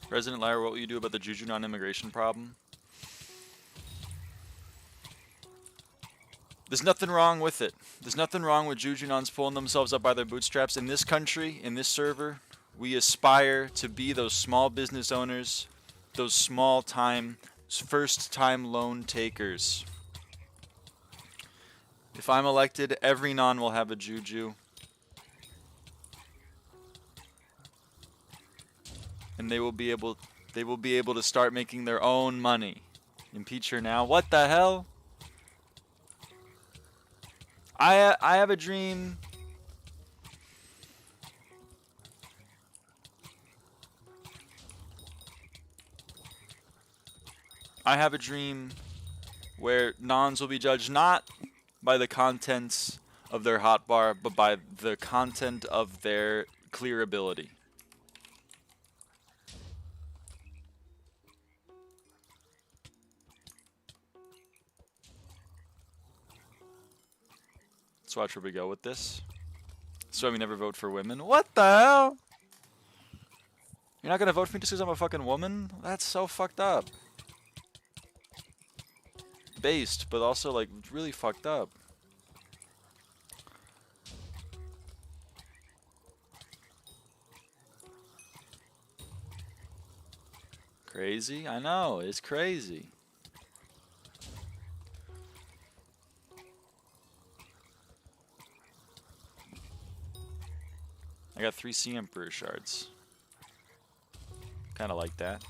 Resident Lyra, what will you do about the Juju non-immigration problem? There's nothing wrong with it. There's nothing wrong with Juju nons pulling themselves up by their bootstraps. In this country, in this server, we aspire to be those small business owners, those small-time, first-time loan takers. If I'm elected, every non will have a Juju. And they will be able to start making their own money. Impeach her now. What the hell? I have a dream. I have a dream where nons will be judged not by the contents of their hotbar, but by the content of their clear ability. Let's watch where we go with this. So we never vote for women. What the hell? You're not gonna vote for me just because I'm a fucking woman? That's so fucked up. Based, but also like really fucked up. Crazy? I know, it's crazy. I got 3 Sea Emperor shards. Kinda like that.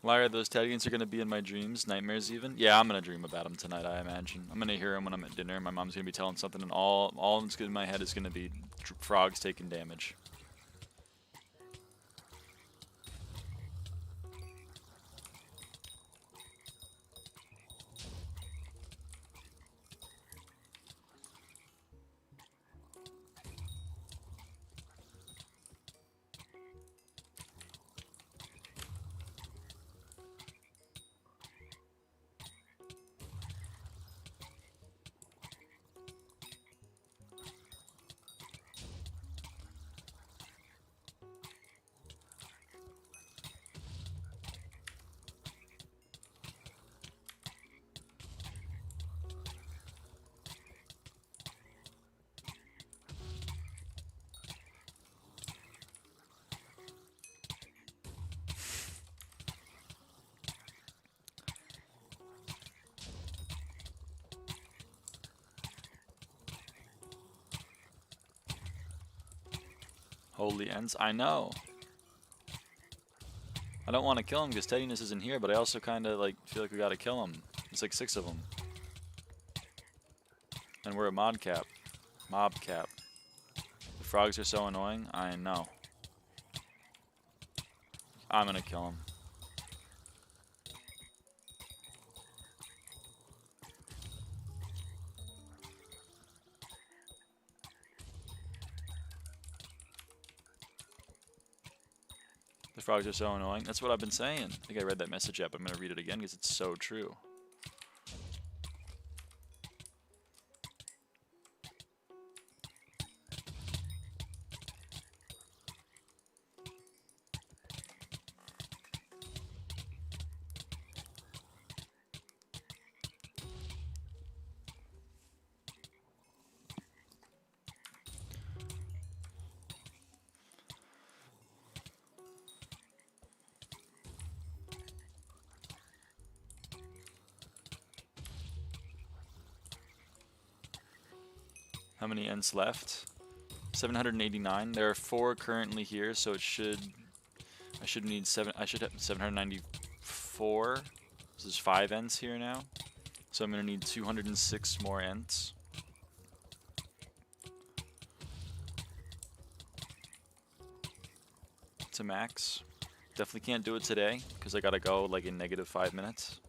Lyra, those Tedians are going to be in my dreams, nightmares even. Yeah, I'm going to dream about them tonight, I imagine. I'm going to hear them when I'm at dinner. My mom's going to be telling something, and all that's in my head is going to be frogs taking damage. Holy ends. I know. I don't want to kill him because Tediness isn't here, but I also kind of like feel like we gotta kill him. It's like 6 of them. And we're a mod cap. Mob cap. The frogs are so annoying. I know. I'm gonna kill him. The frogs are so annoying. That's what I've been saying. I think I read that message up. I'm going to read it again because it's so true. How many ends left? 789. There are 4 currently here, so it should. I should need 7. I should have 794. So there's 5 ends here now. So I'm gonna need 206 more ends. To max. Definitely can't do it today because I gotta go like in -5 minutes.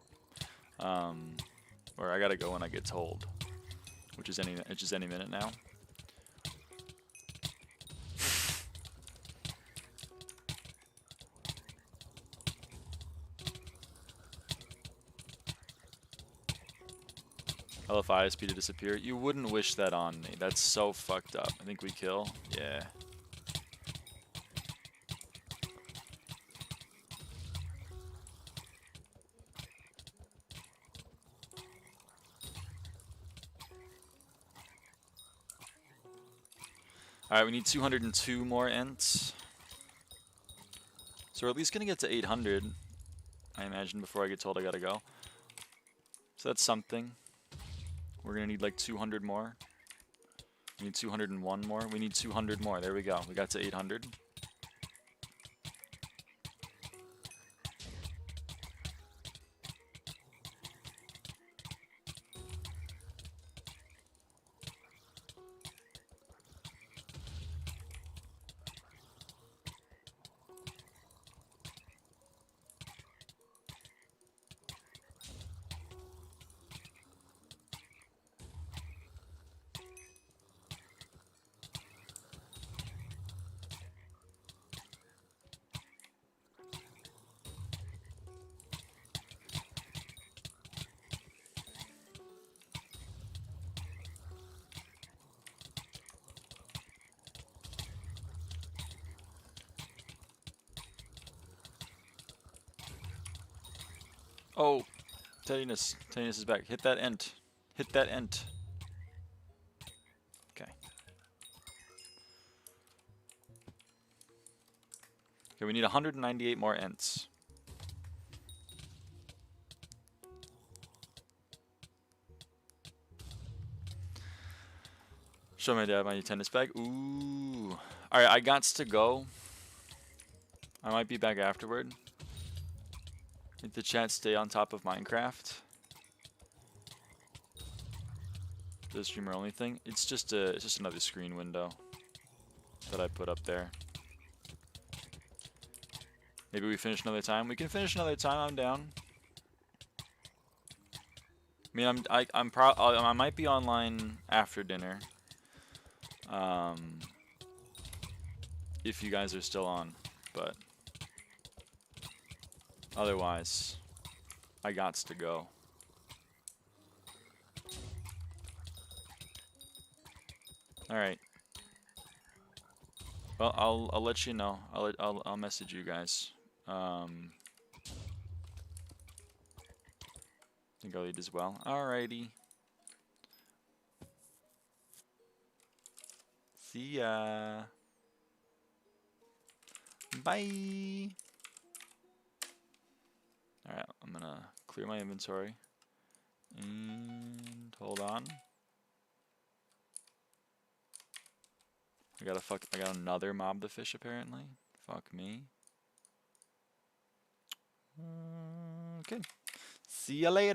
Or I gotta go when I get told, which is any minute now. LFI ISP to disappear. You wouldn't wish that on me. That's so fucked up. I think we kill. Yeah. Alright, we need 202 more ents. So we're at least gonna get to 800, I imagine, before I get told I gotta go. So that's something. We're gonna need like 200 more. We need 201 more. We need 200 more. There we go. We got to 800. Oh, Tediness. Tediness is back. Hit that ent. Hit that ent. Okay. Okay, we need 198 more ents. Show my dad my tennis bag. Ooh. Alright, I gots to go. I might be back afterward. Make the chat stay on top of Minecraft. The streamer only thing. It's just another screen window that I put up there. Maybe we finish another time. We can finish another time. I'm down. I mean, I might be online after dinner. If you guys are still on, but otherwise, I gots to go. All right. Well, I'll let you know. I'll message you guys. I think I'll eat as well. Alrighty. See ya. Bye. Alright, I'm gonna clear my inventory. And hold on. I got another mob to fish apparently. Fuck me. Okay. See ya later.